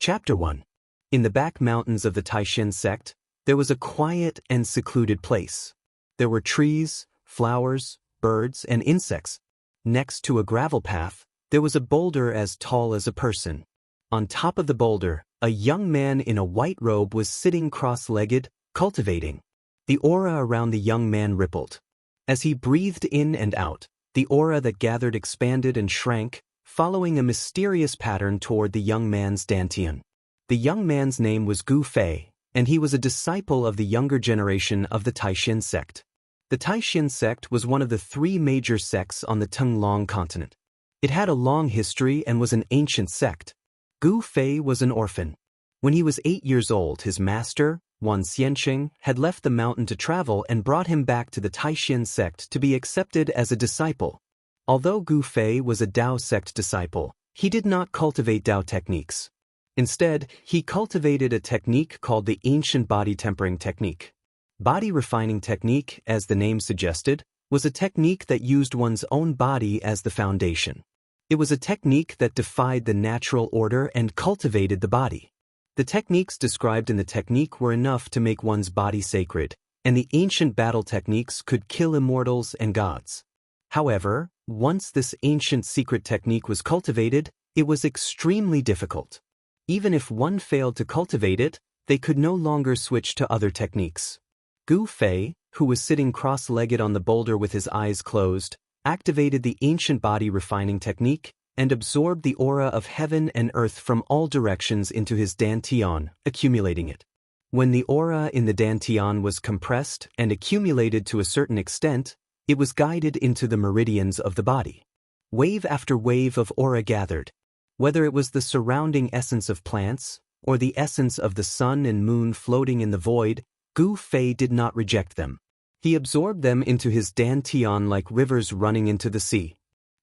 Chapter 1. In the back mountains of the Taishin sect, there was a quiet and secluded place. There were trees, flowers, birds, and insects. Next to a gravel path, there was a boulder as tall as a person. On top of the boulder, a young man in a white robe was sitting cross-legged, cultivating. The aura around the young man rippled. As he breathed in and out, the aura that gathered expanded and shrank, following a mysterious pattern toward the young man's dantian. The young man's name was Gu Fei, and he was a disciple of the younger generation of the Taishin sect. The Taishin sect was one of the three major sects on the Tenglong continent. It had a long history and was an ancient sect. Gu Fei was an orphan. When he was 8 years old, his master, Wan Xianqing, had left the mountain to travel and brought him back to the Taishin sect to be accepted as a disciple. Although Gu Fei was a Dao sect disciple, he did not cultivate Dao techniques. Instead, he cultivated a technique called the ancient body tempering technique. Body refining technique, as the name suggested, was a technique that used one's own body as the foundation. It was a technique that defied the natural order and cultivated the body. The techniques described in the technique were enough to make one's body sacred, and the ancient battle techniques could kill immortals and gods. However, once this ancient secret technique was cultivated, it was extremely difficult. Even if one failed to cultivate it, they could no longer switch to other techniques. Gu Fei, who was sitting cross-legged on the boulder with his eyes closed, activated the ancient body refining technique and absorbed the aura of heaven and earth from all directions into his dantian, accumulating it. When the aura in the dantian was compressed and accumulated to a certain extent, it was guided into the meridians of the body. Wave after wave of aura gathered. Whether it was the surrounding essence of plants, or the essence of the sun and moon floating in the void, Gu Fei did not reject them. He absorbed them into his dantian like rivers running into the sea.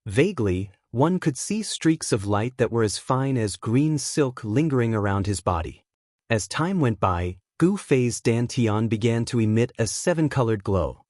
Vaguely, one could see streaks of light that were as fine as green silk lingering around his body. As time went by, Gu Fei's dantian began to emit a seven-colored glow.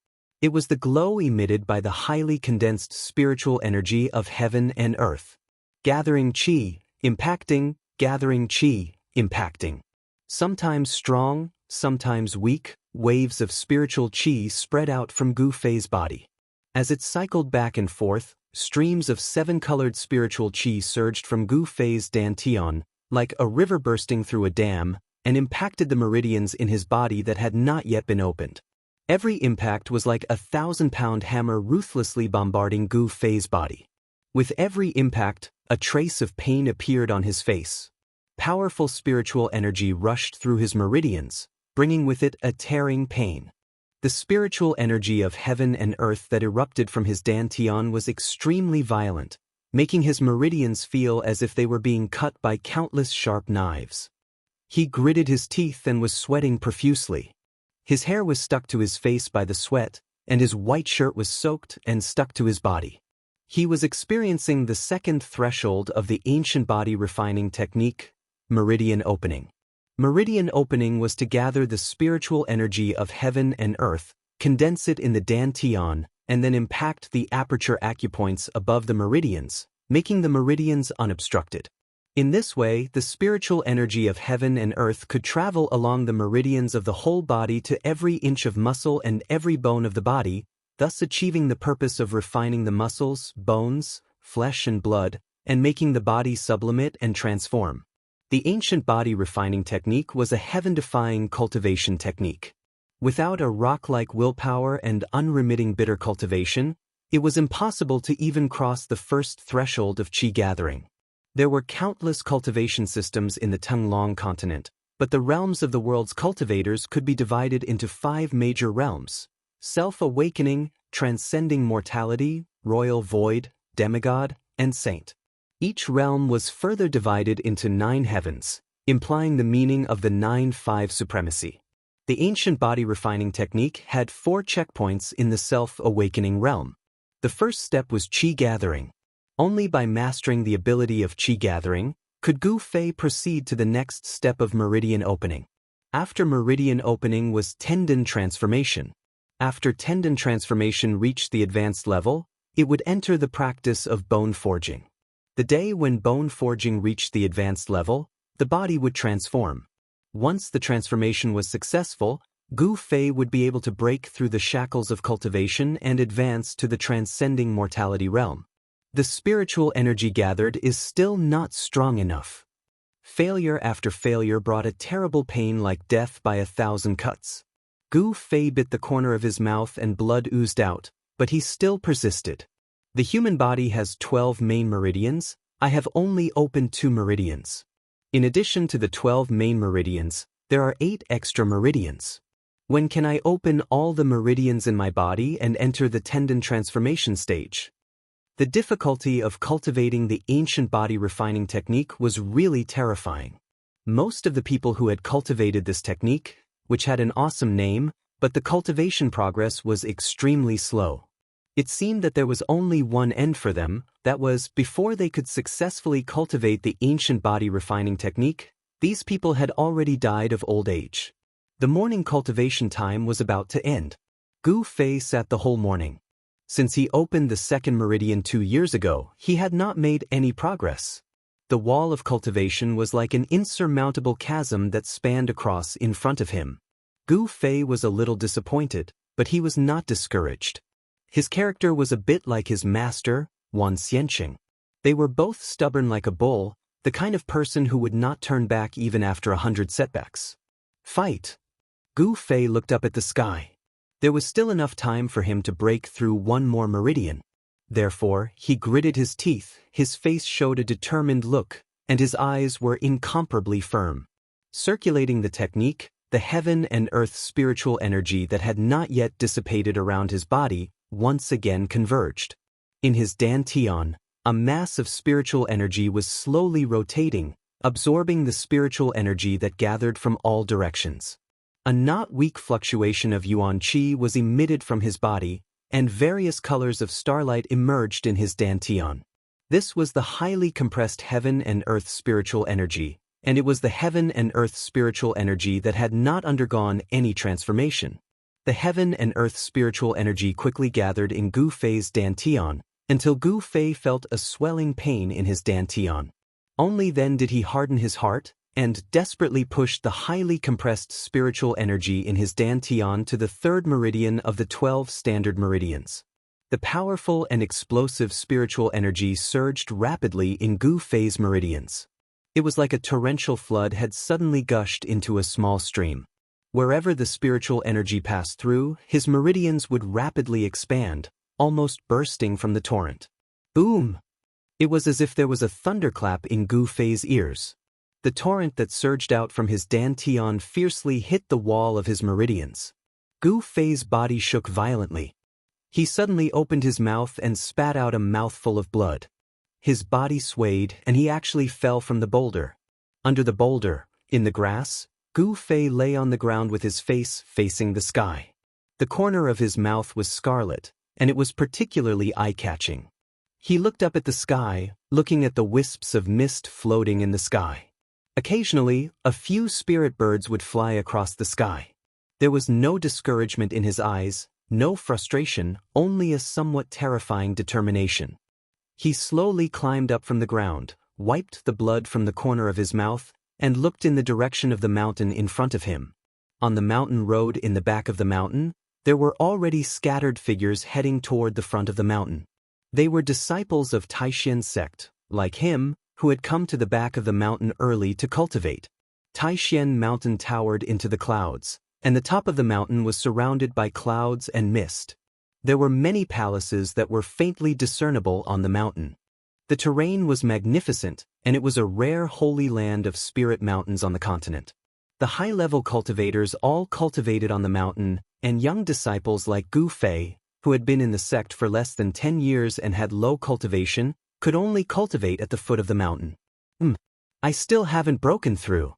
It was the glow emitted by the highly condensed spiritual energy of heaven and earth. Gathering qi, impacting, gathering qi, impacting. Sometimes strong, sometimes weak, waves of spiritual qi spread out from Gu Fei's body. As it cycled back and forth, streams of seven-colored spiritual qi surged from Gu Fei's dantian, like a river bursting through a dam, and impacted the meridians in his body that had not yet been opened. Every impact was like a 1,000-pound hammer ruthlessly bombarding Gu Fei's body. With every impact, a trace of pain appeared on his face. Powerful spiritual energy rushed through his meridians, bringing with it a tearing pain. The spiritual energy of heaven and earth that erupted from his dantian was extremely violent, making his meridians feel as if they were being cut by countless sharp knives. He gritted his teeth and was sweating profusely. His hair was stuck to his face by the sweat, and his white shirt was soaked and stuck to his body. He was experiencing the second threshold of the ancient body refining technique, meridian opening. Meridian opening was to gather the spiritual energy of heaven and earth, condense it in the dantian, and then impact the aperture acupoints above the meridians, making the meridians unobstructed. In this way, the spiritual energy of heaven and earth could travel along the meridians of the whole body to every inch of muscle and every bone of the body, thus achieving the purpose of refining the muscles, bones, flesh and blood, and making the body sublimate and transform. The ancient body refining technique was a heaven-defying cultivation technique. Without a rock-like willpower and unremitting bitter cultivation, it was impossible to even cross the first threshold of qi gathering. There were countless cultivation systems in the Tenglong continent, but the realms of the world's cultivators could be divided into 5 major realms: self-awakening, transcending mortality, royal void, demigod, and saint. Each realm was further divided into 9 heavens, implying the meaning of the 9-5 supremacy. The ancient body refining technique had 4 checkpoints in the self-awakening realm. The first step was qi gathering. Only by mastering the ability of qi gathering could Gu Fei proceed to the next step of meridian opening. After meridian opening was tendon transformation. After tendon transformation reached the advanced level, it would enter the practice of bone forging. The day when bone forging reached the advanced level, the body would transform. Once the transformation was successful, Gu Fei would be able to break through the shackles of cultivation and advance to the transcending mortality realm. The spiritual energy gathered is still not strong enough. Failure after failure brought a terrible pain like death by 1,000 cuts. Gu Fei bit the corner of his mouth and blood oozed out, but he still persisted. The human body has 12 main meridians. I have only opened 2 meridians. In addition to the 12 main meridians, there are 8 extra meridians. When can I open all the meridians in my body and enter the tendon transformation stage? The difficulty of cultivating the ancient body refining technique was really terrifying. Most of the people who had cultivated this technique, which had an awesome name, but the cultivation progress was extremely slow. It seemed that there was only one end for them, that was, before they could successfully cultivate the ancient body refining technique, these people had already died of old age. The morning cultivation time was about to end. Gu Fei sat the whole morning. Since he opened the second meridian 2 years ago, he had not made any progress. The wall of cultivation was like an insurmountable chasm that spanned across in front of him. Gu Fei was a little disappointed, but he was not discouraged. His character was a bit like his master, Wan Xianqing. They were both stubborn like a bull, the kind of person who would not turn back even after 100 setbacks. Fight! Gu Fei looked up at the sky. There was still enough time for him to break through one more meridian. Therefore, he gritted his teeth, his face showed a determined look, and his eyes were incomparably firm. Circulating the technique, the heaven and earth spiritual energy that had not yet dissipated around his body once again converged. In his dantian, a mass of spiritual energy was slowly rotating, absorbing the spiritual energy that gathered from all directions. A not weak fluctuation of yuan qi was emitted from his body, and various colors of starlight emerged in his dantian. This was the highly compressed heaven and earth spiritual energy, and it was the heaven and earth spiritual energy that had not undergone any transformation. The heaven and earth spiritual energy quickly gathered in Gu Fei's dantian, until Gu Fei felt a swelling pain in his dantian. Only then did he harden his heart, and desperately pushed the highly compressed spiritual energy in his dantian to the 3rd meridian of the 12 standard meridians. The powerful and explosive spiritual energy surged rapidly in Gu Fei's meridians. It was like a torrential flood had suddenly gushed into a small stream. Wherever the spiritual energy passed through, his meridians would rapidly expand, almost bursting from the torrent. Boom! It was as if there was a thunderclap in Gu Fei's ears. The torrent that surged out from his dantian fiercely hit the wall of his meridians. Gu Fei's body shook violently. He suddenly opened his mouth and spat out a mouthful of blood. His body swayed and he actually fell from the boulder. Under the boulder, in the grass, Gu Fei lay on the ground with his face facing the sky. The corner of his mouth was scarlet, and it was particularly eye-catching. He looked up at the sky, looking at the wisps of mist floating in the sky. Occasionally, a few spirit birds would fly across the sky. There was no discouragement in his eyes, no frustration, only a somewhat terrifying determination. He slowly climbed up from the ground, wiped the blood from the corner of his mouth, and looked in the direction of the mountain in front of him. On the mountain road in the back of the mountain, there were already scattered figures heading toward the front of the mountain. They were disciples of Taishan sect, like him, who had come to the back of the mountain early to cultivate. Taishan Mountain towered into the clouds, and the top of the mountain was surrounded by clouds and mist. There were many palaces that were faintly discernible on the mountain. The terrain was magnificent, and it was a rare holy land of spirit mountains on the continent. The high-level cultivators all cultivated on the mountain, and young disciples like Gu Fei, who had been in the sect for less than 10 years and had low cultivation, could only cultivate at the foot of the mountain. I still haven't broken through.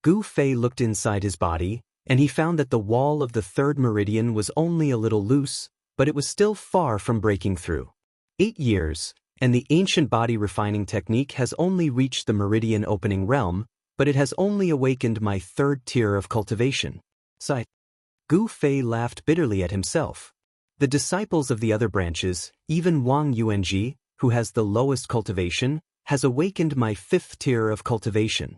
Gu Fei looked inside his body, and he found that the wall of the 3rd meridian was only a little loose, but it was still far from breaking through. 8 years, and the ancient body refining technique has only reached the meridian opening realm, but it has only awakened my 3rd tier of cultivation. Sigh. Gu Fei laughed bitterly at himself. The disciples of the other branches, even Wang Yuanji, who has the lowest cultivation, has awakened my 5th tier of cultivation.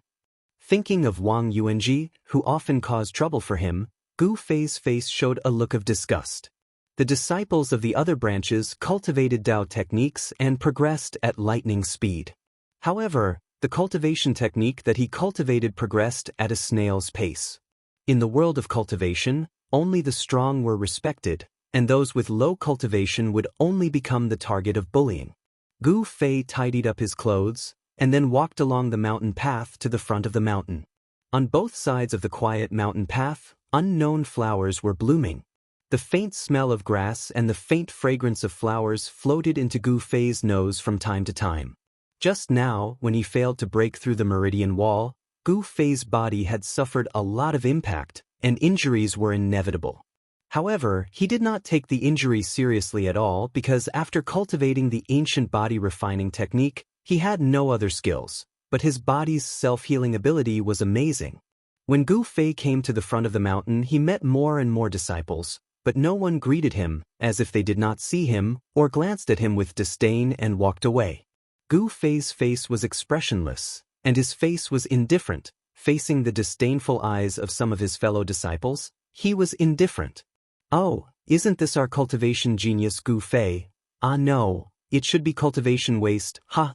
Thinking of Wang Yuanji, who often caused trouble for him, Gu Fei's face showed a look of disgust. The disciples of the other branches cultivated Dao techniques and progressed at lightning speed. However, the cultivation technique that he cultivated progressed at a snail's pace. In the world of cultivation, only the strong were respected, and those with low cultivation would only become the target of bullying. Gu Fei tidied up his clothes, and then walked along the mountain path to the front of the mountain. On both sides of the quiet mountain path, unknown flowers were blooming. The faint smell of grass and the faint fragrance of flowers floated into Gu Fei's nose from time to time. Just now, when he failed to break through the meridian wall, Gu Fei's body had suffered a lot of impact, and injuries were inevitable. However, he did not take the injuries seriously at all because after cultivating the ancient body refining technique, he had no other skills, but his body's self-healing ability was amazing. When Gu Fei came to the front of the mountain, he met more and more disciples, but no one greeted him, as if they did not see him, or glanced at him with disdain and walked away. Gu Fei's face was expressionless, and his face was indifferent. Facing the disdainful eyes of some of his fellow disciples, he was indifferent. "Oh, isn't this our cultivation genius Gu Fei? Ah no, it should be cultivation waste, ha!"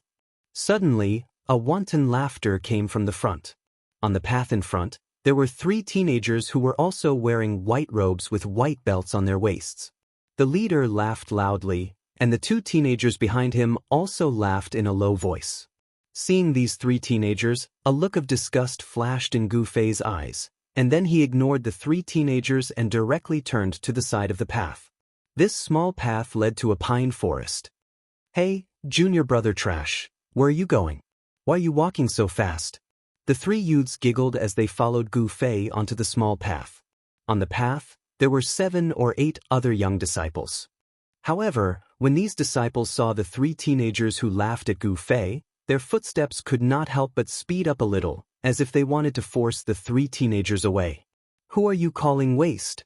Suddenly, a wanton laughter came from the front. On the path in front, there were 3 teenagers who were also wearing white robes with white belts on their waists. The leader laughed loudly, and the 2 teenagers behind him also laughed in a low voice. Seeing these 3 teenagers, a look of disgust flashed in Gu Fei's eyes, and then he ignored the 3 teenagers and directly turned to the side of the path. This small path led to a pine forest. "Hey, junior brother Trash, where are you going? Why are you walking so fast?" The 3 youths giggled as they followed Gu Fei onto the small path. On the path, there were 7 or 8 other young disciples. However, when these disciples saw the 3 teenagers who laughed at Gu Fei, their footsteps could not help but speed up a little, as if they wanted to force the 3 teenagers away. "Who are you calling waste?"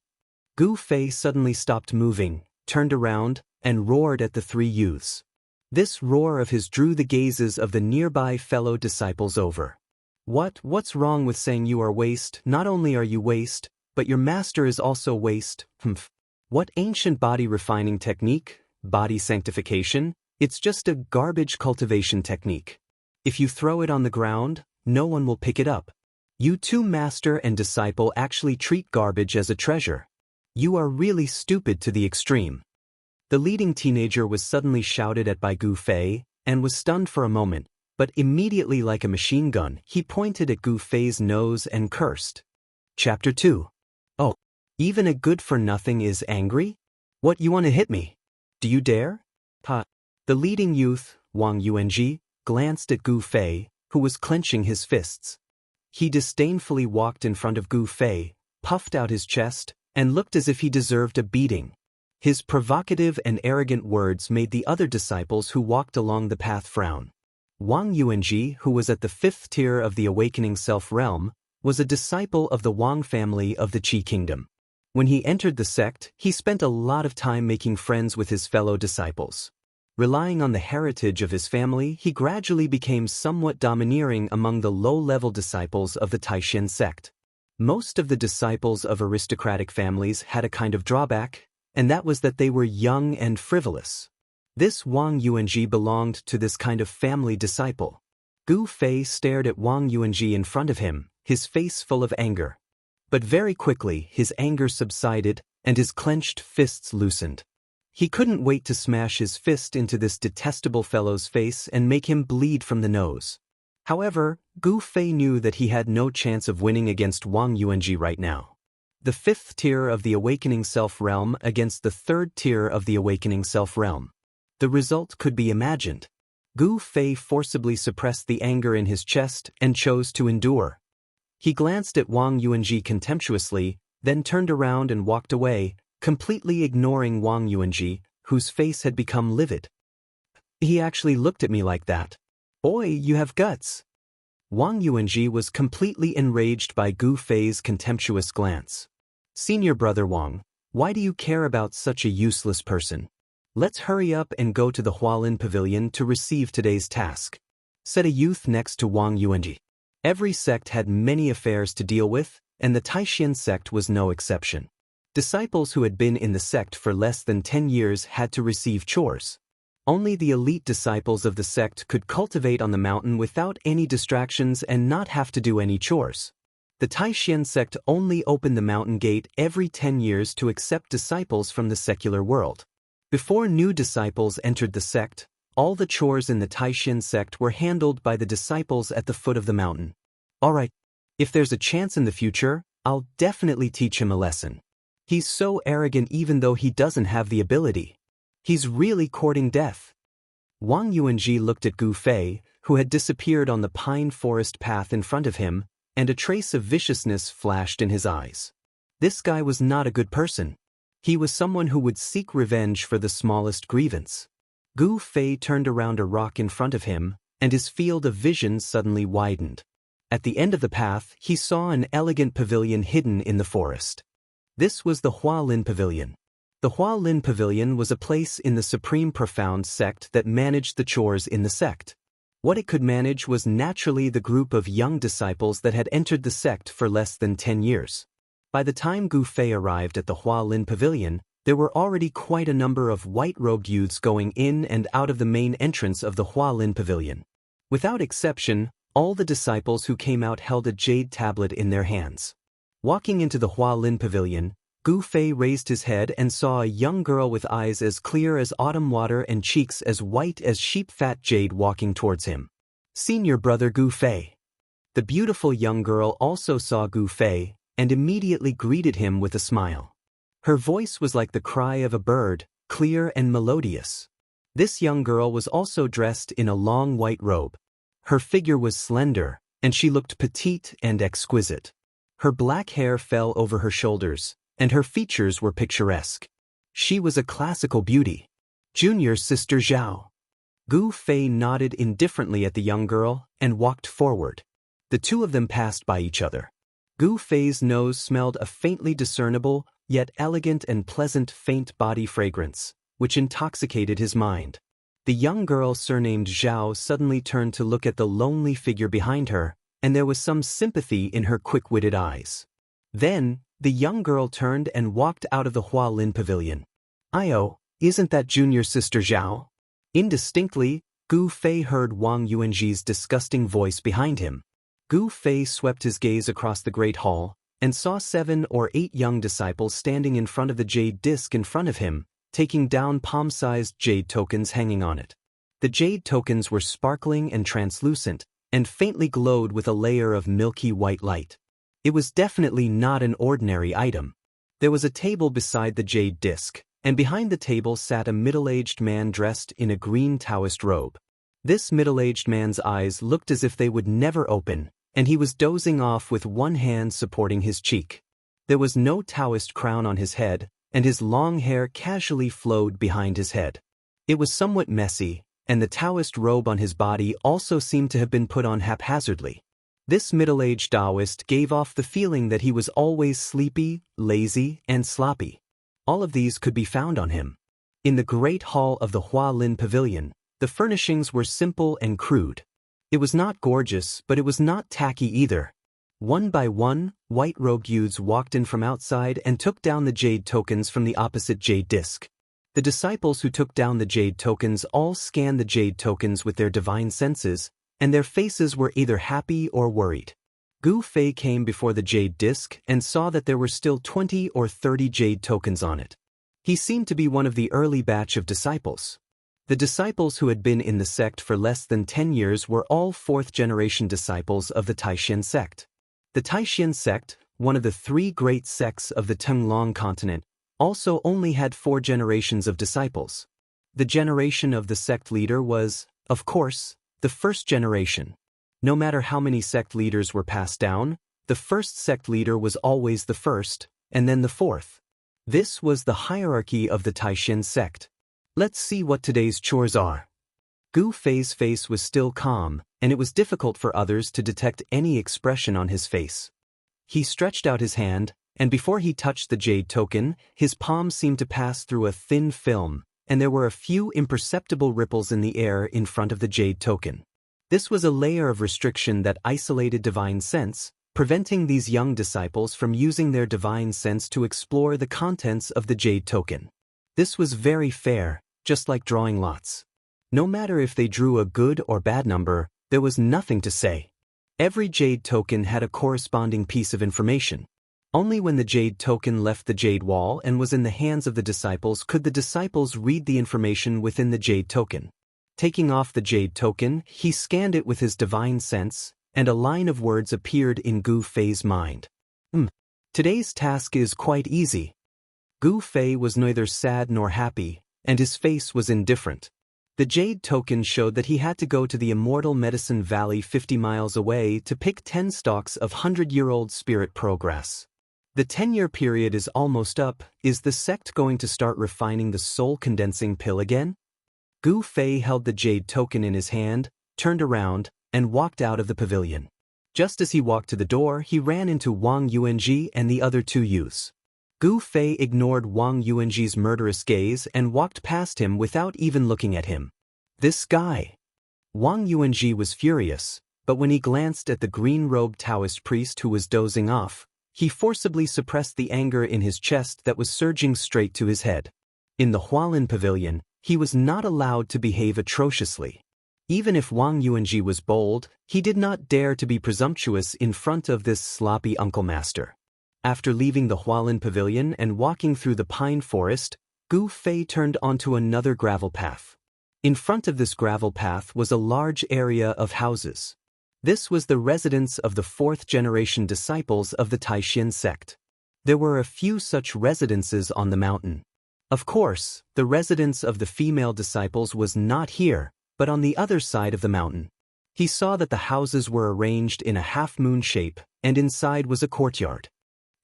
Gu Fei suddenly stopped moving, turned around, and roared at the 3 youths. This roar of his drew the gazes of the nearby fellow disciples over. What's wrong with saying you are waste? Not only are you waste, but your master is also waste. Humph. What ancient body refining technique? Body sanctification? It's just a garbage cultivation technique. If you throw it on the ground, no one will pick it up. You 2 master and disciple actually treat garbage as a treasure. You are really stupid to the extreme. The leading teenager was suddenly shouted at by Gu Fei, and was stunned for a moment, but immediately like a machine gun, he pointed at Gu Fei's nose and cursed. Chapter 2. Oh, even a good-for-nothing is angry? What, you want to hit me? Do you dare? Ha. The leading youth, Wang Yuanji, glanced at Gu Fei, who was clenching his fists. He disdainfully walked in front of Gu Fei, puffed out his chest, and looked as if he deserved a beating. His provocative and arrogant words made the other disciples who walked along the path frown. Wang Yuanji, who was at the 5th tier of the awakening self-realm, was a disciple of the Wang family of the Qi kingdom. When he entered the sect, he spent a lot of time making friends with his fellow disciples. Relying on the heritage of his family, he gradually became somewhat domineering among the low-level disciples of the Taishan sect. Most of the disciples of aristocratic families had a kind of drawback, and that was that they were young and frivolous. This Wang Yuanji belonged to this kind of family disciple. Gu Fei stared at Wang Yuanji in front of him, his face full of anger. But very quickly, his anger subsided, and his clenched fists loosened. He couldn't wait to smash his fist into this detestable fellow's face and make him bleed from the nose. However, Gu Fei knew that he had no chance of winning against Wang Yuanji right now. The 5th tier of the awakening self-realm against the 3rd tier of the awakening self-realm. The result could be imagined. Gu Fei forcibly suppressed the anger in his chest and chose to endure. He glanced at Wang Yuanji contemptuously, then turned around and walked away, completely ignoring Wang Yuanji, whose face had become livid. He actually looked at me like that. Oi, you have guts. Wang Yuanji was completely enraged by Gu Fei's contemptuous glance. Senior brother Wang, why do you care about such a useless person? Let's hurry up and go to the Hualin Pavilion to receive today's task, said a youth next to Wang Yuanji. Every sect had many affairs to deal with, and the Taishan sect was no exception. Disciples who had been in the sect for less than 10 years had to receive chores. Only the elite disciples of the sect could cultivate on the mountain without any distractions and not have to do any chores. The Taishan sect only opened the mountain gate every 10 years to accept disciples from the secular world. Before new disciples entered the sect, all the chores in the Taishan sect were handled by the disciples at the foot of the mountain. Alright, if there's a chance in the future, I'll definitely teach him a lesson. He's so arrogant even though he doesn't have the ability. He's really courting death. Wang Yuanji looked at Gu Fei, who had disappeared on the pine forest path in front of him, and a trace of viciousness flashed in his eyes. This guy was not a good person. He was someone who would seek revenge for the smallest grievance. Gu Fei turned around a rock in front of him, and his field of vision suddenly widened. At the end of the path, he saw an elegant pavilion hidden in the forest. This was the Hualin Pavilion. The Hualin Pavilion was a place in the Supreme Profound sect that managed the chores in the sect. What it could manage was naturally the group of young disciples that had entered the sect for less than 10 years. By the time Gu Fei arrived at the Hualin Pavilion, there were already quite a number of white-robed youths going in and out of the main entrance of the Hualin Pavilion. Without exception, all the disciples who came out held a jade tablet in their hands. Walking into the Hualin Pavilion, Gu Fei raised his head and saw a young girl with eyes as clear as autumn water and cheeks as white as sheep-fat jade walking towards him. Senior brother Gu Fei. The beautiful young girl also saw Gu Fei and immediately greeted him with a smile. Her voice was like the cry of a bird, clear and melodious. This young girl was also dressed in a long white robe. Her figure was slender, and she looked petite and exquisite. Her black hair fell over her shoulders, and her features were picturesque. She was a classical beauty. Junior sister Zhao. Gu Fei nodded indifferently at the young girl and walked forward. The two of them passed by each other. Gu Fei's nose smelled a faintly discernible, yet elegant and pleasant faint body fragrance, which intoxicated his mind. The young girl surnamed Zhao suddenly turned to look at the lonely figure behind her, and there was some sympathy in her quick-witted eyes. Then, the young girl turned and walked out of the Hualin Pavilion. "Io, isn't that junior sister Zhao?" Indistinctly, Gu Fei heard Wang Yuanji's disgusting voice behind him. Gu Fei swept his gaze across the great hall, and saw 7 or 8 young disciples standing in front of the jade disc in front of him, taking down palm-sized jade tokens hanging on it. The jade tokens were sparkling and translucent, and faintly glowed with a layer of milky white light. It was definitely not an ordinary item. There was a table beside the jade disc, and behind the table sat a middle-aged man dressed in a green Taoist robe. This middle-aged man's eyes looked as if they would never open, and he was dozing off with one hand supporting his cheek. There was no Taoist crown on his head, and his long hair casually flowed behind his head. It was somewhat messy, and the Taoist robe on his body also seemed to have been put on haphazardly. This middle-aged Taoist gave off the feeling that he was always sleepy, lazy, and sloppy. All of these could be found on him. In the great hall of the Hualin Pavilion, the furnishings were simple and crude. It was not gorgeous, but it was not tacky either. One by one, white-robed youths walked in from outside and took down the jade tokens from the opposite jade disc. The disciples who took down the jade tokens all scanned the jade tokens with their divine senses, and their faces were either happy or worried. Gu Fei came before the jade disc and saw that there were still 20 or 30 jade tokens on it. He seemed to be one of the early batch of disciples. The disciples who had been in the sect for less than 10 years were all 4th-generation disciples of the Taishan sect. The Taishan sect, one of the 3 great sects of the Tenglong continent, also only had 4 generations of disciples. The generation of the sect leader was, of course, the 1st generation. No matter how many sect leaders were passed down, the 1st sect leader was always the 1st, and then the 4th. This was the hierarchy of the Taishan sect. Let's see what today's chores are. Gu Fei's face was still calm, and it was difficult for others to detect any expression on his face. He stretched out his hand, and before he touched the jade token, his palm seemed to pass through a thin film, and there were a few imperceptible ripples in the air in front of the jade token. This was a layer of restriction that isolated divine sense, preventing these young disciples from using their divine sense to explore the contents of the jade token. This was very fair, just like drawing lots. No matter if they drew a good or bad number, there was nothing to say. Every jade token had a corresponding piece of information. Only when the jade token left the jade wall and was in the hands of the disciples could the disciples read the information within the jade token. Taking off the jade token, he scanned it with his divine sense, and a line of words appeared in Gu Fei's mind. Today's task is quite easy. Gu Fei was neither sad nor happy, and his face was indifferent. The jade token showed that he had to go to the immortal Medicine Valley 50 miles away to pick 10 stalks of 100-year-old spirit progress. The 10-year period is almost up. Is the sect going to start refining the soul-condensing pill again? Gu Fei held the jade token in his hand, turned around, and walked out of the pavilion. Just as he walked to the door, he ran into Wang Yuanji and the other two youths. Gu Fei ignored Wang Yuanji's murderous gaze and walked past him without even looking at him. This guy! Wang Yuanji was furious, but when he glanced at the green-robed Taoist priest who was dozing off, he forcibly suppressed the anger in his chest that was surging straight to his head. In the Hualin Pavilion, he was not allowed to behave atrociously. Even if Wang Yuanji was bold, he did not dare to be presumptuous in front of this sloppy uncle master. After leaving the Hualin Pavilion and walking through the pine forest, Gu Fei turned onto another gravel path. In front of this gravel path was a large area of houses. This was the residence of the fourth-generation disciples of the Taishan sect. There were a few such residences on the mountain. Of course, the residence of the female disciples was not here, but on the other side of the mountain. He saw that the houses were arranged in a half-moon shape, and inside was a courtyard.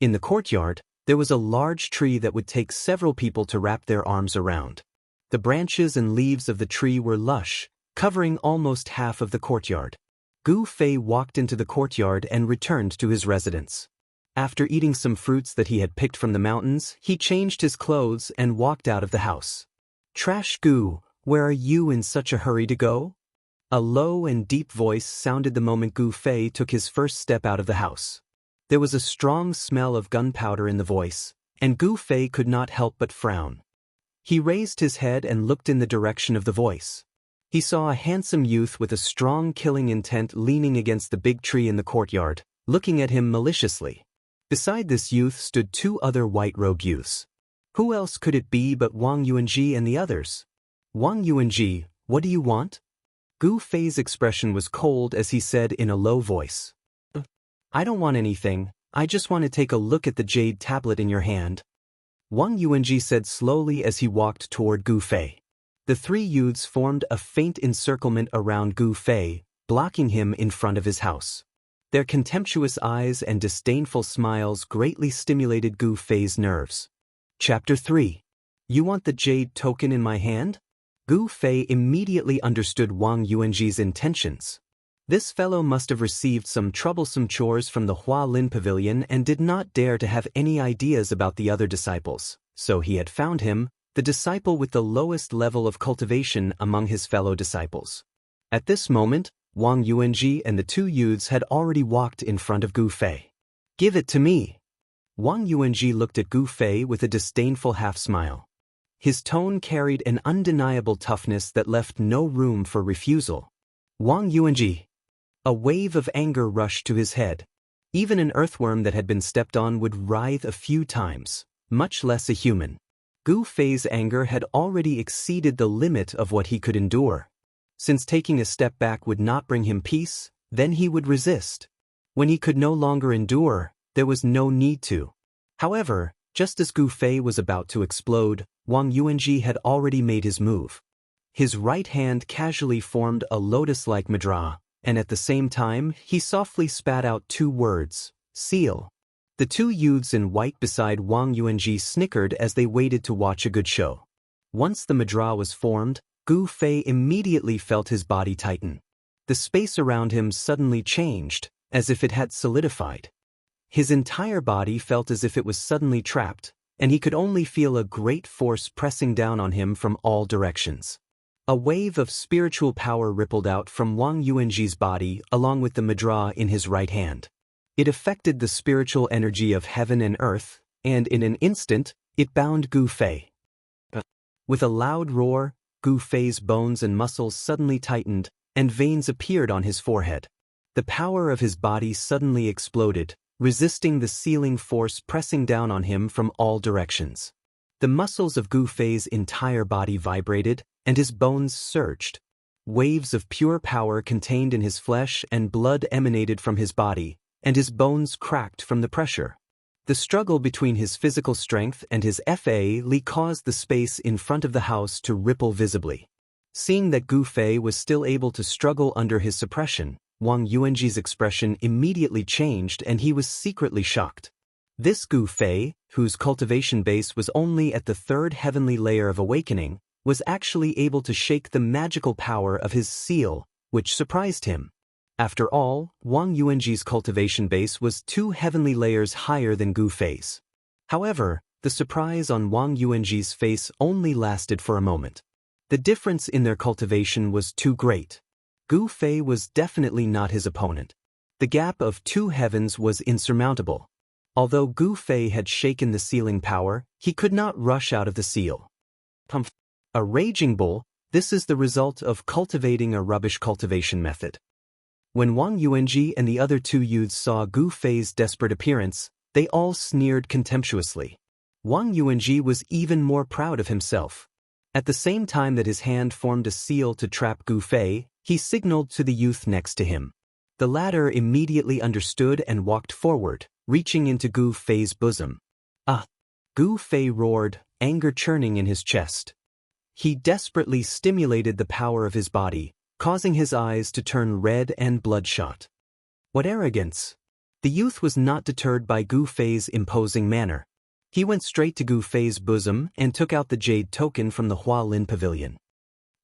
In the courtyard, there was a large tree that would take several people to wrap their arms around. The branches and leaves of the tree were lush, covering almost half of the courtyard. Gu Fei walked into the courtyard and returned to his residence. After eating some fruits that he had picked from the mountains, he changed his clothes and walked out of the house. "Trash Gu, where are you in such a hurry to go?" A low and deep voice sounded the moment Gu Fei took his first step out of the house. There was a strong smell of gunpowder in the voice, and Gu Fei could not help but frown. He raised his head and looked in the direction of the voice. He saw a handsome youth with a strong killing intent leaning against the big tree in the courtyard, looking at him maliciously. Beside this youth stood two other white-robed youths. Who else could it be but Wang Yuanji and the others? "Wang Yuanji, what do you want?" Gu Fei's expression was cold as he said in a low voice. "I don't want anything, I just want to take a look at the jade tablet in your hand," Wang Yuanji said slowly as he walked toward Gu Fei. The three youths formed a faint encirclement around Gu Fei, blocking him in front of his house. Their contemptuous eyes and disdainful smiles greatly stimulated Gu Fei's nerves. Chapter 3. You want the jade token in my hand? Gu Fei immediately understood Wang Yuanji's intentions. This fellow must have received some troublesome chores from the Hualin Pavilion and did not dare to have any ideas about the other disciples, so he had found him, the disciple with the lowest level of cultivation among his fellow disciples. At this moment, Wang Yuanji and the two youths had already walked in front of Gu Fei. "Give it to me." Wang Yuanji looked at Gu Fei with a disdainful half-smile. His tone carried an undeniable toughness that left no room for refusal. "Wang Yuanji." A wave of anger rushed to his head. Even an earthworm that had been stepped on would writhe a few times, much less a human. Gu Fei's anger had already exceeded the limit of what he could endure. Since taking a step back would not bring him peace, then he would resist. When he could no longer endure, there was no need to. However, just as Gu Fei was about to explode, Wang Yuanji had already made his move. His right hand casually formed a lotus-like mudra, and at the same time, he softly spat out two words, "Seal." The two youths in white beside Wang Yuanji snickered as they waited to watch a good show. Once the mudra was formed, Gu Fei immediately felt his body tighten. The space around him suddenly changed, as if it had solidified. His entire body felt as if it was suddenly trapped, and he could only feel a great force pressing down on him from all directions. A wave of spiritual power rippled out from Wang Yuanji's body along with the madra in his right hand. It affected the spiritual energy of heaven and earth, and in an instant, it bound Gu Fei. With a loud roar, Gu Fei's bones and muscles suddenly tightened, and veins appeared on his forehead. The power of his body suddenly exploded, resisting the sealing force pressing down on him from all directions. The muscles of Gu Fei's entire body vibrated, and his bones surged. Waves of pure power contained in his flesh and blood emanated from his body, and his bones cracked from the pressure. The struggle between his physical strength and his Fa Li caused the space in front of the house to ripple visibly. Seeing that Gu Fei was still able to struggle under his suppression, Wang Yuanji's expression immediately changed and he was secretly shocked. This Gu Fei, whose cultivation base was only at the third heavenly layer of awakening, was actually able to shake the magical power of his seal, which surprised him. After all, Wang Yuanji's cultivation base was 2 heavenly layers higher than Gu Fei's. However, the surprise on Wang Yuanji's face only lasted for a moment. The difference in their cultivation was too great. Gu Fei was definitely not his opponent. The gap of 2 heavens was insurmountable. Although Gu Fei had shaken the sealing power, he could not rush out of the seal. A raging bull, this is the result of cultivating a rubbish cultivation method. When Wang Yuanji and the other 2 youths saw Gu Fei's desperate appearance, they all sneered contemptuously. Wang Yuanji was even more proud of himself. At the same time that his hand formed a seal to trap Gu Fei, he signaled to the youth next to him. The latter immediately understood and walked forward, reaching into Gu Fei's bosom. Ah! Gu Fei roared, anger churning in his chest. He desperately stimulated the power of his body, causing his eyes to turn red and bloodshot. What arrogance! The youth was not deterred by Gu Fei's imposing manner. He went straight to Gu Fei's bosom and took out the jade token from the Hua Lin pavilion.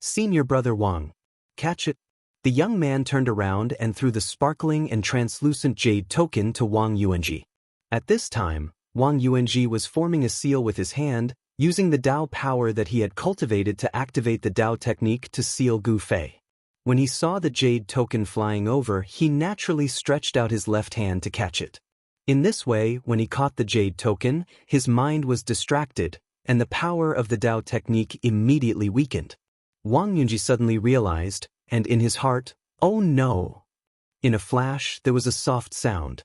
Senior brother Wang, catch it. The young man turned around and threw the sparkling and translucent jade token to Wang Yuanji. At this time, Wang Yuanji was forming a seal with his hand, using the Dao power that he had cultivated to activate the Dao technique to seal Gu Fei. When he saw the jade token flying over, he naturally stretched out his left hand to catch it. In this way, when he caught the jade token, his mind was distracted, and the power of the Dao technique immediately weakened. Wang Yuanji suddenly realized, and in his heart, oh no! In a flash, there was a soft sound.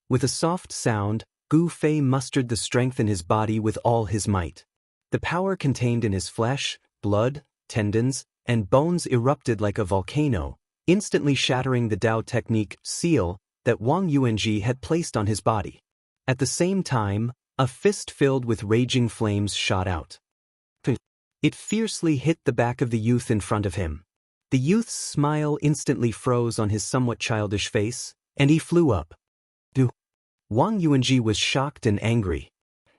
With a soft sound, Gu Fei mustered the strength in his body with all his might. The power contained in his flesh, blood, tendons, and bones erupted like a volcano, instantly shattering the Dao technique seal that Wang Yuanji had placed on his body. At the same time, a fist filled with raging flames shot out. It fiercely hit the back of the youth in front of him. The youth's smile instantly froze on his somewhat childish face, and he flew up. Wang Yuanji was shocked and angry.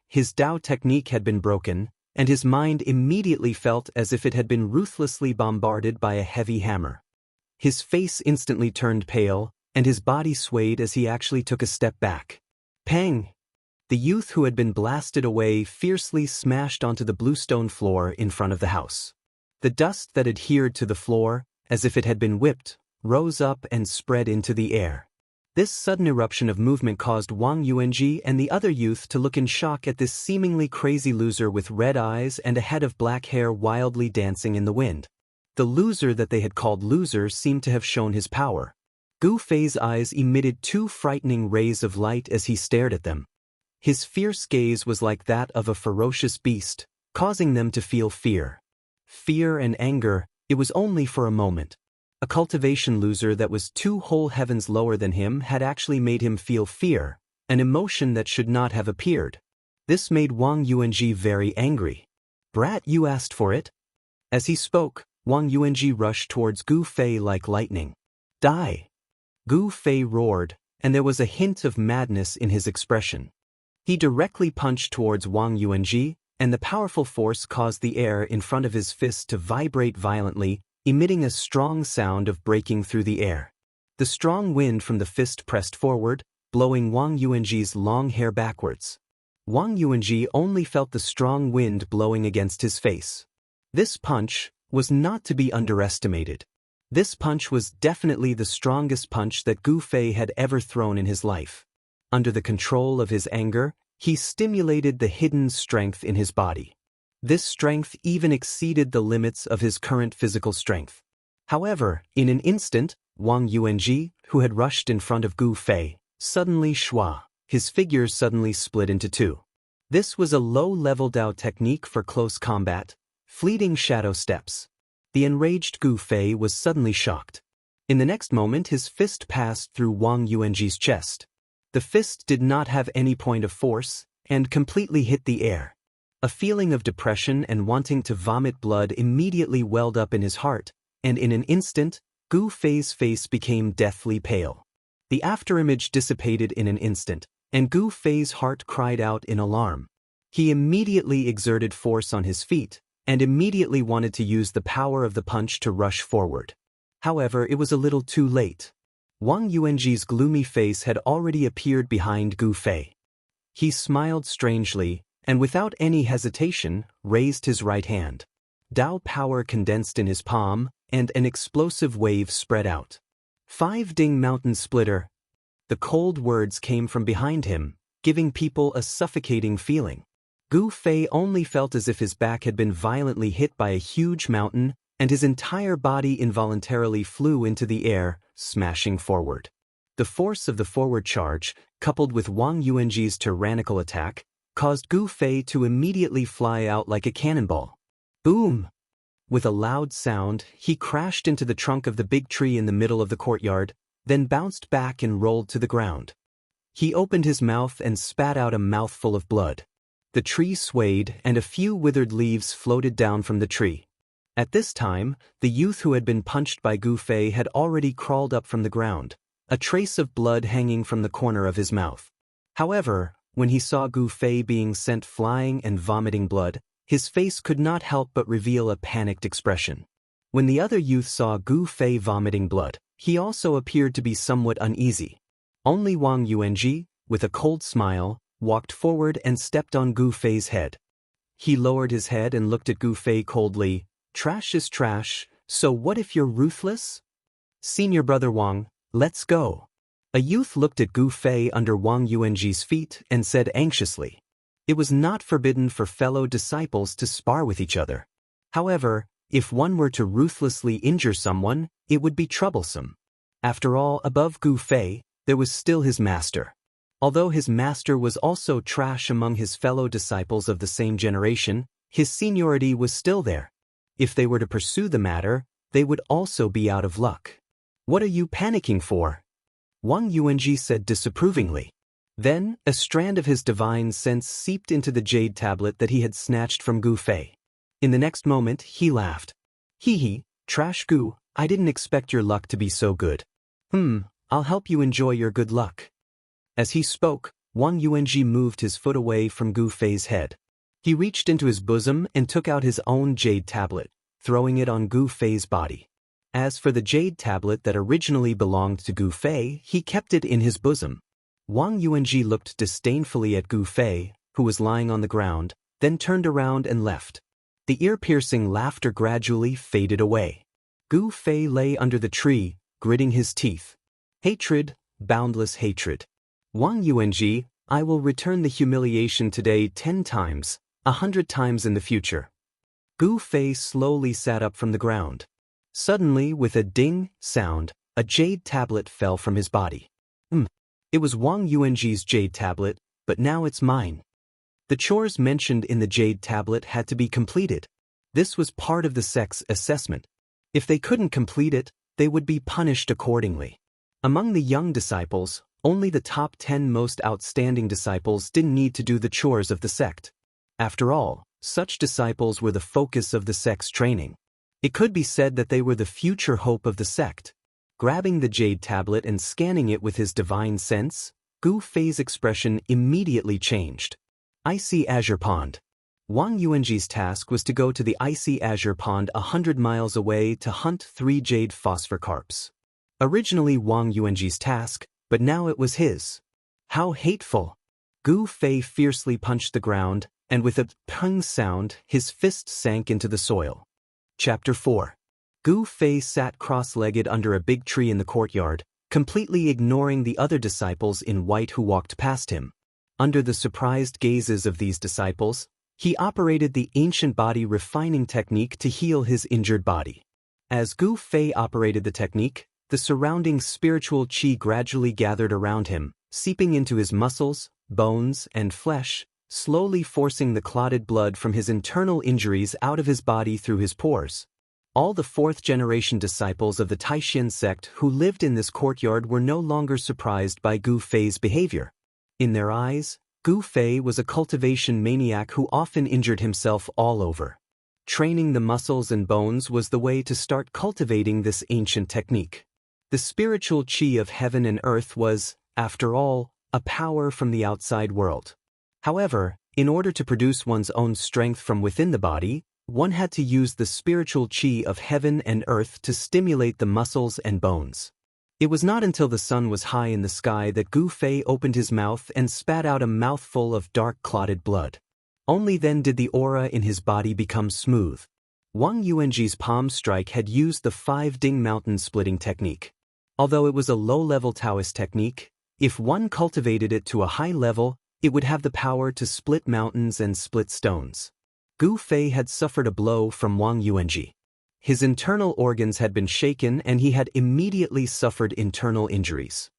His Dao technique had been broken, and his mind immediately felt as if it had been ruthlessly bombarded by a heavy hammer. His face instantly turned pale, and his body swayed as he actually took a step back. Pang! The youth who had been blasted away fiercely smashed onto the bluestone floor in front of the house. The dust that adhered to the floor, as if it had been whipped, rose up and spread into the air. This sudden eruption of movement caused Wang Yuanji and the other youth to look in shock at this seemingly crazy loser with red eyes and a head of black hair wildly dancing in the wind. The loser that they had called loser seemed to have shown his power. Gu Fei's eyes emitted 2 frightening rays of light as he stared at them. His fierce gaze was like that of a ferocious beast, causing them to feel fear. Fear and anger, it was only for a moment. A cultivation loser that was 2 whole heavens lower than him had actually made him feel fear, an emotion that should not have appeared. This made Wang Yuanji very angry. Brat, you asked for it? As he spoke, Wang Yuanji rushed towards Gu Fei like lightning. Die! Gu Fei roared, and there was a hint of madness in his expression. He directly punched towards Wang Yuanji, and the powerful force caused the air in front of his fist to vibrate violently, emitting a strong sound of breaking through the air. The strong wind from the fist pressed forward, blowing Wang Yuanji's long hair backwards. Wang Yuanji only felt the strong wind blowing against his face. This punch, was not to be underestimated. This punch was definitely the strongest punch that Gu Fei had ever thrown in his life. Under the control of his anger, he stimulated the hidden strength in his body. This strength even exceeded the limits of his current physical strength. However, in an instant, Wang Yuanji, who had rushed in front of Gu Fei, suddenly shua. His figure suddenly split into two. This was a low-level Dao technique for close combat, fleeting shadow steps. The enraged Gu Fei was suddenly shocked. In the next moment, his fist passed through Wang Yuanji's chest. The fist did not have any point of force, and completely hit the air. A feeling of depression and wanting to vomit blood immediately welled up in his heart, and in an instant, Gu Fei's face became deathly pale. The afterimage dissipated in an instant, and Gu Fei's heart cried out in alarm. He immediately exerted force on his feet, and immediately wanted to use the power of the punch to rush forward. However, it was a little too late. Wang Yuanji's gloomy face had already appeared behind Gu Fei. He smiled strangely, and without any hesitation, raised his right hand. Dao power condensed in his palm, and an explosive wave spread out. 5-ding mountain splitter. The cold words came from behind him, giving people a suffocating feeling. Gu Fei only felt as if his back had been violently hit by a huge mountain, and his entire body involuntarily flew into the air, smashing forward. The force of the forward charge, coupled with Wang Yuanji's tyrannical attack, caused Gu Fei to immediately fly out like a cannonball. Boom! With a loud sound, he crashed into the trunk of the big tree in the middle of the courtyard, then bounced back and rolled to the ground. He opened his mouth and spat out a mouthful of blood. The tree swayed, and a few withered leaves floated down from the tree. At this time, the youth who had been punched by Gu Fei had already crawled up from the ground, a trace of blood hanging from the corner of his mouth. However, when he saw Gu Fei being sent flying and vomiting blood, his face could not help but reveal a panicked expression. When the other youth saw Gu Fei vomiting blood, he also appeared to be somewhat uneasy. Only Wang Yuanji, with a cold smile, walked forward and stepped on Gu Fei's head. He lowered his head and looked at Gu Fei coldly. Trash is trash, so what if you're ruthless? Senior brother Wang, let's go. A youth looked at Gu Fei under Wang Yuanji's feet and said anxiously. It was not forbidden for fellow disciples to spar with each other. However, if one were to ruthlessly injure someone, it would be troublesome. After all, above Gu Fei, there was still his master. Although his master was also trash among his fellow disciples of the same generation, his seniority was still there. If they were to pursue the matter, they would also be out of luck. What are you panicking for? Wang Yuanji said disapprovingly. Then, a strand of his divine sense seeped into the jade tablet that he had snatched from Gu Fei. In the next moment, he laughed. Hee, trash Gu, I didn't expect your luck to be so good. I'll help you enjoy your good luck. As he spoke, Wang Yuanji moved his foot away from Gu Fei's head. He reached into his bosom and took out his own jade tablet, throwing it on Gu Fei's body. As for the jade tablet that originally belonged to Gu Fei, he kept it in his bosom. Wang Yuanji looked disdainfully at Gu Fei, who was lying on the ground, then turned around and left. The ear-piercing laughter gradually faded away. Gu Fei lay under the tree, gritting his teeth. Hatred, boundless hatred. Wang Yuanji, I will return the humiliation today 10 times, 100 times in the future. Gu Fei slowly sat up from the ground. Suddenly, with a ding sound, a jade tablet fell from his body. It was Wang Yuanji's jade tablet, but now it's mine. The chores mentioned in the jade tablet had to be completed. This was part of the sect's assessment. If they couldn't complete it, they would be punished accordingly. Among the young disciples, only the top 10 most outstanding disciples didn't need to do the chores of the sect. After all, such disciples were the focus of the sect's training. It could be said that they were the future hope of the sect. Grabbing the jade tablet and scanning it with his divine sense, Gu Fei's expression immediately changed. Icy Azure Pond. Wang Yuanji's task was to go to the icy azure pond 100 miles away to hunt 3 jade phosphor carps. Originally Wang Yuanji's task, but now it was his. How hateful! Gu Fei fiercely punched the ground, and with a pung sound, his fist sank into the soil. Chapter 4. Gu Fei sat cross-legged under a big tree in the courtyard, completely ignoring the other disciples in white who walked past him. Under the surprised gazes of these disciples, he operated the ancient body refining technique to heal his injured body. As Gu Fei operated the technique, the surrounding spiritual qi gradually gathered around him, seeping into his muscles, bones, and flesh, slowly forcing the clotted blood from his internal injuries out of his body through his pores. All the fourth-generation disciples of the Taishan sect who lived in this courtyard were no longer surprised by Gu Fei's behavior. In their eyes, Gu Fei was a cultivation maniac who often injured himself all over. Training the muscles and bones was the way to start cultivating this ancient technique. The spiritual qi of heaven and earth was, after all, a power from the outside world. However, in order to produce one's own strength from within the body, one had to use the spiritual qi of heaven and earth to stimulate the muscles and bones. It was not until the sun was high in the sky that Gu Fei opened his mouth and spat out a mouthful of dark clotted blood. Only then did the aura in his body become smooth. Wang Yuanji's palm strike had used the 5-ding mountain splitting technique. Although it was a low-level Taoist technique, if one cultivated it to a high level, it would have the power to split mountains and split stones. Gu Fei had suffered a blow from Wang Yuanji. His internal organs had been shaken and he had immediately suffered internal injuries.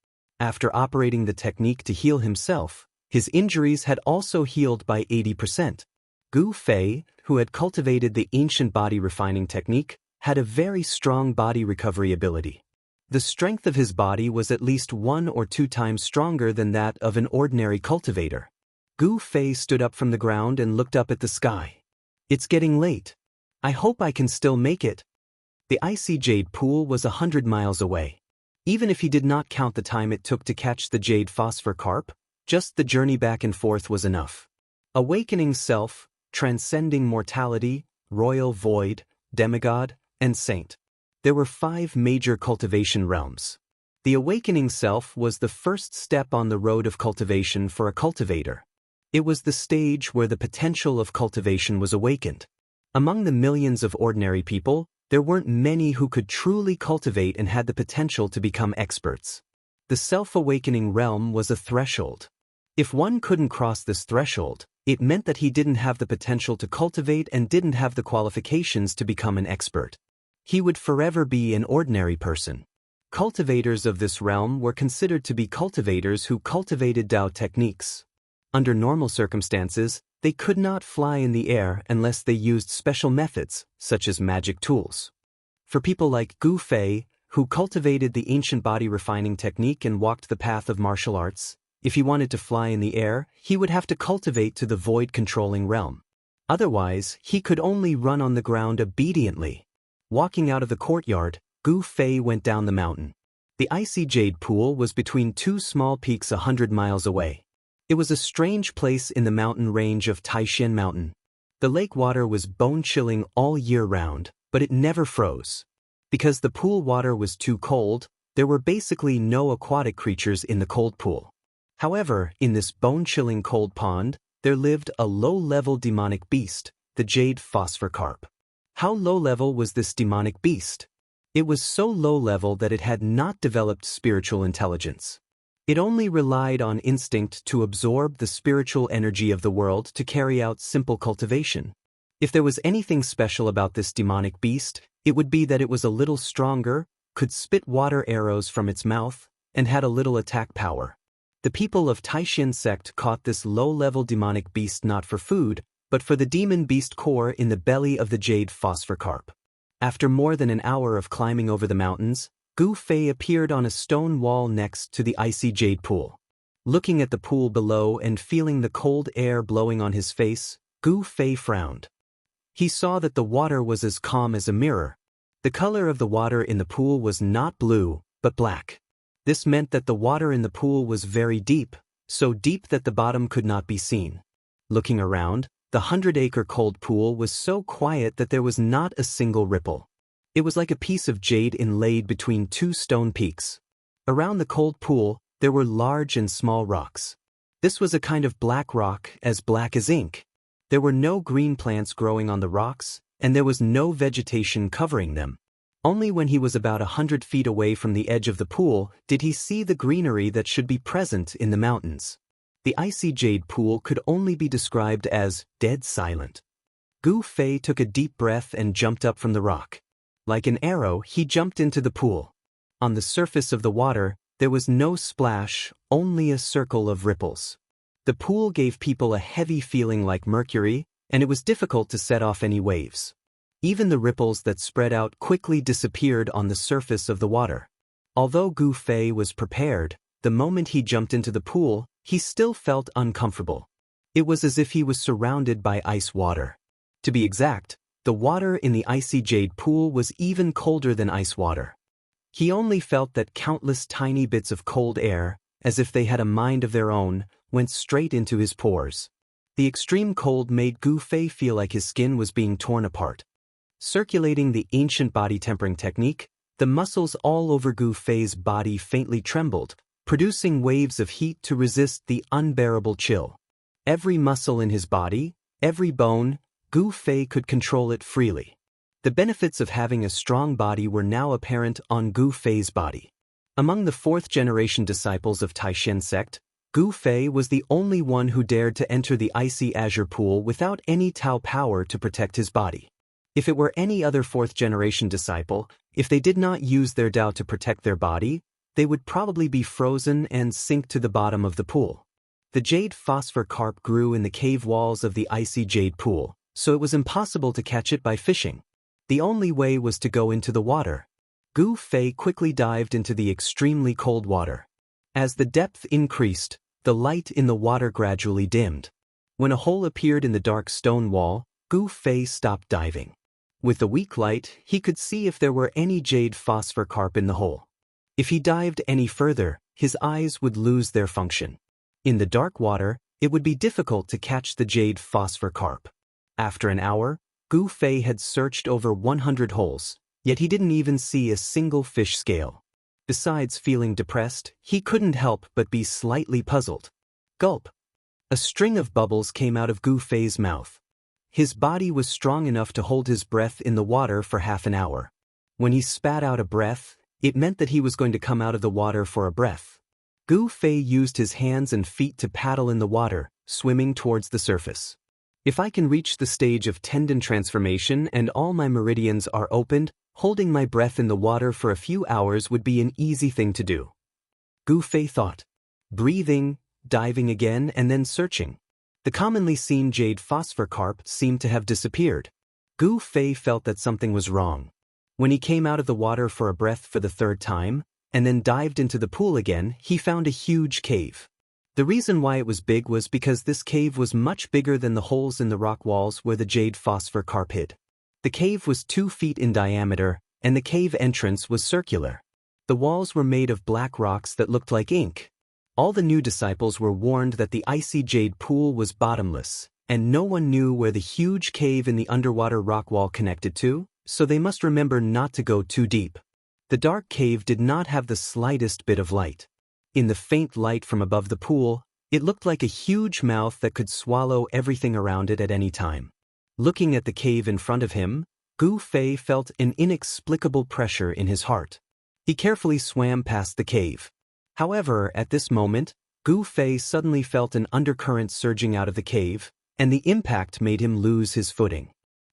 After operating the technique to heal himself, his injuries had also healed by 80%. Gu Fei, who had cultivated the ancient body refining technique, had a very strong body recovery ability. The strength of his body was at least 1 or 2 times stronger than that of an ordinary cultivator. Gu Fei stood up from the ground and looked up at the sky. It's getting late. I hope I can still make it. The icy jade pool was 100 miles away. Even if he did not count the time it took to catch the jade phosphor carp, just the journey back and forth was enough. Awakening self, transcending mortality, royal void, demigod, and saint. There were 5 major cultivation realms. The awakening self was the first step on the road of cultivation for a cultivator. It was the stage where the potential of cultivation was awakened. Among the millions of ordinary people, there weren't many who could truly cultivate and had the potential to become experts. The self-awakening realm was a threshold. If one couldn't cross this threshold, it meant that he didn't have the potential to cultivate and didn't have the qualifications to become an expert. He would forever be an ordinary person. Cultivators of this realm were considered to be cultivators who cultivated Tao techniques. Under normal circumstances, they could not fly in the air unless they used special methods, such as magic tools. For people like Gu Fei, who cultivated the ancient body refining technique and walked the path of martial arts, if he wanted to fly in the air, he would have to cultivate to the void-controlling realm. Otherwise, he could only run on the ground obediently. Walking out of the courtyard, Gu Fei went down the mountain. The icy jade pool was between 2 small peaks 100 miles away. It was a strange place in the mountain range of Taishan Mountain. The lake water was bone-chilling all year round, but it never froze. Because the pool water was too cold, there were basically no aquatic creatures in the cold pool. However, in this bone-chilling cold pond, there lived a low-level demonic beast, the jade phosphor carp. How low-level was this demonic beast? It was so low-level that it had not developed spiritual intelligence. It only relied on instinct to absorb the spiritual energy of the world to carry out simple cultivation. If there was anything special about this demonic beast, it would be that it was a little stronger, could spit water arrows from its mouth, and had a little attack power. The people of Taishan sect caught this low-level demonic beast not for food, but for the demon beast core in the belly of the jade phosphor carp. After more than an hour of climbing over the mountains, Gu Fei appeared on a stone wall next to the icy jade pool. Looking at the pool below and feeling the cold air blowing on his face, Gu Fei frowned. He saw that the water was as calm as a mirror. The color of the water in the pool was not blue, but black. This meant that the water in the pool was very deep, so deep that the bottom could not be seen. Looking around, the 100-acre cold pool was so quiet that there was not a single ripple. It was like a piece of jade inlaid between 2 stone peaks. Around the cold pool, there were large and small rocks. This was a kind of black rock, as black as ink. There were no green plants growing on the rocks, and there was no vegetation covering them. Only when he was about 100 feet away from the edge of the pool did he see the greenery that should be present in the mountains. The icy jade pool could only be described as dead silent. Gu Fei took a deep breath and jumped up from the rock. Like an arrow, he jumped into the pool. On the surface of the water, there was no splash, only a circle of ripples. The pool gave people a heavy feeling like mercury, and it was difficult to set off any waves. Even the ripples that spread out quickly disappeared on the surface of the water. Although Gu Fei was prepared, the moment he jumped into the pool, he still felt uncomfortable. It was as if he was surrounded by ice water. To be exact, the water in the icy jade pool was even colder than ice water. He only felt that countless tiny bits of cold air, as if they had a mind of their own, went straight into his pores. The extreme cold made Gu Fei feel like his skin was being torn apart. Circulating the ancient body tempering technique, the muscles all over Gu Fei's body faintly trembled, producing waves of heat to resist the unbearable chill. Every muscle in his body, every bone, Gu Fei could control it freely. The benefits of having a strong body were now apparent on Gu Fei's body. Among the fourth-generation disciples of Taishan sect, Gu Fei was the only one who dared to enter the icy azure pool without any Tao power to protect his body. If it were any other fourth-generation disciple, if they did not use their Tao to protect their body, they would probably be frozen and sink to the bottom of the pool. The jade phosphor carp grew in the cave walls of the icy jade pool, so it was impossible to catch it by fishing. The only way was to go into the water. Gu Fei quickly dived into the extremely cold water. As the depth increased, the light in the water gradually dimmed. When a hole appeared in the dark stone wall, Gu Fei stopped diving. With the weak light, he could see if there were any jade phosphor carp in the hole. If he dived any further, his eyes would lose their function. In the dark water, it would be difficult to catch the jade phosphor carp. After an hour, Gu Fei had searched over 100 holes, yet he didn't even see a single fish scale. Besides feeling depressed, he couldn't help but be slightly puzzled. Gulp! A string of bubbles came out of Gu Fei's mouth. His body was strong enough to hold his breath in the water for half an hour. When he spat out a breath, it meant that he was going to come out of the water for a breath. Gu Fei used his hands and feet to paddle in the water, swimming towards the surface. If I can reach the stage of tendon transformation and all my meridians are opened, holding my breath in the water for a few hours would be an easy thing to do. Gu Fei thought. Breathing, diving again, and then searching. The commonly seen jade phosphor carp seemed to have disappeared. Gu Fei felt that something was wrong. When he came out of the water for a breath for the third time, and then dived into the pool again, he found a huge cave. The reason why it was big was because this cave was much bigger than the holes in the rock walls where the jade phosphor carp hid. The cave was 2 feet in diameter, and the cave entrance was circular. The walls were made of black rocks that looked like ink. All the new disciples were warned that the icy jade pool was bottomless, and no one knew where the huge cave in the underwater rock wall connected to, so they must remember not to go too deep. The dark cave did not have the slightest bit of light. In the faint light from above the pool, it looked like a huge mouth that could swallow everything around it at any time. Looking at the cave in front of him, Gu Fei felt an inexplicable pressure in his heart. He carefully swam past the cave. However, at this moment, Gu Fei suddenly felt an undercurrent surging out of the cave, and the impact made him lose his footing.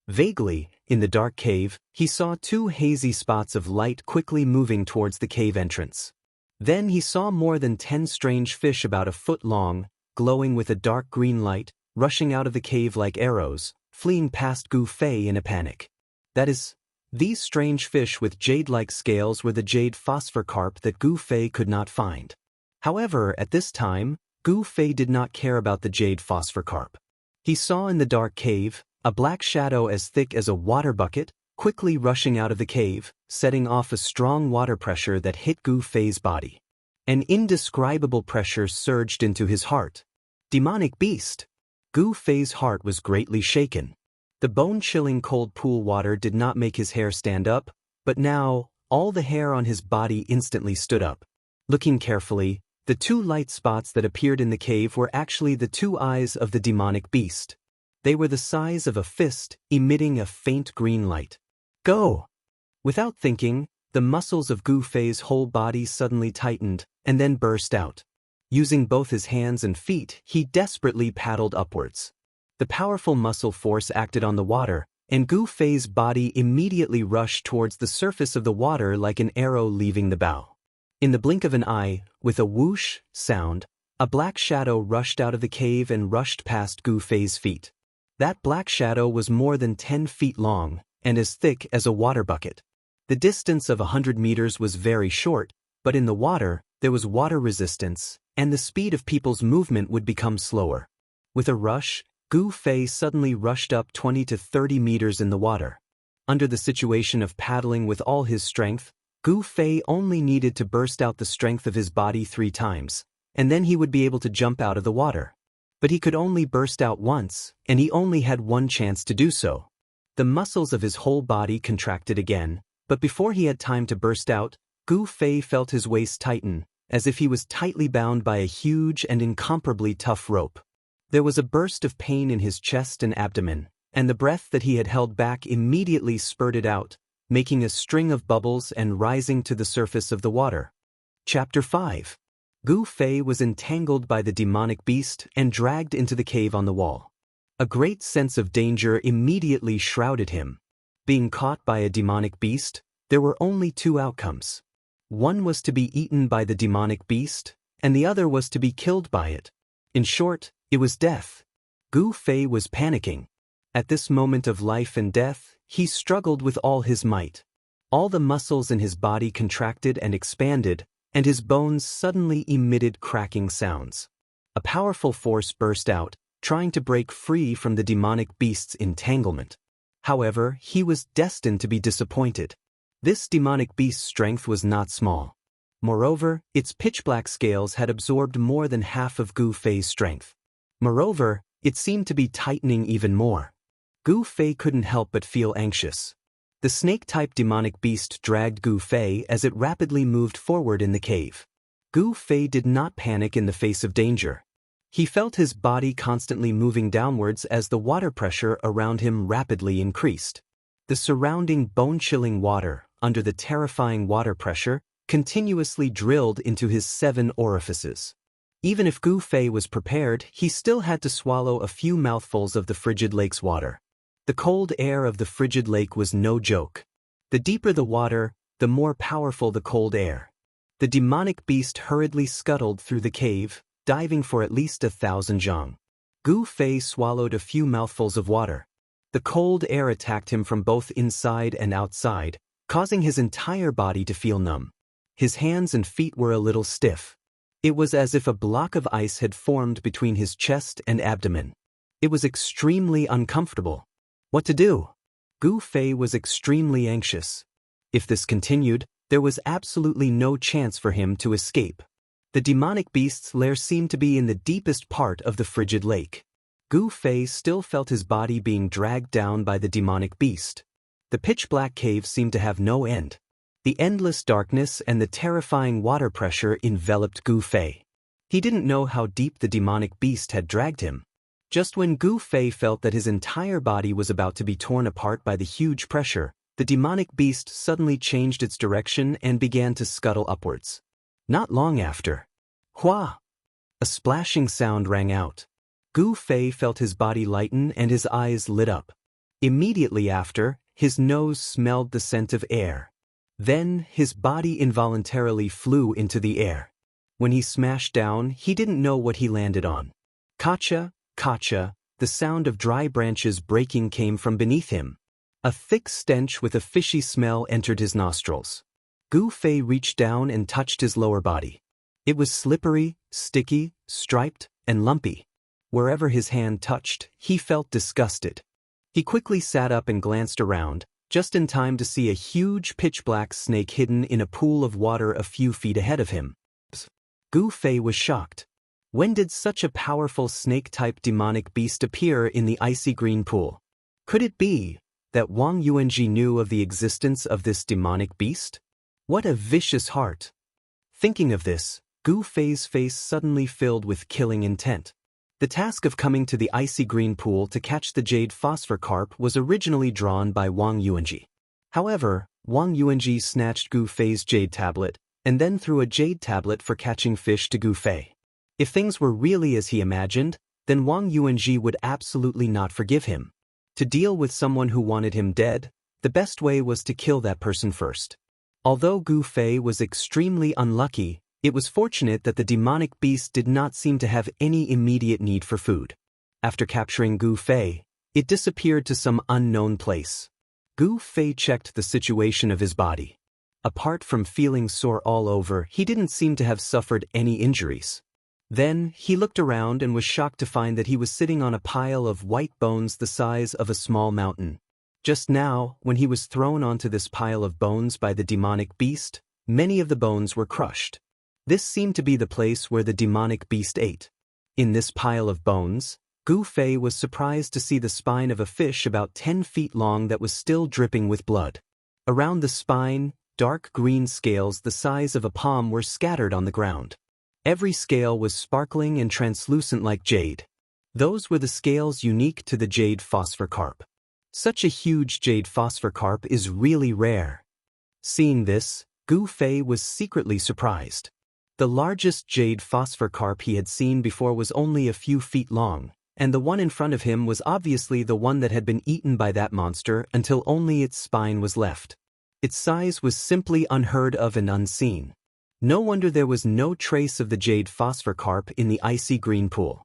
Vaguely, in the dark cave, he saw 2 hazy spots of light quickly moving towards the cave entrance. Then he saw more than 10 strange fish about a foot long, glowing with a dark green light, rushing out of the cave like arrows, fleeing past Gu Fei in a panic. That is, these strange fish with jade-like scales were the jade phosphor carp that Gu Fei could not find. However, at this time, Gu Fei did not care about the jade phosphor carp. He saw in the dark cave a black shadow as thick as a water bucket, quickly rushing out of the cave, setting off a strong water pressure that hit Gu Fei's body. An indescribable pressure surged into his heart. Demonic beast! Gu Fei's heart was greatly shaken. The bone-chilling cold pool water did not make his hair stand up, but now, all the hair on his body instantly stood up. Looking carefully, the 2 light spots that appeared in the cave were actually the 2 eyes of the demonic beast. They were the size of a fist, emitting a faint green light. Go! Without thinking, the muscles of Gu Fei's whole body suddenly tightened, and then burst out. Using both his hands and feet, he desperately paddled upwards. The powerful muscle force acted on the water, and Gu Fei's body immediately rushed towards the surface of the water like an arrow leaving the bow. In the blink of an eye, with a whoosh sound, a black shadow rushed out of the cave and rushed past Gu Fei's feet. That black shadow was more than 10 feet long, and as thick as a water bucket. The distance of 100 meters was very short, but in the water, there was water resistance, and the speed of people's movement would become slower. With a rush, Gu Fei suddenly rushed up 20 to 30 meters in the water. Under the situation of paddling with all his strength, Gu Fei only needed to burst out the strength of his body 3 times, and then he would be able to jump out of the water. But he could only burst out once, and he only had one chance to do so. The muscles of his whole body contracted again, but before he had time to burst out, Gu Fei felt his waist tighten, as if he was tightly bound by a huge and incomparably tough rope. There was a burst of pain in his chest and abdomen, and the breath that he had held back immediately spurted out, making a string of bubbles and rising to the surface of the water. Chapter 5. Gu Fei was entangled by the demonic beast and dragged into the cave on the wall. A great sense of danger immediately shrouded him. Being caught by a demonic beast, there were only 2 outcomes. One was to be eaten by the demonic beast, and the other was to be killed by it. In short, it was death. Gu Fei was panicking. At this moment of life and death, he struggled with all his might. All the muscles in his body contracted and expanded, and his bones suddenly emitted cracking sounds. A powerful force burst out, trying to break free from the demonic beast's entanglement. However, he was destined to be disappointed. This demonic beast's strength was not small. Moreover, its pitch-black scales had absorbed more than half of Gu Fei's strength. Moreover, it seemed to be tightening even more. Gu Fei couldn't help but feel anxious. The snake-type demonic beast dragged Gu Fei as it rapidly moved forward in the cave. Gu Fei did not panic in the face of danger. He felt his body constantly moving downwards as the water pressure around him rapidly increased. The surrounding bone-chilling water, under the terrifying water pressure, continuously drilled into his 7 orifices. Even if Gu Fei was prepared, he still had to swallow a few mouthfuls of the frigid lake's water. The cold air of the frigid lake was no joke. The deeper the water, the more powerful the cold air. The demonic beast hurriedly scuttled through the cave, diving for at least 1,000 zhang. Gu Fei swallowed a few mouthfuls of water. The cold air attacked him from both inside and outside, causing his entire body to feel numb. His hands and feet were a little stiff. It was as if a block of ice had formed between his chest and abdomen. It was extremely uncomfortable. What to do? Gu Fei was extremely anxious. If this continued, there was absolutely no chance for him to escape. The demonic beast's lair seemed to be in the deepest part of the frigid lake. Gu Fei still felt his body being dragged down by the demonic beast. The pitch-black cave seemed to have no end. The endless darkness and the terrifying water pressure enveloped Gu Fei. He didn't know how deep the demonic beast had dragged him. Just when Gu Fei felt that his entire body was about to be torn apart by the huge pressure, the demonic beast suddenly changed its direction and began to scuttle upwards. Not long after, Hua! A splashing sound rang out. Gu Fei felt his body lighten and his eyes lit up. Immediately after, his nose smelled the scent of air. Then, his body involuntarily flew into the air. When he smashed down, he didn't know what he landed on. Kacha, kacha, the sound of dry branches breaking came from beneath him. A thick stench with a fishy smell entered his nostrils. Gu Fei reached down and touched his lower body. It was slippery, sticky, striped, and lumpy. Wherever his hand touched, he felt disgusted. He quickly sat up and glanced around, just in time to see a huge pitch-black snake hidden in a pool of water a few feet ahead of him. Gu Fei was shocked. When did such a powerful snake-type demonic beast appear in the icy green pool? Could it be that Wang Yuanji knew of the existence of this demonic beast? What a vicious heart! Thinking of this, Gu Fei's face suddenly filled with killing intent. The task of coming to the icy green pool to catch the jade phosphor carp was originally drawn by Wang Yuanji. However, Wang Yuanji snatched Gu Fei's jade tablet and then threw a jade tablet for catching fish to Gu Fei. If things were really as he imagined, then Wang Yuanji would absolutely not forgive him. To deal with someone who wanted him dead, the best way was to kill that person first. Although Gu Fei was extremely unlucky, it was fortunate that the demonic beast did not seem to have any immediate need for food. After capturing Gu Fei, it disappeared to some unknown place. Gu Fei checked the situation of his body. Apart from feeling sore all over, he didn't seem to have suffered any injuries. Then, he looked around and was shocked to find that he was sitting on a pile of white bones the size of a small mountain. Just now, when he was thrown onto this pile of bones by the demonic beast, many of the bones were crushed. This seemed to be the place where the demonic beast ate. In this pile of bones, Gu Fei was surprised to see the spine of a fish about 10 feet long that was still dripping with blood. Around the spine, dark green scales the size of a palm were scattered on the ground. Every scale was sparkling and translucent like jade. Those were the scales unique to the jade phosphor carp. Such a huge jade phosphor carp is really rare. Seeing this, Gu Fei was secretly surprised. The largest jade phosphor carp he had seen before was only a few feet long, and the one in front of him was obviously the one that had been eaten by that monster until only its spine was left. Its size was simply unheard of and unseen. No wonder there was no trace of the jade phosphor carp in the icy green pool.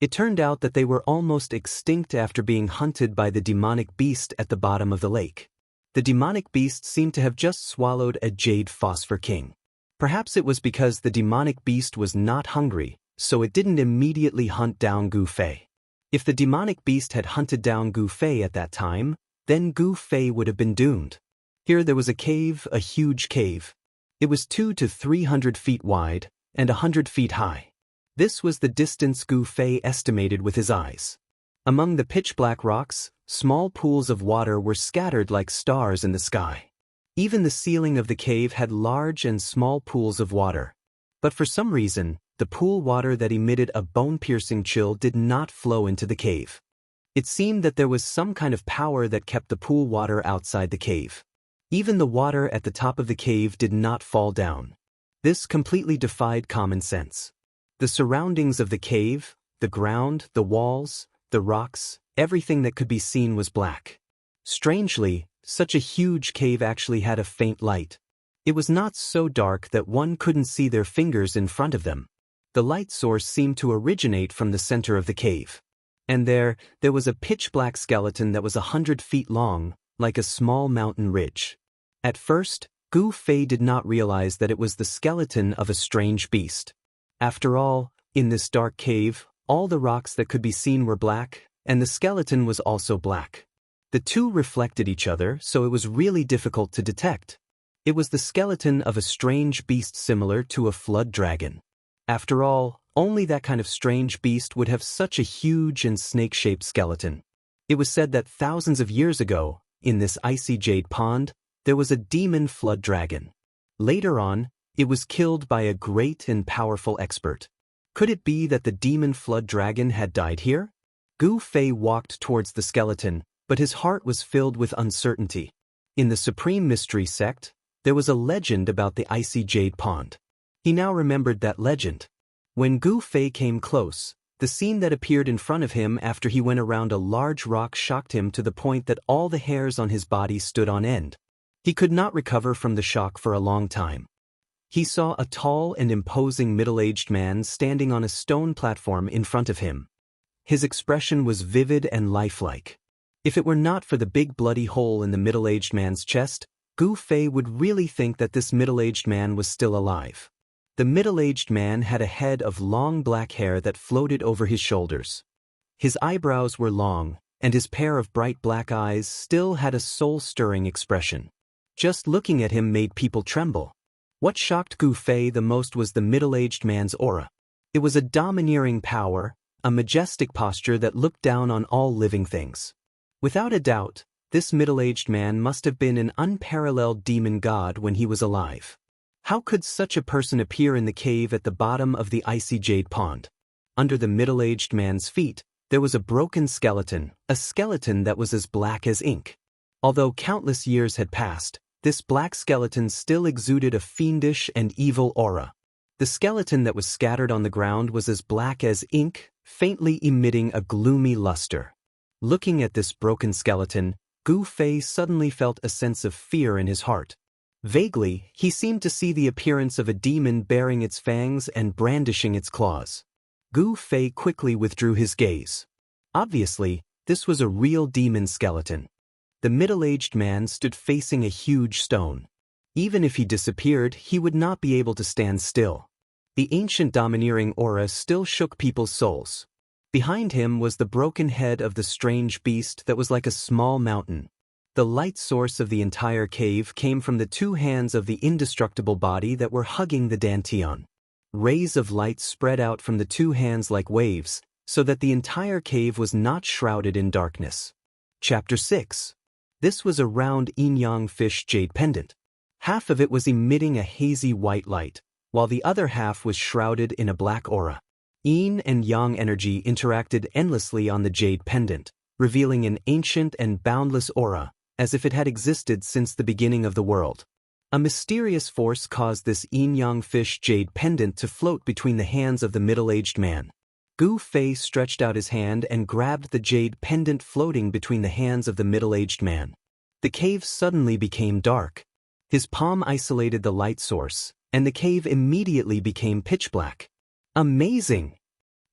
It turned out that they were almost extinct after being hunted by the demonic beast at the bottom of the lake. The demonic beast seemed to have just swallowed a jade phosphor king. Perhaps it was because the demonic beast was not hungry, so it didn't immediately hunt down Gu Fei. If the demonic beast had hunted down Gu Fei at that time, then Gu Fei would have been doomed. Here there was a cave, a huge cave. It was 200 to 300 feet wide and 100 feet high. This was the distance Gu Fei estimated with his eyes. Among the pitch-black rocks, small pools of water were scattered like stars in the sky. Even the ceiling of the cave had large and small pools of water. But for some reason, the pool water that emitted a bone-piercing chill did not flow into the cave. It seemed that there was some kind of power that kept the pool water outside the cave. Even the water at the top of the cave did not fall down. This completely defied common sense. The surroundings of the cave, the ground, the walls, the rocks, everything that could be seen was black. Strangely, such a huge cave actually had a faint light. It was not so dark that one couldn't see their fingers in front of them. The light source seemed to originate from the center of the cave. And there was a pitch-black skeleton that was 100 feet long, like a small mountain ridge. At first, Gu Fei did not realize that it was the skeleton of a strange beast. After all, in this dark cave, all the rocks that could be seen were black, and the skeleton was also black. The two reflected each other, so it was really difficult to detect. It was the skeleton of a strange beast similar to a flood dragon. After all, only that kind of strange beast would have such a huge and snake-shaped skeleton. It was said that thousands of years ago, in this icy jade pond, there was a demon flood dragon. Later on, it was killed by a great and powerful expert. Could it be that the demon flood dragon had died here? Gu Fei walked towards the skeleton, but his heart was filled with uncertainty. In the Supreme Mystery sect, there was a legend about the icy jade pond. He now remembered that legend. When Gu Fei came close, the scene that appeared in front of him after he went around a large rock shocked him to the point that all the hairs on his body stood on end. He could not recover from the shock for a long time. He saw a tall and imposing middle-aged man standing on a stone platform in front of him. His expression was vivid and lifelike. If it were not for the big bloody hole in the middle-aged man's chest, Gu Fei would really think that this middle-aged man was still alive. The middle-aged man had a head of long black hair that floated over his shoulders. His eyebrows were long, and his pair of bright black eyes still had a soul-stirring expression. Just looking at him made people tremble. What shocked Gu Fei the most was the middle-aged man's aura. It was a domineering power, a majestic posture that looked down on all living things. Without a doubt, this middle-aged man must have been an unparalleled demon god when he was alive. How could such a person appear in the cave at the bottom of the icy jade pond? Under the middle-aged man's feet, there was a broken skeleton, a skeleton that was as black as ink. Although countless years had passed, this black skeleton still exuded a fiendish and evil aura. The skeleton that was scattered on the ground was as black as ink, faintly emitting a gloomy luster. Looking at this broken skeleton, Gu Fei suddenly felt a sense of fear in his heart. Vaguely, he seemed to see the appearance of a demon baring its fangs and brandishing its claws. Gu Fei quickly withdrew his gaze. Obviously, this was a real demon skeleton. The middle-aged man stood facing a huge stone. Even if he disappeared, he would not be able to stand still. The ancient domineering aura still shook people's souls. Behind him was the broken head of the strange beast that was like a small mountain. The light source of the entire cave came from the two hands of the indestructible body that were hugging the dantian. Rays of light spread out from the two hands like waves, so that the entire cave was not shrouded in darkness. Chapter 6. This was a round yin-yang fish jade pendant. Half of it was emitting a hazy white light, while the other half was shrouded in a black aura. Yin and yang energy interacted endlessly on the jade pendant, revealing an ancient and boundless aura, as if it had existed since the beginning of the world. A mysterious force caused this yin-yang fish jade pendant to float between the hands of the middle-aged man. Gu Fei stretched out his hand and grabbed the jade pendant floating between the hands of the middle-aged man. The cave suddenly became dark. His palm isolated the light source, and the cave immediately became pitch black. Amazing!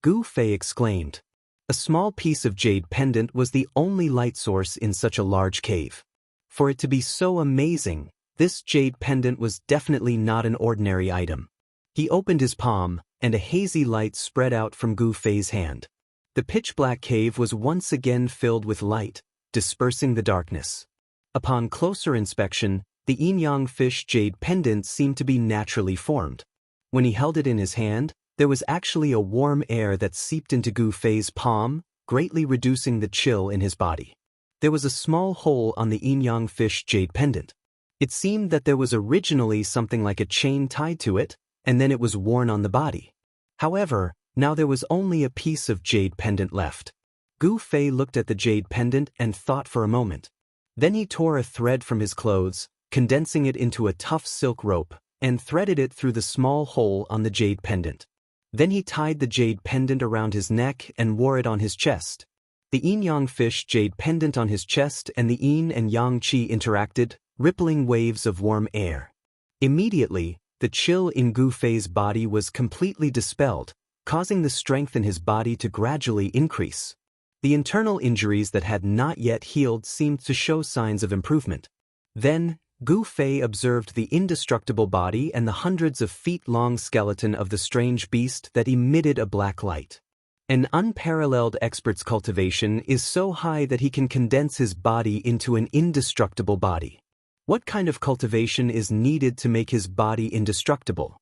Gu Fei exclaimed. A small piece of jade pendant was the only light source in such a large cave. For it to be so amazing, this jade pendant was definitely not an ordinary item. He opened his palm, and a hazy light spread out from Gu Fei's hand. The pitch-black cave was once again filled with light, dispersing the darkness. Upon closer inspection, the yin-yang fish jade pendant seemed to be naturally formed. When he held it in his hand, there was actually a warm air that seeped into Gu Fei's palm, greatly reducing the chill in his body. There was a small hole on the yin-yang fish jade pendant. It seemed that there was originally something like a chain tied to it, and then it was worn on the body. However, now there was only a piece of jade pendant left. Gu Fei looked at the jade pendant and thought for a moment. Then he tore a thread from his clothes, condensing it into a tough silk rope, and threaded it through the small hole on the jade pendant. Then he tied the jade pendant around his neck and wore it on his chest. The yin-yang fish jade pendant on his chest and the yin and yang qi interacted, rippling waves of warm air. Immediately, the chill in Gu Fei's body was completely dispelled, causing the strength in his body to gradually increase. The internal injuries that had not yet healed seemed to show signs of improvement. Then, Gu Fei observed the indestructible body and the hundreds of feet-long skeleton of the strange beast that emitted a black light. An unparalleled expert's cultivation is so high that he can condense his body into an indestructible body. What kind of cultivation is needed to make his body indestructible?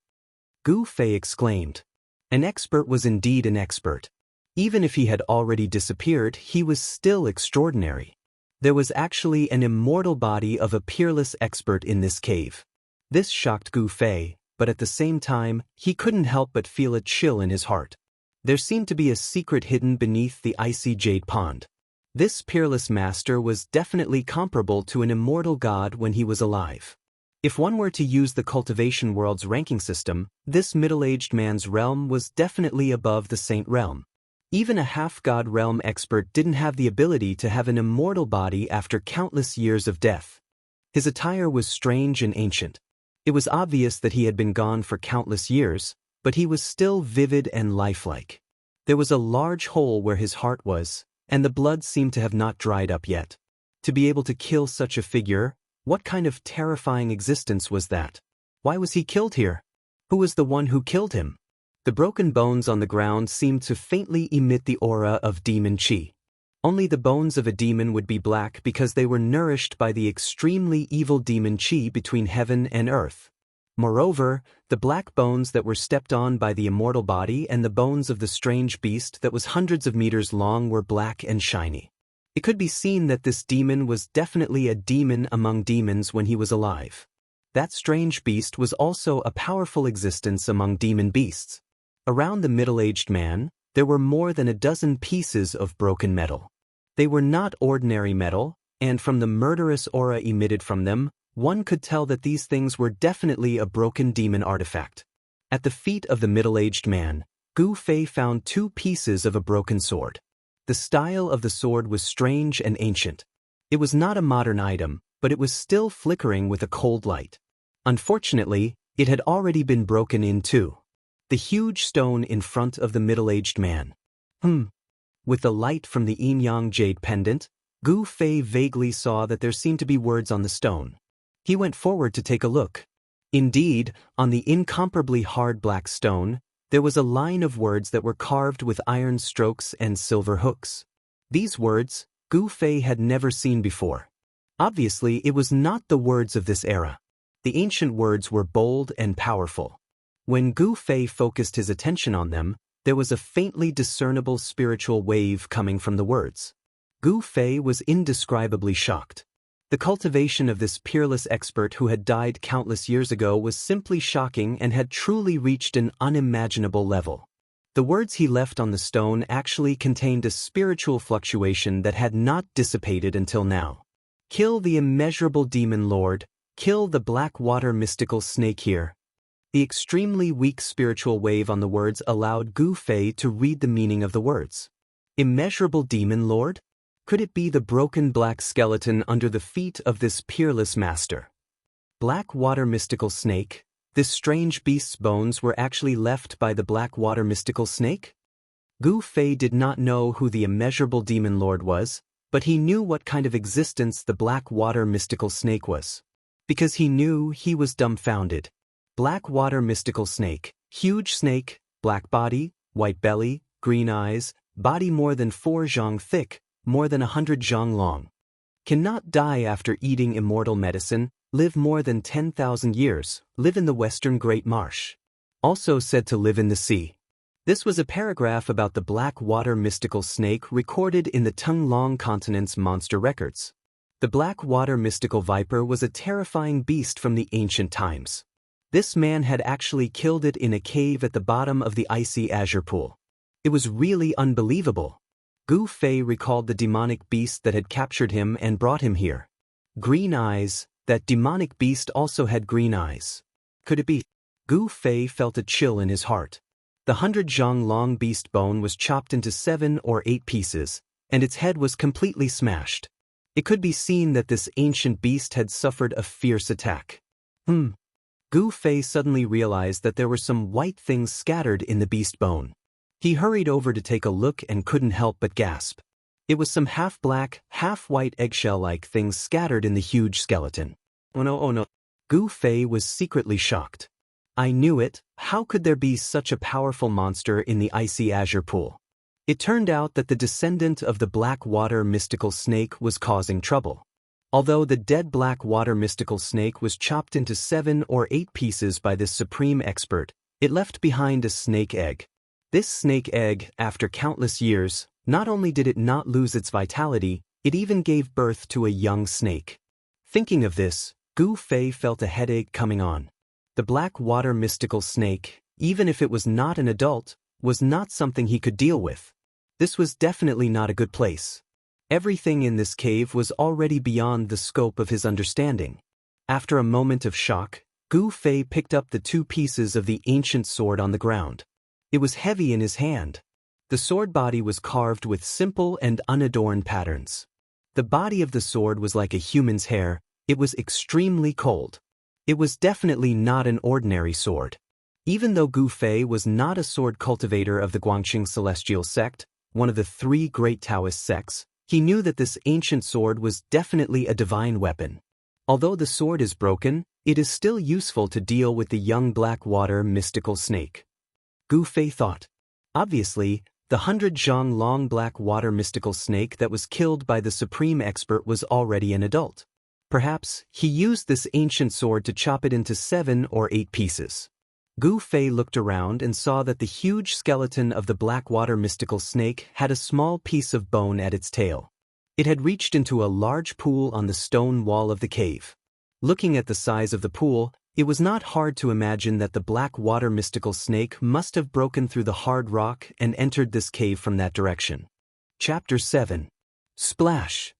Gu Fei exclaimed. An expert was indeed an expert. Even if he had already disappeared, he was still extraordinary. There was actually an immortal body of a peerless expert in this cave. This shocked Gu Fei, but at the same time, he couldn't help but feel a chill in his heart. There seemed to be a secret hidden beneath the icy jade pond. This peerless master was definitely comparable to an immortal god when he was alive. If one were to use the cultivation world's ranking system, this middle-aged man's realm was definitely above the saint realm. Even a half-god realm expert didn't have the ability to have an immortal body after countless years of death. His attire was strange and ancient. It was obvious that he had been gone for countless years, but he was still vivid and lifelike. There was a large hole where his heart was, and the blood seemed to have not dried up yet. To be able to kill such a figure, what kind of terrifying existence was that? Why was he killed here? Who was the one who killed him? The broken bones on the ground seemed to faintly emit the aura of demon qi. Only the bones of a demon would be black because they were nourished by the extremely evil demon qi between heaven and earth. Moreover, the black bones that were stepped on by the immortal body and the bones of the strange beast that was hundreds of meters long were black and shiny. It could be seen that this demon was definitely a demon among demons when he was alive. That strange beast was also a powerful existence among demon beasts. Around the middle-aged man, There were more than a dozen pieces of broken metal. They were not ordinary metal, and from the murderous aura emitted from them, one could tell that these things were definitely a broken demon artifact. At the feet of the middle-aged man, Gu Fei found 2 pieces of a broken sword. The style of the sword was strange and ancient. It was not a modern item, but it was still flickering with a cold light. Unfortunately, it had already been broken in two. The huge stone in front of the middle-aged man. With the light from the yin-yang jade pendant, Gu Fei vaguely saw that there seemed to be words on the stone. He went forward to take a look. Indeed, on the incomparably hard black stone, there was a line of words that were carved with iron strokes and silver hooks. These words, Gu Fei had never seen before. Obviously, it was not the words of this era. The ancient words were bold and powerful. When Gu Fei focused his attention on them, there was a faintly discernible spiritual wave coming from the words. Gu Fei was indescribably shocked. The cultivation of this peerless expert who had died countless years ago was simply shocking and had truly reached an unimaginable level. The words he left on the stone actually contained a spiritual fluctuation that had not dissipated until now. Kill the immeasurable demon lord, kill the black water mystical snake here. The extremely weak spiritual wave on the words allowed Gu Fei to read the meaning of the words. Immeasurable demon lord? Could it be the broken black skeleton under the feet of this peerless master? Black water mystical snake? This strange beast's bones were actually left by the black water mystical snake? Gu Fei did not know who the immeasurable demon lord was, but he knew what kind of existence the black water mystical snake was. Because he knew, he was dumbfounded. Black water mystical snake, huge snake, black body, white belly, green eyes, body more than 4 zhang thick, more than 100 zhang long. Cannot die after eating immortal medicine, live more than 10,000 years, live in the western Great Marsh. Also said to live in the sea. This was a paragraph about the black water mystical snake recorded in the Tung-Long Continent's monster records. The black water mystical viper was a terrifying beast from the ancient times. This man had actually killed it in a cave at the bottom of the icy azure pool. It was really unbelievable. Gu Fei recalled the demonic beast that had captured him and brought him here. Green eyes, that demonic beast also had green eyes. Could it be? Gu Fei felt a chill in his heart. The 100 zhang long beast bone was chopped into 7 or 8 pieces, and its head was completely smashed. It could be seen that this ancient beast had suffered a fierce attack. Gu Fei suddenly realized that there were some white things scattered in the beast bone. He hurried over to take a look and couldn't help but gasp. It was some half-black, half-white eggshell-like things scattered in the huge skeleton. Oh no. Gu Fei was secretly shocked. I knew it, how could there be such a powerful monster in the icy azure pool? It turned out that the descendant of the black water mystical snake was causing trouble. Although the dead black water mystical snake was chopped into 7 or 8 pieces by this supreme expert, it left behind a snake egg. This snake egg, after countless years, not only did it not lose its vitality, it even gave birth to a young snake. Thinking of this, Gu Fei felt a headache coming on. The black water mystical snake, even if it was not an adult, was not something he could deal with. This was definitely not a good place. Everything in this cave was already beyond the scope of his understanding. After a moment of shock, Gu Fei picked up the 2 pieces of the ancient sword on the ground. It was heavy in his hand. The sword body was carved with simple and unadorned patterns. The body of the sword was like a human's hair. It was extremely cold. It was definitely not an ordinary sword. Even though Gu Fei was not a sword cultivator of the Guangqing Celestial Sect, one of the 3 great Taoist sects, he knew that this ancient sword was definitely a divine weapon. Although the sword is broken, it is still useful to deal with the young black water mystical snake. Gu Fei thought. Obviously, the 100 zhang long black water mystical snake that was killed by the supreme expert was already an adult. Perhaps he used this ancient sword to chop it into 7 or 8 pieces. Gu Fei looked around and saw that the huge skeleton of the black water mystical snake had a small piece of bone at its tail. It had reached into a large pool on the stone wall of the cave. Looking at the size of the pool, It was not hard to imagine that the black water mystical snake must have broken through the hard rock and entered this cave from that direction. Chapter 7. Splash.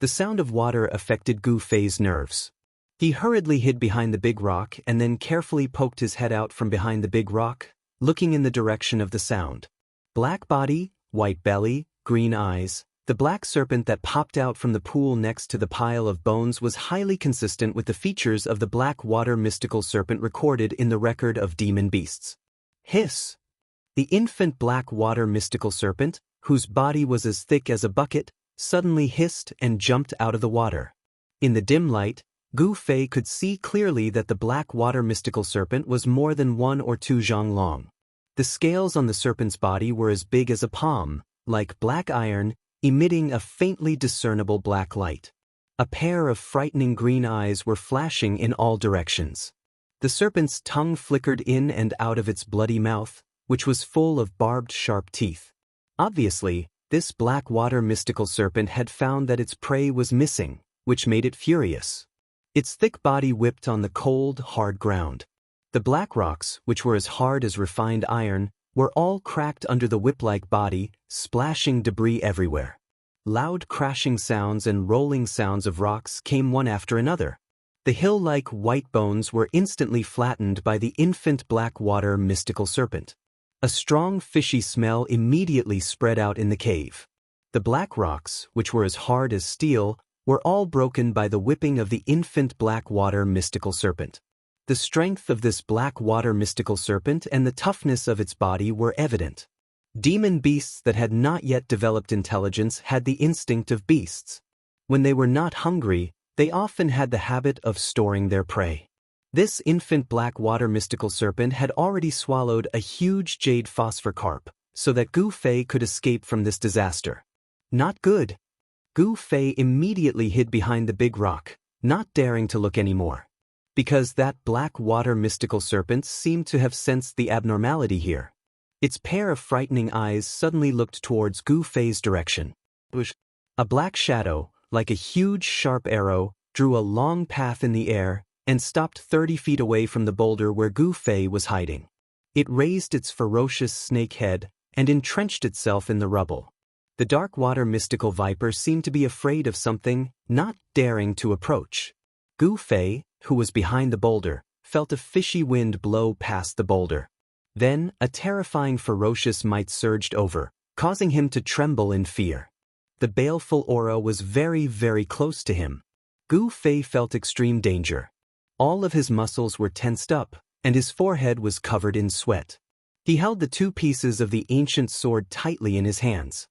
The sound of water affected Gu Fei's nerves. He hurriedly hid behind the big rock and then carefully poked his head out from behind the big rock, looking in the direction of the sound. Black body, white belly, green eyes. The black serpent that popped out from the pool next to the pile of bones was highly consistent with the features of the black water mystical serpent recorded in the record of demon beasts. Hiss! The infant black water mystical serpent, whose body was as thick as a bucket, suddenly hissed and jumped out of the water. In the dim light, Gu Fei could see clearly that the black water mystical serpent was more than 1 or 2 zhang long. The scales on the serpent's body were as big as a palm, like black iron, emitting a faintly discernible black light. A pair of frightening green eyes were flashing in all directions. The serpent's tongue flickered in and out of its bloody mouth, which was full of barbed sharp teeth. Obviously, this black water mystical serpent had found that its prey was missing, which made it furious. Its thick body whipped on the cold, hard ground. The black rocks, which were as hard as refined iron, were all cracked under the whip-like body, splashing debris everywhere. Loud crashing sounds and rolling sounds of rocks came one after another. The hill-like white bones were instantly flattened by the infant black water mystical serpent. A strong fishy smell immediately spread out in the cave. The black rocks, which were as hard as steel, were all broken by the whipping of the infant black water mystical serpent. The strength of this black water mystical serpent and the toughness of its body were evident. Demon beasts that had not yet developed intelligence had the instinct of beasts. When they were not hungry, they often had the habit of storing their prey. This infant black water mystical serpent had already swallowed a huge jade phosphor carp, so that Gu Fei could escape from this disaster. Not good. Gu Fei immediately hid behind the big rock, not daring to look anymore. Because that black water mystical serpent seemed to have sensed the abnormality here. Its pair of frightening eyes suddenly looked towards Gu Fei's direction. A black shadow, like a huge sharp arrow, drew a long path in the air and stopped 30 feet away from the boulder where Gu Fei was hiding. It raised its ferocious snake head and entrenched itself in the rubble. The dark water mystical viper seemed to be afraid of something, not daring to approach. Gu Fei, who was behind the boulder, felt a fishy wind blow past the boulder. Then, a terrifying ferocious might surged over, causing him to tremble in fear. The baleful aura was very, very close to him. Gu Fei felt extreme danger. All of his muscles were tensed up, and his forehead was covered in sweat. He held the 2 pieces of the ancient sword tightly in his hands.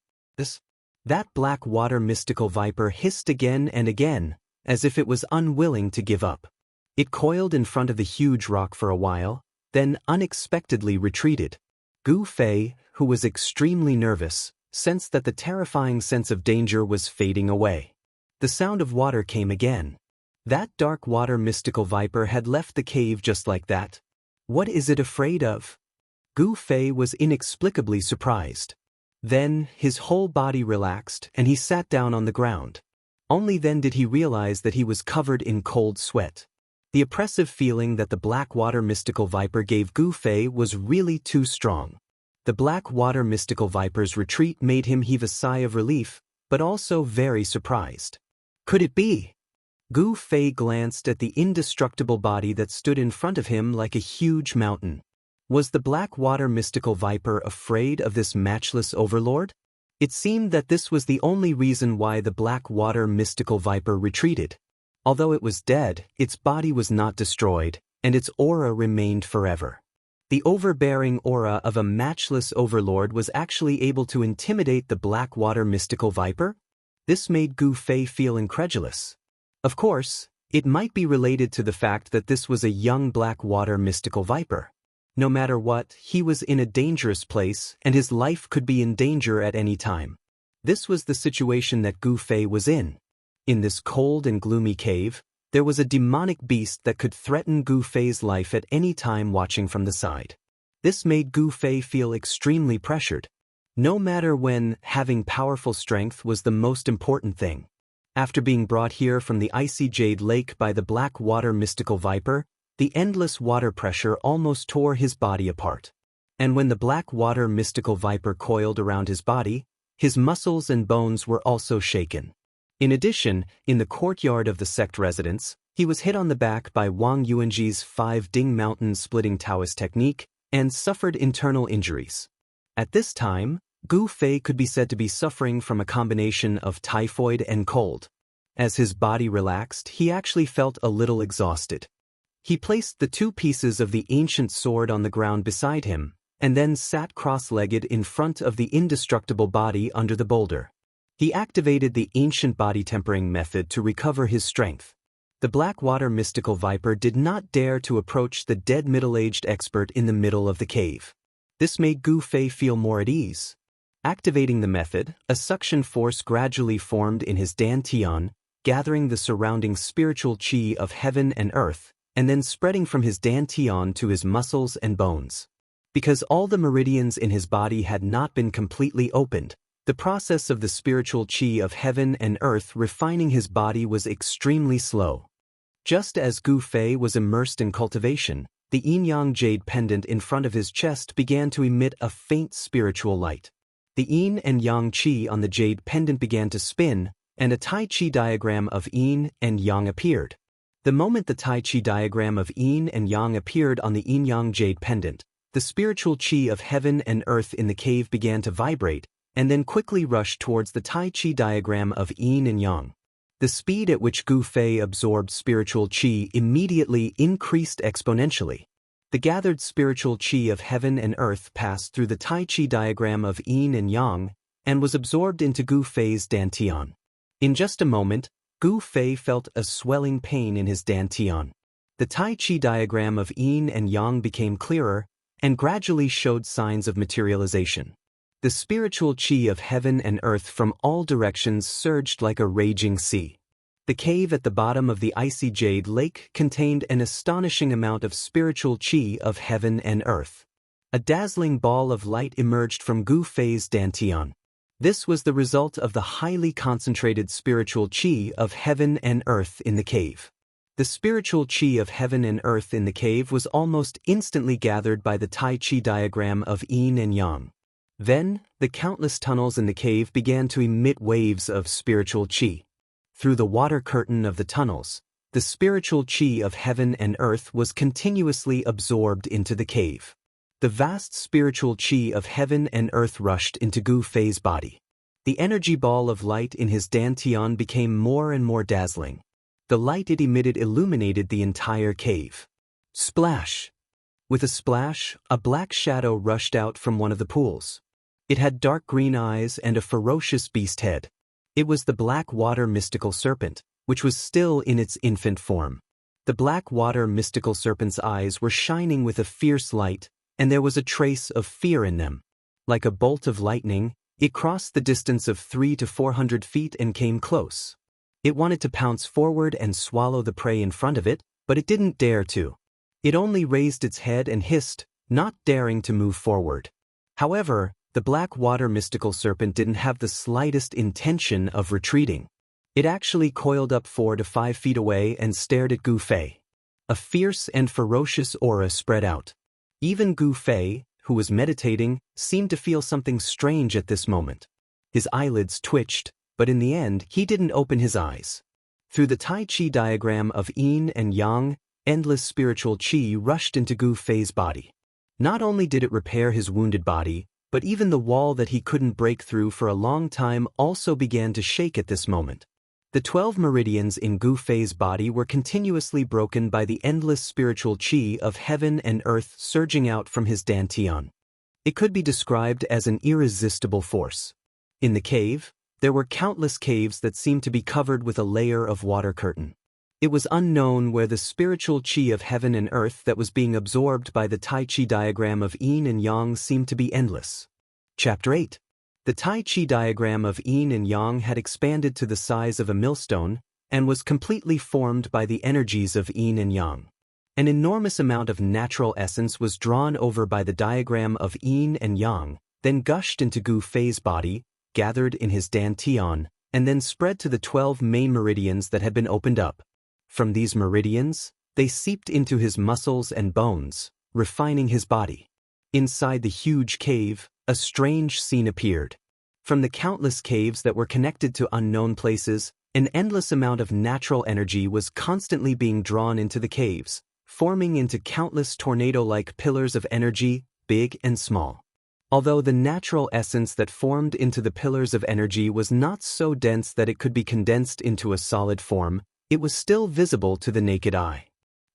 That black water mystical viper hissed again and again, as if it was unwilling to give up. It coiled in front of the huge rock for a while, then unexpectedly retreated. Gu Fei, who was extremely nervous, sensed that the terrifying sense of danger was fading away. The sound of water came again. That dark water mystical viper had left the cave just like that. What is it afraid of? Gu Fei was inexplicably surprised. Then, his whole body relaxed and he sat down on the ground. Only then did he realize that he was covered in cold sweat. The oppressive feeling that the black water mystical viper gave Gu Fei was really too strong. The black water mystical viper's retreat made him heave a sigh of relief, but also very surprised. Could it be? Gu Fei glanced at the indestructible body that stood in front of him like a huge mountain. Was the black water mystical viper afraid of this matchless overlord? It seemed that this was the only reason why the black water mystical viper retreated. Although it was dead, its body was not destroyed, and its aura remained forever. The overbearing aura of a matchless overlord was actually able to intimidate the black water mystical viper? This made Gu Fei feel incredulous. Of course, it might be related to the fact that this was a young black water mystical viper. No matter what, he was in a dangerous place and his life could be in danger at any time. This was the situation that Gu Fei was in. In this cold and gloomy cave, there was a demonic beast that could threaten Gu Fei's life at any time watching from the side. This made Gu Fei feel extremely pressured. No matter when, having powerful strength was the most important thing. After being brought here from the icy jade lake by the black water mystical viper, the endless water pressure almost tore his body apart. And when the black water mystical viper coiled around his body, his muscles and bones were also shaken. In addition, in the courtyard of the sect residence, he was hit on the back by Wang Yuanji's 5-ding mountain splitting Taoist technique and suffered internal injuries. At this time, Gu Fei could be said to be suffering from a combination of typhoid and cold. As his body relaxed, he actually felt a little exhausted. He placed the 2 pieces of the ancient sword on the ground beside him, and then sat cross-legged in front of the indestructible body under the boulder. He activated the ancient body tempering method to recover his strength. The Blackwater mystical viper did not dare to approach the dead middle-aged expert in the middle of the cave. This made Gu Fei feel more at ease. Activating the method, a suction force gradually formed in his dantian, gathering the surrounding spiritual qi of heaven and earth, and then spreading from his dantian to his muscles and bones. Because all the meridians in his body had not been completely opened, the process of the spiritual qi of heaven and earth refining his body was extremely slow. Just as Gu Fei was immersed in cultivation, the yin-yang jade pendant in front of his chest began to emit a faint spiritual light. The yin and yang qi on the jade pendant began to spin, and a Tai Chi diagram of yin and yang appeared. The moment the Tai Chi diagram of yin and yang appeared on the yin-yang jade pendant, the spiritual qi of heaven and earth in the cave began to vibrate, and then quickly rushed towards the Tai Chi diagram of yin and yang. The speed at which Gu Fei absorbed spiritual qi immediately increased exponentially. The gathered spiritual qi of heaven and earth passed through the Tai Chi diagram of yin and yang, and was absorbed into Gu Fei's dantian. In just a moment, Gu Fei felt a swelling pain in his dantian. The Tai Chi diagram of yin and yang became clearer, and gradually showed signs of materialization. The spiritual qi of heaven and earth from all directions surged like a raging sea. The cave at the bottom of the icy jade lake contained an astonishing amount of spiritual qi of heaven and earth. A dazzling ball of light emerged from Gu Fei's dantian. This was the result of the highly concentrated spiritual qi of heaven and earth in the cave. The spiritual qi of heaven and earth in the cave was almost instantly gathered by the Tai Chi diagram of yin and yang. Then, the countless tunnels in the cave began to emit waves of spiritual qi. Through the water curtain of the tunnels, the spiritual qi of heaven and earth was continuously absorbed into the cave. The vast spiritual qi of heaven and earth rushed into Gu Fei's body. The energy ball of light in his dantian became more and more dazzling. The light it emitted illuminated the entire cave. Splash! With a splash, a black shadow rushed out from one of the pools. It had dark green eyes and a ferocious beast head. It was the black water mystical serpent, which was still in its infant form. The black water mystical serpent's eyes were shining with a fierce light, and there was a trace of fear in them. Like a bolt of lightning, it crossed the distance of 300 to 400 feet and came close. It wanted to pounce forward and swallow the prey in front of it, but it didn't dare to. It only raised its head and hissed, not daring to move forward. However, the black water mystical serpent didn't have the slightest intention of retreating. It actually coiled up 4 to 5 feet away and stared at Gu Fei. A fierce and ferocious aura spread out. Even Gu Fei, who was meditating, seemed to feel something strange at this moment. His eyelids twitched, but in the end he didn't open his eyes. Through the Tai Chi diagram of yin and yang, endless spiritual qi rushed into Gu Fei's body. Not only did it repair his wounded body, but even the wall that he couldn't break through for a long time also began to shake at this moment. The 12 meridians in Gu Fei's body were continuously broken by the endless spiritual qi of heaven and earth surging out from his dantian. It could be described as an irresistible force. In the cave, there were countless caves that seemed to be covered with a layer of water curtain. It was unknown where the spiritual qi of heaven and earth that was being absorbed by the Tai Chi diagram of yin and yang seemed to be endless. Chapter 8. The Tai Chi diagram of yin and yang had expanded to the size of a millstone and was completely formed by the energies of yin and yang. An enormous amount of natural essence was drawn over by the diagram of yin and yang, then gushed into Gu Fei's body, gathered in his dantian, and then spread to the 12 main meridians that had been opened up. From these meridians, They seeped into his muscles and bones, refining his body. Inside the huge cave, a strange scene appeared. From the countless caves that were connected to unknown places, an endless amount of natural energy was constantly being drawn into the caves, forming into countless tornado-like pillars of energy, big and small. Although the natural essence that formed into the pillars of energy was not so dense that it could be condensed into a solid form, it was still visible to the naked eye.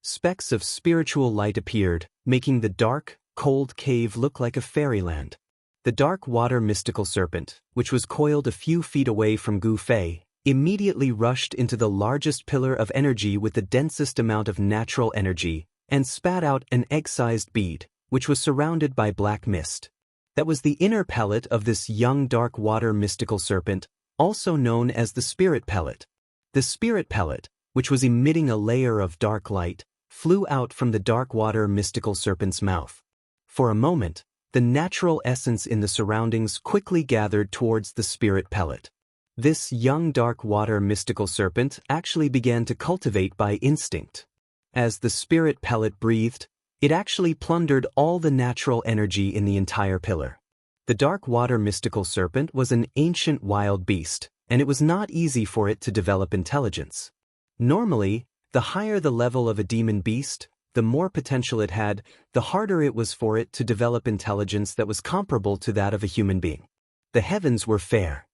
Specks of spiritual light appeared, making the dark, cold cave look like a fairyland. The dark water mystical serpent, which was coiled a few feet away from Gu Fei, immediately rushed into the largest pillar of energy with the densest amount of natural energy, and spat out an egg-sized bead, which was surrounded by black mist. That was the inner pellet of this young dark water mystical serpent, also known as the spirit pellet. The spirit pellet, which was emitting a layer of dark light, flew out from the dark water mystical serpent's mouth. For a moment, the natural essence in the surroundings quickly gathered towards the spirit pellet. This young dark water mystical serpent actually began to cultivate by instinct. As the spirit pellet breathed, it actually plundered all the natural energy in the entire pillar. The dark water mystical serpent was an ancient wild beast, and it was not easy for it to develop intelligence. Normally, the higher the level of a demon beast, the more potential it had, the harder it was for it to develop intelligence that was comparable to that of a human being. The heavens were fair.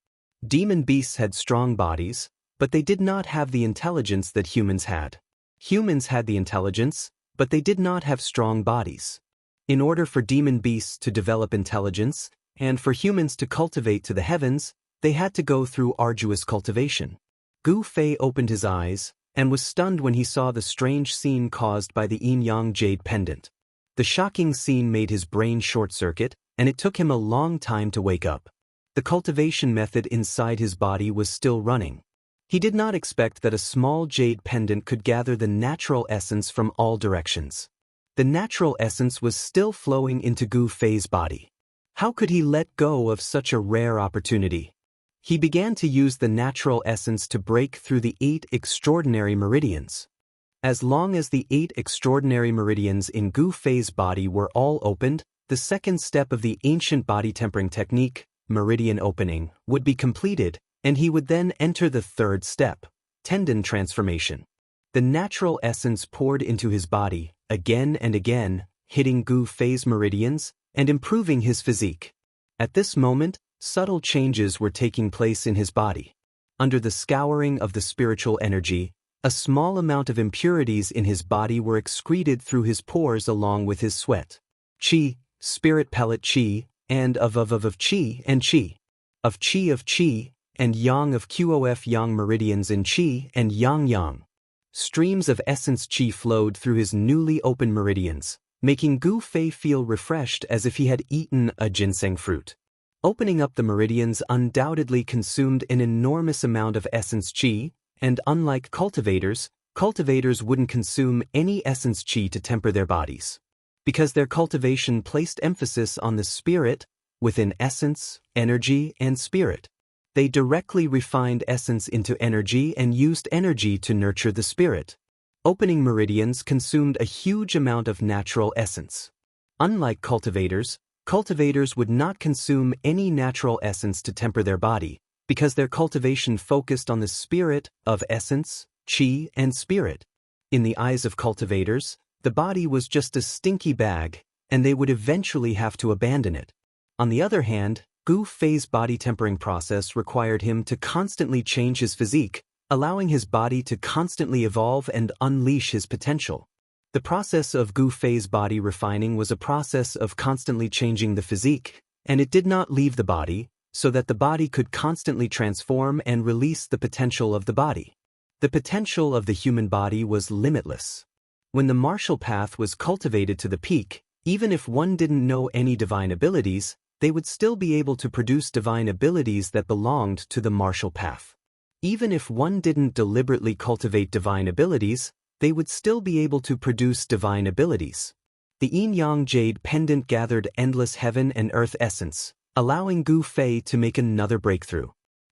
Demon beasts had strong bodies, but they did not have the intelligence that humans had. Humans had the intelligence, but they did not have strong bodies. In order for demon beasts to develop intelligence, and for humans to cultivate to the heavens, they had to go through arduous cultivation. Gu Fei opened his eyes, and was stunned when he saw the strange scene caused by the yin-yang jade pendant. The shocking scene made his brain short-circuit, and it took him a long time to wake up. The cultivation method inside his body was still running. He did not expect that a small jade pendant could gather the natural essence from all directions. The natural essence was still flowing into Gu Fei's body. How could he let go of such a rare opportunity? He began to use the natural essence to break through the 8 extraordinary meridians. As long as the 8 extraordinary meridians in Gu Fei's body were all opened, the second step of the ancient body tempering technique, meridian opening, would be completed, and he would then enter the third step, tendon transformation. The natural essence poured into his body, again and again, hitting Gu Fei's meridians, and improving his physique. At this moment, subtle changes were taking place in his body. Under the scouring of the spiritual energy, a small amount of impurities in his body were excreted through his pores along with his sweat. Qi, spirit pellet qi, and of qi and qi. Of qi, and yang of qof yang meridians in qi and yang. Streams of essence qi flowed through his newly opened meridians, making Gu Fei feel refreshed as if he had eaten a ginseng fruit. Opening up the meridians undoubtedly consumed an enormous amount of essence qi, and unlike cultivators wouldn't consume any essence qi to temper their bodies. Because their cultivation placed emphasis on the spirit within essence, energy, and spirit. They directly refined essence into energy and used energy to nurture the spirit. Opening meridians consumed a huge amount of natural essence. Unlike cultivators would not consume any natural essence to temper their body, because their cultivation focused on the spirit of essence, qi, and spirit. In the eyes of cultivators, the body was just a stinky bag, and they would eventually have to abandon it. On the other hand, Gu Fei's body tempering process required him to constantly change his physique, allowing his body to constantly evolve and unleash his potential. The process of Gu Fei's body refining was a process of constantly changing the physique, and it did not leave the body, so that the body could constantly transform and release the potential of the body. The potential of the human body was limitless. When the martial path was cultivated to the peak, even if one didn't know any divine abilities, they would still be able to produce divine abilities that belonged to the martial path. Even if one didn't deliberately cultivate divine abilities, they would still be able to produce divine abilities. The yin-yang jade pendant gathered endless heaven and earth essence, allowing Gu Fei to make another breakthrough.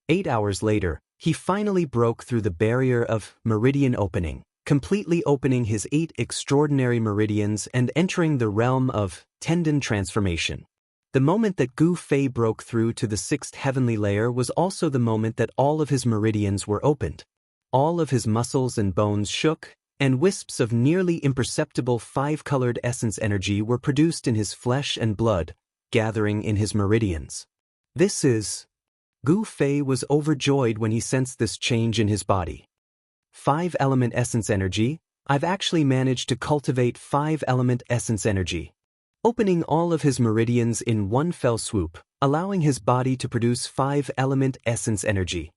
8 hours later, he finally broke through the barrier of meridian opening, completely opening his 8 extraordinary meridians and entering the realm of tendon transformation. The moment that Gu Fei broke through to the 6th heavenly layer was also the moment that all of his meridians were opened. All of his muscles and bones shook, and wisps of nearly imperceptible 5-colored essence energy were produced in his flesh and blood, gathering in his meridians. Gu Fei was overjoyed when he sensed this change in his body. 5-element essence energy. I've actually managed to cultivate 5-element essence energy. Opening all of his meridians in one fell swoop, allowing his body to produce 5-element essence energy.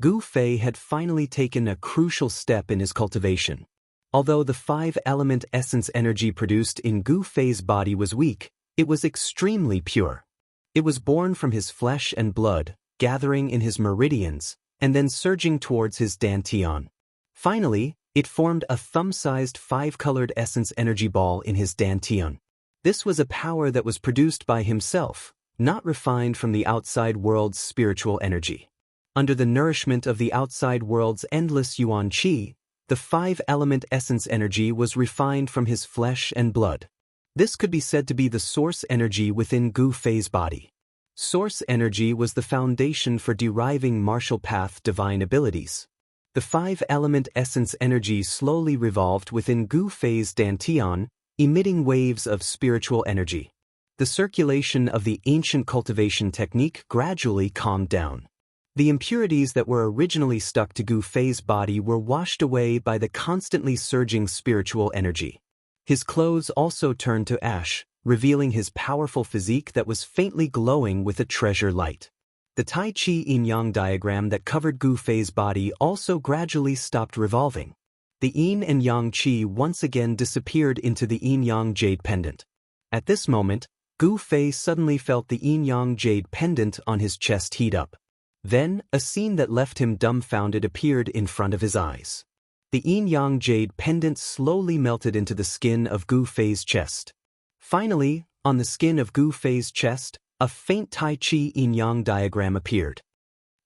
Gu Fei had finally taken a crucial step in his cultivation. Although the 5-element essence energy produced in Gu Fei's body was weak, it was extremely pure. It was born from his flesh and blood, gathering in his meridians, and then surging towards his dantian. Finally, it formed a thumb-sized 5-colored essence energy ball in his dantian. This was a power that was produced by himself, not refined from the outside world's spiritual energy. Under the nourishment of the outside world's endless yuan qi, the 5-element essence energy was refined from his flesh and blood. This could be said to be the source energy within Gu Fei's body. Source energy was the foundation for deriving martial path divine abilities. The 5-element essence energy slowly revolved within Gu Fei's dantian, emitting waves of spiritual energy. The circulation of the ancient cultivation technique gradually calmed down. The impurities that were originally stuck to Gu Fei's body were washed away by the constantly surging spiritual energy. His clothes also turned to ash, revealing his powerful physique that was faintly glowing with a treasure light. The Tai Chi yin-yang diagram that covered Gu Fei's body also gradually stopped revolving. The yin and yang qi once again disappeared into the yin-yang jade pendant. At this moment, Gu Fei suddenly felt the yin-yang jade pendant on his chest heat up. Then, a scene that left him dumbfounded appeared in front of his eyes. The yin-yang jade pendant slowly melted into the skin of Gu Fei's chest. Finally, on the skin of Gu Fei's chest, a faint Tai Chi yin-yang diagram appeared.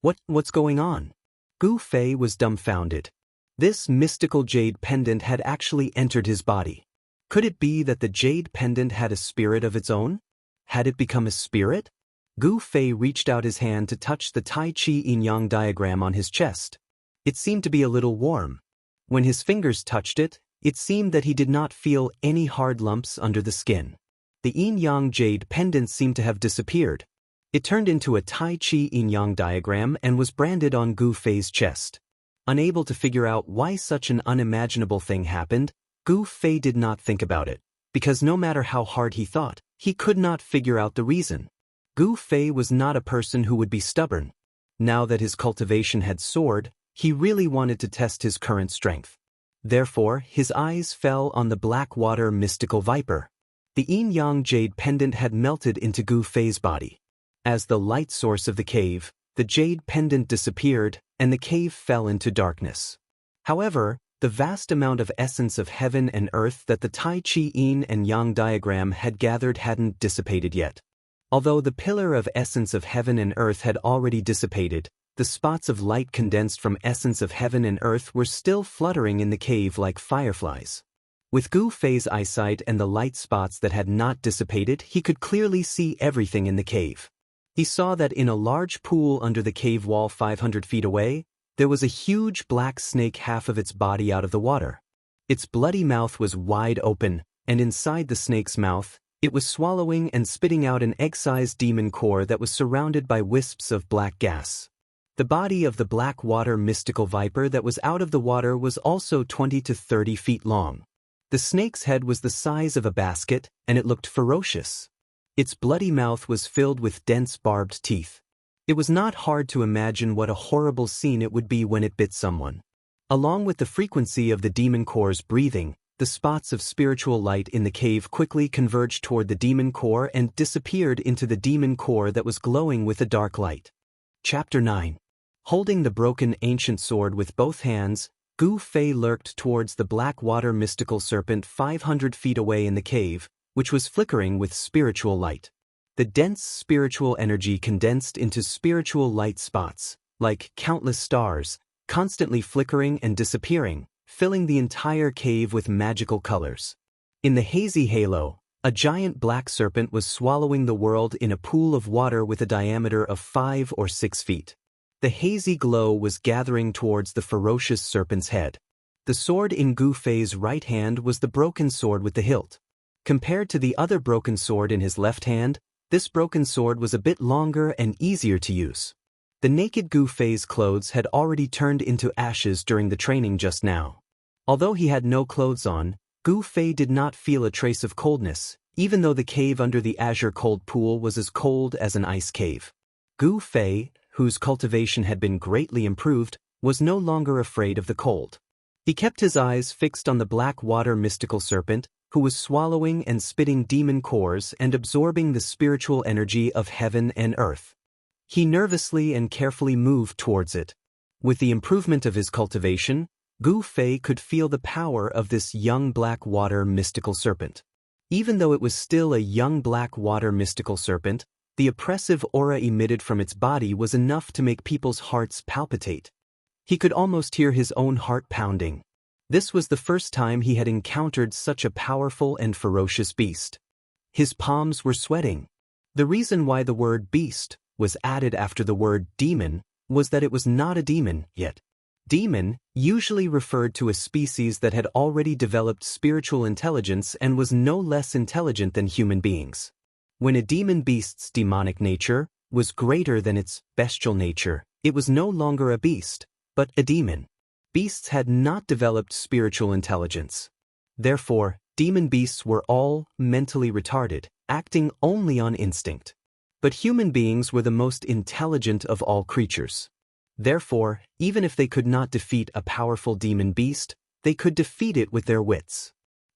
What's going on? Gu Fei was dumbfounded. This mystical jade pendant had actually entered his body. Could it be that the jade pendant had a spirit of its own? Had it become a spirit? Gu Fei reached out his hand to touch the Tai Chi yin-yang diagram on his chest. It seemed to be a little warm. When his fingers touched it, it seemed that he did not feel any hard lumps under the skin. The yin-yang jade pendant seemed to have disappeared. It turned into a Tai Chi yin-yang diagram and was branded on Gu Fei's chest. Unable to figure out why such an unimaginable thing happened, Gu Fei did not think about it, because no matter how hard he thought, he could not figure out the reason. Gu Fei was not a person who would be stubborn. Now that his cultivation had soared, he really wanted to test his current strength. Therefore, his eyes fell on the black water mystical viper. The yin-yang jade pendant had melted into Gu Fei's body. As the light source of the cave, the jade pendant disappeared, and the cave fell into darkness. However, the vast amount of essence of heaven and earth that the Tai Chi yin and yang diagram had gathered hadn't dissipated yet. Although the pillar of essence of heaven and earth had already dissipated, the spots of light condensed from essence of heaven and earth were still fluttering in the cave like fireflies. With Gu Fei's eyesight and the light spots that had not dissipated, he could clearly see everything in the cave. He saw that in a large pool under the cave wall 500 feet away, there was a huge black snake, half of its body out of the water. Its bloody mouth was wide open, and inside the snake's mouth, it was swallowing and spitting out an egg-sized demon core that was surrounded by wisps of black gas. The body of the black water mystical viper that was out of the water was also 20 to 30 feet long. The snake's head was the size of a basket, and it looked ferocious. Its bloody mouth was filled with dense barbed teeth. It was not hard to imagine what a horrible scene it would be when it bit someone. Along with the frequency of the demon core's breathing, the spots of spiritual light in the cave quickly converged toward the demon core and disappeared into the demon core that was glowing with a dark light. Chapter 9. Holding the broken ancient sword with both hands, Gu Fei lurked towards the black water mystical serpent 500 feet away in the cave, which was flickering with spiritual light. The dense spiritual energy condensed into spiritual light spots, like countless stars, constantly flickering and disappearing, filling the entire cave with magical colors. In the hazy halo, a giant black serpent was swallowing the world in a pool of water with a diameter of 5 or 6 feet. The hazy glow was gathering towards the ferocious serpent's head. The sword in Gu Fei's right hand was the broken sword with the hilt. Compared to the other broken sword in his left hand, this broken sword was a bit longer and easier to use. The naked Gu Fei's clothes had already turned into ashes during the training just now. Although he had no clothes on, Gu Fei did not feel a trace of coldness, even though the cave under the azure cold pool was as cold as an ice cave. Gu Fei, whose cultivation had been greatly improved, was no longer afraid of the cold. He kept his eyes fixed on the black water mystical serpent, who was swallowing and spitting demon cores and absorbing the spiritual energy of heaven and earth. He nervously and carefully moved towards it. With the improvement of his cultivation, Gu Fei could feel the power of this young black water mystical serpent. Even though it was still a young black water mystical serpent, the oppressive aura emitted from its body was enough to make people's hearts palpitate. He could almost hear his own heart pounding. This was the first time he had encountered such a powerful and ferocious beast. His palms were sweating. The reason why the word beast was added after the word demon was that it was not a demon yet. Demon usually referred to a species that had already developed spiritual intelligence and was no less intelligent than human beings. When a demon beast's demonic nature was greater than its bestial nature, it was no longer a beast, but a demon. Beasts had not developed spiritual intelligence. Therefore, demon beasts were all mentally retarded, acting only on instinct. But human beings were the most intelligent of all creatures. Therefore, even if they could not defeat a powerful demon beast, they could defeat it with their wits.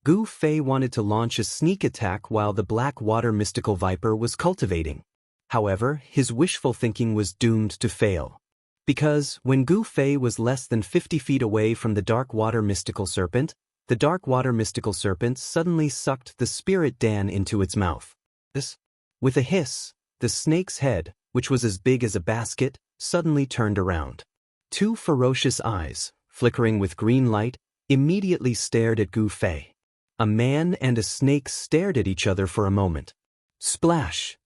Gu Fei wanted to launch a sneak attack while the black water mystical viper was cultivating. However, his wishful thinking was doomed to fail. Because, when Gu Fei was less than 50 feet away from the dark water mystical serpent, the dark water mystical serpent suddenly sucked the spirit Dan into its mouth. With a hiss, the snake's head, which was as big as a basket, suddenly turned around. Two ferocious eyes, flickering with green light, immediately stared at Gu Fei. A man and a snake stared at each other for a moment. Splash!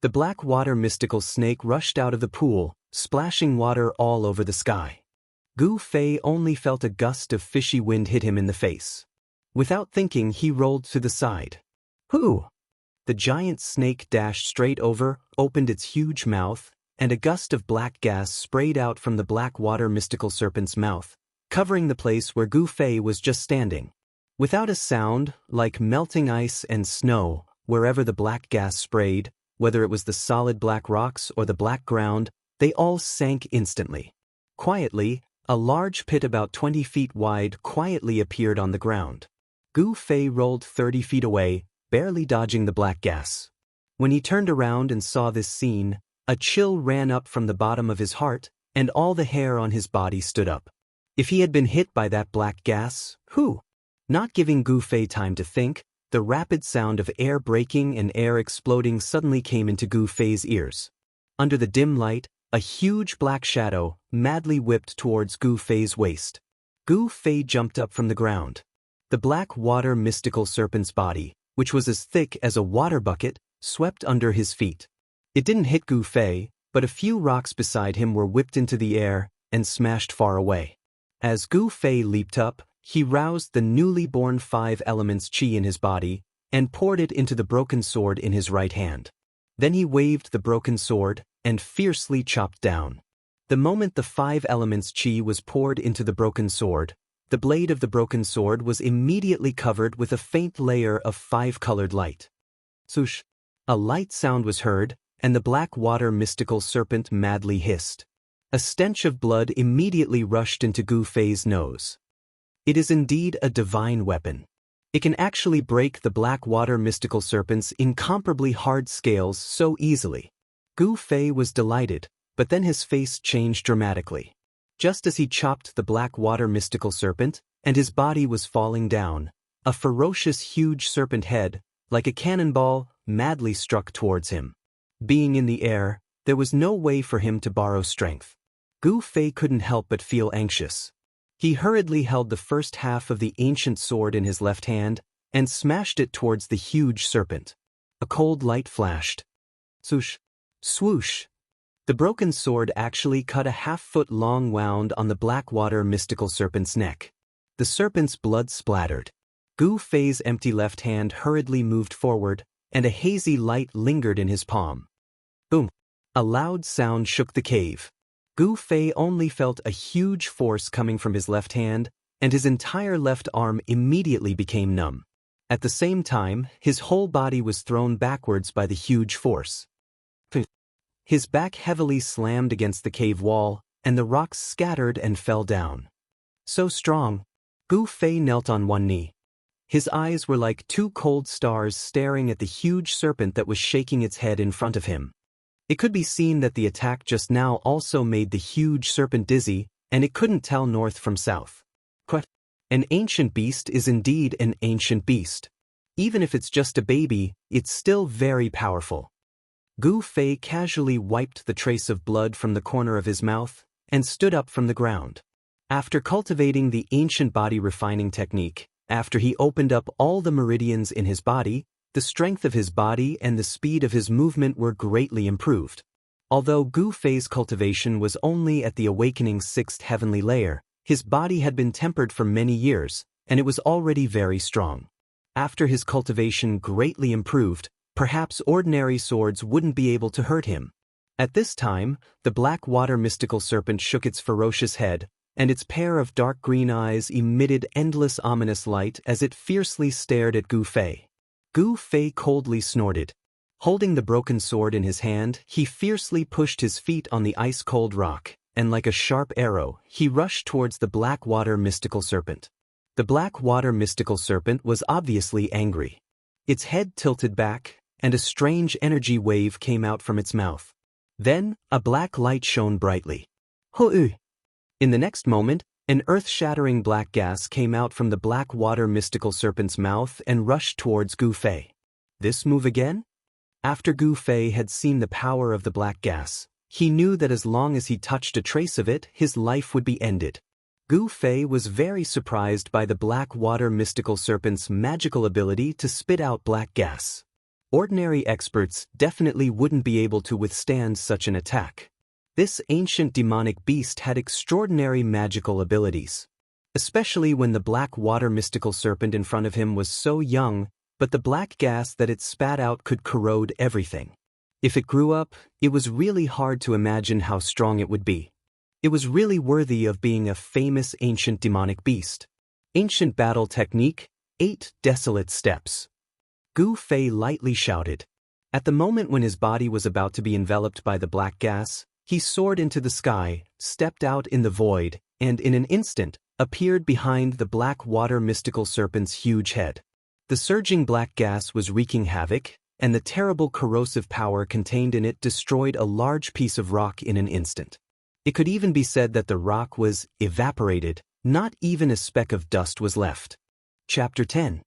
The black water mystical snake rushed out of the pool, splashing water all over the sky. Gu Fei only felt a gust of fishy wind hit him in the face. Without thinking, he rolled to the side. Whoo! The giant snake dashed straight over, opened its huge mouth, and a gust of black gas sprayed out from the black water mystical serpent's mouth, covering the place where Gu Fei was just standing. Without a sound, like melting ice and snow, wherever the black gas sprayed, whether it was the solid black rocks or the black ground, they all sank instantly. Quietly, a large pit about 20 feet wide quietly appeared on the ground. Gu Fei rolled 30 feet away, barely dodging the black gas. When he turned around and saw this scene, a chill ran up from the bottom of his heart, and all the hair on his body stood up. If he had been hit by that black gas, who? Not giving Gu Fei time to think, the rapid sound of air breaking and air exploding suddenly came into Gu Fei's ears. Under the dim light, a huge black shadow madly whipped towards Gu Fei's waist. Gu Fei jumped up from the ground. The black water mystical serpent's body, which was as thick as a water bucket, swept under his feet. It didn't hit Gu Fei, but a few rocks beside him were whipped into the air and smashed far away. As Gu Fei leaped up, he roused the newly born 5 elements chi in his body and poured it into the broken sword in his right hand. Then he waved the broken sword and fiercely chopped down. The moment the 5 elements chi was poured into the broken sword, the blade of the broken sword was immediately covered with a faint layer of 5-colored light. Swoosh! A light sound was heard, and the black water mystical serpent madly hissed. A stench of blood immediately rushed into Gu Fei's nose. It is indeed a divine weapon. It can actually break the black water mystical serpent's incomparably hard scales so easily. Gu Fei was delighted, but then his face changed dramatically. Just as he chopped the black water mystical serpent, and his body was falling down, a ferocious huge serpent head, like a cannonball, madly struck towards him. Being in the air, there was no way for him to borrow strength. Gu Fei couldn't help but feel anxious. He hurriedly held the first half of the ancient sword in his left hand and smashed it towards the huge serpent. A cold light flashed. Swoosh! Swoosh! The broken sword actually cut a half-foot-long wound on the Blackwater mystical serpent's neck. The serpent's blood splattered. Gu Fei's empty left hand hurriedly moved forward, and a hazy light lingered in his palm. Boom! A loud sound shook the cave. Gu Fei only felt a huge force coming from his left hand, and his entire left arm immediately became numb. At the same time, his whole body was thrown backwards by the huge force. His back heavily slammed against the cave wall, and the rocks scattered and fell down. So strong, Gu Fei knelt on one knee. His eyes were like two cold stars staring at the huge serpent that was shaking its head in front of him. It could be seen that the attack just now also made the huge serpent dizzy, and it couldn't tell north from south. An ancient beast is indeed an ancient beast. Even if it's just a baby, it's still very powerful. Gu Fei casually wiped the trace of blood from the corner of his mouth and stood up from the ground. After cultivating the ancient body refining technique, after he opened up all the meridians in his body, the strength of his body and the speed of his movement were greatly improved. Although Gu Fei's cultivation was only at the awakening's 6th heavenly layer, his body had been tempered for many years, and it was already very strong. After his cultivation greatly improved, perhaps ordinary swords wouldn't be able to hurt him. At this time, the Blackwater mystical serpent shook its ferocious head, and its pair of dark green eyes emitted endless ominous light as it fiercely stared at Gu Fei. Gu Fei coldly snorted. Holding the broken sword in his hand, he fiercely pushed his feet on the ice-cold rock, and like a sharp arrow, he rushed towards the Blackwater mystical serpent. The Blackwater mystical serpent was obviously angry. Its head tilted back, and a strange energy wave came out from its mouth. Then, a black light shone brightly. Ho-oo! In the next moment, an earth-shattering black gas came out from the Blackwater mystical serpent's mouth and rushed towards Gu Fei. This move again? After Gu Fei had seen the power of the black gas, he knew that as long as he touched a trace of it, his life would be ended. Gu Fei was very surprised by the Blackwater mystical serpent's magical ability to spit out black gas. Ordinary experts definitely wouldn't be able to withstand such an attack. This ancient demonic beast had extraordinary magical abilities. Especially when the Blackwater mystical serpent in front of him was so young, but the black gas that it spat out could corrode everything. If it grew up, it was really hard to imagine how strong it would be. It was really worthy of being a famous ancient demonic beast. Ancient battle technique, 8 desolate steps. Gu Fei lightly shouted. At the moment when his body was about to be enveloped by the black gas, he soared into the sky, stepped out in the void, and in an instant, appeared behind the Blackwater mystical serpent's huge head. The surging black gas was wreaking havoc, and the terrible corrosive power contained in it destroyed a large piece of rock in an instant. It could even be said that the rock was evaporated, not even a speck of dust was left. Chapter 10.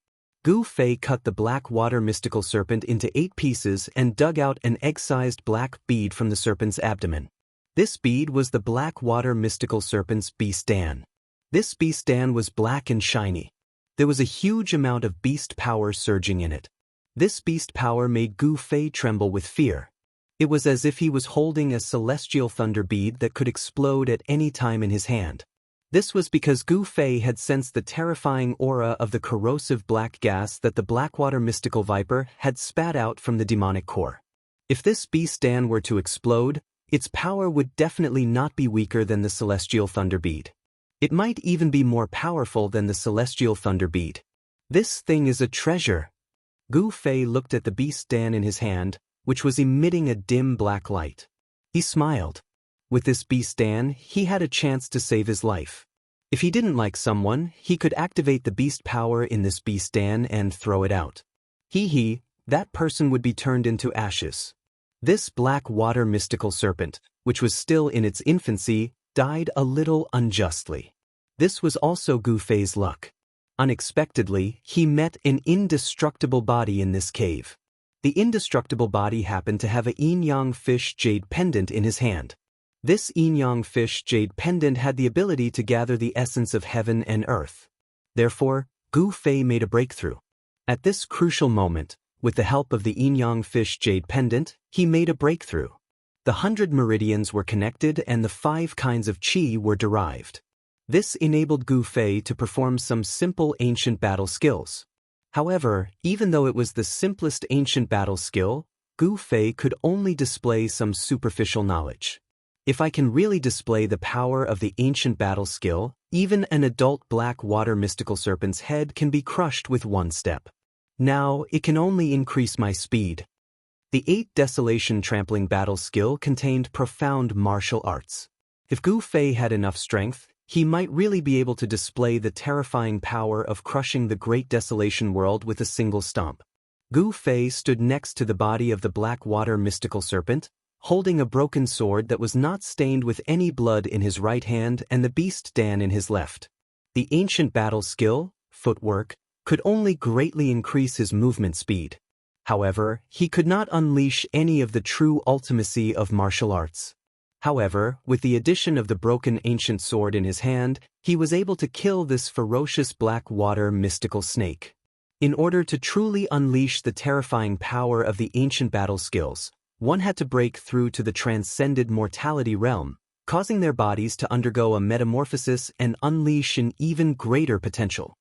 Gu Fei cut the Blackwater mystical serpent into 8 pieces and dug out an egg-sized black bead from the serpent's abdomen. This bead was the Blackwater mystical serpent's beast Dan. This beast Dan was black and shiny. There was a huge amount of beast power surging in it. This beast power made Gu Fei tremble with fear. It was as if he was holding a celestial thunder bead that could explode at any time in his hand. This was because Gu Fei had sensed the terrifying aura of the corrosive black gas that the Blackwater mystical viper had spat out from the demonic core. If this beast Dan were to explode, its power would definitely not be weaker than the celestial thunder bead. It might even be more powerful than the celestial thunder bead. This thing is a treasure. Gu Fei looked at the beast Dan in his hand, which was emitting a dim black light. He smiled. With this beast Dan, he had a chance to save his life. If he didn't like someone, he could activate the beast power in this beast Dan and throw it out. That person would be turned into ashes. This Blackwater mystical serpent, which was still in its infancy, died a little unjustly. This was also Gu Fei's luck. Unexpectedly, he met an indestructible body in this cave. The indestructible body happened to have a yin-yang fish jade pendant in his hand. This yin-yang fish jade pendant had the ability to gather the essence of heaven and earth. Therefore, Gu Fei made a breakthrough. At this crucial moment, with the help of the yin-yang fish jade pendant, he made a breakthrough. The 100 meridians were connected and the 5 kinds of qi were derived. This enabled Gu Fei to perform some simple ancient battle skills. However, even though it was the simplest ancient battle skill, Gu Fei could only display some superficial knowledge. If I can really display the power of the ancient battle skill, even an adult black water mystical serpent's head can be crushed with one step. Now, it can only increase my speed. The 8 desolation trampling battle skill contained profound martial arts. If Gu Fei had enough strength, he might really be able to display the terrifying power of crushing the great desolation world with a single stomp. Gu Fei stood next to the body of the black water mystical serpent, holding a broken sword that was not stained with any blood in his right hand and the beast Dan in his left. The ancient battle skill, footwork, could only greatly increase his movement speed. However, he could not unleash any of the true ultimacy of martial arts. However, with the addition of the broken ancient sword in his hand, he was able to kill this ferocious black water mystical snake. In order to truly unleash the terrifying power of the ancient battle skills, one had to break through to the transcended mortality realm, causing their bodies to undergo a metamorphosis and unleash an even greater potential.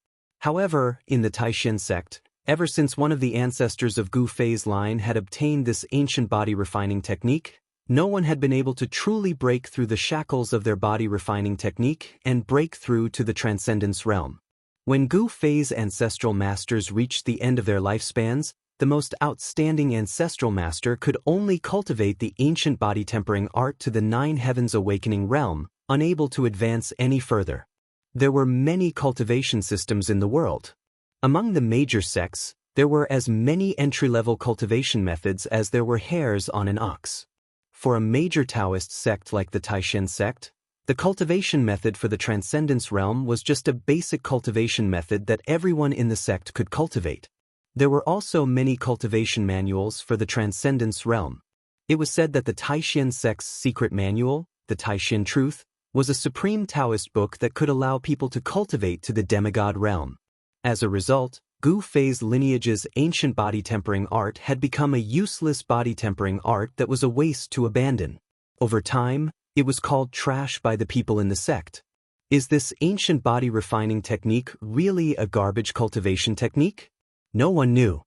However, in the Taishan sect, ever since one of the ancestors of Gu Fei's line had obtained this ancient body refining technique, no one had been able to truly break through the shackles of their body refining technique and break through to the transcendence realm. When Gu Fei's ancestral masters reached the end of their lifespans, the most outstanding ancestral master could only cultivate the ancient body tempering art to the 9 heavens awakening realm, unable to advance any further. There were many cultivation systems in the world. Among the major sects, there were as many entry-level cultivation methods as there were hairs on an ox. For a major Taoist sect like the Taishan sect, the cultivation method for the transcendence realm was just a basic cultivation method that everyone in the sect could cultivate. There were also many cultivation manuals for the transcendence realm. It was said that the Taishan sect's secret manual, the Taishan Truth, was a supreme Taoist book that could allow people to cultivate to the demigod realm. As a result, Gu Fei's lineage's ancient body tempering art had become a useless body tempering art that was a waste to abandon. Over time, it was called trash by the people in the sect. Is this ancient body refining technique really a garbage cultivation technique? No one knew.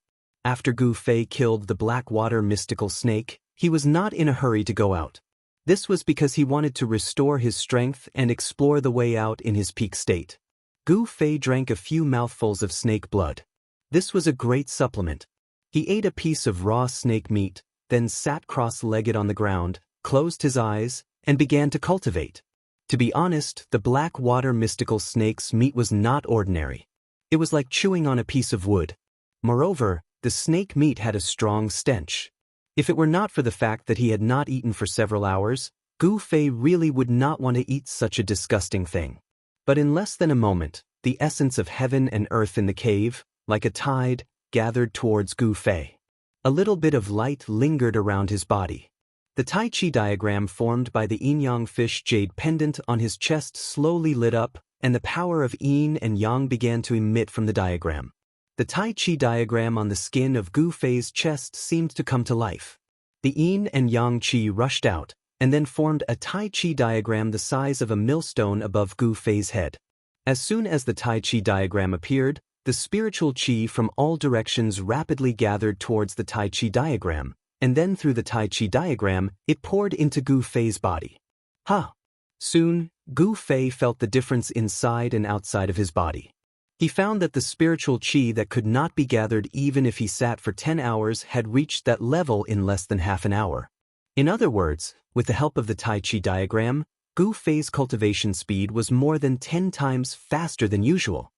After Gu Fei killed the black water mystical snake, he was not in a hurry to go out. This was because he wanted to restore his strength and explore the way out in his peak state. Gu Fei drank a few mouthfuls of snake blood. This was a great supplement. He ate a piece of raw snake meat, then sat cross-legged on the ground, closed his eyes, and began to cultivate. To be honest, the black water mystical snake's meat was not ordinary. It was like chewing on a piece of wood. Moreover, the snake meat had a strong stench. If it were not for the fact that he had not eaten for several hours, Gu Fei really would not want to eat such a disgusting thing. But in less than a moment, the essence of heaven and earth in the cave, like a tide, gathered towards Gu Fei. A little bit of light lingered around his body. The Tai Chi diagram formed by the yin-yang fish jade pendant on his chest slowly lit up, and the power of yin and yang began to emit from the diagram. The Tai Chi diagram on the skin of Gu Fei's chest seemed to come to life. The yin and yang qi rushed out, and then formed a Tai Chi diagram the size of a millstone above Gu Fei's head. As soon as the Tai Chi diagram appeared, the spiritual qi from all directions rapidly gathered towards the Tai Chi diagram, and then through the Tai Chi diagram, it poured into Gu Fei's body. Soon, Gu Fei felt the difference inside and outside of his body. He found that the spiritual qi that could not be gathered even if he sat for 10 hours had reached that level in less than half an hour. In other words, with the help of the Tai Chi diagram, Gu Fei's cultivation speed was more than 10 times faster than usual.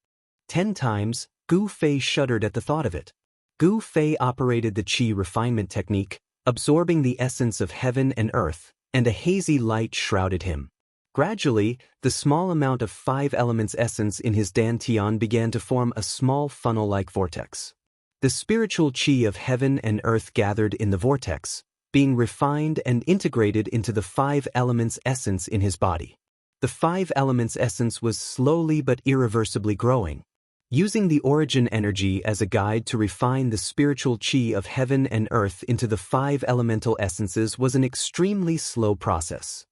10 times, Gu Fei shuddered at the thought of it. Gu Fei operated the qi refinement technique, absorbing the essence of heaven and earth, and a hazy light shrouded him. Gradually, the small amount of 5 elements essence in his dantian began to form a small funnel-like vortex. The spiritual qi of heaven and earth gathered in the vortex, being refined and integrated into the five elements essence in his body. The five elements essence was slowly but irreversibly growing. Using the origin energy as a guide to refine the spiritual chi of heaven and earth into the five elemental essences was an extremely slow process.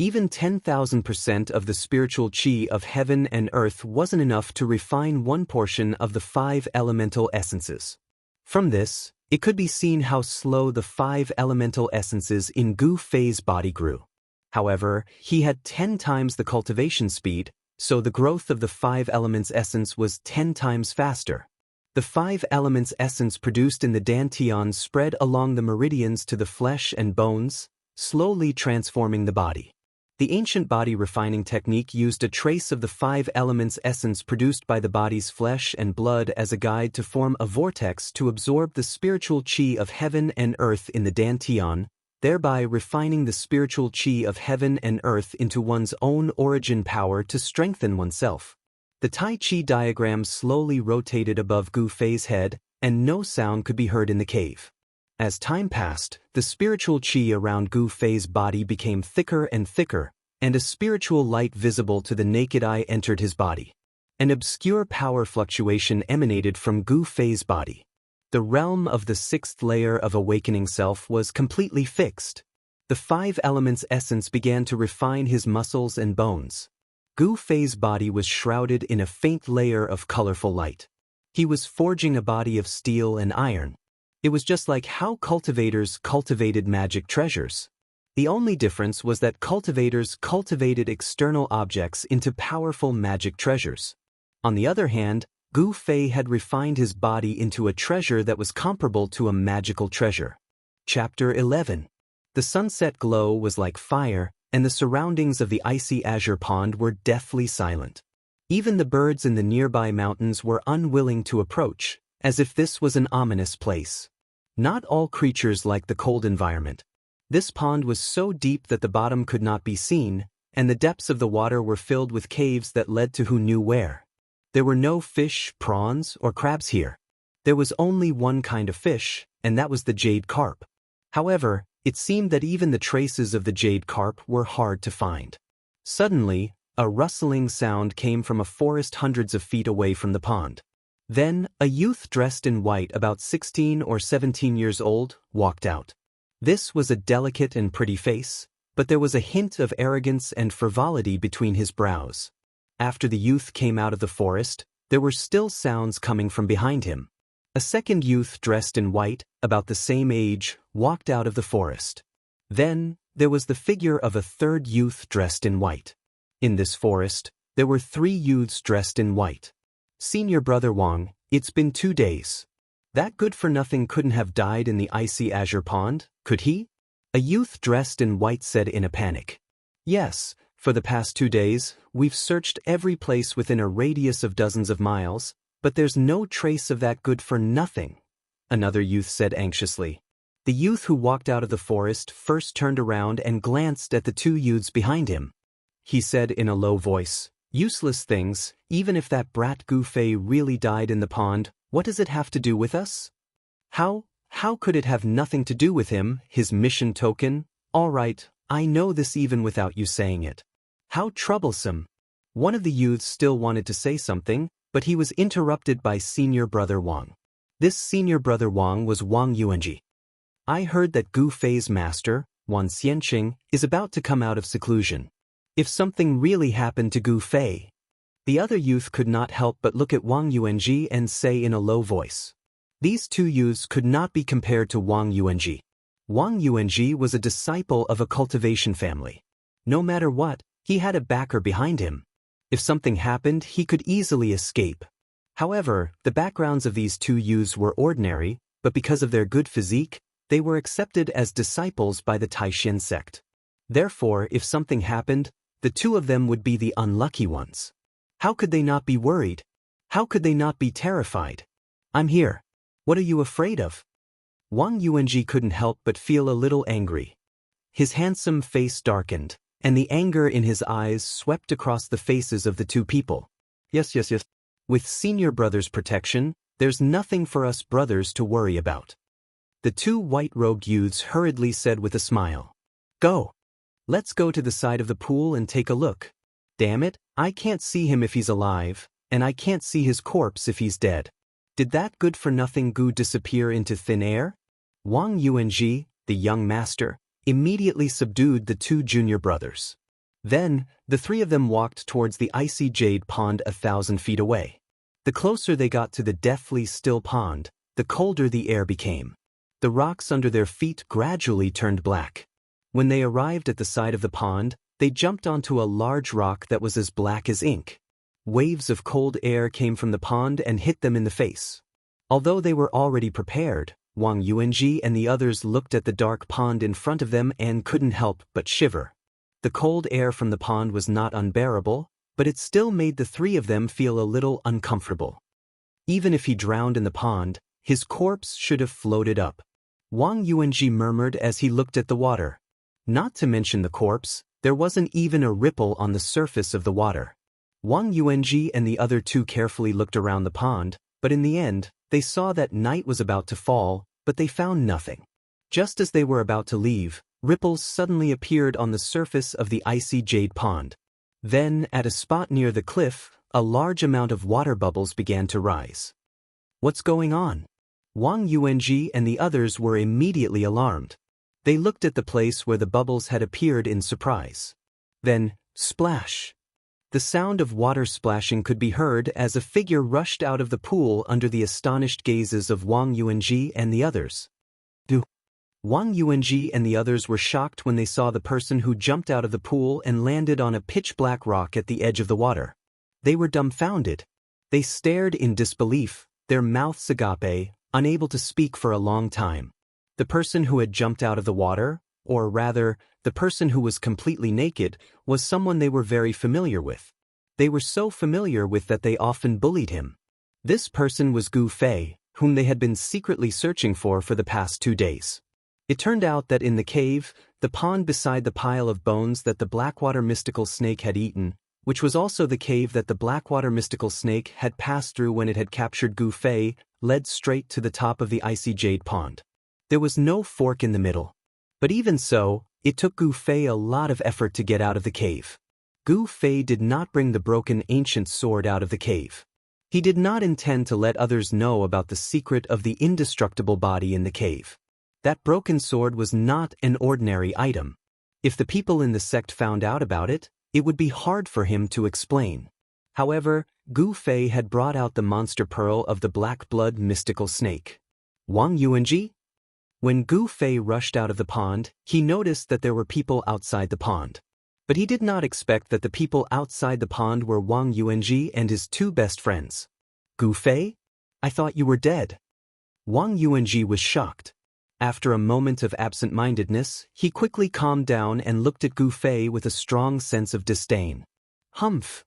Even 10,000% of the spiritual chi of heaven and earth wasn't enough to refine one portion of the five elemental essences. From this, it could be seen how slow the five elemental essences in Gu Fei's body grew. However, he had 10 times the cultivation speed, so the growth of the five elements essence was 10 times faster. The five elements essence produced in the dantian spread along the meridians to the flesh and bones, slowly transforming the body. The ancient body refining technique used a trace of the five elements essence produced by the body's flesh and blood as a guide to form a vortex to absorb the spiritual chi of heaven and earth in the dantian, thereby refining the spiritual chi of heaven and earth into one's own origin power to strengthen oneself. The Tai Chi diagram slowly rotated above Gu Fei's head, and no sound could be heard in the cave. As time passed, the spiritual chi around Gu Fei's body became thicker and thicker, and a spiritual light visible to the naked eye entered his body. An obscure power fluctuation emanated from Gu Fei's body. The realm of the sixth layer of awakening self was completely fixed. The five elements essence began to refine his muscles and bones. Gu Fei's body was shrouded in a faint layer of colorful light. He was forging a body of steel and iron. It was just like how cultivators cultivated magic treasures. The only difference was that cultivators cultivated external objects into powerful magic treasures. On the other hand, Gu Fei had refined his body into a treasure that was comparable to a magical treasure. Chapter 11. The sunset glow was like fire, and the surroundings of the icy azure pond were deathly silent. Even the birds in the nearby mountains were unwilling to approach, as if this was an ominous place. Not all creatures liked the cold environment. This pond was so deep that the bottom could not be seen, and the depths of the water were filled with caves that led to who knew where. There were no fish, prawns, or crabs here. There was only one kind of fish, and that was the jade carp. However, it seemed that even the traces of the jade carp were hard to find. Suddenly, a rustling sound came from a forest hundreds of feet away from the pond. Then, a youth dressed in white about 16 or 17 years old walked out. This was a delicate and pretty face, but there was a hint of arrogance and frivolity between his brows. After the youth came out of the forest, there were still sounds coming from behind him. A second youth dressed in white, about the same age, walked out of the forest. Then, there was the figure of a third youth dressed in white. In this forest, there were 3 youths dressed in white. Senior Brother Wang, it's been 2 days. That good-for-nothing couldn't have died in the icy azure pond, could he? A youth dressed in white said in a panic. Yes, for the past 2 days, we've searched every place within a radius of dozens of miles, but there's no trace of that good-for-nothing, another youth said anxiously. The youth who walked out of the forest first turned around and glanced at the 2 youths behind him. He said in a low voice, "Useless things, even if that brat Gu Fei really died in the pond, what does it have to do with us? How could it have nothing to do with him, his mission token? All right, I know this even without you saying it. How troublesome." One of the youths still wanted to say something, but he was interrupted by Senior Brother Wang. This Senior Brother Wang was Wang Yuanji. I heard that Gu Fei's master, Wan Xianqing, is about to come out of seclusion. If something really happened to Gu Fei. The other youth could not help but look at Wang Yuanji and say in a low voice. These 2 youths could not be compared to Wang Yuanji. Wang Yuanji was a disciple of a cultivation family. No matter what, he had a backer behind him. If something happened, he could easily escape. However, the backgrounds of these 2 youths were ordinary, but because of their good physique, they were accepted as disciples by the Taishan sect. Therefore, if something happened, the 2 of them would be the unlucky ones. How could they not be worried? How could they not be terrified? I'm here. What are you afraid of? Wang Yuanji couldn't help but feel a little angry. His handsome face darkened, and the anger in his eyes swept across the faces of the 2 people. Yes. With Senior Brother's protection, there's nothing for us brothers to worry about. The two white-robed youths hurriedly said with a smile. Go. Let's go to the side of the pool and take a look. Damn it, I can't see him if he's alive, and I can't see his corpse if he's dead. Did that good-for-nothing goo disappear into thin air? Wang Yuanji, the young master, immediately subdued the two junior brothers. Then, the three of them walked towards the icy jade pond 1,000 feet away. The closer they got to the deathly still pond, the colder the air became. The rocks under their feet gradually turned black. When they arrived at the side of the pond, they jumped onto a large rock that was as black as ink. Waves of cold air came from the pond and hit them in the face. Although they were already prepared, Wang Yuanji and the others looked at the dark pond in front of them and couldn't help but shiver. The cold air from the pond was not unbearable, but it still made the three of them feel a little uncomfortable. Even if he drowned in the pond, his corpse should have floated up. Wang Yuanji murmured as he looked at the water. Not to mention the corpse, there wasn't even a ripple on the surface of the water. Wang Yuanji and the other two carefully looked around the pond, but in the end, they saw that night was about to fall, but they found nothing. Just as they were about to leave, ripples suddenly appeared on the surface of the icy jade pond. Then, at a spot near the cliff, a large amount of water bubbles began to rise. What's going on? Wang Yuanji and the others were immediately alarmed. They looked at the place where the bubbles had appeared in surprise. Then, splash! The sound of water splashing could be heard as a figure rushed out of the pool under the astonished gazes of Wang Yuanji and the others. Wang Yuanji and the others were shocked when they saw the person who jumped out of the pool and landed on a pitch-black rock at the edge of the water. They were dumbfounded. They stared in disbelief, their mouths agape, unable to speak for a long time. The person who had jumped out of the water, or rather, the person who was completely naked, was someone they were very familiar with. They were so familiar with that they often bullied him. This person was Gu Fei, whom they had been secretly searching for the past 2 days. It turned out that in the cave, the pond beside the pile of bones that the Blackwater mystical snake had eaten, which was also the cave that the Blackwater mystical snake had passed through when it had captured Gu Fei, led straight to the top of the icy jade pond. There was no fork in the middle. But even so, it took Gu Fei a lot of effort to get out of the cave. Gu Fei did not bring the broken ancient sword out of the cave. He did not intend to let others know about the secret of the indestructible body in the cave. That broken sword was not an ordinary item. If the people in the sect found out about it, it would be hard for him to explain. However, Gu Fei had brought out the monster pearl of the black blood mystical snake. Wang Yuanji? When Gu Fei rushed out of the pond, he noticed that there were people outside the pond. But he did not expect that the people outside the pond were Wang Yuanji and his two best friends. Gu Fei? I thought you were dead. Wang Yuanji was shocked. After a moment of absent-mindedness, he quickly calmed down and looked at Gu Fei with a strong sense of disdain. Humph!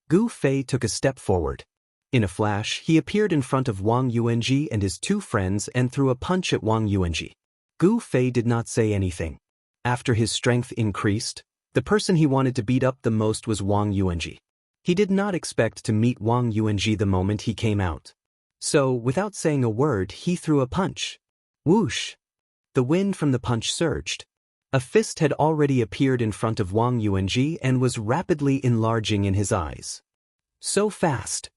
Gu Fei took a step forward. In a flash, he appeared in front of Wang Yuanji and his two friends and threw a punch at Wang Yuanji. Gu Fei did not say anything. After his strength increased, the person he wanted to beat up the most was Wang Yuanji. He did not expect to meet Wang Yuanji the moment he came out. So, without saying a word, he threw a punch. Whoosh! The wind from the punch surged. A fist had already appeared in front of Wang Yuanji and was rapidly enlarging in his eyes. So fast!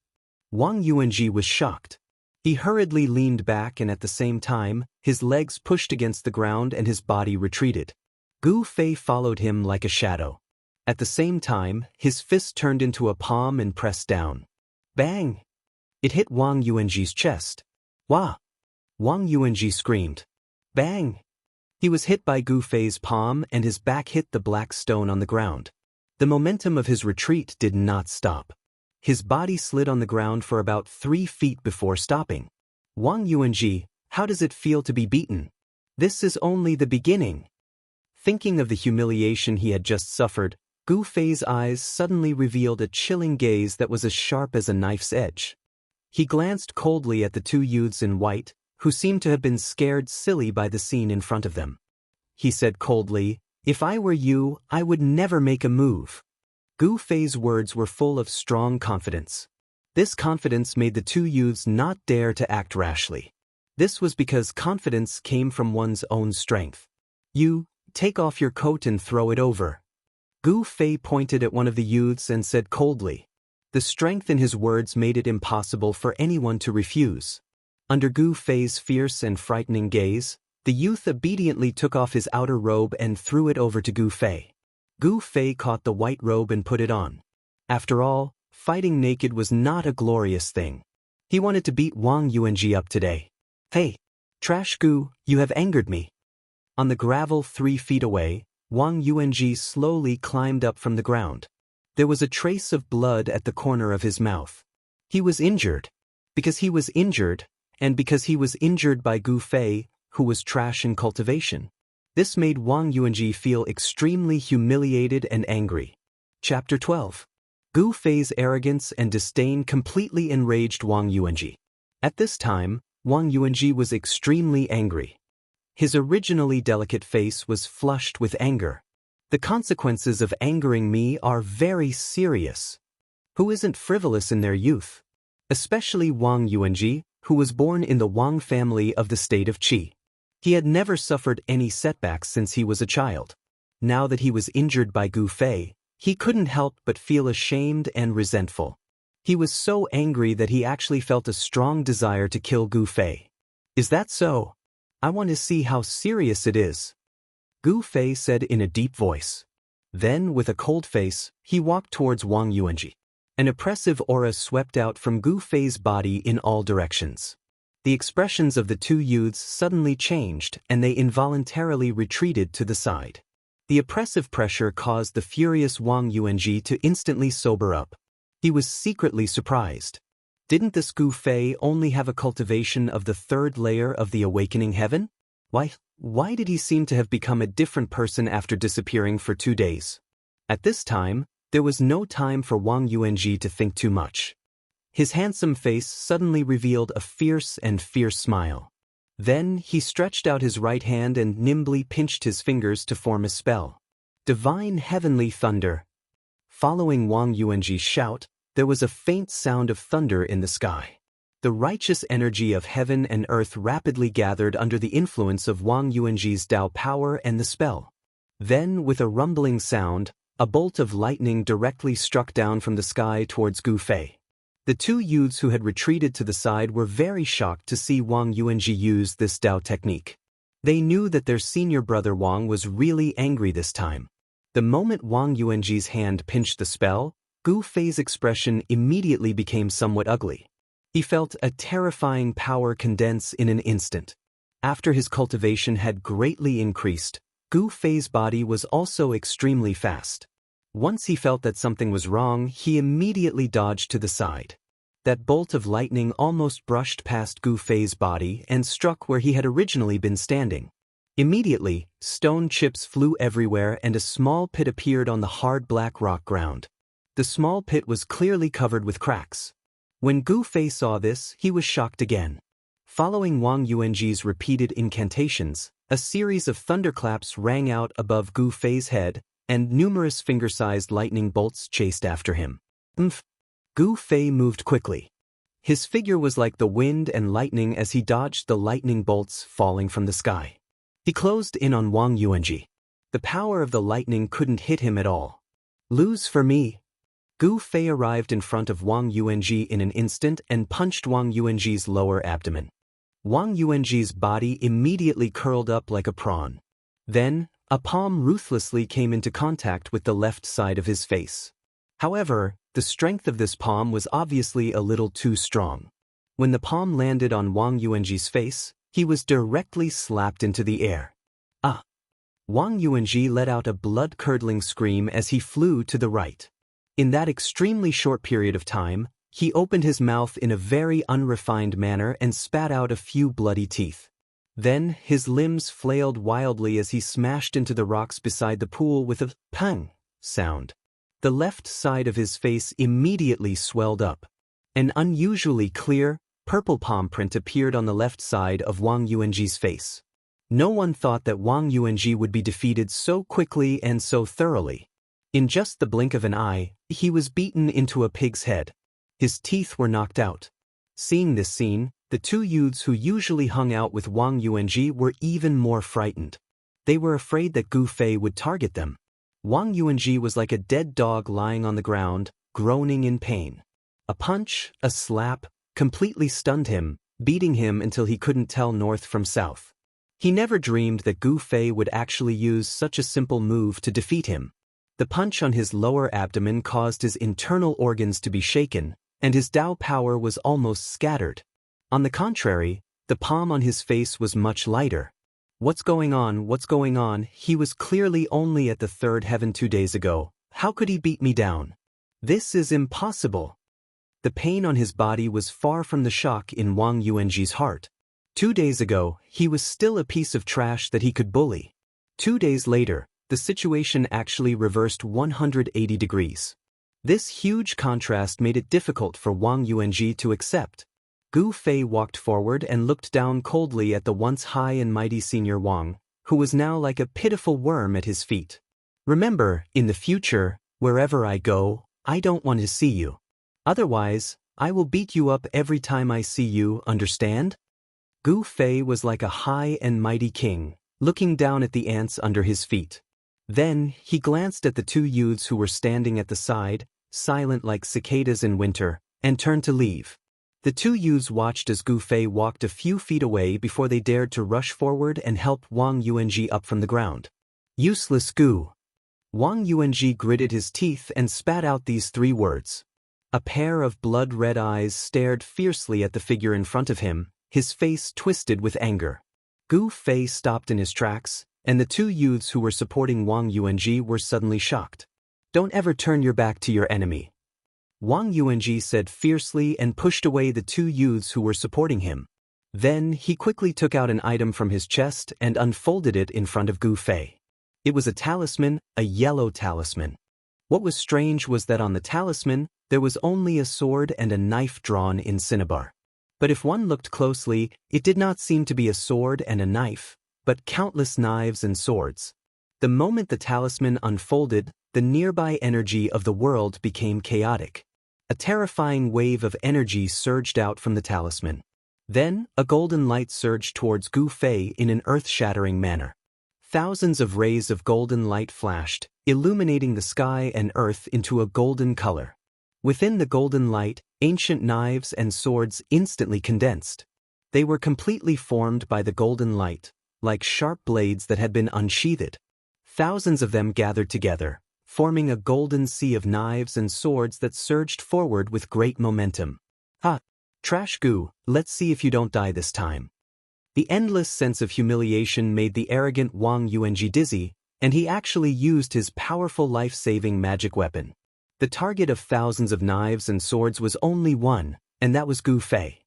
Wang Yuanji was shocked. He hurriedly leaned back and at the same time, his legs pushed against the ground and his body retreated. Gu Fei followed him like a shadow. At the same time, his fist turned into a palm and pressed down. Bang! It hit Wang Yuanji's chest. Wah! Wang Yuanji screamed. Bang! He was hit by Gu Fei's palm and his back hit the black stone on the ground. The momentum of his retreat did not stop. His body slid on the ground for about 3 feet before stopping. Wang Yuanji, how does it feel to be beaten? This is only the beginning. Thinking of the humiliation he had just suffered, Gu Fei's eyes suddenly revealed a chilling gaze that was as sharp as a knife's edge. He glanced coldly at the two youths in white, who seemed to have been scared silly by the scene in front of them. He said coldly, "If I were you, I would never make a move." Gu Fei's words were full of strong confidence. This confidence made the two youths not dare to act rashly. This was because confidence came from one's own strength. "You, take off your coat and throw it over." Gu Fei pointed at one of the youths and said coldly. The strength in his words made it impossible for anyone to refuse. Under Gu Fei's fierce and frightening gaze, the youth obediently took off his outer robe and threw it over to Gu Fei. Gu Fei caught the white robe and put it on. After all, fighting naked was not a glorious thing. He wanted to beat Wang Yuanji up today. "Hey, Trash Gu, you have angered me." On the gravel 3 feet away, Wang Yuanji slowly climbed up from the ground. There was a trace of blood at the corner of his mouth. He was injured. Because he was injured, and because he was injured by Gu Fei, who was trash in cultivation. This made Wang Yuanji feel extremely humiliated and angry. Chapter 12. Gu Fei's arrogance and disdain completely enraged Wang Yuanji. At this time, Wang Yuanji was extremely angry. His originally delicate face was flushed with anger. The consequences of angering me are very serious. Who isn't frivolous in their youth? Especially Wang Yuanji, who was born in the Wang family of the state of Qi. He had never suffered any setbacks since he was a child. Now that he was injured by Gu Fei, he couldn't help but feel ashamed and resentful. He was so angry that he actually felt a strong desire to kill Gu Fei. "Is that so? I want to see how serious it is," Gu Fei said in a deep voice. Then, with a cold face, he walked towards Wang Yuanji. An oppressive aura swept out from Gu Fei's body in all directions. The expressions of the two youths suddenly changed and they involuntarily retreated to the side. The oppressive pressure caused the furious Wang Yuanji to instantly sober up. He was secretly surprised. Didn't this Gu Fei only have a cultivation of the 3rd layer of the awakening heaven? Why did he seem to have become a different person after disappearing for 2 days? At this time, there was no time for Wang Yuanji to think too much. His handsome face suddenly revealed a fierce smile. Then he stretched out his right hand and nimbly pinched his fingers to form a spell. Divine heavenly thunder. Following Wang Yuanji's shout, there was a faint sound of thunder in the sky. The righteous energy of heaven and earth rapidly gathered under the influence of Wang Yuanji's Dao power and the spell. Then, with a rumbling sound, a bolt of lightning directly struck down from the sky towards Gu Fei. The two youths who had retreated to the side were very shocked to see Wang Yuanji use this Dao technique. They knew that their senior brother Wang was really angry this time. The moment Wang Yuanji's hand pinched the spell, Gu Fei's expression immediately became somewhat ugly. He felt a terrifying power condense in an instant. After his cultivation had greatly increased, Gu Fei's body was also extremely fast. Once he felt that something was wrong, he immediately dodged to the side. That bolt of lightning almost brushed past Gu Fei's body and struck where he had originally been standing. Immediately, stone chips flew everywhere and a small pit appeared on the hard black rock ground. The small pit was clearly covered with cracks. When Gu Fei saw this, he was shocked again. Following Wang Yuanji's repeated incantations, a series of thunderclaps rang out above Gu Fei's head, and numerous finger-sized lightning bolts chased after him. Gu Fei moved quickly. His figure was like the wind and lightning as he dodged the lightning bolts falling from the sky. He closed in on Wang Yuanji. The power of the lightning couldn't hit him at all. "Lose for me." Gu Fei arrived in front of Wang Yuanji in an instant and punched Wang Yuanji's lower abdomen. Wang Yuanji's body immediately curled up like a prawn. Then, a palm ruthlessly came into contact with the left side of his face. However, the strength of this palm was obviously a little too strong. When the palm landed on Wang Yuanji's face, he was directly slapped into the air. "Ah!" Wang Yuanji let out a blood-curdling scream as he flew to the right. In that extremely short period of time, he opened his mouth in a very unrefined manner and spat out a few bloody teeth. Then, his limbs flailed wildly as he smashed into the rocks beside the pool with a pang sound. The left side of his face immediately swelled up. An unusually clear, purple palm print appeared on the left side of Wang Yuanji's face. No one thought that Wang Yuanji would be defeated so quickly and so thoroughly. In just the blink of an eye, he was beaten into a pig's head. His teeth were knocked out. Seeing this scene, The two youths who usually hung out with Wang Yuanji were even more frightened. They were afraid that Gu Fei would target them. Wang Yuanji was like a dead dog lying on the ground, groaning in pain. A punch, a slap, completely stunned him, beating him until he couldn't tell north from south. He never dreamed that Gu Fei would actually use such a simple move to defeat him. The punch on his lower abdomen caused his internal organs to be shaken, and his Dao power was almost scattered. On the contrary, the palm on his face was much lighter. What's going on? What's going on? He was clearly only at the third heaven 2 days ago. How could he beat me down? This is impossible. The pain on his body was far from the shock in Wang Yuanji's heart. 2 days ago, he was still a piece of trash that he could bully. 2 days later, the situation actually reversed 180 degrees. This huge contrast made it difficult for Wang Yuanji to accept. Gu Fei walked forward and looked down coldly at the once high and mighty senior Wang, who was now like a pitiful worm at his feet. Remember, in the future, wherever I go, I don't want to see you. Otherwise, I will beat you up every time I see you, understand? Gu Fei was like a high and mighty king, looking down at the ants under his feet. Then, he glanced at the two youths who were standing at the side, silent like cicadas in winter, and turned to leave. The two youths watched as Gu Fei walked a few feet away before they dared to rush forward and help Wang Yuanji up from the ground. Useless Gu. Wang Yuanji gritted his teeth and spat out these 3 words. A pair of blood-red eyes stared fiercely at the figure in front of him, his face twisted with anger. Gu Fei stopped in his tracks, and the two youths who were supporting Wang Yuanji were suddenly shocked. Don't ever turn your back to your enemy. Wang Yuanji said fiercely and pushed away the two youths who were supporting him. Then, he quickly took out an item from his chest and unfolded it in front of Gu Fei. It was a talisman, a yellow talisman. What was strange was that on the talisman, there was only a sword and a knife drawn in cinnabar. But if one looked closely, it did not seem to be a sword and a knife, but countless knives and swords. The moment the talisman unfolded, the nearby energy of the world became chaotic. A terrifying wave of energy surged out from the talisman. Then, a golden light surged towards Gu Fei in an earth-shattering manner. Thousands of rays of golden light flashed, illuminating the sky and earth into a golden color. Within the golden light, ancient knives and swords instantly condensed. They were completely formed by the golden light, like sharp blades that had been unsheathed. Thousands of them gathered together, forming a golden sea of knives and swords that surged forward with great momentum. Ha! Trash Gu, let's see if you don't die this time. The endless sense of humiliation made the arrogant Wang Yuanji dizzy, and he actually used his powerful life-saving magic weapon. The target of thousands of knives and swords was only one, and that was Gu Fei.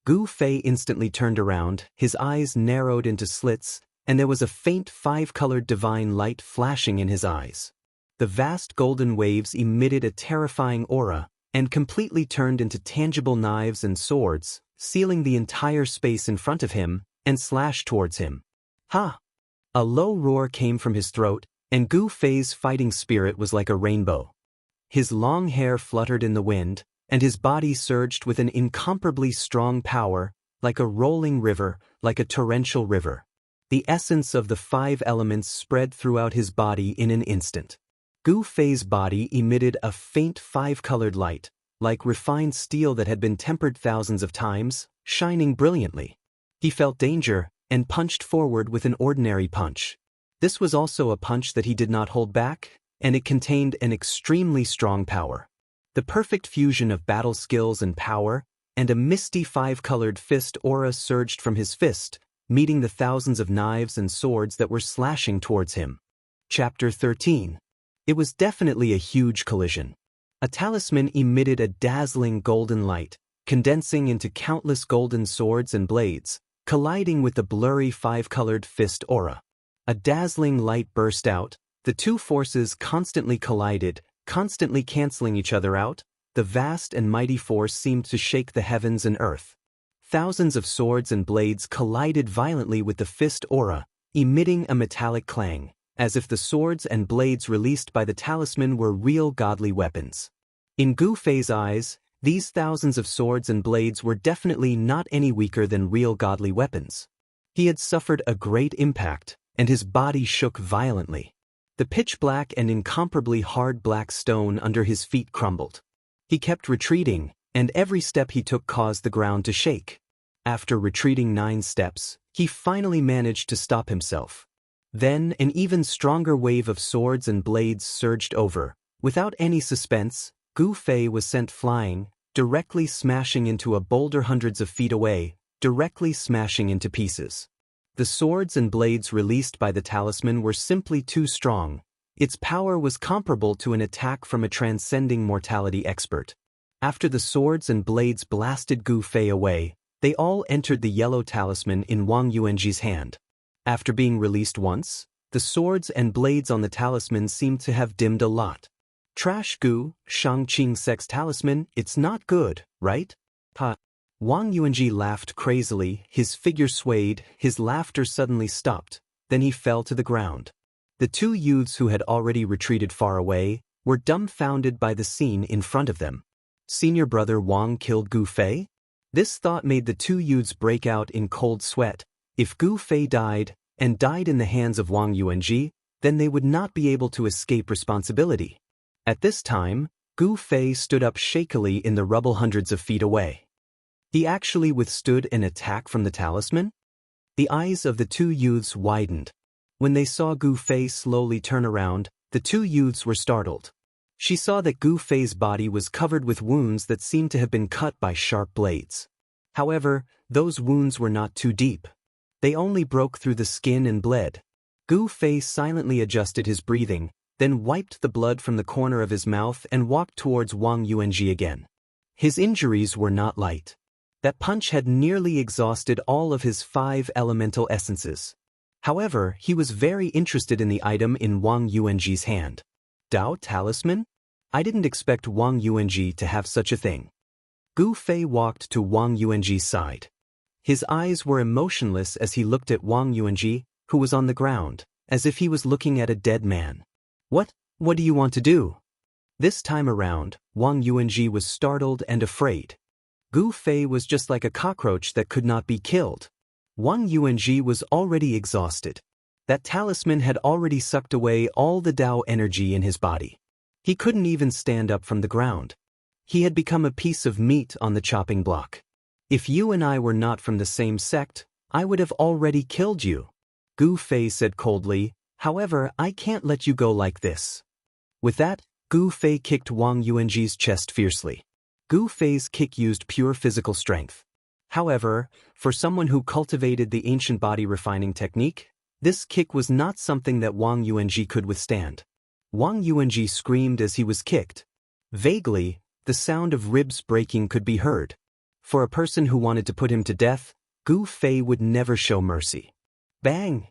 Gu Fei instantly turned around, his eyes narrowed into slits, and there was a faint 5-colored divine light flashing in his eyes. The vast golden waves emitted a terrifying aura, and completely turned into tangible knives and swords, sealing the entire space in front of him, and slashed towards him. Ha! A low roar came from his throat, and Gu Fei's fighting spirit was like a rainbow. His long hair fluttered in the wind, and his body surged with an incomparably strong power, like a rolling river, like a torrential river. The essence of the 5 elements spread throughout his body in an instant. Gu Fei's body emitted a faint 5-colored light, like refined steel that had been tempered thousands of times, shining brilliantly. He felt danger, and punched forward with an ordinary punch. This was also a punch that he did not hold back, and it contained an extremely strong power. The perfect fusion of battle skills and power, and a misty 5-colored fist aura surged from his fist, meeting the thousands of knives and swords that were slashing towards him. Chapter 13. It was definitely a huge collision. A talisman emitted a dazzling golden light, condensing into countless golden swords and blades, colliding with the blurry 5-colored fist aura. A dazzling light burst out, the two forces constantly collided, constantly canceling each other out. The vast and mighty force seemed to shake the heavens and earth. Thousands of swords and blades collided violently with the fist aura, emitting a metallic clang, as if the swords and blades released by the talisman were real godly weapons. In Gu Fei's eyes, These thousands of swords and blades were definitely not any weaker than real godly weapons. He had suffered a great impact, and his body shook violently. The pitch-black and incomparably hard black stone under his feet crumbled. He kept retreating, and every step he took caused the ground to shake. After retreating 9 steps, he finally managed to stop himself. Then an even stronger wave of swords and blades surged over. Without any suspense, Gu Fei was sent flying, directly smashing into a boulder hundreds of feet away, directly smashing into pieces. The swords and blades released by the talisman were simply too strong. Its power was comparable to an attack from a transcending mortality expert. After the swords and blades blasted Gu Fei away, they all entered the yellow talisman in Wang Yuanji's hand. After being released once, the swords and blades on the talisman seemed to have dimmed a lot. Trash Gu, Shangqing Sect's talisman, it's not good, right? Ha. Wang Yuanji laughed crazily, his figure swayed, his laughter suddenly stopped, then he fell to the ground. The 2 youths who had already retreated far away were dumbfounded by the scene in front of them. Senior brother Wang killed Gu Fei? This thought made the 2 youths break out in cold sweat. If Gu Fei died, and died in the hands of Wang Yuanji, then they would not be able to escape responsibility. At this time, Gu Fei stood up shakily in the rubble hundreds of feet away. He actually withstood an attack from the talisman? The eyes of the 2 youths widened. When they saw Gu Fei slowly turn around, the 2 youths were startled. She saw that Gu Fei's body was covered with wounds that seemed to have been cut by sharp blades. However, those wounds were not too deep. They only broke through the skin and bled. Gu Fei silently adjusted his breathing, then wiped the blood from the corner of his mouth and walked towards Wang Yuanji again. His injuries were not light. That punch had nearly exhausted all of his 5 elemental essences. However, he was very interested in the item in Wang Yuanji's hand. Dao Talisman? I didn't expect Wang Yuanji to have such a thing. Gu Fei walked to Wang Yuanji's side. His eyes were emotionless as he looked at Wang Yuanji, who was on the ground, as if he was looking at a dead man. What do you want to do? This time around, Wang Yuanji was startled and afraid. Gu Fei was just like a cockroach that could not be killed. Wang Yuanji was already exhausted. That talisman had already sucked away all the Dao energy in his body. He couldn't even stand up from the ground. He had become a piece of meat on the chopping block. If you and I were not from the same sect, I would have already killed you. Gu Fei said coldly, however, I can't let you go like this. With that, Gu Fei kicked Wang Yuanji's chest fiercely. Gu Fei's kick used pure physical strength. However, for someone who cultivated the ancient body refining technique, this kick was not something that Wang Yuanji could withstand. Wang Yuanji screamed as he was kicked. Vaguely, the sound of ribs breaking could be heard. For a person who wanted to put him to death, Gu Fei would never show mercy. Bang!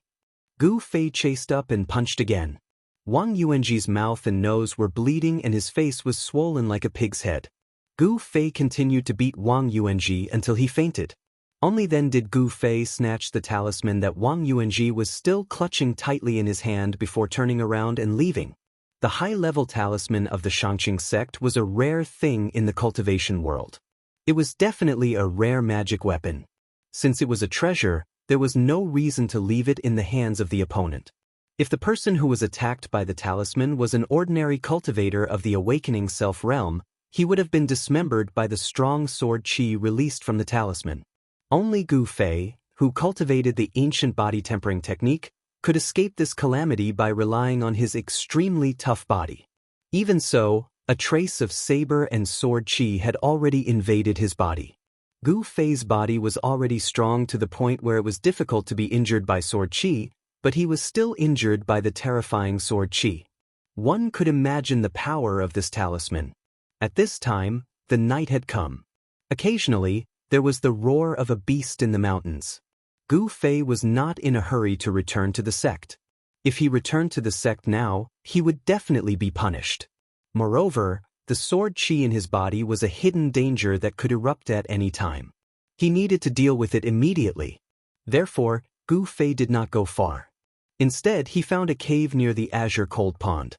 Gu Fei chased up and punched again. Wang Yuanji's mouth and nose were bleeding and his face was swollen like a pig's head. Gu Fei continued to beat Wang Yuanji until he fainted. Only then did Gu Fei snatch the talisman that Wang Yuanji was still clutching tightly in his hand before turning around and leaving. The high-level talisman of the Shangqing sect was a rare thing in the cultivation world. It was definitely a rare magic weapon. Since it was a treasure, there was no reason to leave it in the hands of the opponent. If the person who was attacked by the talisman was an ordinary cultivator of the awakening self-realm, he would have been dismembered by the strong sword qi released from the talisman. Only Gu Fei, who cultivated the ancient body tempering technique, could escape this calamity by relying on his extremely tough body. Even so, a trace of saber and sword qi had already invaded his body. Gu Fei's body was already strong to the point where it was difficult to be injured by sword qi, but he was still injured by the terrifying sword qi. One could imagine the power of this talisman. At this time, the night had come. Occasionally, there was the roar of a beast in the mountains. Gu Fei was not in a hurry to return to the sect. If he returned to the sect now, he would definitely be punished. Moreover, the sword qi in his body was a hidden danger that could erupt at any time. He needed to deal with it immediately. Therefore, Gu Fei did not go far. Instead, he found a cave near the azure cold pond.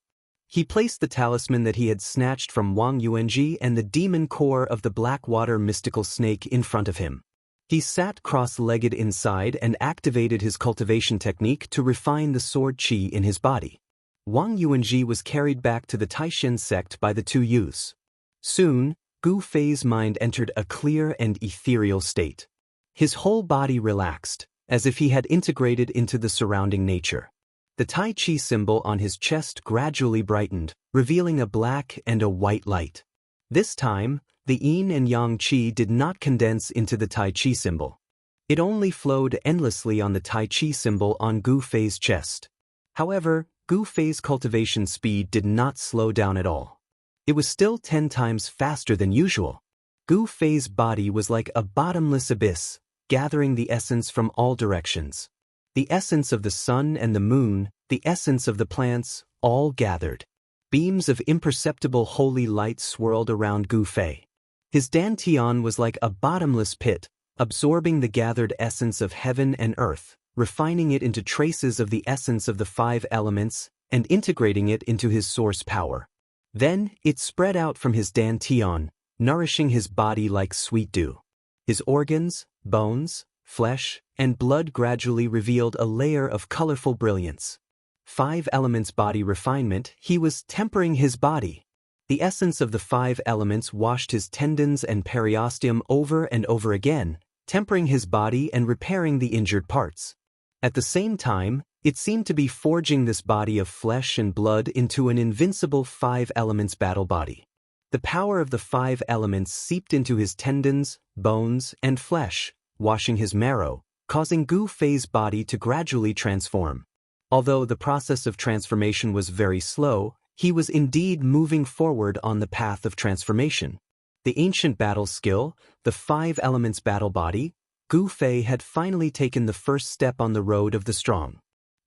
He placed the talisman that he had snatched from Wang Yuanji and the demon core of the Blackwater mystical snake in front of him. He sat cross-legged inside and activated his cultivation technique to refine the sword qi in his body. Wang Yuanji was carried back to the Taishan sect by the two youths. Soon, Gu Fei's mind entered a clear and ethereal state. His whole body relaxed, as if he had integrated into the surrounding nature. The Tai Chi symbol on his chest gradually brightened, revealing a black and a white light. This time, the yin and yang qi did not condense into the Tai Chi symbol. It only flowed endlessly on the Tai Chi symbol on Gu Fei's chest. However, Gu Fei's cultivation speed did not slow down at all. It was still 10 times faster than usual. Gu Fei's body was like a bottomless abyss, gathering the essence from all directions. The essence of the sun and the moon, the essence of the plants, all gathered. Beams of imperceptible holy light swirled around Gu Fei. His dantian was like a bottomless pit, absorbing the gathered essence of heaven and earth, refining it into traces of the essence of the 5 elements, and integrating it into his source power. Then, it spread out from his dantian, nourishing his body like sweet dew. His organs, bones, flesh, and blood gradually revealed a layer of colorful brilliance. 5 elements body refinement. He was tempering his body. The essence of the 5 elements washed his tendons and periosteum over and over again, tempering his body and repairing the injured parts. At the same time, it seemed to be forging this body of flesh and blood into an invincible 5 elements battle body. The power of the 5 elements seeped into his tendons, bones, and flesh, washing his marrow, causing Gu Fei's body to gradually transform. Although the process of transformation was very slow, he was indeed moving forward on the path of transformation. The ancient battle skill, the 5 elements battle body, Gu Fei had finally taken the first step on the road of the strong.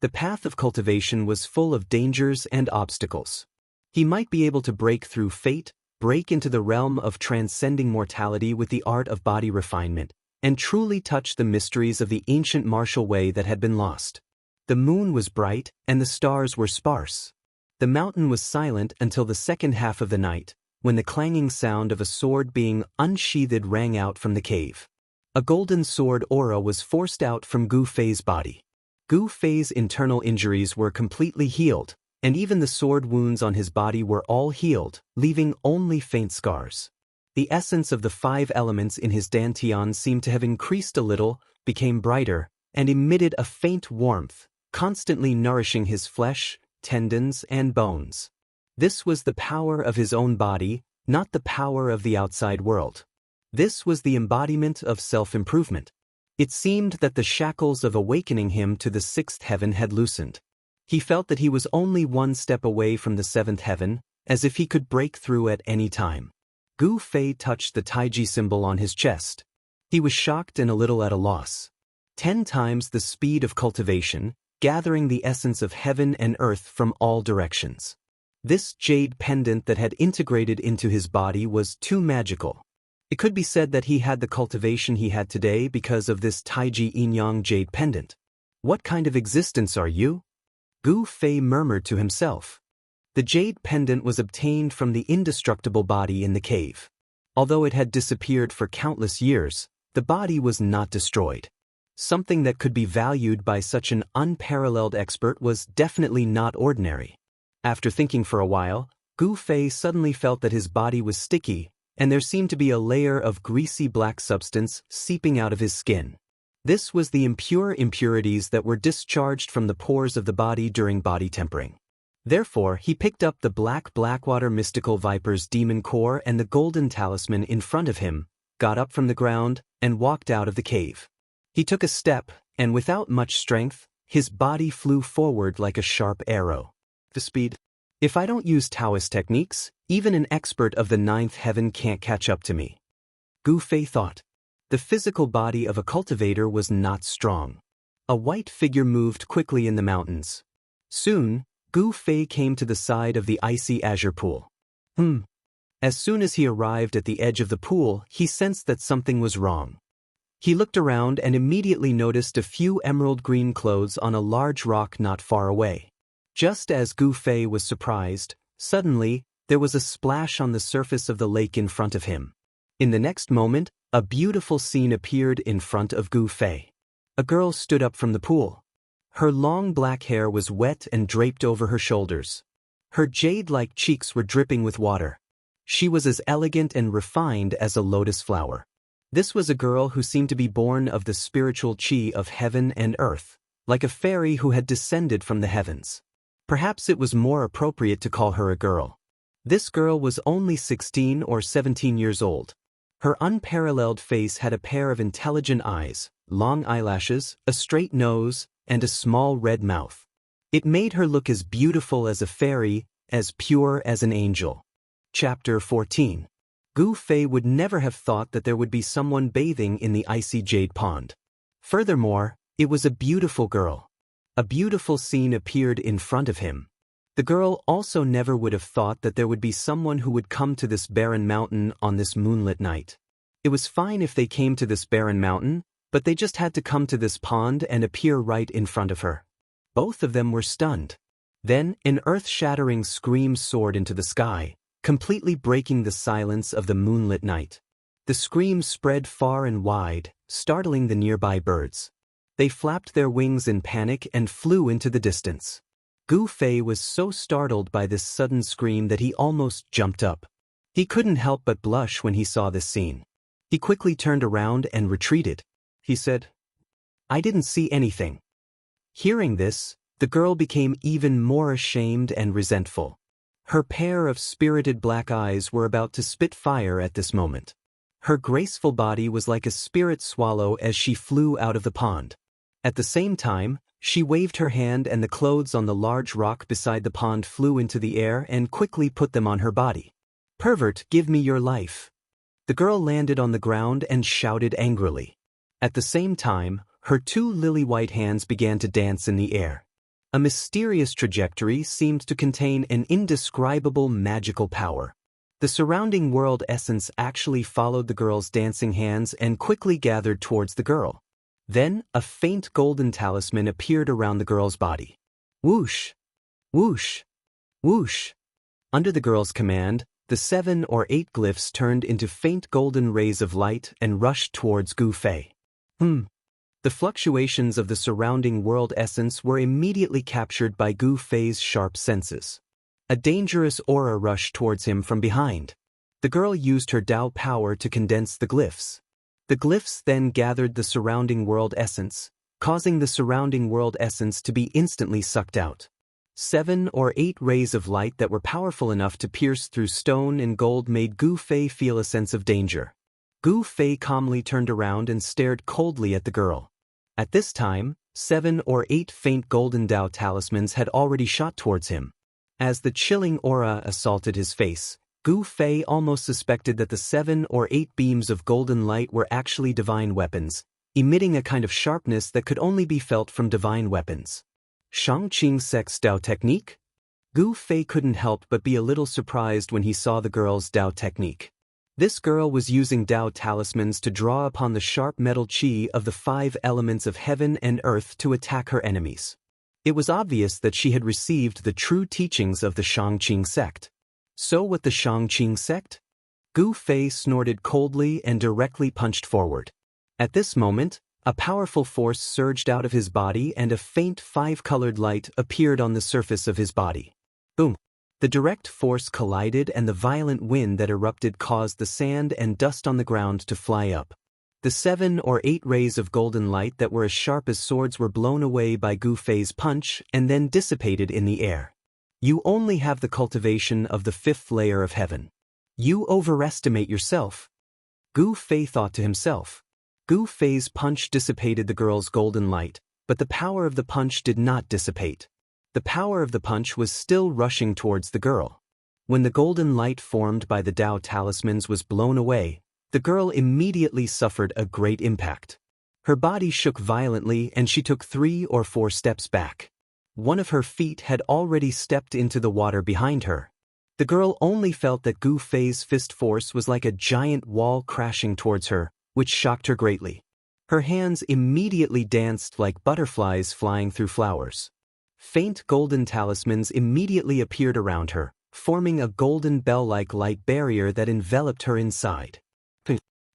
The path of cultivation was full of dangers and obstacles. He might be able to break through fate, break into the realm of transcending mortality with the art of body refinement, and truly touch the mysteries of the ancient martial way that had been lost. The moon was bright, and the stars were sparse. The mountain was silent until the second half of the night, when the clanging sound of a sword being unsheathed rang out from the cave. A golden sword aura was forced out from Gu Fei's body. Gu Fei's internal injuries were completely healed, and even the sword wounds on his body were all healed, leaving only faint scars. The essence of the 5 elements in his dantian seemed to have increased a little, became brighter, and emitted a faint warmth, constantly nourishing his flesh, tendons, and bones. This was the power of his own body, not the power of the outside world. This was the embodiment of self-improvement. It seemed that the shackles of awakening him to the 6th heaven had loosened. He felt that he was only one step away from the 7th heaven, as if he could break through at any time. Gu Fei touched the Taiji symbol on his chest. He was shocked and a little at a loss. 10 times the speed of cultivation, gathering the essence of heaven and earth from all directions. This jade pendant that had integrated into his body was too magical. It could be said that he had the cultivation he had today because of this Taiji Yin-Yang jade pendant. What kind of existence are you? Gu Fei murmured to himself. The jade pendant was obtained from the indestructible body in the cave. Although it had disappeared for countless years, the body was not destroyed. Something that could be valued by such an unparalleled expert was definitely not ordinary. After thinking for a while, Gu Fei suddenly felt that his body was sticky, and there seemed to be a layer of greasy black substance seeping out of his skin. This was the impure impurities that were discharged from the pores of the body during body tempering. Therefore, he picked up the Blackwater mystical viper's demon core and the golden talisman in front of him, got up from the ground, and walked out of the cave. He took a step, and without much strength, his body flew forward like a sharp arrow. The speed. If I don't use Taoist techniques, even an expert of the 9th heaven can't catch up to me. Gu Fei thought. The physical body of a cultivator was not strong. A white figure moved quickly in the mountains. Soon, Gu Fei came to the side of the icy azure pool. As soon as he arrived at the edge of the pool, he sensed that something was wrong. He looked around and immediately noticed a few emerald green clothes on a large rock not far away. Just as Gu Fei was surprised, Suddenly, there was a splash on the surface of the lake in front of him. In the next moment, a beautiful scene appeared in front of Gu Fei. A girl stood up from the pool. Her long black hair was wet and draped over her shoulders. Her jade-like cheeks were dripping with water. She was as elegant and refined as a lotus flower. This was a girl who seemed to be born of the spiritual chi of heaven and earth, like a fairy who had descended from the heavens. Perhaps it was more appropriate to call her a girl. This girl was only 16 or 17 years old. Her unparalleled face had a pair of intelligent eyes, long eyelashes, a straight nose, and a small red mouth. It made her look as beautiful as a fairy, as pure as an angel. Chapter 14. Gu Fei would never have thought that there would be someone bathing in the icy jade pond. Furthermore, it was a beautiful girl. A beautiful scene appeared in front of him. The girl also never would have thought that there would be someone who would come to this barren mountain on this moonlit night. It was fine if they came to this barren mountain, but they just had to come to this pond and appear right in front of her. Both of them were stunned. Then, an earth-shattering scream soared into the sky, completely breaking the silence of the moonlit night. The scream spread far and wide, startling the nearby birds. They flapped their wings in panic and flew into the distance. Gu Fei was so startled by this sudden scream that he almost jumped up. He couldn't help but blush when he saw this scene. He quickly turned around and retreated. He said, "I didn't see anything." Hearing this, the girl became even more ashamed and resentful. Her pair of spirited black eyes were about to spit fire at this moment. Her graceful body was like a spirit swallow as she flew out of the pond. At the same time, she waved her hand and the clothes on the large rock beside the pond flew into the air and quickly put them on her body. "Pervert, give me your life." The girl landed on the ground and shouted angrily. At the same time, her two lily-white hands began to dance in the air. A mysterious trajectory seemed to contain an indescribable magical power. The surrounding world essence actually followed the girl's dancing hands and quickly gathered towards the girl. Then, a faint golden talisman appeared around the girl's body. Whoosh! Whoosh! Whoosh! Under the girl's command, the 7 or 8 glyphs turned into faint golden rays of light and rushed towards Gu Fei. The fluctuations of the surrounding world essence were immediately captured by Gu Fei's sharp senses. A dangerous aura rushed towards him from behind. The girl used her Tao power to condense the glyphs. The glyphs then gathered the surrounding world essence, causing the surrounding world essence to be instantly sucked out. 7 or 8 rays of light that were powerful enough to pierce through stone and gold made Gu Fei feel a sense of danger. Gu Fei calmly turned around and stared coldly at the girl. At this time, 7 or 8 faint golden Tao talismans had already shot towards him. As the chilling aura assaulted his face, Gu Fei almost suspected that the 7 or 8 beams of golden light were actually divine weapons, emitting a kind of sharpness that could only be felt from divine weapons. Shangqing Sect's Tao technique? Gu Fei couldn't help but be a little surprised when he saw the girl's Tao technique. This girl was using Tao talismans to draw upon the sharp metal chi of the 5 elements of heaven and earth to attack her enemies. It was obvious that she had received the true teachings of the Shangqing sect. So what the Shangqing sect? Gu Fei snorted coldly and directly punched forward. At this moment, a powerful force surged out of his body and a faint 5-colored light appeared on the surface of his body. Boom! The direct force collided and the violent wind that erupted caused the sand and dust on the ground to fly up. The 7 or 8 rays of golden light that were as sharp as swords were blown away by Gu Fei's punch and then dissipated in the air. You only have the cultivation of the 5th layer of heaven. You overestimate yourself. Gu Fei thought to himself. Gu Fei's punch dissipated the girl's golden light, but the power of the punch did not dissipate. The power of the punch was still rushing towards the girl. When the golden light formed by the Tao talismans was blown away, the girl immediately suffered a great impact. Her body shook violently and she took 3 or 4 steps back. One of her feet had already stepped into the water behind her. The girl only felt that Gu Fei's fist force was like a giant wall crashing towards her, which shocked her greatly. Her hands immediately danced like butterflies flying through flowers. Faint golden talismans immediately appeared around her, forming a golden bell-like light barrier that enveloped her inside.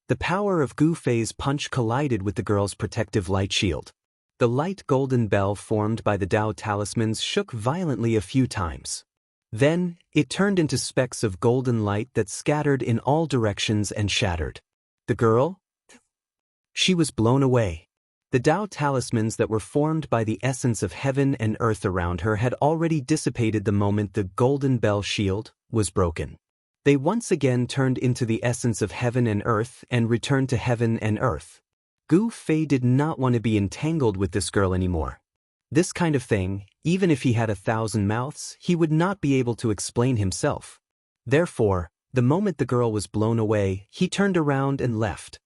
The power of Gu Fei's punch collided with the girl's protective light shield. The light golden bell formed by the Tao talismans shook violently a few times. Then, it turned into specks of golden light that scattered in all directions and shattered. The girl? She was blown away. The Tao talismans that were formed by the essence of heaven and earth around her had already dissipated the moment the golden bell shield was broken. They once again turned into the essence of heaven and earth and returned to heaven and earth. Gu Fei did not want to be entangled with this girl anymore. This kind of thing, even if he had 1,000 mouths, he would not be able to explain himself. Therefore, the moment the girl was blown away, he turned around and left.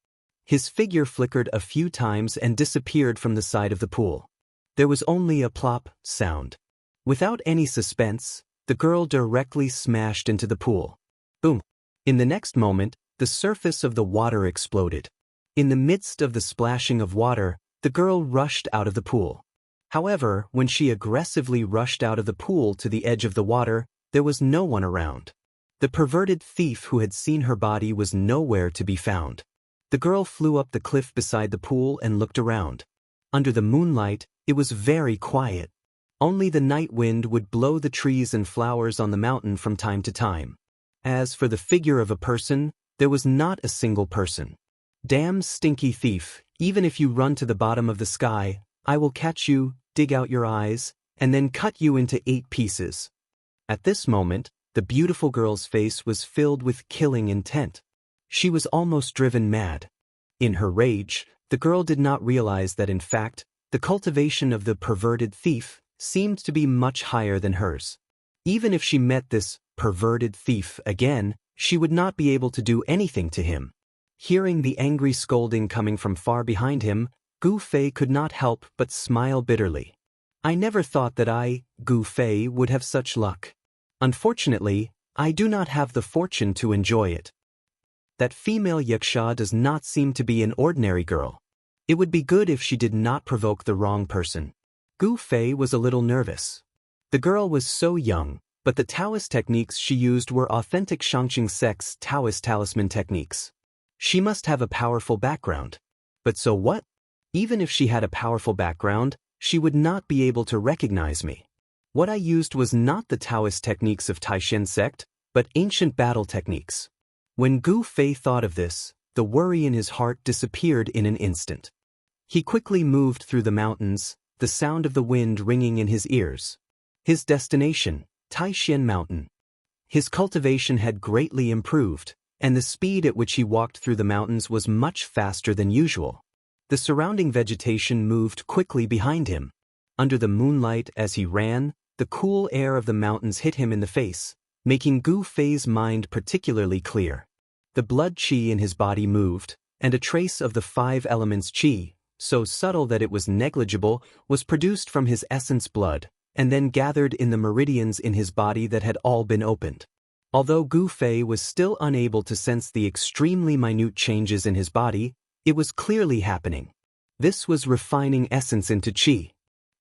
His figure flickered a few times and disappeared from the side of the pool. There was only a plop sound. Without any suspense, the girl directly smashed into the pool. Boom! In the next moment, the surface of the water exploded. In the midst of the splashing of water, the girl rushed out of the pool. However, when she aggressively rushed out of the pool to the edge of the water, there was no one around. The perverted thief who had seen her body was nowhere to be found. The girl flew up the cliff beside the pool and looked around. Under the moonlight, it was very quiet. Only the night wind would blow the trees and flowers on the mountain from time to time. As for the figure of a person, there was not a single person. Damn stinky thief, even if you run to the bottom of the sky, I will catch you, dig out your eyes, and then cut you into 8 pieces. At this moment, the beautiful girl's face was filled with killing intent. She was almost driven mad. In her rage, the girl did not realize that in fact, the cultivation of the perverted thief seemed to be much higher than hers. Even if she met this perverted thief again, she would not be able to do anything to him. Hearing the angry scolding coming from far behind him, Gu Fei could not help but smile bitterly. I never thought that I, Gu Fei, would have such luck. Unfortunately, I do not have the fortune to enjoy it. That female yaksha does not seem to be an ordinary girl. It would be good if she did not provoke the wrong person. Gu Fei was a little nervous. The girl was so young, but the Taoist techniques she used were authentic Shangqing sect's Taoist talisman techniques. She must have a powerful background. But so what? Even if she had a powerful background, she would not be able to recognize me. What I used was not the Taoist techniques of Taishan sect, but ancient battle techniques. When Gu Fei thought of this, the worry in his heart disappeared in an instant. He quickly moved through the mountains, the sound of the wind ringing in his ears. His destination, Taishan Mountain. His cultivation had greatly improved, and the speed at which he walked through the mountains was much faster than usual. The surrounding vegetation moved quickly behind him. Under the moonlight as he ran, the cool air of the mountains hit him in the face, making Gu Fei's mind particularly clear. The blood qi in his body moved, and a trace of the 5 elements qi, so subtle that it was negligible, was produced from his essence blood, and then gathered in the meridians in his body that had all been opened. Although Gu Fei was still unable to sense the extremely minute changes in his body, it was clearly happening. This was refining essence into qi.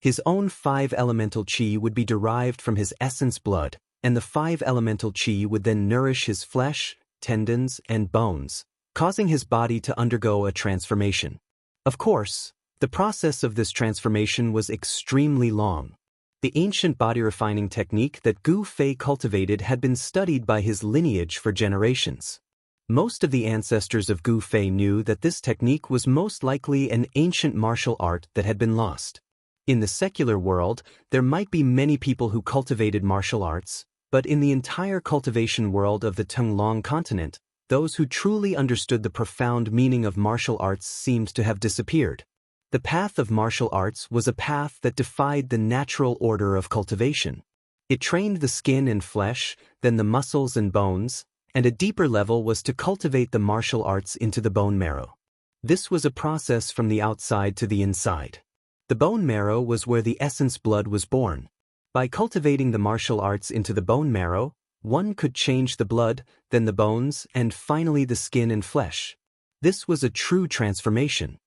His own 5 elemental qi would be derived from his essence blood, and the 5 elemental qi would then nourish his flesh, tendons, and bones, causing his body to undergo a transformation. Of course, the process of this transformation was extremely long. The ancient body refining technique that Gu Fei cultivated had been studied by his lineage for generations. Most of the ancestors of Gu Fei knew that this technique was most likely an ancient martial art that had been lost. In the secular world, there might be many people who cultivated martial arts, but in the entire cultivation world of the Tenglong continent, those who truly understood the profound meaning of martial arts seemed to have disappeared. The path of martial arts was a path that defied the natural order of cultivation. It trained the skin and flesh, then the muscles and bones, and a deeper level was to cultivate the martial arts into the bone marrow. This was a process from the outside to the inside. The bone marrow was where the essence blood was born. By cultivating the martial arts into the bone marrow, one could change the blood, then the bones, and finally the skin and flesh. This was a true transformation.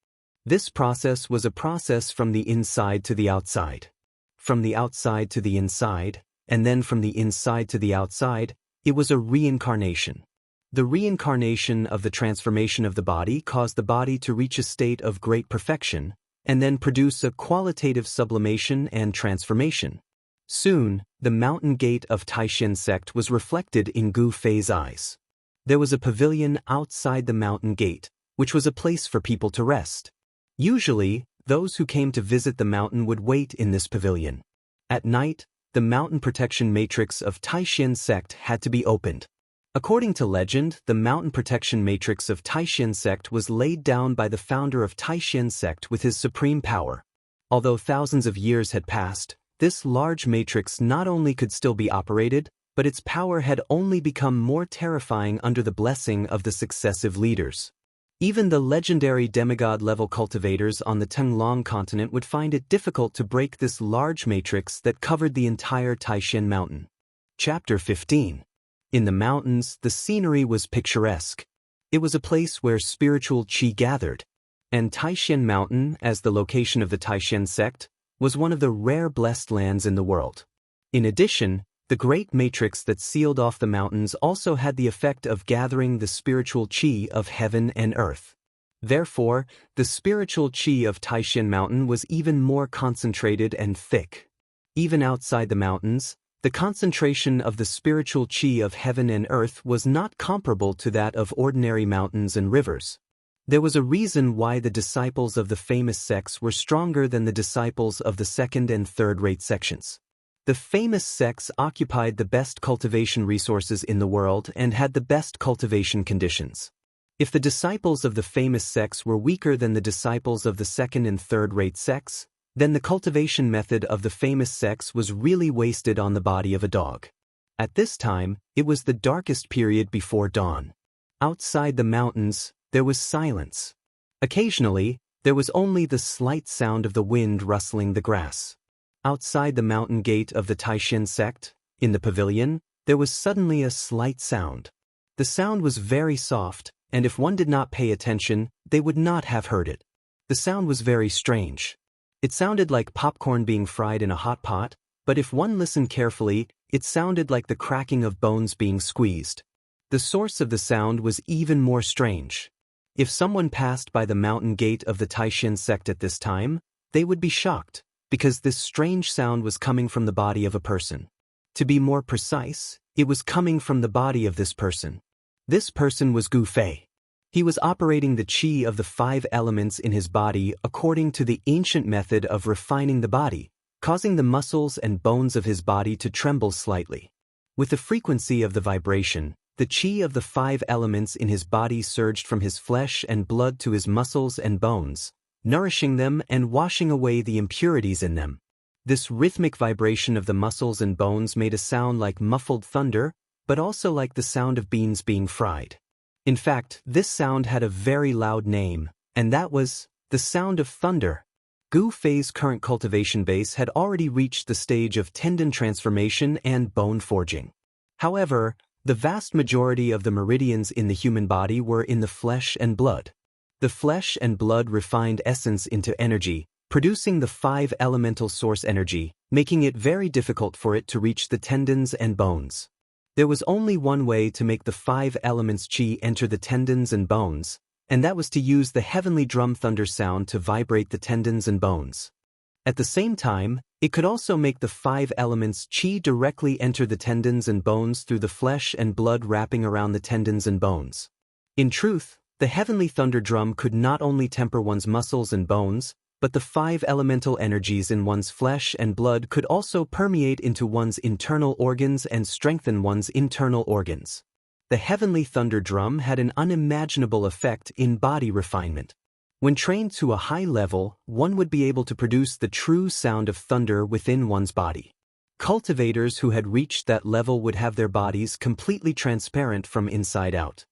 This process was a process from the inside to the outside. From the outside to the inside, and then from the inside to the outside, it was a reincarnation. The reincarnation of the transformation of the body caused the body to reach a state of great perfection, and then produce a qualitative sublimation and transformation. Soon, the mountain gate of Taishan sect was reflected in Gu Fei's eyes. There was a pavilion outside the mountain gate, which was a place for people to rest. Usually, those who came to visit the mountain would wait in this pavilion. At night, the mountain protection matrix of Taishan sect had to be opened. According to legend, the mountain protection matrix of Taishan sect was laid down by the founder of Taishan sect with his supreme power. Although thousands of years had passed, this large matrix not only could still be operated, but its power had only become more terrifying under the blessing of the successive leaders. Even the legendary demigod-level cultivators on the Tenglong continent would find it difficult to break this large matrix that covered the entire Taishan mountain. Chapter 15. In the mountains, the scenery was picturesque. It was a place where spiritual qi gathered, and Taishan Mountain, as the location of the Taishan sect, was one of the rare blessed lands in the world. In addition, the great matrix that sealed off the mountains also had the effect of gathering the spiritual qi of heaven and earth. Therefore, the spiritual qi of Taishan Mountain was even more concentrated and thick. Even outside the mountains, the concentration of the spiritual qi of heaven and earth was not comparable to that of ordinary mountains and rivers. There was a reason why the disciples of the famous sects were stronger than the disciples of the second and third-rate sections. The famous sects occupied the best cultivation resources in the world and had the best cultivation conditions. If the disciples of the famous sects were weaker than the disciples of the second and third-rate sects, then the cultivation method of the famous sects was really wasted on the body of a dog. At this time, it was the darkest period before dawn. Outside the mountains, there was silence. Occasionally, there was only the slight sound of the wind rustling the grass. Outside the mountain gate of the Taishan sect, in the pavilion, there was suddenly a slight sound. The sound was very soft, and if one did not pay attention, they would not have heard it. The sound was very strange. It sounded like popcorn being fried in a hot pot, but if one listened carefully, it sounded like the cracking of bones being squeezed. The source of the sound was even more strange. If someone passed by the mountain gate of the Taishan sect at this time, they would be shocked, because this strange sound was coming from the body of a person. To be more precise, it was coming from the body of this person. This person was Gu Fei. He was operating the qi of the 5 elements in his body according to the ancient method of refining the body, causing the muscles and bones of his body to tremble slightly. With the frequency of the vibration, the qi of the 5 elements in his body surged from his flesh and blood to his muscles and bones, nourishing them and washing away the impurities in them. This rhythmic vibration of the muscles and bones made a sound like muffled thunder, but also like the sound of beans being fried. In fact, this sound had a very loud name, and that was the sound of thunder. Gu Fei's current cultivation base had already reached the stage of tendon transformation and bone forging. However, the vast majority of the meridians in the human body were in the flesh and blood. The flesh and blood refined essence into energy, producing the 5 elemental source energy, making it very difficult for it to reach the tendons and bones. There was only one way to make the 5 elements qi enter the tendons and bones, and that was to use the heavenly drum thunder sound to vibrate the tendons and bones. At the same time, it could also make the 5 elements qi directly enter the tendons and bones through the flesh and blood wrapping around the tendons and bones. In truth, the heavenly thunder drum could not only temper one's muscles and bones, but the 5 elemental energies in one's flesh and blood could also permeate into one's internal organs and strengthen one's internal organs. The heavenly thunder drum had an unimaginable effect in body refinement. When trained to a high level, one would be able to produce the true sound of thunder within one's body. Cultivators who had reached that level would have their bodies completely transparent from inside out.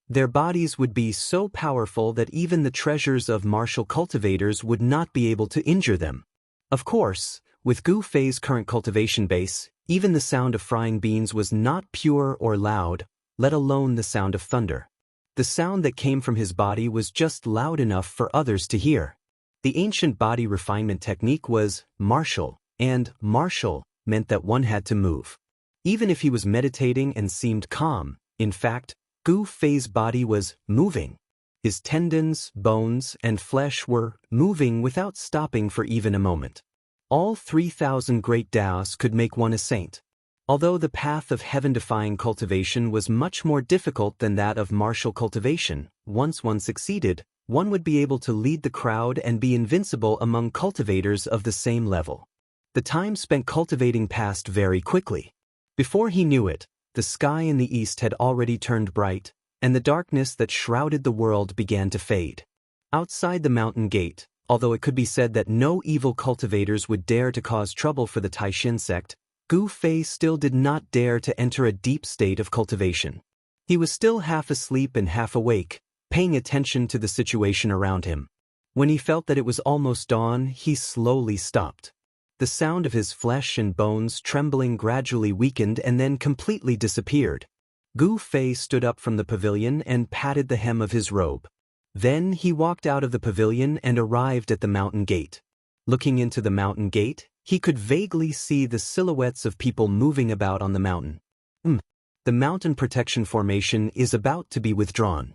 Their bodies would be so powerful that even the treasures of martial cultivators would not be able to injure them. Of course, with Gu Fei's current cultivation base, even the sound of frying beans was not pure or loud, let alone the sound of thunder. The sound that came from his body was just loud enough for others to hear. The ancient body refinement technique was martial, and martial meant that one had to move. Even if he was meditating and seemed calm, in fact, Gu Fei's body was moving. His tendons, bones, and flesh were moving without stopping for even a moment. All 3,000 great Taoists could make one a saint. Although the path of heaven-defying cultivation was much more difficult than that of martial cultivation, once one succeeded, one would be able to lead the crowd and be invincible among cultivators of the same level. The time spent cultivating passed very quickly. Before he knew it, the sky in the east had already turned bright, and the darkness that shrouded the world began to fade. Outside the mountain gate, although it could be said that no evil cultivators would dare to cause trouble for the Taishan sect, Gu Fei still did not dare to enter a deep state of cultivation. He was still half asleep and half awake, paying attention to the situation around him. When he felt that it was almost dawn, he slowly stopped. The sound of his flesh and bones trembling gradually weakened and then completely disappeared. Gu Fei stood up from the pavilion and patted the hem of his robe. Then he walked out of the pavilion and arrived at the mountain gate. Looking into the mountain gate, he could vaguely see the silhouettes of people moving about on the mountain. The mountain protection formation is about to be withdrawn.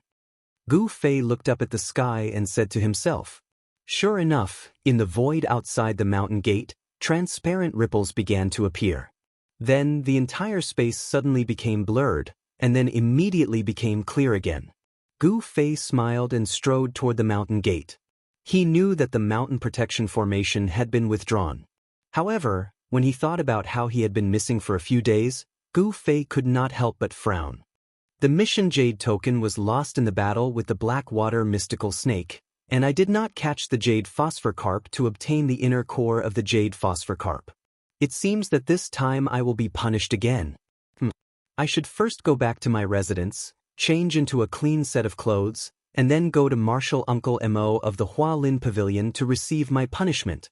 Gu Fei looked up at the sky and said to himself. Sure enough, in the void outside the mountain gate, transparent ripples began to appear. Then the entire space suddenly became blurred, and then immediately became clear again. Gu Fei smiled and strode toward the mountain gate. He knew that the mountain protection formation had been withdrawn. However, when he thought about how he had been missing for a few days, Gu Fei could not help but frown. The mission jade token was lost in the battle with the Blackwater mystical snake, and I did not catch the jade phosphor carp to obtain the inner core of the jade phosphor carp. It seems that this time I will be punished again. I should first go back to my residence, change into a clean set of clothes, and then go to Martial Uncle Mo of the Hualin Pavilion to receive my punishment.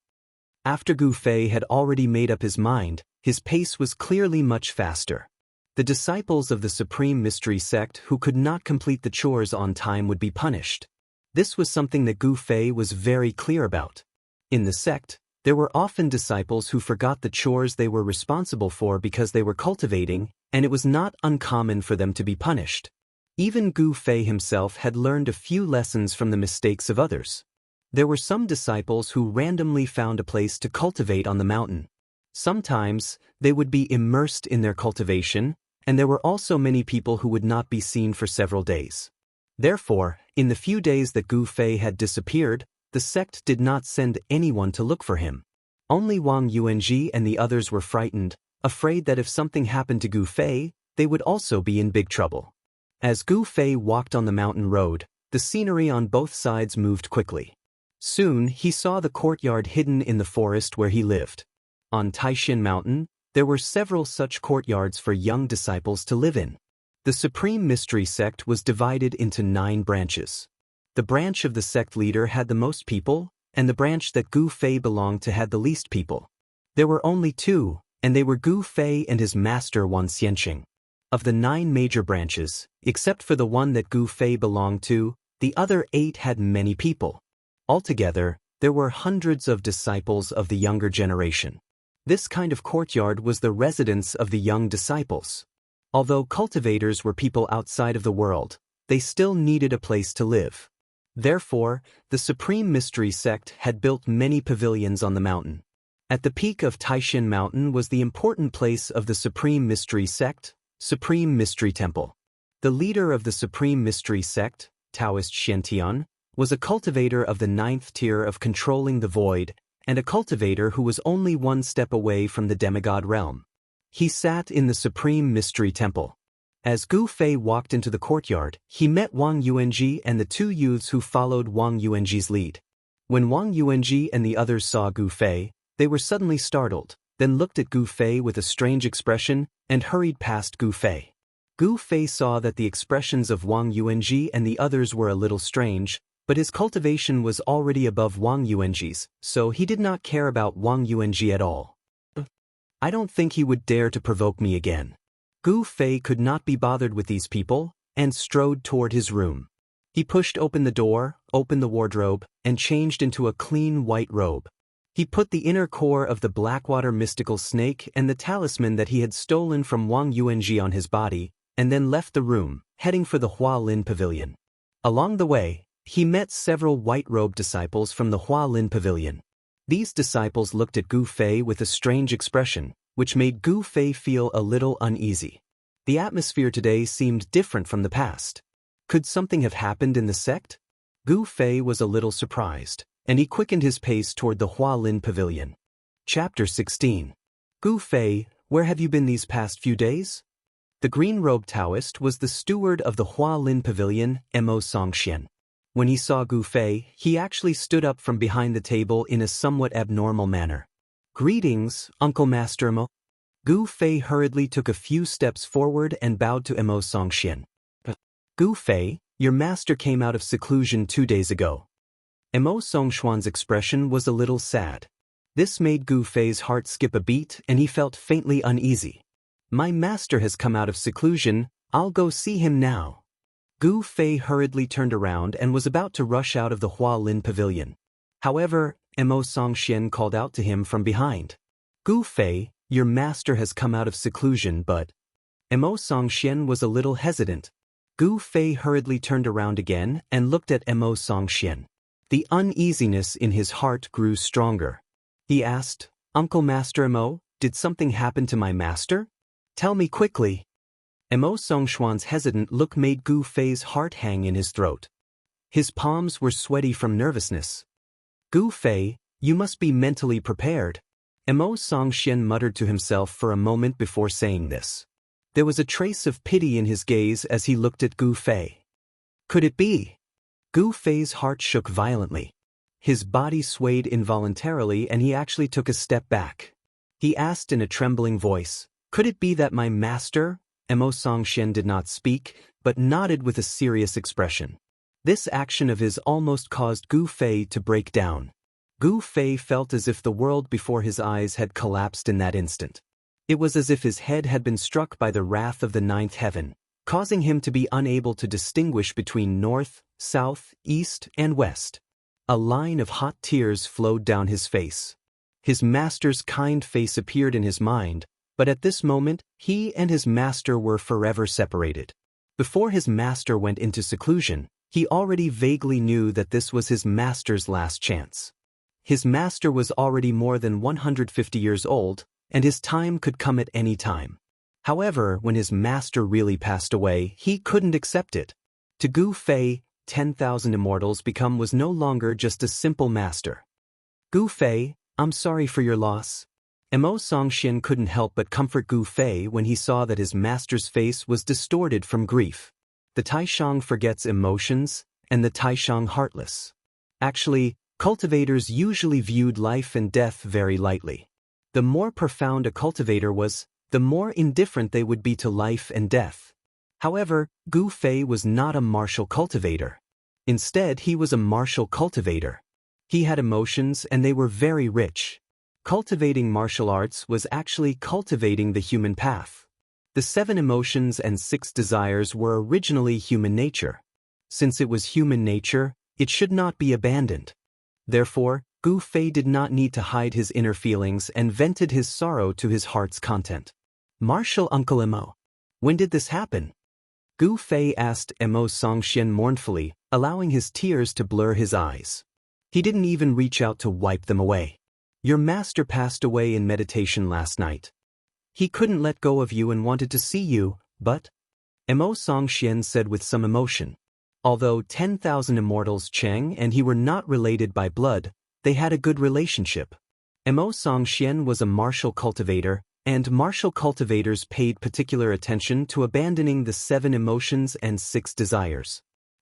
After Gu Fei had already made up his mind, his pace was clearly much faster. The disciples of the Supreme Mystery Sect who could not complete the chores on time would be punished. This was something that Gu Fei was very clear about. In the sect, there were often disciples who forgot the chores they were responsible for because they were cultivating, and it was not uncommon for them to be punished. Even Gu Fei himself had learned a few lessons from the mistakes of others. There were some disciples who randomly found a place to cultivate on the mountain. Sometimes, they would be immersed in their cultivation, and there were also many people who would not be seen for several days. Therefore, in the few days that Gu Fei had disappeared, the sect did not send anyone to look for him. Only Wang Yuanji and the others were frightened, afraid that if something happened to Gu Fei, they would also be in big trouble. As Gu Fei walked on the mountain road, the scenery on both sides moved quickly. Soon he saw the courtyard hidden in the forest where he lived. On Taishan Mountain, there were several such courtyards for young disciples to live in. The Supreme Mystery Sect was divided into 9 branches. The branch of the sect leader had the most people, and the branch that Gu Fei belonged to had the least people. There were only 2, and they were Gu Fei and his master Wan Xianqing. Of the 9 major branches, except for the one that Gu Fei belonged to, the other 8 had many people. Altogether, there were hundreds of disciples of the younger generation. This kind of courtyard was the residence of the young disciples. Although cultivators were people outside of the world, they still needed a place to live. Therefore, the Supreme Mystery Sect had built many pavilions on the mountain. At the peak of Taishan Mountain was the important place of the Supreme Mystery Sect, Supreme Mystery Temple. The leader of the Supreme Mystery Sect, Taoist Xiantian, was a cultivator of the 9th tier of controlling the void, and a cultivator who was only 1 step away from the demigod realm. He sat in the Supreme Mystery Temple. As Gu Fei walked into the courtyard, he met Wang Yuanji and the 2 youths who followed Wang Yuanji's lead. When Wang Yuanji and the others saw Gu Fei, they were suddenly startled, then looked at Gu Fei with a strange expression and hurried past Gu Fei. Gu Fei saw that the expressions of Wang Yuanji and the others were a little strange, but his cultivation was already above Wang Yuanji's, so he did not care about Wang Yuanji at all. I don't think he would dare to provoke me again. Gu Fei could not be bothered with these people, and strode toward his room. He pushed open the door, opened the wardrobe, and changed into a clean white robe. He put the inner core of the Blackwater mystical snake and the talisman that he had stolen from Wang Yuanji on his body, and then left the room, heading for the Hua Lin Pavilion. Along the way, he met several white-robed disciples from the Hua Lin Pavilion. These disciples looked at Gu Fei with a strange expression, which made Gu Fei feel a little uneasy. The atmosphere today seemed different from the past. Could something have happened in the sect? Gu Fei was a little surprised, and he quickened his pace toward the Hua Lin Pavilion. Chapter 16. Gu Fei, where have you been these past few days? The green-robed Taoist was the steward of the Hua Lin Pavilion, Mo Songxian. When he saw Gu Fei, he actually stood up from behind the table in a somewhat abnormal manner. Greetings, Uncle Master Mo. Gu Fei hurriedly took a few steps forward and bowed to Mo Songxian. Gu Fei, your master came out of seclusion 2 days ago. Mo Songxian's expression was a little sad. This made Gu Fei's heart skip a beat and he felt faintly uneasy. My master has come out of seclusion, I'll go see him now. Gu Fei hurriedly turned around and was about to rush out of the Hua Lin Pavilion. However, Mo Songxian called out to him from behind. Gu Fei, your master has come out of seclusion but… Mo Songxian was a little hesitant. Gu Fei hurriedly turned around again and looked at Mo Songxian. The uneasiness in his heart grew stronger. He asked, Uncle Master Mo, did something happen to my master? Tell me quickly. Mo Songxian's hesitant look made Gu Fei's heart hang in his throat. His palms were sweaty from nervousness. Gu Fei, you must be mentally prepared. Mo Songxian muttered to himself for a moment before saying this. There was a trace of pity in his gaze as he looked at Gu Fei. Could it be? Gu Fei's heart shook violently. His body swayed involuntarily and he actually took a step back. He asked in a trembling voice, could it be that my master? Mo Songxian did not speak, but nodded with a serious expression. This action of his almost caused Gu Fei to break down. Gu Fei felt as if the world before his eyes had collapsed in that instant. It was as if his head had been struck by the wrath of the ninth heaven, causing him to be unable to distinguish between north, south, east, and west. A line of hot tears flowed down his face. His master's kind face appeared in his mind, but at this moment, he and his master were forever separated. Before his master went into seclusion, he already vaguely knew that this was his master's last chance. His master was already more than 150 years old, and his time could come at any time. However, when his master really passed away, he couldn't accept it. To Gu Fei, 10,000 immortals become was no longer just a simple master. Gu Fei, I'm sorry for your loss. Mo Songxian couldn't help but comfort Gu Fei when he saw that his master's face was distorted from grief. The Taishang forgets emotions, and the Taishang heartless. Actually, cultivators usually viewed life and death very lightly. The more profound a cultivator was, the more indifferent they would be to life and death. However, Gu Fei was not a martial cultivator. Instead, he was a martial cultivator. He had emotions and they were very rich. Cultivating martial arts was actually cultivating the human path. The 7 emotions and 6 desires were originally human nature. Since it was human nature, it should not be abandoned. Therefore, Gu Fei did not need to hide his inner feelings and vented his sorrow to his heart's content. Martial Uncle Mo, when did this happen? Gu Fei asked Mo Songxian mournfully, allowing his tears to blur his eyes. He didn't even reach out to wipe them away. Your master passed away in meditation last night. He couldn't let go of you and wanted to see you, but… Mo Songxian said with some emotion. Although 10,000 immortals Cheng and he were not related by blood, they had a good relationship. Mo Songxian was a martial cultivator, and martial cultivators paid particular attention to abandoning the 7 emotions and 6 desires.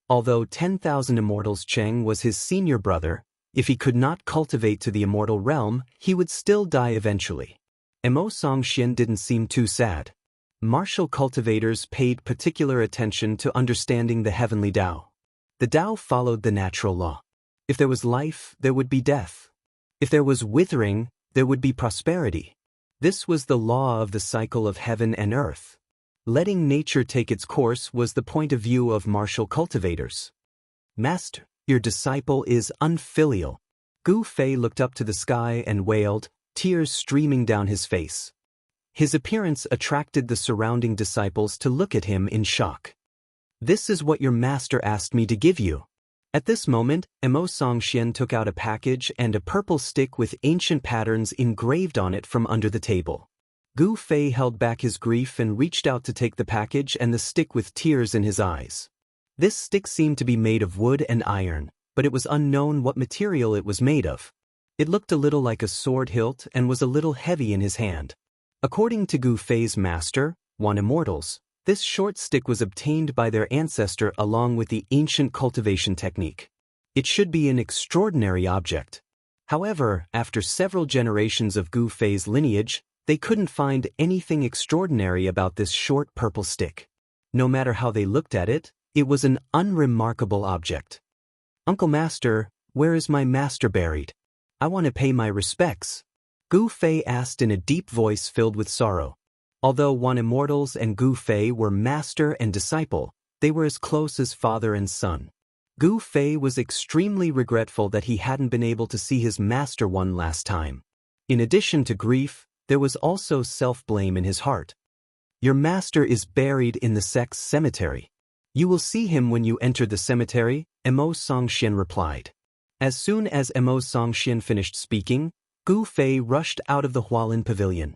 Although 10,000 immortals Cheng was his senior brother, if he could not cultivate to the immortal realm, he would still die eventually. Mo Songxian didn't seem too sad. Martial cultivators paid particular attention to understanding the heavenly Tao. The Tao followed the natural law. If there was life, there would be death. If there was withering, there would be prosperity. This was the law of the cycle of heaven and earth. Letting nature take its course was the point of view of martial cultivators. Master, your disciple is unfilial. Gu Fei looked up to the sky and wailed, tears streaming down his face. His appearance attracted the surrounding disciples to look at him in shock. "This is what your master asked me to give you." At this moment, Emo Songxian took out a package and a purple stick with ancient patterns engraved on it from under the table. Gu Fei held back his grief and reached out to take the package and the stick with tears in his eyes. This stick seemed to be made of wood and iron, but it was unknown what material it was made of. It looked a little like a sword hilt and was a little heavy in his hand. According to Gu Fei's master, One Immortals, this short stick was obtained by their ancestor along with the ancient cultivation technique. It should be an extraordinary object. However, after several generations of Gu Fei's lineage, they couldn't find anything extraordinary about this short purple stick. No matter how they looked at it, it was an unremarkable object. "Uncle Master, where is my master buried? I want to pay my respects," Gu Fei asked in a deep voice filled with sorrow. Although One Immortals and Gu Fei were master and disciple, they were as close as father and son. Gu Fei was extremely regretful that he hadn't been able to see his master one last time. In addition to grief, there was also self-blame in his heart. "Your master is buried in the sect's cemetery. You will see him when you enter the cemetery," Emo Songxian replied. As soon as Emo Songxian finished speaking, Gu Fei rushed out of the Hualin pavilion.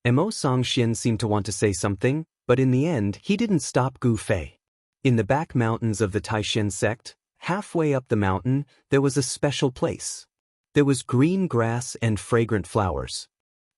Emo Songxian seemed to want to say something, but in the end he didn't stop Gu Fei. In the back mountains of the Taishan sect, halfway up the mountain, there was a special place. There was green grass and fragrant flowers.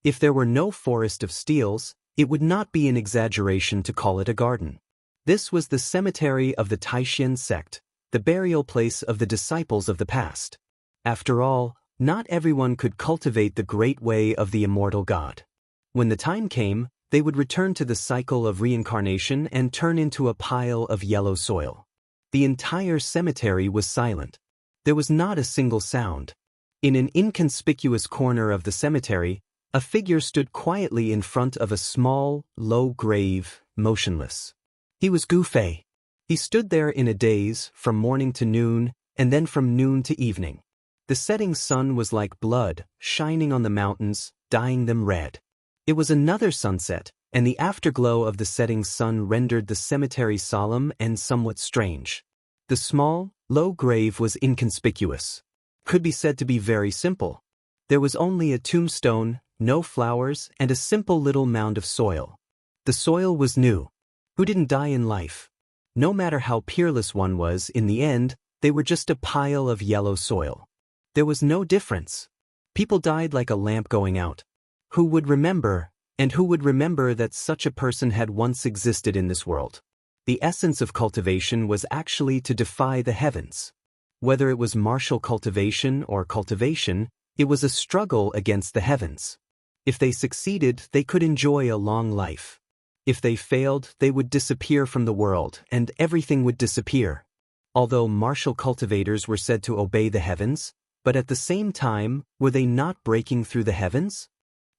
If there were no forest of steels, it would not be an exaggeration to call it a garden. This was the cemetery of the Taishan sect, the burial place of the disciples of the past. After all, not everyone could cultivate the great way of the immortal God. When the time came, they would return to the cycle of reincarnation and turn into a pile of yellow soil. The entire cemetery was silent. There was not a single sound. In an inconspicuous corner of the cemetery, a figure stood quietly in front of a small, low grave, motionless. He was Gu Fei. He stood there in a daze, from morning to noon, and then from noon to evening. The setting sun was like blood, shining on the mountains, dyeing them red. It was another sunset, and the afterglow of the setting sun rendered the cemetery solemn and somewhat strange. The small, low grave was inconspicuous. Could be said to be very simple. There was only a tombstone, no flowers, and a simple little mound of soil. The soil was new. Who didn't die in life? No matter how peerless one was, in the end, they were just a pile of yellow soil. There was no difference. People died like a lamp going out. Who would remember, and who would remember that such a person had once existed in this world? The essence of cultivation was actually to defy the heavens. Whether it was martial cultivation or cultivation, it was a struggle against the heavens. If they succeeded, they could enjoy a long life. If they failed, they would disappear from the world, and everything would disappear. Although martial cultivators were said to obey the heavens, but at the same time, were they not breaking through the heavens?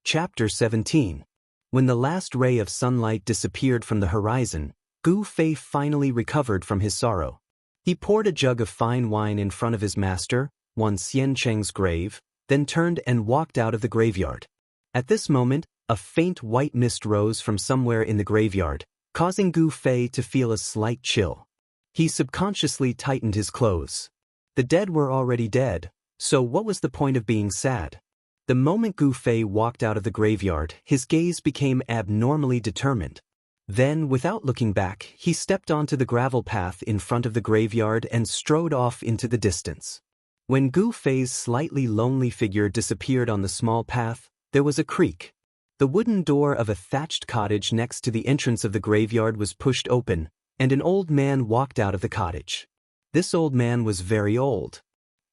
Chapter 17. When the last ray of sunlight disappeared from the horizon, Gu Fei finally recovered from his sorrow. He poured a jug of fine wine in front of his master, Wan Xiancheng's grave, then turned and walked out of the graveyard. At this moment, a faint white mist rose from somewhere in the graveyard, causing Gu Fei to feel a slight chill. He subconsciously tightened his clothes. The dead were already dead, so what was the point of being sad? The moment Gu Fei walked out of the graveyard, his gaze became abnormally determined. Then, without looking back, he stepped onto the gravel path in front of the graveyard and strode off into the distance. When Gu Fei's slightly lonely figure disappeared on the small path, there was a creak. The wooden door of a thatched cottage next to the entrance of the graveyard was pushed open, and an old man walked out of the cottage. This old man was very old.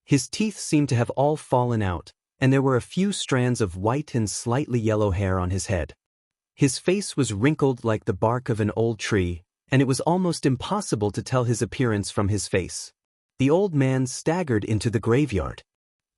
His teeth seemed to have all fallen out, and there were a few strands of white and slightly yellow hair on his head. His face was wrinkled like the bark of an old tree, and it was almost impossible to tell his appearance from his face. The old man staggered into the graveyard.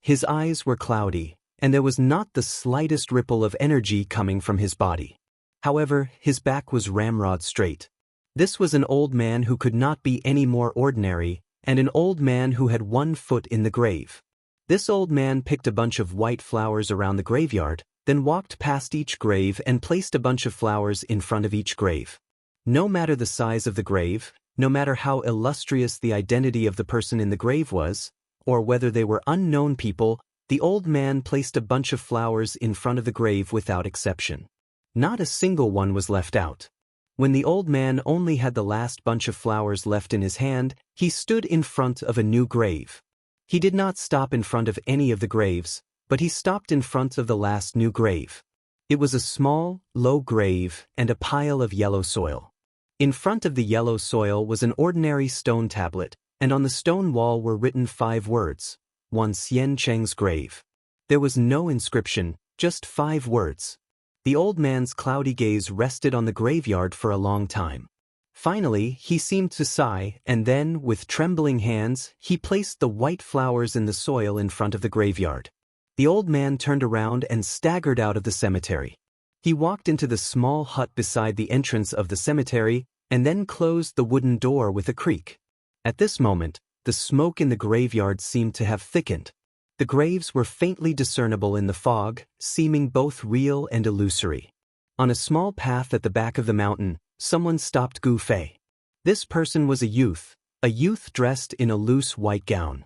His eyes were cloudy, and there was not the slightest ripple of energy coming from his body. However, his back was ramrod straight. This was an old man who could not be any more ordinary, and an old man who had one foot in the grave. This old man picked a bunch of white flowers around the graveyard, then walked past each grave and placed a bunch of flowers in front of each grave. No matter the size of the grave, no matter how illustrious the identity of the person in the grave was, or whether they were unknown people, the old man placed a bunch of flowers in front of the grave without exception. Not a single one was left out. When the old man only had the last bunch of flowers left in his hand, he stood in front of a new grave. He did not stop in front of any of the graves, but he stopped in front of the last new grave. It was a small, low grave and a pile of yellow soil. In front of the yellow soil was an ordinary stone tablet, and on the stone wall were written 5 words: Wan Xian Cheng's grave. There was no inscription, just 5 words. The old man's cloudy gaze rested on the graveyard for a long time. Finally, he seemed to sigh, and then, with trembling hands, he placed the white flowers in the soil in front of the graveyard. The old man turned around and staggered out of the cemetery. He walked into the small hut beside the entrance of the cemetery, and then closed the wooden door with a creak. At this moment, the smoke in the graveyard seemed to have thickened. The graves were faintly discernible in the fog, seeming both real and illusory. On a small path at the back of the mountain, someone stopped Gu Fei. This person was a youth dressed in a loose white gown.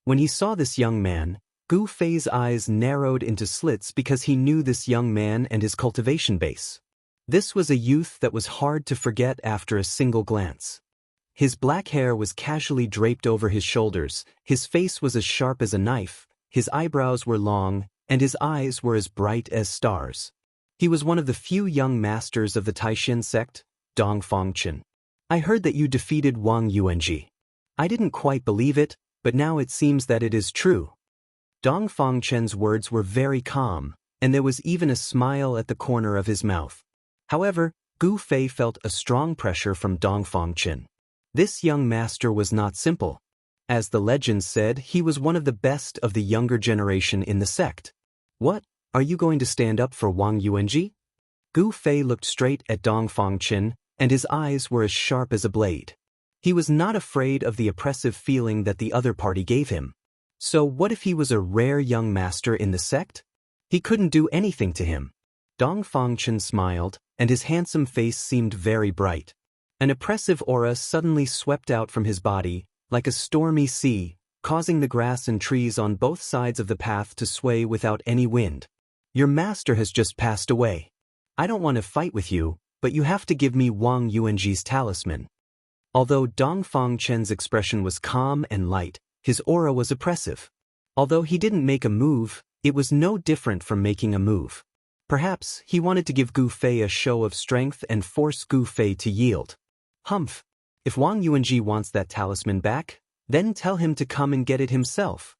When he saw this young man, Gu Fei's eyes narrowed into slits because he knew this young man and his cultivation base. This was a youth that was hard to forget after a single glance. His black hair was casually draped over his shoulders, his face was as sharp as a knife, his eyebrows were long, and his eyes were as bright as stars. He was one of the few young masters of the Taishan sect, Dong Fangchen. I heard that you defeated Wang Yuanji. I didn't quite believe it, but now it seems that it is true. Dong Fangchen's words were very calm, and there was even a smile at the corner of his mouth. However, Gu Fei felt a strong pressure from Dong Fangchen. This young master was not simple. As the legends said, he was one of the best of the younger generation in the sect. What? Are you going to stand up for Wang Yuanji? Gu Fei looked straight at Dong Fangchen, and his eyes were as sharp as a blade. He was not afraid of the oppressive feeling that the other party gave him. So what if he was a rare young master in the sect? He couldn't do anything to him. Dong Fangchen smiled, and his handsome face seemed very bright. An oppressive aura suddenly swept out from his body, like a stormy sea, causing the grass and trees on both sides of the path to sway without any wind. Your master has just passed away. I don't want to fight with you, but you have to give me Wang Yuanji's talisman. Although Dong Fangchen's expression was calm and light, his aura was oppressive. Although he didn't make a move, it was no different from making a move. Perhaps he wanted to give Gu Fei a show of strength and force Gu Fei to yield. Humph! If Wang Yuanji wants that talisman back, then tell him to come and get it himself.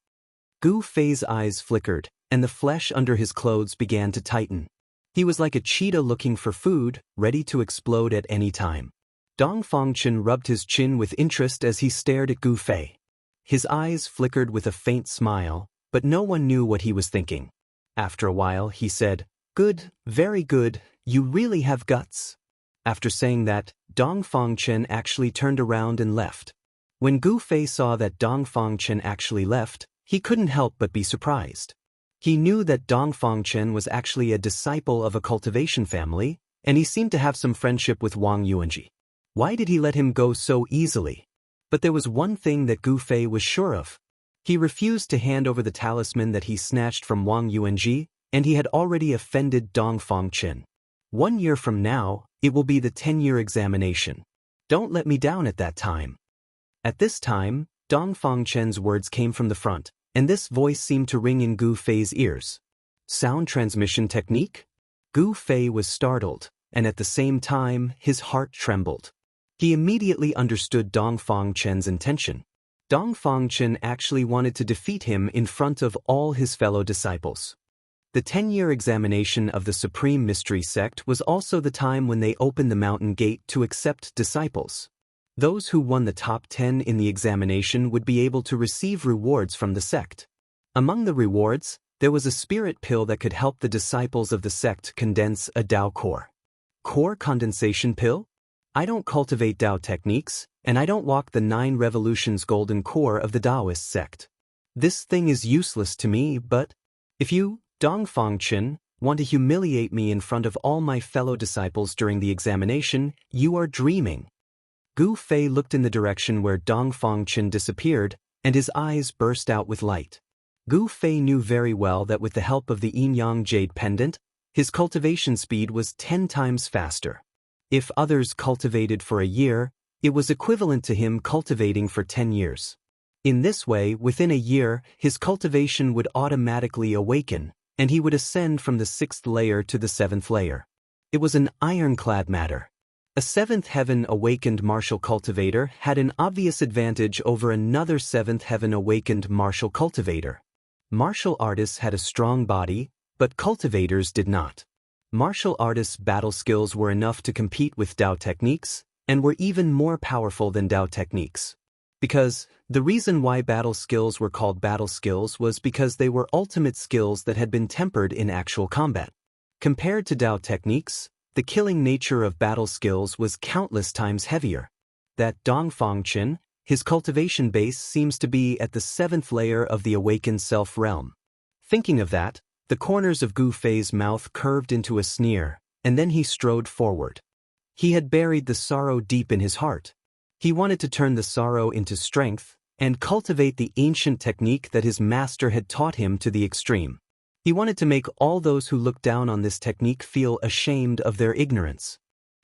Gu Fei's eyes flickered, and the flesh under his clothes began to tighten. He was like a cheetah looking for food, ready to explode at any time. Dong Fangchen rubbed his chin with interest as he stared at Gu Fei. His eyes flickered with a faint smile, but no one knew what he was thinking. After a while, he said, "Good, very good, you really have guts." After saying that, Dong Fangchen actually turned around and left. When Gu Fei saw that Dong Fangchen actually left, he couldn't help but be surprised. He knew that Dong Fangchen was actually a disciple of a cultivation family, and he seemed to have some friendship with Wang Yuanji. Why did he let him go so easily? But there was one thing that Gu Fei was sure of. He refused to hand over the talisman that he snatched from Wang Yuanji, and he had already offended Dong Fangchen. 1 year from now, it will be the 10-year examination. Don't let me down at that time. At this time, Dong Fangchen's words came from the front, and this voice seemed to ring in Gu Fei's ears. Sound transmission technique? Gu Fei was startled, and at the same time, his heart trembled. He immediately understood Dong Fangchen's intention. Dong Fangchen actually wanted to defeat him in front of all his fellow disciples. The 10-year examination of the Supreme Mystery Sect was also the time when they opened the mountain gate to accept disciples. Those who won the top 10 in the examination would be able to receive rewards from the sect. Among the rewards, there was a spirit pill that could help the disciples of the sect condense a Dao core. Core condensation pill? I don't cultivate Dao techniques, and I don't walk the 9 revolutions golden core of the Taoist sect. This thing is useless to me, but if you, Dongfang Chen, want to humiliate me in front of all my fellow disciples during the examination, you are dreaming. Gu Fei looked in the direction where Dongfang Chen disappeared, and his eyes burst out with light. Gu Fei knew very well that with the help of the yin-yang jade pendant, his cultivation speed was 10 times faster. If others cultivated for a year, it was equivalent to him cultivating for 10 years. In this way, within a year, his cultivation would automatically awaken, and he would ascend from the 6th layer to the 7th layer. It was an ironclad matter. A 7th heaven awakened martial cultivator had an obvious advantage over another 7th heaven awakened martial cultivator. Martial artists had a strong body, but cultivators did not. Martial artists' battle skills were enough to compete with Dao techniques, and were even more powerful than Dao techniques. Because the reason why battle skills were called battle skills was because they were ultimate skills that had been tempered in actual combat. Compared to Dao techniques, the killing nature of battle skills was countless times heavier. That Dongfang Chen, his cultivation base seems to be at the 7th layer of the awakened self realm. Thinking of that, the corners of Gu Fei's mouth curved into a sneer, and then he strode forward. He had buried the sorrow deep in his heart. He wanted to turn the sorrow into strength, and cultivate the ancient technique that his master had taught him to the extreme. He wanted to make all those who looked down on this technique feel ashamed of their ignorance.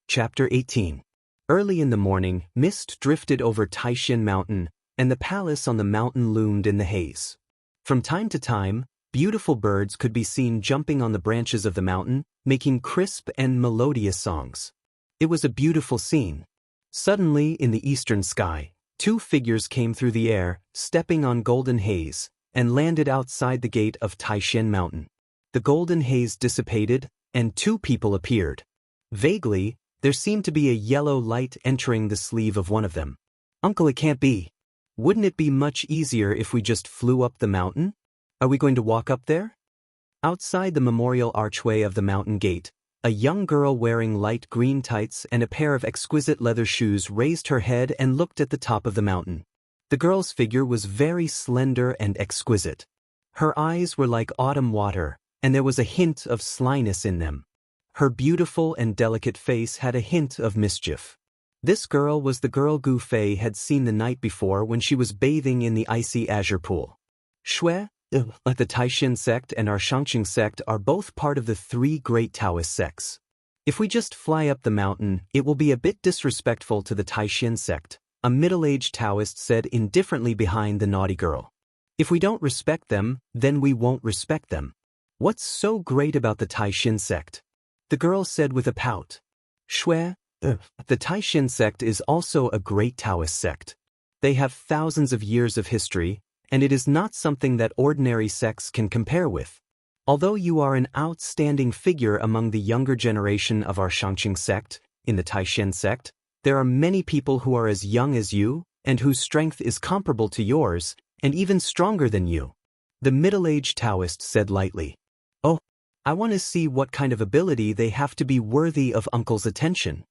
Chapter 18. Early in the morning, mist drifted over Taishan Mountain, and the palace on the mountain loomed in the haze. From time to time, beautiful birds could be seen jumping on the branches of the mountain, making crisp and melodious songs. It was a beautiful scene. Suddenly, in the eastern sky, 2 figures came through the air, stepping on golden haze, and landed outside the gate of Taishan Mountain. The golden haze dissipated, and 2 people appeared. Vaguely, there seemed to be a yellow light entering the sleeve of one of them. "Uncle, it can't be. Wouldn't it be much easier if we just flew up the mountain? Are we going to walk up there?" Outside the memorial archway of the mountain gate, a young girl wearing light green tights and a pair of exquisite leather shoes raised her head and looked at the top of the mountain. The girl's figure was very slender and exquisite. Her eyes were like autumn water, and there was a hint of slyness in them. Her beautiful and delicate face had a hint of mischief. This girl was the girl Gu Fei had seen the night before when she was bathing in the icy azure pool. Shui, the Taishan sect and our Shangqing sect are both part of the 3 great Taoist sects. If we just fly up the mountain, it will be a bit disrespectful to the Taishan sect, a middle-aged Taoist said indifferently behind the naughty girl. If we don't respect them, then we won't respect them. What's so great about the Taishan sect? The girl said with a pout. Shui, the Taishan sect is also a great Taoist sect. They have thousands of years of history, and it is not something that ordinary sects can compare with. Although you are an outstanding figure among the younger generation of our Shangqing sect, in the Taishan sect, there are many people who are as young as you, and whose strength is comparable to yours, and even stronger than you. The middle-aged Taoist said lightly. "Oh, I want to see what kind of ability they have to be worthy of Uncle's attention."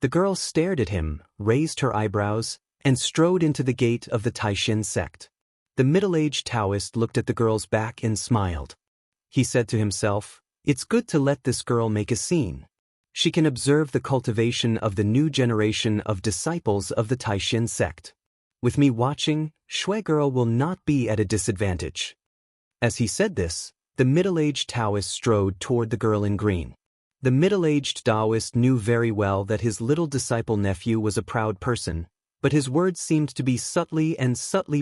The girl stared at him, raised her eyebrows, and strode into the gate of the Taishan sect. The middle-aged Taoist looked at the girl's back and smiled. He said to himself, "It's good to let this girl make a scene. She can observe the cultivation of the new generation of disciples of the Taishan sect. With me watching, Shui girl will not be at a disadvantage." As he said this, the middle-aged Taoist strode toward the girl in green. The middle-aged Taoist knew very well that his little disciple nephew was a proud person, but his words seemed to be subtly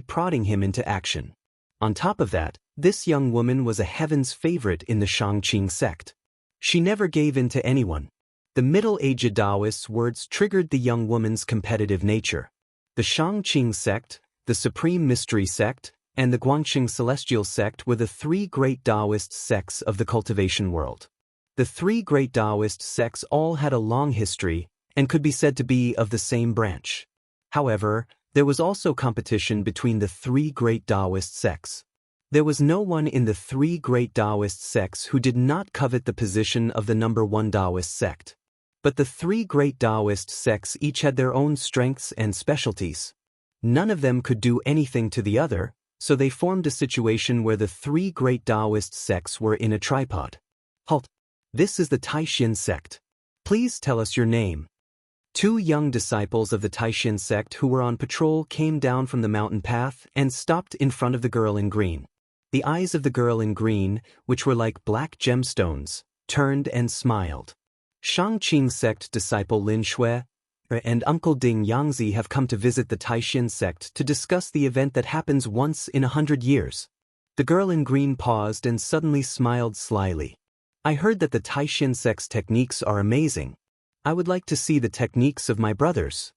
prodding him into action. On top of that, this young woman was a heaven's favorite in the Shangqing sect. She never gave in to anyone. The middle-aged Taoist's words triggered the young woman's competitive nature. The Shangqing sect, the Supreme Mystery sect, and the Guangqing Celestial sect were the 3 great Taoist sects of the cultivation world. The 3 great Taoist sects all had a long history and could be said to be of the same branch. However, there was also competition between the 3 great Taoist sects. There was no one in the 3 great Taoist sects who did not covet the position of the number 1 Taoist sect. But the 3 great Taoist sects each had their own strengths and specialties. None of them could do anything to the other, so they formed a situation where the three great Taoist sects were in a tripod. Halt! This is the Taishin sect. Please tell us your name. Two young disciples of the Taishin sect who were on patrol came down from the mountain path and stopped in front of the girl in green. The eyes of the girl in green, which were like black gemstones, turned and smiled. Shangqing sect disciple Lin Shui and Uncle Ding Yangzi have come to visit the Taishin sect to discuss the event that happens once in 100 years. The girl in green paused and suddenly smiled slyly. I heard that the Taishin sect's techniques are amazing. I would like to see the techniques of my brothers.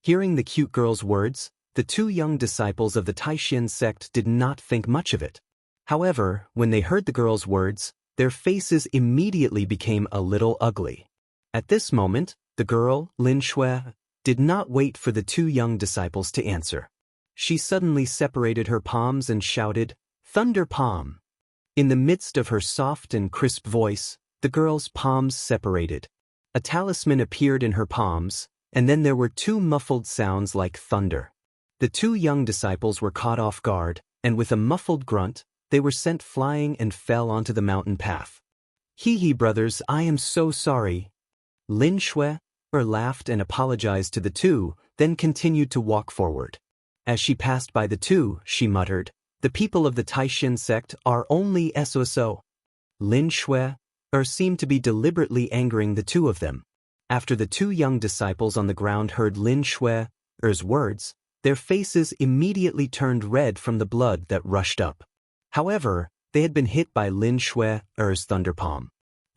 Hearing the cute girl's words, the two young disciples of the Taishin sect did not think much of it. However, when they heard the girl's words, their faces immediately became a little ugly. At this moment, the girl, Lin Shui, did not wait for the two young disciples to answer. She suddenly separated her palms and shouted, "Thunder Palm!" In the midst of her soft and crisp voice, the girl's palms separated. A talisman appeared in her palms, and then there were two muffled sounds like thunder. The two young disciples were caught off guard, and with a muffled grunt, they were sent flying and fell onto the mountain path. Hee, brothers, I am so sorry. Lin Shui laughed and apologized to the two, then continued to walk forward. As she passed by the two, she muttered, "The people of the Taishin sect are only SOSO." Lin Shui seemed to be deliberately angering the two of them. After the two young disciples on the ground heard Lin Shui's words, their faces immediately turned red from the blood that rushed up. However, they had been hit by Lin Shui's thunderpalm.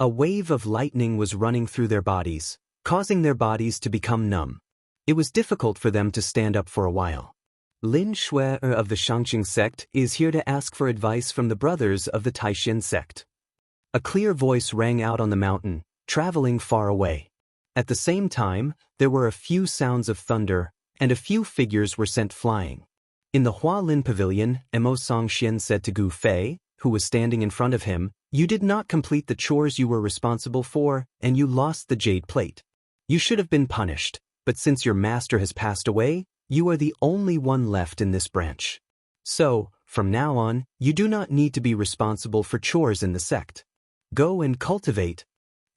A wave of lightning was running through their bodies, causing their bodies to become numb. It was difficult for them to stand up for a while. Lin Shui of the Shangqing sect is here to ask for advice from the brothers of the Taishin sect. A clear voice rang out on the mountain, traveling far away. At the same time, there were a few sounds of thunder, and a few figures were sent flying. In the Hualin Pavilion, Mo Songxian said to Gu Fei, who was standing in front of him, "You did not complete the chores you were responsible for, and you lost the jade plate. You should have been punished, but since your master has passed away, you are the only one left in this branch. So, from now on, you do not need to be responsible for chores in the sect. Go and cultivate."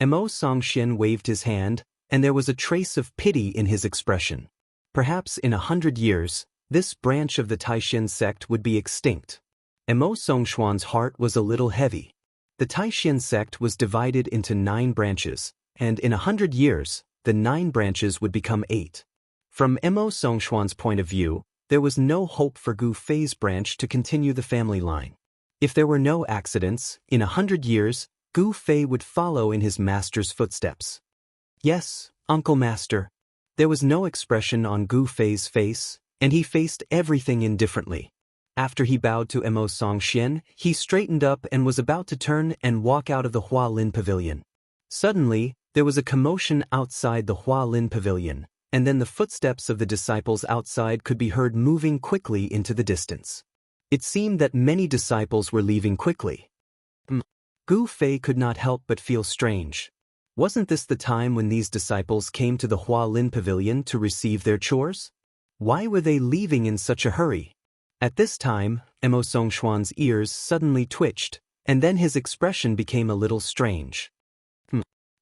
Mo Songxian waved his hand, and there was a trace of pity in his expression. Perhaps in 100 years, this branch of the Taishin sect would be extinct. Mo Songxuan's heart was a little heavy. The Taishin sect was divided into 9 branches, and in 100 years, the 9 branches would become 8. From Mo Songxuan's point of view, there was no hope for Gu Fei's branch to continue the family line. If there were no accidents, in 100 years, Gu Fei would follow in his master's footsteps. "Yes, Uncle Master." There was no expression on Gu Fei's face, and he faced everything indifferently. After he bowed to Mo Songxian, he straightened up and was about to turn and walk out of the Hualin Pavilion. Suddenly, there was a commotion outside the Hualin Pavilion, and then the footsteps of the disciples outside could be heard moving quickly into the distance. It seemed that many disciples were leaving quickly. Gu Fei could not help but feel strange. Wasn't this the time when these disciples came to the Hualin Pavilion to receive their chores? Why were they leaving in such a hurry? At this time, Mo Songxuan's ears suddenly twitched, and then his expression became a little strange.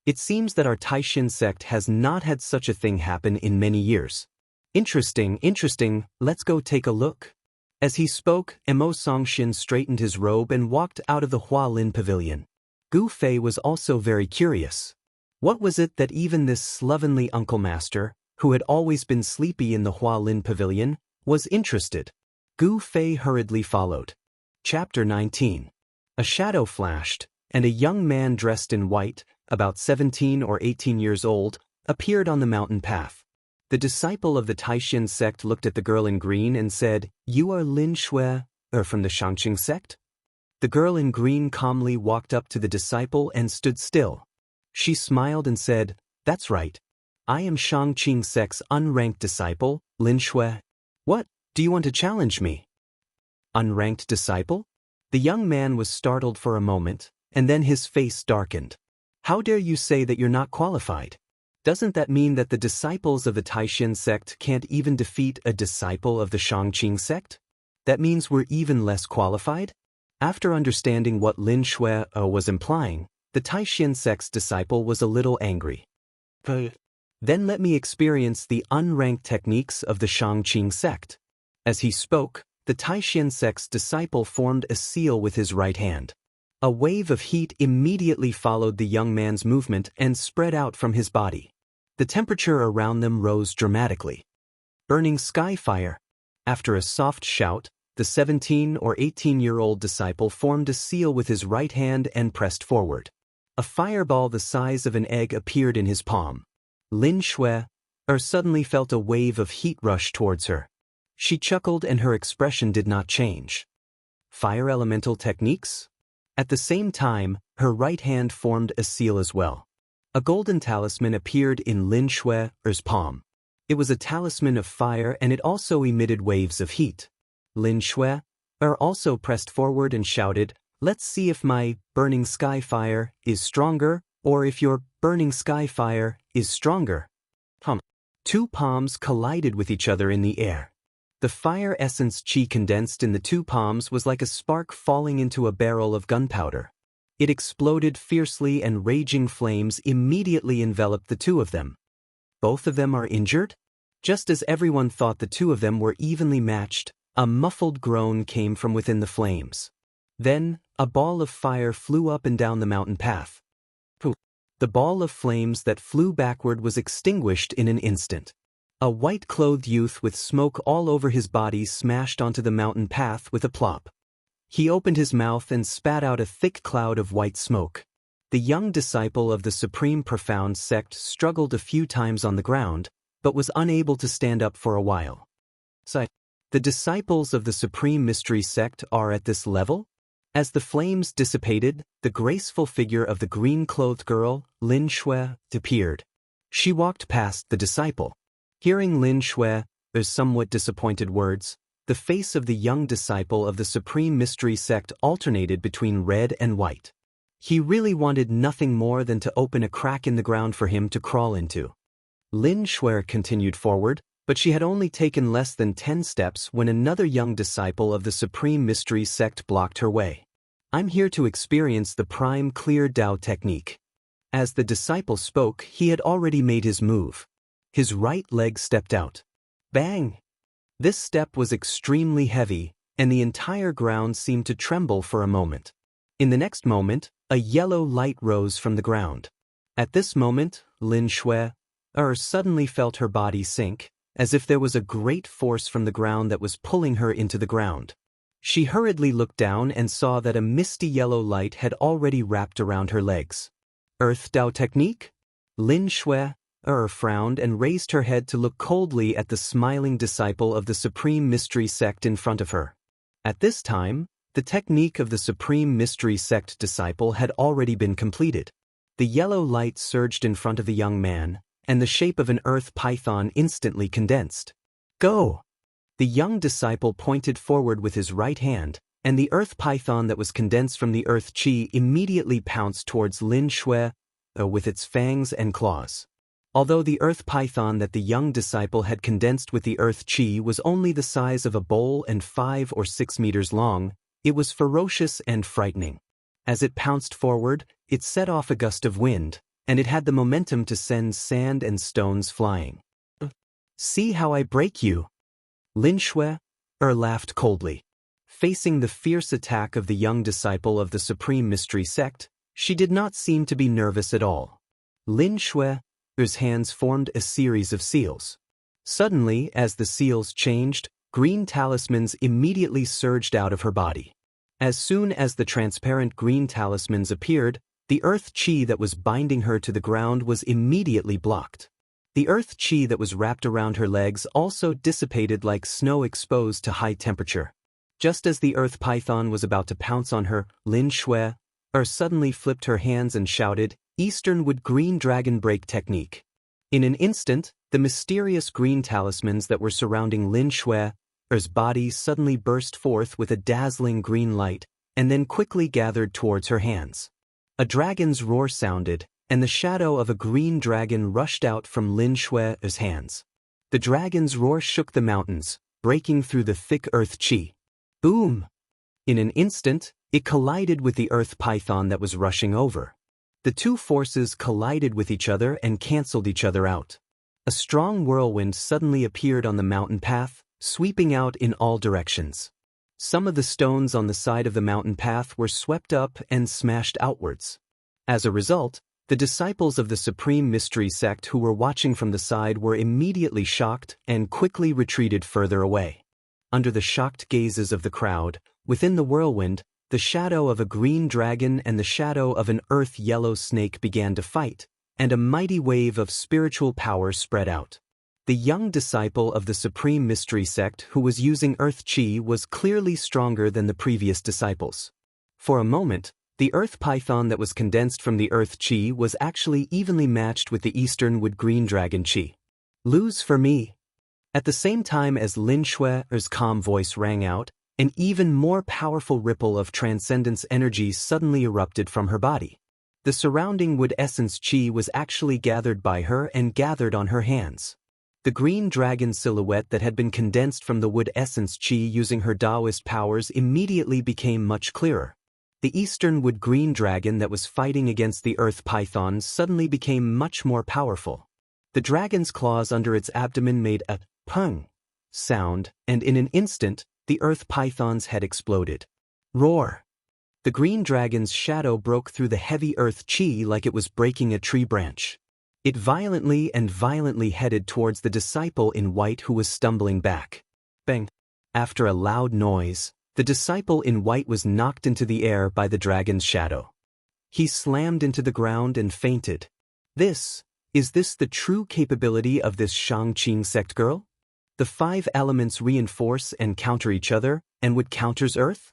It seems that our Taishin sect has not had such a thing happen in many years. Interesting, let's go take a look. As he spoke, Mo Songxian straightened his robe and walked out of the Hualin Pavilion. Gu Fei was also very curious. What was it that even this slovenly Uncle Master, who had always been sleepy in the Hualin Pavilion, was interested? Gu Fei hurriedly followed. Chapter 19. A shadow flashed, and a young man dressed in white, about 17 or 18 years old, appeared on the mountain path. The disciple of the Taishin sect looked at the girl in green and said, "You are Lin Shui, from the Shangqing sect?" The girl in green calmly walked up to the disciple and stood still. She smiled and said, "That's right. I am Shangqing sect's unranked disciple, Lin Shui. What, do you want to challenge me?" Unranked disciple? The young man was startled for a moment, and then his face darkened. "How dare you say that you're not qualified? Doesn't that mean that the disciples of the Taishin sect can't even defeat a disciple of the Shangqing sect?" That means we're even less qualified? After understanding what Lin Shui was implying, the Taishan sect's disciple was a little angry. Then let me experience the unranked techniques of the Shangqing sect. As he spoke, the Taishan sect's disciple formed a seal with his right hand. A wave of heat immediately followed the young man's movement and spread out from his body. The temperature around them rose dramatically. Burning sky fire. After a soft shout, the 17 or 18-year-old disciple formed a seal with his right hand and pressed forward. A fireball the size of an egg appeared in his palm. Lin Shui suddenly felt a wave of heat rush towards her. She chuckled and her expression did not change. Fire elemental techniques? At the same time, her right hand formed a seal as well. A golden talisman appeared in Lin Shui's palm. It was a talisman of fire and it also emitted waves of heat. Lin Shui also pressed forward and shouted, "Let's see if my burning sky fire is stronger, or if your burning sky fire is stronger." Two palms collided with each other in the air. The fire essence qi condensed in the two palms was like a spark falling into a barrel of gunpowder. It exploded fiercely and raging flames immediately enveloped the two of them. Both of them are injured? Just as everyone thought the two of them were evenly matched, a muffled groan came from within the flames. Then, a ball of fire flew up and down the mountain path. The ball of flames that flew backward was extinguished in an instant. A white-clothed youth with smoke all over his body smashed onto the mountain path with a plop. He opened his mouth and spat out a thick cloud of white smoke. The young disciple of the Supreme Profound sect struggled a few times on the ground, but was unable to stand up for a while. The disciples of the Supreme Mystery sect are at this level? As the flames dissipated, the graceful figure of the green-clothed girl, Lin Shui, appeared. She walked past the disciple. Hearing Lin Shui's somewhat disappointed words, the face of the young disciple of the Supreme Mystery sect alternated between red and white. He really wanted nothing more than to open a crack in the ground for him to crawl into. Lin Shui continued forward, but she had only taken less than 10 steps when another young disciple of the Supreme Mystery sect blocked her way. "I'm here to experience the Prime Clear Dao technique." As the disciple spoke, he had already made his move. His right leg stepped out. Bang! This step was extremely heavy, and the entire ground seemed to tremble for a moment. In the next moment, a yellow light rose from the ground. At this moment, Lin Shui suddenly felt her body sink, as if there was a great force from the ground that was pulling her into the ground. She hurriedly looked down and saw that a misty yellow light had already wrapped around her legs. Earth Dao technique? Lin Shui frowned and raised her head to look coldly at the smiling disciple of the Supreme Mystery sect in front of her. At this time, the technique of the Supreme Mystery sect disciple had already been completed. The yellow light surged in front of the young man, and the shape of an earth python instantly condensed. "Go!" The young disciple pointed forward with his right hand, and the earth python that was condensed from the earth qi immediately pounced towards Lin Shui with its fangs and claws. Although the earth python that the young disciple had condensed with the earth qi was only the size of a bowl and 5 or 6 meters long, it was ferocious and frightening. As it pounced forward, it set off a gust of wind, and it had the momentum to send sand and stones flying. "See how I break you?" Lin Shui laughed coldly. Facing the fierce attack of the young disciple of the Supreme Mystery sect, she did not seem to be nervous at all. Lin Shui's hands formed a series of seals. Suddenly, as the seals changed, green talismans immediately surged out of her body. As soon as the transparent green talismans appeared, the earth qi that was binding her to the ground was immediately blocked. The earth qi that was wrapped around her legs also dissipated like snow exposed to high temperature. Just as the earth python was about to pounce on her, Lin Shui suddenly flipped her hands and shouted, "Easternwood Green Dragon Break Technique." In an instant, the mysterious green talismans that were surrounding Lin Shui's body suddenly burst forth with a dazzling green light, and then quickly gathered towards her hands. A dragon's roar sounded, and the shadow of a green dragon rushed out from Lin Shui's hands. The dragon's roar shook the mountains, breaking through the thick earth qi. Boom! In an instant, it collided with the earth python that was rushing over. The two forces collided with each other and canceled each other out. A strong whirlwind suddenly appeared on the mountain path, sweeping out in all directions. Some of the stones on the side of the mountain path were swept up and smashed outwards. As a result, the disciples of the Supreme Mystery Sect who were watching from the side were immediately shocked and quickly retreated further away. Under the shocked gazes of the crowd, within the whirlwind, the shadow of a green dragon and the shadow of an earth-yellow snake began to fight, and a mighty wave of spiritual power spread out. The young disciple of the Supreme Mystery Sect who was using Earth Chi was clearly stronger than the previous disciples. For a moment, the Earth Python that was condensed from the Earth Chi was actually evenly matched with the Eastern Wood Green Dragon Chi. Lose for me. At the same time as Lin Xue's calm voice rang out, an even more powerful ripple of transcendence energy suddenly erupted from her body. The surrounding wood essence Chi was actually gathered by her and gathered on her hands. The green dragon silhouette that had been condensed from the wood essence Chi using her Taoist powers immediately became much clearer. The Eastern Wood Green Dragon that was fighting against the Earth Python suddenly became much more powerful. The dragon's claws under its abdomen made a pung sound, and in an instant, the Earth Python's head exploded. Roar! The green dragon's shadow broke through the heavy Earth Chi like it was breaking a tree branch. It violently headed towards the disciple in white who was stumbling back. Bang! After a loud noise, the disciple in white was knocked into the air by the dragon's shadow. He slammed into the ground and fainted. Is this the true capability of this Shangqing sect girl? The 5 elements reinforce and counter each other, and what counters Earth?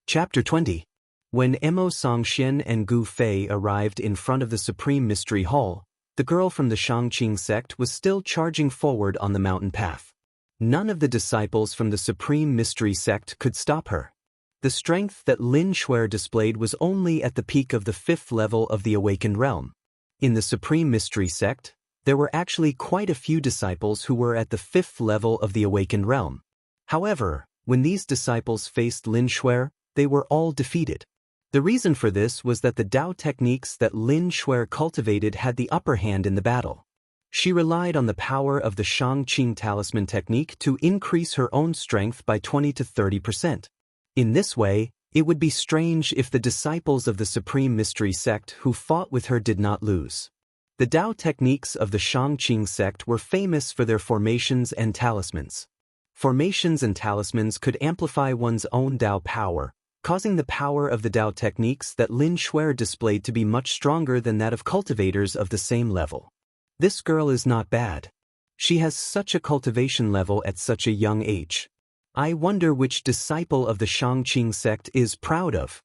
Chapter 20. When Mo Songxian and Gu Fei arrived in front of the Supreme Mystery Hall, the girl from the Shangqing sect was still charging forward on the mountain path. None of the disciples from the Supreme Mystery Sect could stop her. The strength that Lin Xue displayed was only at the peak of the 5th level of the awakened realm. In the Supreme Mystery Sect, there were actually quite a few disciples who were at the 5th level of the awakened realm. However, when these disciples faced Lin Xue, they were all defeated. The reason for this was that the Tao techniques that Lin Xue cultivated had the upper hand in the battle. She relied on the power of the Shangqing talisman technique to increase her own strength by 20 to 30%. In this way, it would be strange if the disciples of the Supreme Mystery Sect who fought with her did not lose. The Tao techniques of the Shangqing sect were famous for their formations and talismans. Formations and talismans could amplify one's own Tao power, causing the power of the Tao techniques that Lin Xue displayed to be much stronger than that of cultivators of the same level. This girl is not bad. She has such a cultivation level at such a young age. I wonder which disciple of the Shangqing sect is proud of.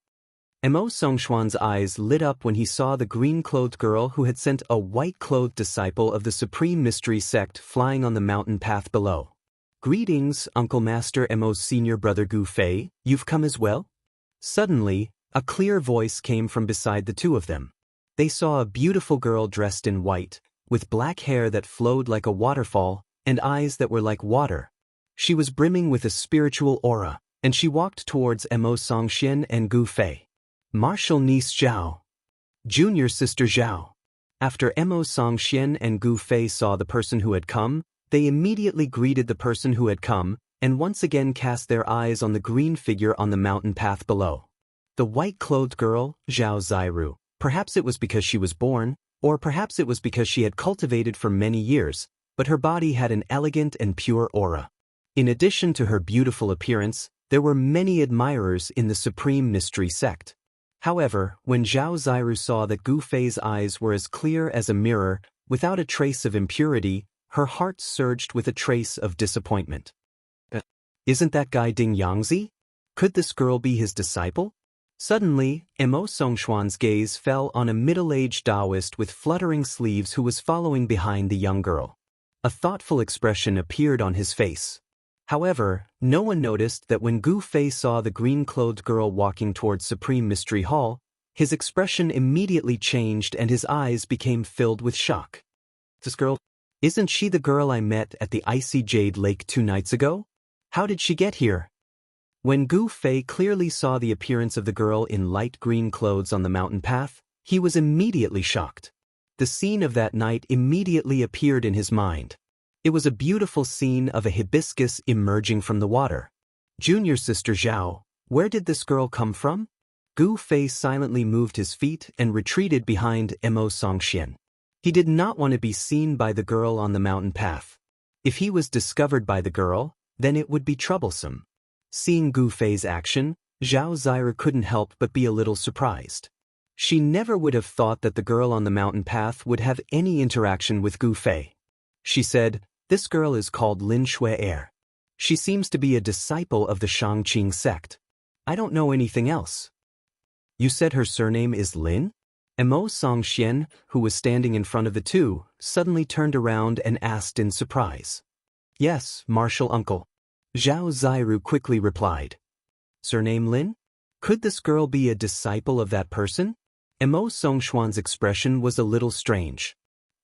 Mo Songxuan's eyes lit up when he saw the green-clothed girl who had sent a white-clothed disciple of the Supreme Mystery Sect flying on the mountain path below. Greetings, Uncle Master Mo's senior brother Gu Fei, you've come as well? Suddenly, a clear voice came from beside the two of them. They saw a beautiful girl dressed in white, with black hair that flowed like a waterfall, and eyes that were like water. She was brimming with a spiritual aura, and she walked towards Mo Songxian and Gu Fei. Martial niece Zhao. Junior sister Zhao. After Mo Songxian and Gu Fei saw the person who had come, they immediately greeted the person who had come, and once again cast their eyes on the green figure on the mountain path below. The white-clothed girl, Zhao Zairu. Perhaps it was because she was born, or perhaps it was because she had cultivated for many years, but her body had an elegant and pure aura. In addition to her beautiful appearance, there were many admirers in the Supreme Mystery Sect. However, when Zhao Zairu saw that Gu Fei's eyes were as clear as a mirror, without a trace of impurity, her heart surged with a trace of disappointment. Isn't that guy Ding Yangzi? Could this girl be his disciple? Suddenly, Mo Songxuan's gaze fell on a middle-aged Taoist with fluttering sleeves who was following behind the young girl. A thoughtful expression appeared on his face. However, no one noticed that when Gu Fei saw the green-clothed girl walking towards Supreme Mystery Hall, his expression immediately changed and his eyes became filled with shock. This girl? Isn't she the girl I met at the icy Jade Lake 2 nights ago? How did she get here? When Gu Fei clearly saw the appearance of the girl in light green clothes on the mountain path, he was immediately shocked. The scene of that night immediately appeared in his mind. It was a beautiful scene of a hibiscus emerging from the water. Junior sister Zhao, where did this girl come from? Gu Fei silently moved his feet and retreated behind Mo Songxian. He did not want to be seen by the girl on the mountain path. If he was discovered by the girl, then it would be troublesome. Seeing Gu Fei's action, Zhao Xiru couldn't help but be a little surprised. She never would have thought that the girl on the mountain path would have any interaction with Gu Fei. She said, "This girl is called Lin Shui. She seems to be a disciple of the Shangqing sect. I don't know anything else." "You said her surname is Lin?" Mo Songxian, who was standing in front of the two, suddenly turned around and asked in surprise. "Yes, martial uncle," Zhao Xiru quickly replied. "Surname Lin? Could this girl be a disciple of that person?" Mo Songxuan's expression was a little strange.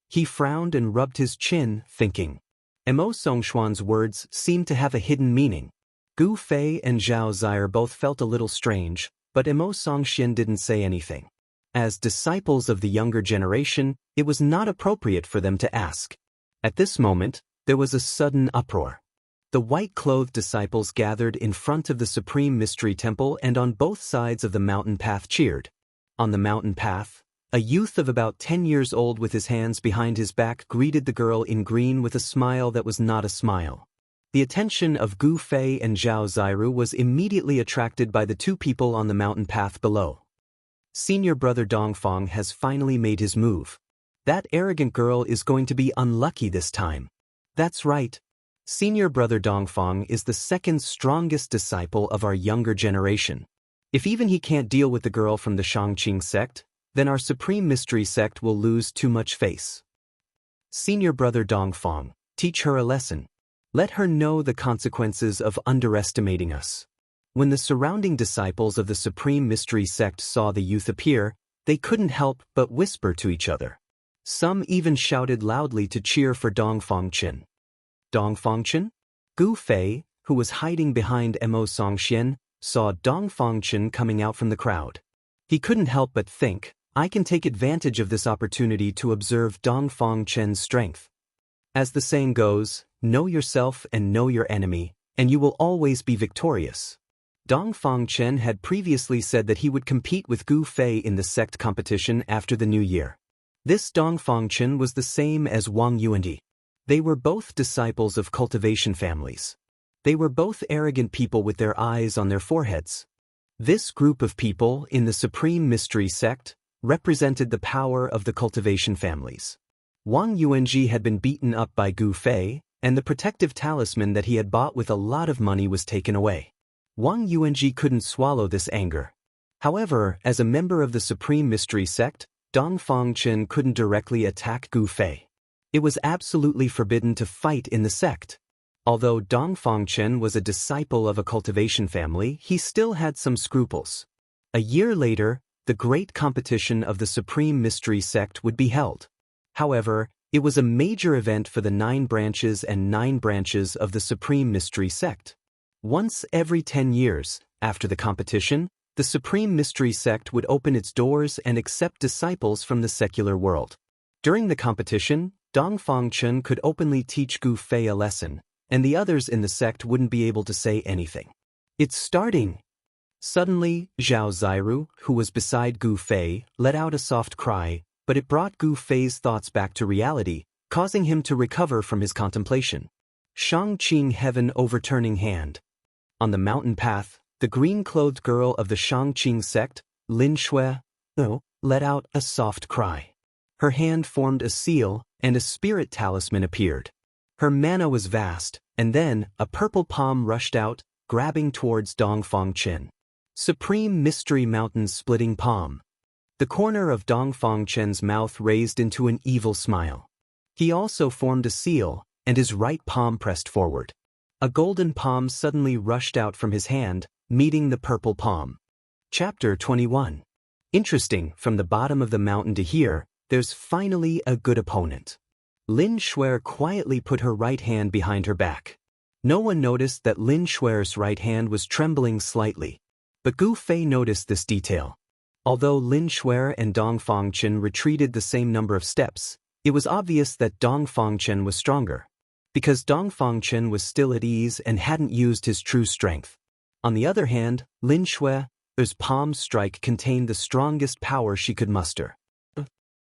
He frowned and rubbed his chin, thinking. Mo Songxuan's words seemed to have a hidden meaning. Gu Fei and Zhao Xiru both felt a little strange, but Mo Songxian didn't say anything. As disciples of the younger generation, it was not appropriate for them to ask. At this moment, there was a sudden uproar. The white-clothed disciples gathered in front of the Supreme Mystery Temple and on both sides of the mountain path cheered. On the mountain path, a youth of about 10 years old with his hands behind his back greeted the girl in green with a smile that was not a smile. The attention of Gu Fei and Zhao Xiru was immediately attracted by the two people on the mountain path below. Senior brother Dongfang has finally made his move. That arrogant girl is going to be unlucky this time. That's right. Senior brother Dongfang is the second strongest disciple of our younger generation. If even he can't deal with the girl from the Shangqing sect, then our Supreme Mystery sect will lose too much face. Senior brother Dongfang, teach her a lesson. Let her know the consequences of underestimating us. When the surrounding disciples of the Supreme Mystery sect saw the youth appear, they couldn't help but whisper to each other. Some even shouted loudly to cheer for Dongfangchen. Dongfangchen? Gu Fei, who was hiding behind Mo Songxian, saw Dongfangchen coming out from the crowd. He couldn't help but think, I can take advantage of this opportunity to observe Dongfangchen's strength. As the saying goes, know yourself and know your enemy, and you will always be victorious. Dongfangchen had previously said that he would compete with Gu Fei in the sect competition after the new year. This Dongfangchen was the same as Wang Yuandi. They were both disciples of cultivation families. They were both arrogant people with their eyes on their foreheads. This group of people in the Supreme Mystery sect represented the power of the cultivation families. Wang Yuanji had been beaten up by Gu Fei, and the protective talisman that he had bought with a lot of money was taken away. Wang Yuanji couldn't swallow this anger. However, as a member of the Supreme Mystery sect, Dongfangchen couldn't directly attack Gu Fei. It was absolutely forbidden to fight in the sect. Although Dongfangchen was a disciple of a cultivation family, he still had some scruples. A year later, the great competition of the Supreme Mystery sect would be held. However, it was a major event for the 9 branches and 9 branches of the Supreme Mystery sect. Once every 10 years, after the competition, the Supreme Mystery sect would open its doors and accept disciples from the secular world. During the competition, Dongfangchen could openly teach Gu Fei a lesson, and the others in the sect wouldn't be able to say anything. It's starting! Suddenly, Zhao Xiru, who was beside Gu Fei, let out a soft cry, but it brought Gu Fei's thoughts back to reality, causing him to recover from his contemplation. Shangqing Heaven Overturning Hand. On the mountain path, the green-clothed girl of the Shangqing sect, Lin Shui, let out a soft cry. Her hand formed a seal, and a spirit talisman appeared. Her mana was vast, and then a purple palm rushed out, grabbing towards Dongfangchen. Supreme Mystery Mountain Splitting Palm. The corner of Dongfangchen's mouth raised into an evil smile. He also formed a seal, and his right palm pressed forward. A golden palm suddenly rushed out from his hand, meeting the purple palm. Chapter 21. Interesting, from the bottom of the mountain to here, there's finally a good opponent. Lin Shui quietly put her right hand behind her back. No one noticed that Lin Shuer's right hand was trembling slightly. But Gu Fei noticed this detail. Although Lin Shuer and Dong Fangchen retreated the same number of steps, it was obvious that Dong Fangchen was stronger. Because Dong Fangchen was still at ease and hadn't used his true strength. On the other hand, Lin Shuer's palm strike contained the strongest power she could muster.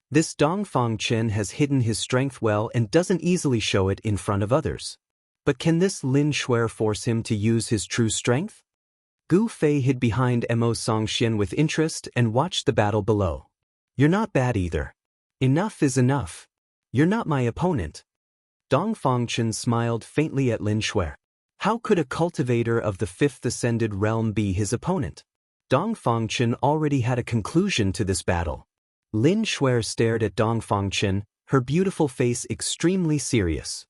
This Dong Fangchen has hidden his strength well and doesn't easily show it in front of others. But can this Lin Shuer force him to use his true strength? Gu Fei hid behind Mo Songxian with interest and watched the battle below. You're not bad either. Enough is enough. You're not my opponent. Dong Fangchen smiled faintly at Lin Shuer. How could a cultivator of the fifth ascended realm be his opponent? Dong Fangchen already had a conclusion to this battle. Lin Shuer stared at Dong Fangchen, her beautiful face extremely serious.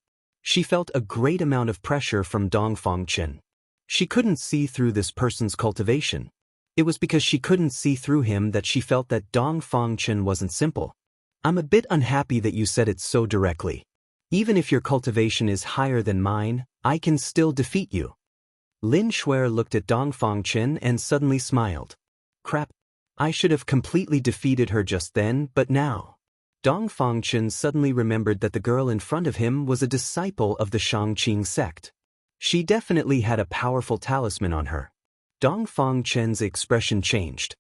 She felt a great amount of pressure from Dong Fangchen. She couldn't see through this person's cultivation. It was because she couldn't see through him that she felt that Dong Fangchen wasn't simple. I'm a bit unhappy that you said it so directly. Even if your cultivation is higher than mine, I can still defeat you. Lin Shuer looked at Dong Fangchen and suddenly smiled. Crap. I should have completely defeated her just then, but now. Dong Fangchen suddenly remembered that the girl in front of him was a disciple of the Shangqing sect. She definitely had a powerful talisman on her. Dong Fangchen's expression changed.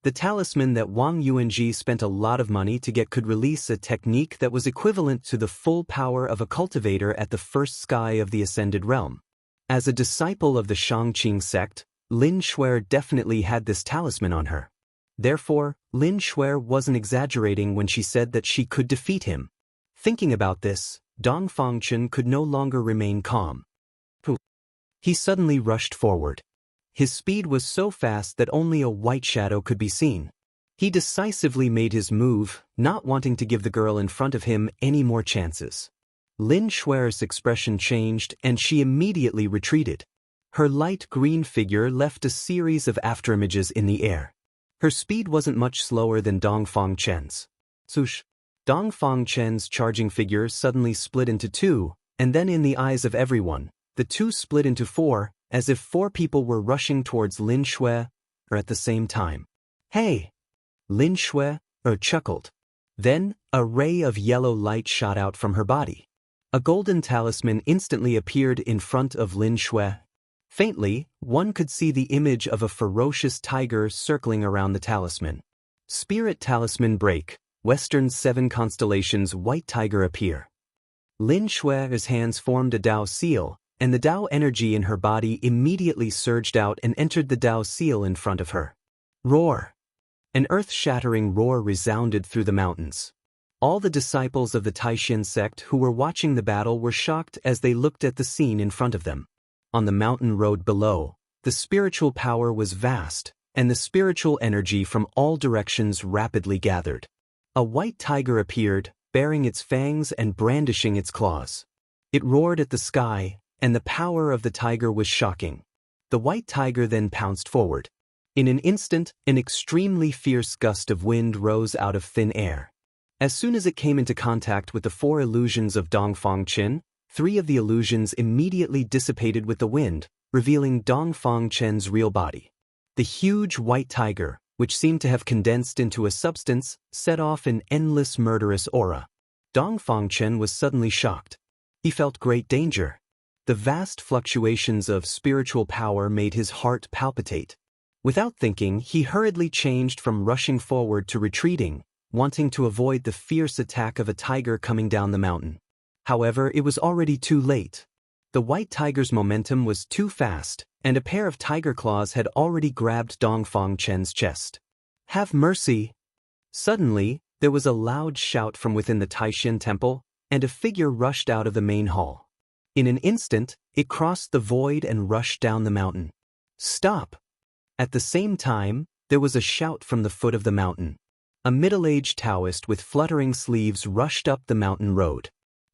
The talisman that Wang Yuanji spent a lot of money to get could release a technique that was equivalent to the full power of a cultivator at the first sky of the ascended realm. As a disciple of the Shangqing sect, Lin Shuer definitely had this talisman on her. Therefore, Lin Shuer wasn't exaggerating when she said that she could defeat him. Thinking about this, Dong Fangchen could no longer remain calm. He suddenly rushed forward. His speed was so fast that only a white shadow could be seen. He decisively made his move, not wanting to give the girl in front of him any more chances. Lin Shuer's expression changed and she immediately retreated. Her light green figure left a series of afterimages in the air. Her speed wasn't much slower than Dong Fangchen's. Swoosh! Dong Fangchen's charging figure suddenly split into two, and then in the eyes of everyone, the two split into four, as if four people were rushing towards Lin Shuer at the same time. Hey! Lin Shuer chuckled. Then, a ray of yellow light shot out from her body. A golden talisman instantly appeared in front of Lin Shuer. Faintly, one could see the image of a ferocious tiger circling around the talisman. Spirit talisman break, Western 7 constellations white tiger appear. Lin Shuer's hands formed a Dao seal, and the Dao energy in her body immediately surged out and entered the Dao seal in front of her. Roar! An earth-shattering roar resounded through the mountains. All the disciples of the Taishan sect who were watching the battle were shocked as they looked at the scene in front of them. On the mountain road below, the spiritual power was vast, and the spiritual energy from all directions rapidly gathered. A white tiger appeared, baring its fangs and brandishing its claws. It roared at the sky, and the power of the tiger was shocking. The white tiger then pounced forward. In an instant, an extremely fierce gust of wind rose out of thin air. As soon as it came into contact with the 4 illusions of Dong Fangchen, 3 of the illusions immediately dissipated with the wind, revealing Dong Fangchen's real body. The huge white tiger, which seemed to have condensed into a substance, set off an endless murderous aura. Dong Fangchen was suddenly shocked. He felt great danger. The vast fluctuations of spiritual power made his heart palpitate. Without thinking, he hurriedly changed from rushing forward to retreating, wanting to avoid the fierce attack of a tiger coming down the mountain. However, it was already too late. The white tiger's momentum was too fast, and a pair of tiger claws had already grabbed Dong Fangchen's chest. Have mercy! Suddenly, there was a loud shout from within the Taishan temple, and a figure rushed out of the main hall. In an instant, it crossed the void and rushed down the mountain. Stop! At the same time, there was a shout from the foot of the mountain. A middle-aged Taoist with fluttering sleeves rushed up the mountain road.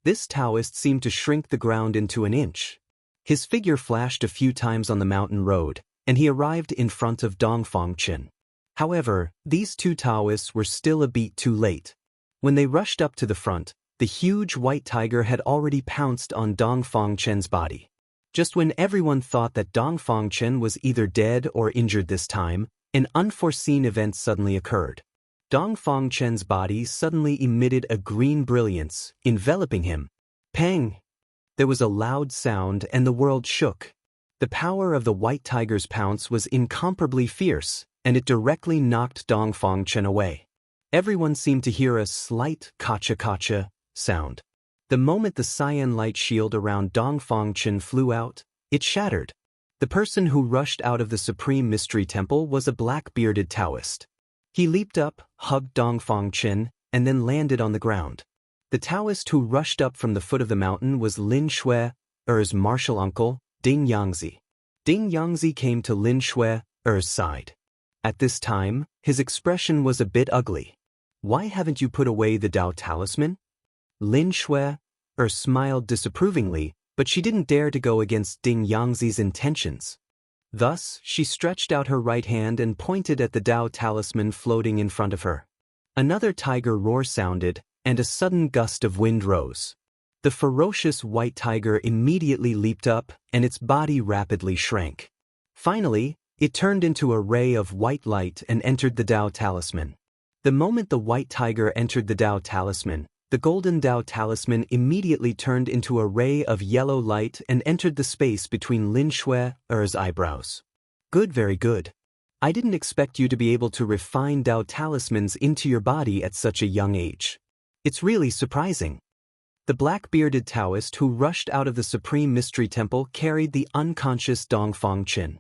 This Taoist seemed to shrink the ground into an inch. His figure flashed a few times on the mountain road, and he arrived in front of Dong Fangchen. However, these 2 Taoists were still a beat too late. When they rushed up to the front, the huge white tiger had already pounced on Dong Fangchen's body. Just when everyone thought that Dongfang Chen was either dead or injured this time, an unforeseen event suddenly occurred. Dongfang Chen's body suddenly emitted a green brilliance, enveloping him. Pang! There was a loud sound and the world shook. The power of the white tiger's pounce was incomparably fierce, and it directly knocked Dongfang Chen away. Everyone seemed to hear a slight kacha-kacha sound. The moment the cyan light shield around Dongfang Chen flew out, it shattered. The person who rushed out of the Supreme Mystery Temple was a black-bearded Taoist. He leaped up, hugged Dongfang Chen, and then landed on the ground. The Taoist who rushed up from the foot of the mountain was Lin Shui's martial uncle, Ding Yangzi. Ding Yangzi came to Lin Shui's side. At this time, his expression was a bit ugly. "Why haven't you put away the Dao Talisman?" Lin Shui smiled disapprovingly, but she didn't dare to go against Ding Yangzi's intentions. Thus, she stretched out her right hand and pointed at the Dao Talisman floating in front of her. Another tiger roar sounded, and a sudden gust of wind rose. The ferocious white tiger immediately leaped up, and its body rapidly shrank. Finally, it turned into a ray of white light and entered the Dao Talisman. The moment the white tiger entered the Dao Talisman, the golden Dao Talisman immediately turned into a ray of yellow light and entered the space between Lin Shui's eyebrows. "Good, very good. I didn't expect you to be able to refine Dao Talismans into your body at such a young age. It's really surprising." The black-bearded Taoist who rushed out of the Supreme Mystery Temple carried the unconscious Dongfang Chen.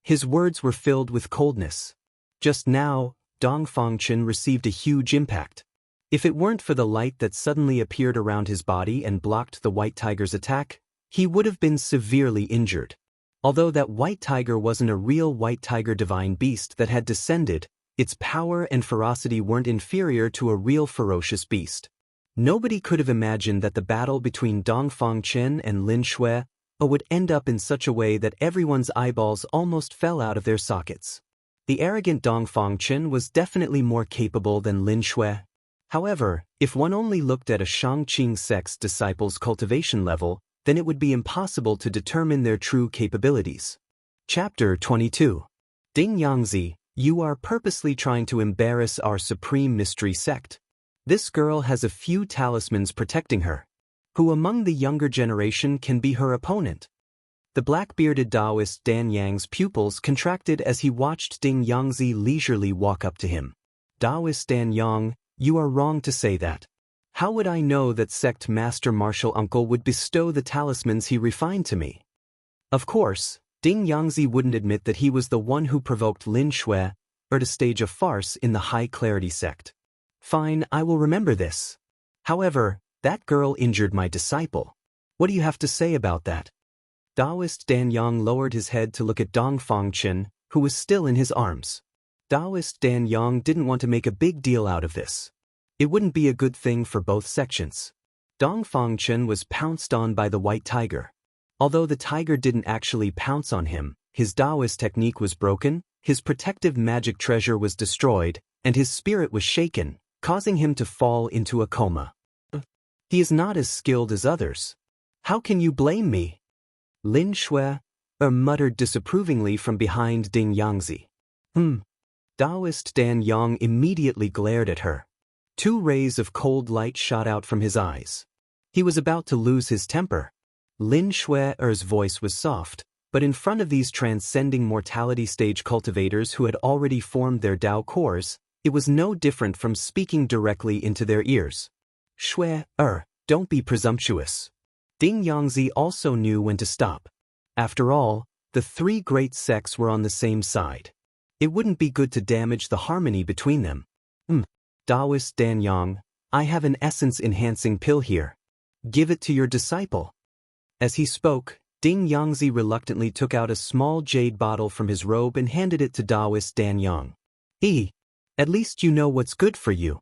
His words were filled with coldness. Just now, Dongfang Chen received a huge impact. If it weren't for the light that suddenly appeared around his body and blocked the white tiger's attack, he would have been severely injured. Although that white tiger wasn't a real white tiger divine beast that had descended, its power and ferocity weren't inferior to a real ferocious beast. Nobody could have imagined that the battle between Dongfang Chen and Lin Shui would end up in such a way that everyone's eyeballs almost fell out of their sockets. The arrogant Dongfang Chen was definitely more capable than Lin Shui. However, if one only looked at a Shangqing sect's disciples' cultivation level, then it would be impossible to determine their true capabilities. Chapter 22. Ding Yangzi, you are purposely trying to embarrass our Supreme Mystery Sect. This girl has a few talismans protecting her. Who among the younger generation can be her opponent? The black-bearded Taoist Dan Yang's pupils contracted as he watched Ding Yangzi leisurely walk up to him. Taoist Dan Yang, you are wrong to say that. How would I know that sect master martial uncle would bestow the talismans he refined to me? Of course, Ding Yangzi wouldn't admit that he was the one who provoked Lin Shui to stage a farce in the High Clarity sect. Fine, I will remember this. However, that girl injured my disciple. What do you have to say about that? Taoist Dan Yang lowered his head to look at Dongfang Chen, who was still in his arms. Taoist Dan Yang didn't want to make a big deal out of this. It wouldn't be a good thing for both sections. Dongfang Chen was pounced on by the white tiger. Although the tiger didn't actually pounce on him, his Taoist technique was broken, his protective magic treasure was destroyed, and his spirit was shaken, causing him to fall into a coma. He is not as skilled as others. How can you blame me? Lin Shui muttered disapprovingly from behind Ding Yangzi. Taoist Dan Yang immediately glared at her. 2 rays of cold light shot out from his eyes. He was about to lose his temper. Lin Shui's voice was soft, but in front of these transcending mortality stage cultivators who had already formed their Dao cores, it was no different from speaking directly into their ears. Shui, don't be presumptuous. Ding Yangzi also knew when to stop. After all, the 3 great sects were on the same side. It wouldn't be good to damage the harmony between them. Taoist Dan Yang, I have an essence-enhancing pill here. Give it to your disciple. As he spoke, Ding Yangzi reluctantly took out a small jade bottle from his robe and handed it to Taoist Dan Yang. At least you know what's good for you.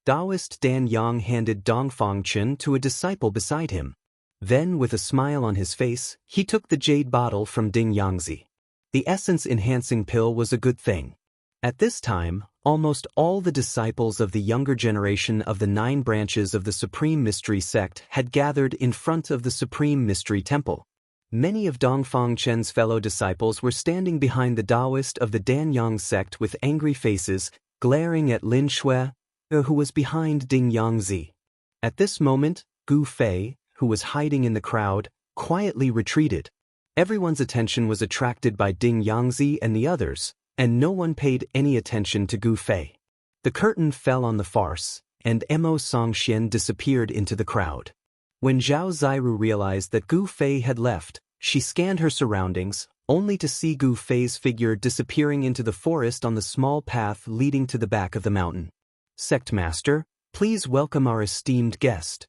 Taoist Dan Yang handed Dongfang Chen to a disciple beside him. Then, with a smile on his face, he took the jade bottle from Ding Yangzi. The essence-enhancing pill was a good thing. At this time, almost all the disciples of the younger generation of the 9 branches of the Supreme Mystery Sect had gathered in front of the Supreme Mystery Temple. Many of Dongfang Chen's fellow disciples were standing behind the Taoist of the Danyang sect with angry faces, glaring at Lin Shui, who was behind Ding Yangzi. At this moment, Gu Fei, who was hiding in the crowd, quietly retreated. Everyone's attention was attracted by Ding Yangzi and the others, and no one paid any attention to Gu Fei. The curtain fell on the farce, and Mo Songxian disappeared into the crowd. When Zhao Ziru realized that Gu Fei had left, she scanned her surroundings, only to see Gu Fei's figure disappearing into the forest on the small path leading to the back of the mountain. "Sect Master, please welcome our esteemed guest."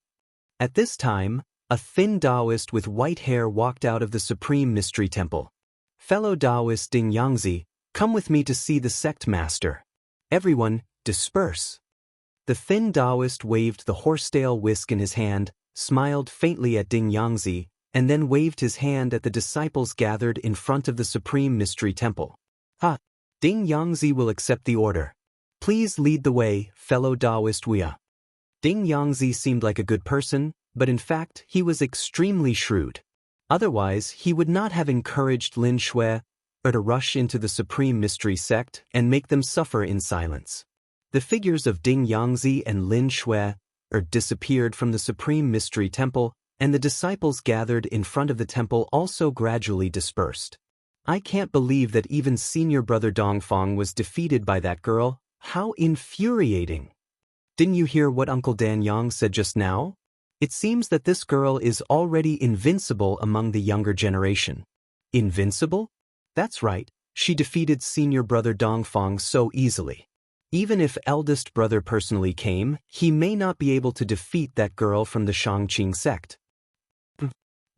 At this time, a thin Taoist with white hair walked out of the Supreme Mystery Temple. "Fellow Taoist Ding Yangzi, come with me to see the Sect Master. Everyone, disperse." The thin Taoist waved the horsetail whisk in his hand, smiled faintly at Ding Yangzi, and then waved his hand at the disciples gathered in front of the Supreme Mystery Temple. Ding Yangzi will accept the order. Please lead the way, fellow Taoist Wia." Ding Yangzi seemed like a good person, but in fact he was extremely shrewd. Otherwise, he would not have encouraged Lin Shui to rush into the Supreme Mystery Sect and make them suffer in silence. The figures of Ding Yangzi and Lin Shui disappeared from the Supreme Mystery Temple, and the disciples gathered in front of the temple also gradually dispersed. "I can't believe that even senior brother Dongfang was defeated by that girl. How infuriating! Didn't you hear what Uncle Danyang said just now? It seems that this girl is already invincible among the younger generation." "Invincible?" "That's right, she defeated senior brother Dongfang so easily. Even if eldest brother personally came, he may not be able to defeat that girl from the Shangqing sect.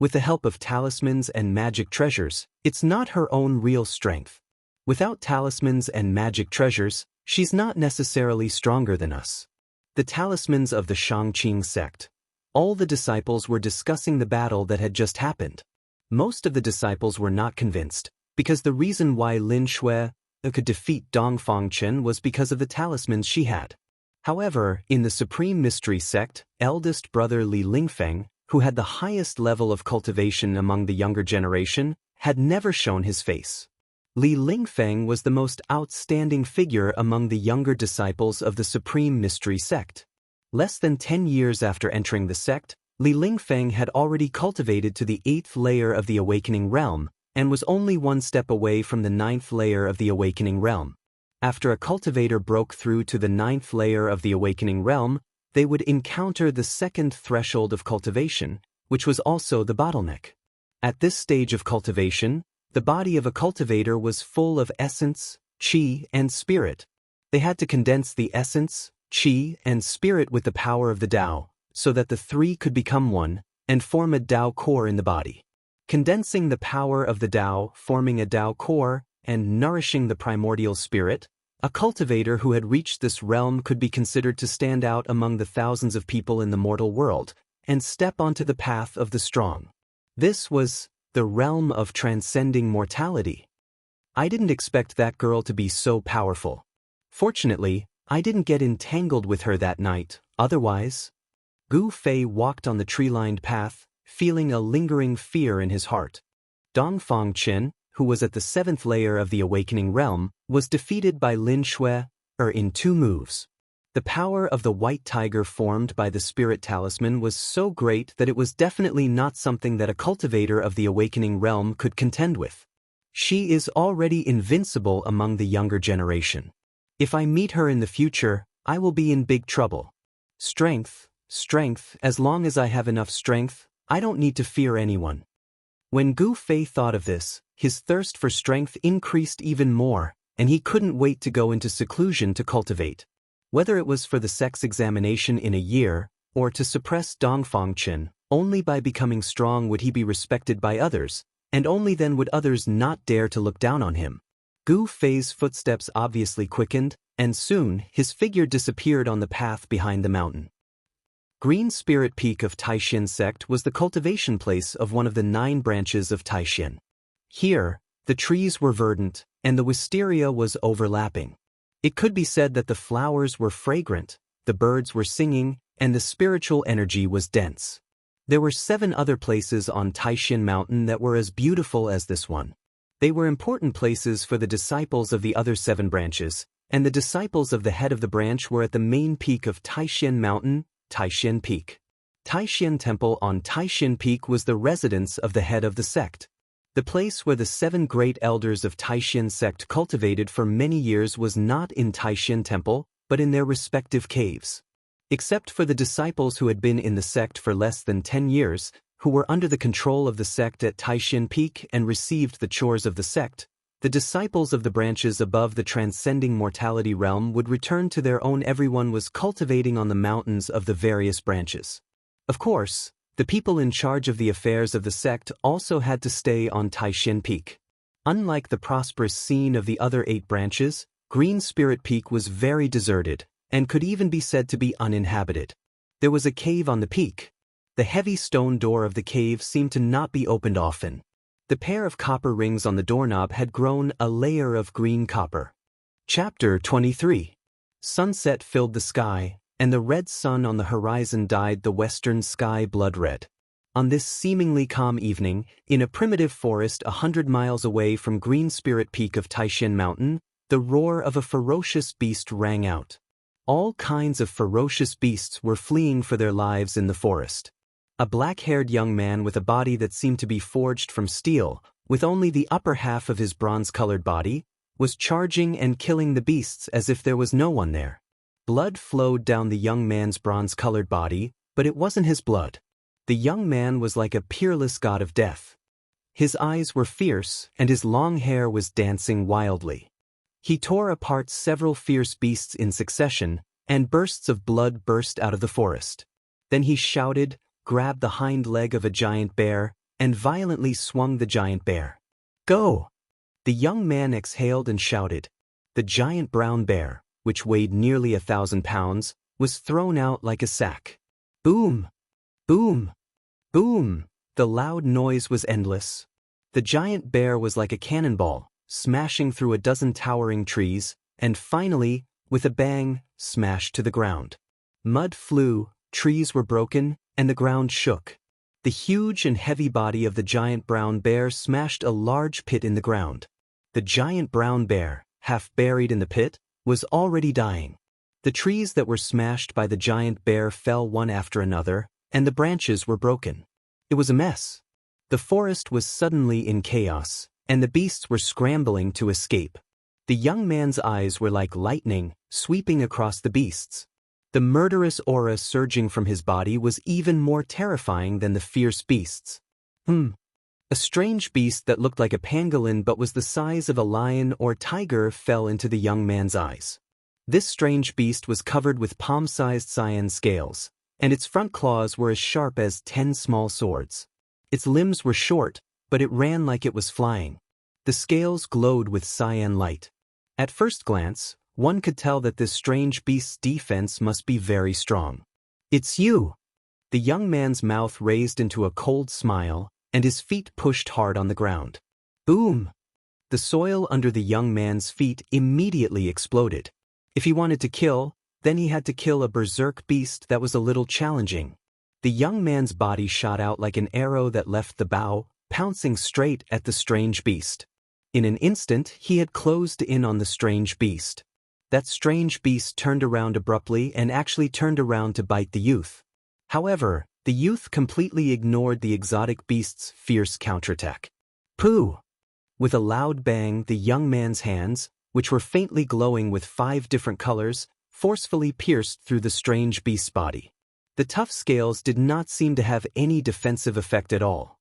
With the help of talismans and magic treasures, it's not her own real strength. Without talismans and magic treasures, she's not necessarily stronger than us." The talismans of the Shangqing sect. All the disciples were discussing the battle that had just happened. Most of the disciples were not convinced, because the reason why Lin Shui could defeat Dongfang Chen was because of the talismans she had. However, in the Supreme Mystery Sect, eldest brother Li Lingfeng, who had the highest level of cultivation among the younger generation, had never shown his face. Li Lingfeng was the most outstanding figure among the younger disciples of the Supreme Mystery Sect. Less than 10 years after entering the sect, Li Lingfeng had already cultivated to the 8th layer of the Awakening Realm, and was only one step away from the 9th layer of the Awakening Realm. After a cultivator broke through to the 9th layer of the Awakening Realm, they would encounter the second threshold of cultivation, which was also the bottleneck. At this stage of cultivation, the body of a cultivator was full of essence, qi, and spirit. They had to condense the essence, qi, and spirit with the power of the Tao, so that the three could become one, and form a Tao core in the body. Condensing the power of the Tao, forming a Tao core, and nourishing the primordial spirit, a cultivator who had reached this realm could be considered to stand out among the thousands of people in the mortal world, and step onto the path of the strong. This was the realm of transcending mortality. I didn't expect that girl to be so powerful. Fortunately, I didn't get entangled with her that night, otherwise. Gu Fei walked on the tree-lined path, feeling a lingering fear in his heart. Dongfang Chen, who was at the 7th layer of the Awakening Realm, was defeated by Lin Shui in 2 moves. The power of the white tiger formed by the spirit talisman was so great that it was definitely not something that a cultivator of the Awakening Realm could contend with. She is already invincible among the younger generation. If I meet her in the future, I will be in big trouble. Strength, as long as I have enough strength, I don't need to fear anyone. When Gu Fei thought of this, his thirst for strength increased even more, and he couldn't wait to go into seclusion to cultivate. Whether it was for the sex examination in a year, or to suppress Dongfang Chen, only by becoming strong would he be respected by others, and only then would others not dare to look down on him. Gu Fei's footsteps obviously quickened, and soon his figure disappeared on the path behind the mountain. Green Spirit Peak of Taishan sect was the cultivation place of one of the 9 branches of Taishan. Here, the trees were verdant, and the wisteria was overlapping. It could be said that the flowers were fragrant, the birds were singing, and the spiritual energy was dense. There were 7 other places on Taishan Mountain that were as beautiful as this one. They were important places for the disciples of the other 7 branches, and the disciples of the head of the branch were at the main peak of Taishan Mountain, Taishan Peak. Taishan Temple on Taishan Peak was the residence of the head of the sect. The place where the 7 great elders of Taishan sect cultivated for many years was not in Taishan Temple, but in their respective caves. Except for the disciples who had been in the sect for less than 10 years, who were under the control of the sect at Taishan Peak and received the chores of the sect, the disciples of the branches above the transcending mortality realm would return to their own. Everyone was cultivating on the mountains of the various branches. Of course, the people in charge of the affairs of the sect also had to stay on Taishan Peak. Unlike the prosperous scene of the other 8 branches, Green Spirit Peak was very deserted, and could even be said to be uninhabited. There was a cave on the peak. The heavy stone door of the cave seemed to not be opened often. The pair of copper rings on the doorknob had grown a layer of green copper. Chapter 23. Sunset filled the sky, and the red sun on the horizon dyed the western sky blood red. On this seemingly calm evening, in a primitive forest 100 miles away from Green Spirit Peak of Taishan Mountain, the roar of a ferocious beast rang out. All kinds of ferocious beasts were fleeing for their lives in the forest. A black-haired young man with a body that seemed to be forged from steel, with only the upper half of his bronze-colored body, was charging and killing the beasts as if there was no one there. Blood flowed down the young man's bronze-colored body, but it wasn't his blood. The young man was like a peerless god of death. His eyes were fierce, and his long hair was dancing wildly. He tore apart several fierce beasts in succession, and bursts of blood burst out of the forest. Then he shouted, grabbed the hind leg of a giant bear, and violently swung the giant bear. Go! The young man exhaled and shouted. The giant brown bear, which weighed nearly 1,000 pounds, was thrown out like a sack. Boom! Boom! Boom! The loud noise was endless. The giant bear was like a cannonball, smashing through a dozen towering trees, and finally, with a bang, smashed to the ground. Mud flew, trees were broken, and the ground shook. The huge and heavy body of the giant brown bear smashed a large pit in the ground. The giant brown bear, half buried in the pit, was already dying. The trees that were smashed by the giant bear fell one after another, and the branches were broken. It was a mess. The forest was suddenly in chaos, and the beasts were scrambling to escape. The young man's eyes were like lightning, sweeping across the beasts. The murderous aura surging from his body was even more terrifying than the fierce beasts. A strange beast that looked like a pangolin but was the size of a lion or tiger fell into the young man's eyes. This strange beast was covered with palm-sized cyan scales, and its front claws were as sharp as 10 small swords. Its limbs were short, but it ran like it was flying. The scales glowed with cyan light. At first glance, one could tell that this strange beast's defense must be very strong. It's you! The young man's mouth raised into a cold smile, and his feet pushed hard on the ground. Boom! The soil under the young man's feet immediately exploded. If he wanted to kill, then he had to kill a berserk beast that was a little challenging. The young man's body shot out like an arrow that left the bow, pouncing straight at the strange beast. In an instant, he had closed in on the strange beast. That strange beast turned around abruptly and actually turned around to bite the youth. However, the youth completely ignored the exotic beast's fierce counterattack. Pooh! With a loud bang, the young man's hands, which were faintly glowing with 5 different colors, forcefully pierced through the strange beast's body. The tough scales did not seem to have any defensive effect at all.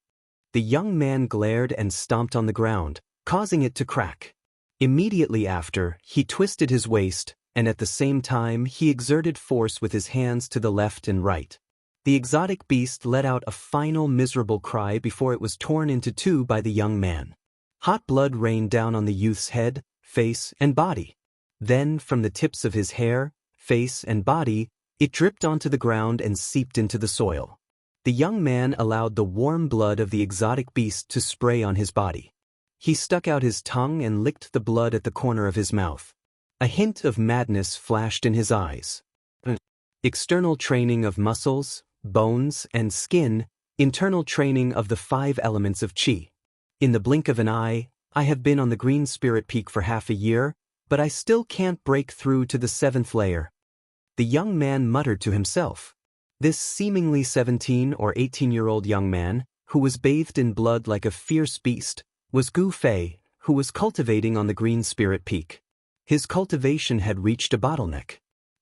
The young man glared and stomped on the ground, causing it to crack. Immediately after, he twisted his waist, and at the same time he exerted force with his hands to the left and right. The exotic beast let out a final miserable cry before it was torn into 2 by the young man. Hot blood rained down on the youth's head, face, and body. Then, from the tips of his hair, face, and body, it dripped onto the ground and seeped into the soil. The young man allowed the warm blood of the exotic beast to spray on his body. He stuck out his tongue and licked the blood at the corner of his mouth. A hint of madness flashed in his eyes. External training of muscles, bones, and skin Internal training of the 5 elements of Qi. In the blink of an eye, I have been on the Green Spirit Peak for half a year, but I still can't break through to the 7th layer. The young man muttered to himself. This seemingly 17 or 18-year-old young man, who was bathed in blood like a fierce beast, was Gu Fei, who was cultivating on the Green Spirit Peak. His cultivation had reached a bottleneck.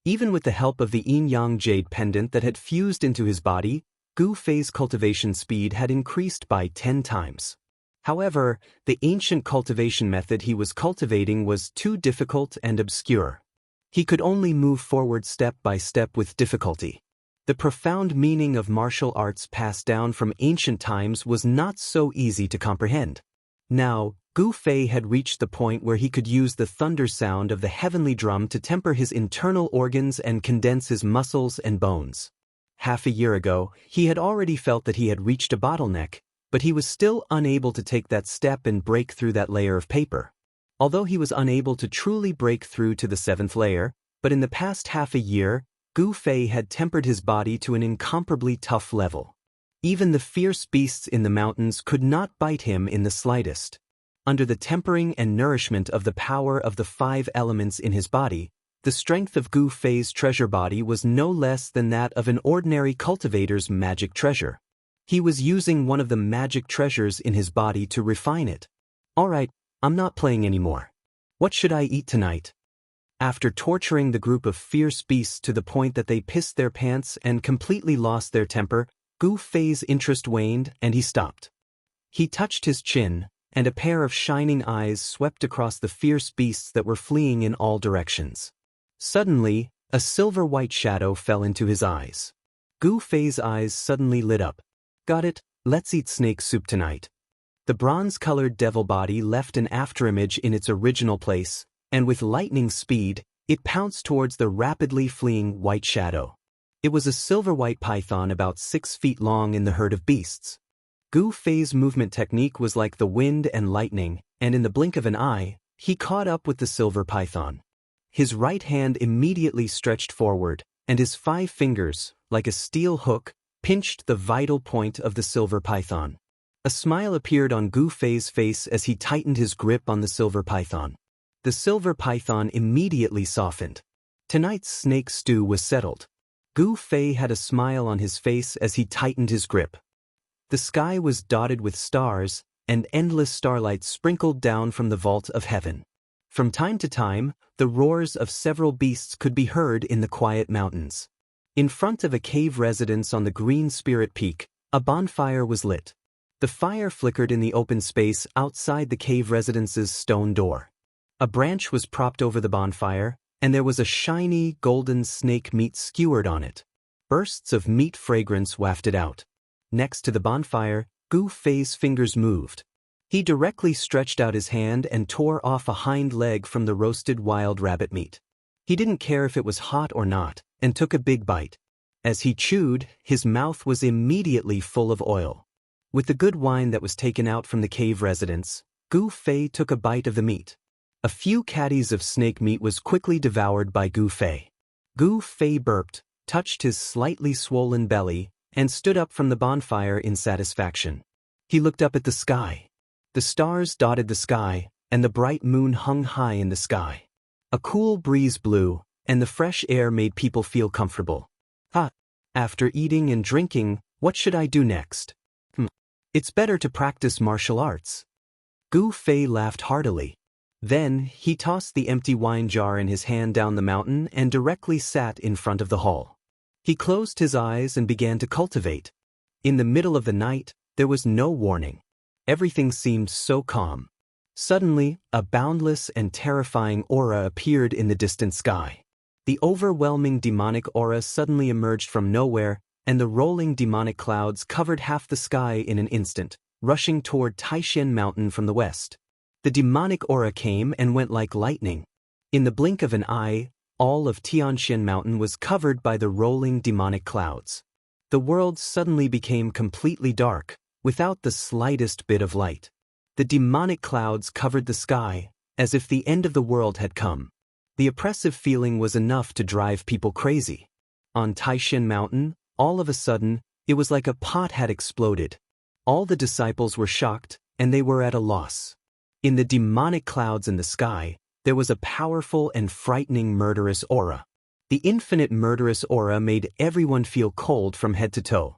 Even with the help of the yin-yang jade pendant that had fused into his body, Gu Fei's cultivation speed had increased by 10 times. However, the ancient cultivation method he was cultivating was too difficult and obscure. He could only move forward step by step with difficulty. The profound meaning of martial arts passed down from ancient times was not so easy to comprehend. Now, Gu Fei had reached the point where he could use the thunder sound of the heavenly drum to temper his internal organs and condense his muscles and bones. Half a year ago, he had already felt that he had reached a bottleneck, but he was still unable to take that step and break through that layer of paper. Although he was unable to truly break through to the 7th layer, but in the past half a year, Gu Fei had tempered his body to an incomparably tough level. Even the fierce beasts in the mountains could not bite him in the slightest. Under the tempering and nourishment of the power of the 5 elements in his body, the strength of Gu Fei's treasure body was no less than that of an ordinary cultivator's magic treasure. He was using one of the magic treasures in his body to refine it. Alright, I'm not playing anymore. What should I eat tonight? After torturing the group of fierce beasts to the point that they pissed their pants and completely lost their temper, Gu Fei's interest waned and he stopped. He touched his chin, and a pair of shining eyes swept across the fierce beasts that were fleeing in all directions. Suddenly, a silver-white shadow fell into his eyes. Gu Fei's eyes suddenly lit up. Got it, let's eat snake soup tonight. The bronze-colored devil body left an afterimage in its original place, and with lightning speed, it pounced towards the rapidly fleeing white shadow. It was a silver-white python about 6 feet long in the herd of beasts. Gu Fei's movement technique was like the wind and lightning, and in the blink of an eye, he caught up with the silver python. His right hand immediately stretched forward, and his 5 fingers, like a steel hook, pinched the vital point of the silver python. A smile appeared on Gu Fei's face as he tightened his grip on the silver python. The silver python immediately softened. Tonight's snake stew was settled. Gu Fei had a smile on his face as he tightened his grip. The sky was dotted with stars, and endless starlight sprinkled down from the vault of heaven. From time to time, the roars of several beasts could be heard in the quiet mountains. In front of a cave residence on the Green Spirit Peak, a bonfire was lit. The fire flickered in the open space outside the cave residence's stone door. A branch was propped over the bonfire, and there was a shiny, golden snake meat skewered on it. Bursts of meat fragrance wafted out. Next to the bonfire, Gu Fei's fingers moved. He directly stretched out his hand and tore off a hind leg from the roasted wild rabbit meat. He didn't care if it was hot or not, and took a big bite. As he chewed, his mouth was immediately full of oil. With the good wine that was taken out from the cave residence, Gu Fei took a bite of the meat. A few caddies of snake meat was quickly devoured by Gu Fei. Gu Fei burped, touched his slightly swollen belly, and stood up from the bonfire in satisfaction. He looked up at the sky. The stars dotted the sky, and the bright moon hung high in the sky. A cool breeze blew, and the fresh air made people feel comfortable. After eating and drinking, what should I do next? It's better to practice martial arts. Gu Fei laughed heartily. Then, he tossed the empty wine jar in his hand down the mountain and directly sat in front of the hall. He closed his eyes and began to cultivate. In the middle of the night, there was no warning. Everything seemed so calm. Suddenly, a boundless and terrifying aura appeared in the distant sky. The overwhelming demonic aura suddenly emerged from nowhere, and the rolling demonic clouds covered half the sky in an instant, rushing toward Taishan Mountain from the west. The demonic aura came and went like lightning. In the blink of an eye, all of Tianshan Mountain was covered by the rolling demonic clouds. The world suddenly became completely dark, without the slightest bit of light. The demonic clouds covered the sky, as if the end of the world had come. The oppressive feeling was enough to drive people crazy. On Taishan Mountain, all of a sudden, It was like a pot had exploded. All the disciples were shocked, and they were at a loss. In the demonic clouds in the sky, there was a powerful and frightening murderous aura. The infinite murderous aura made everyone feel cold from head to toe.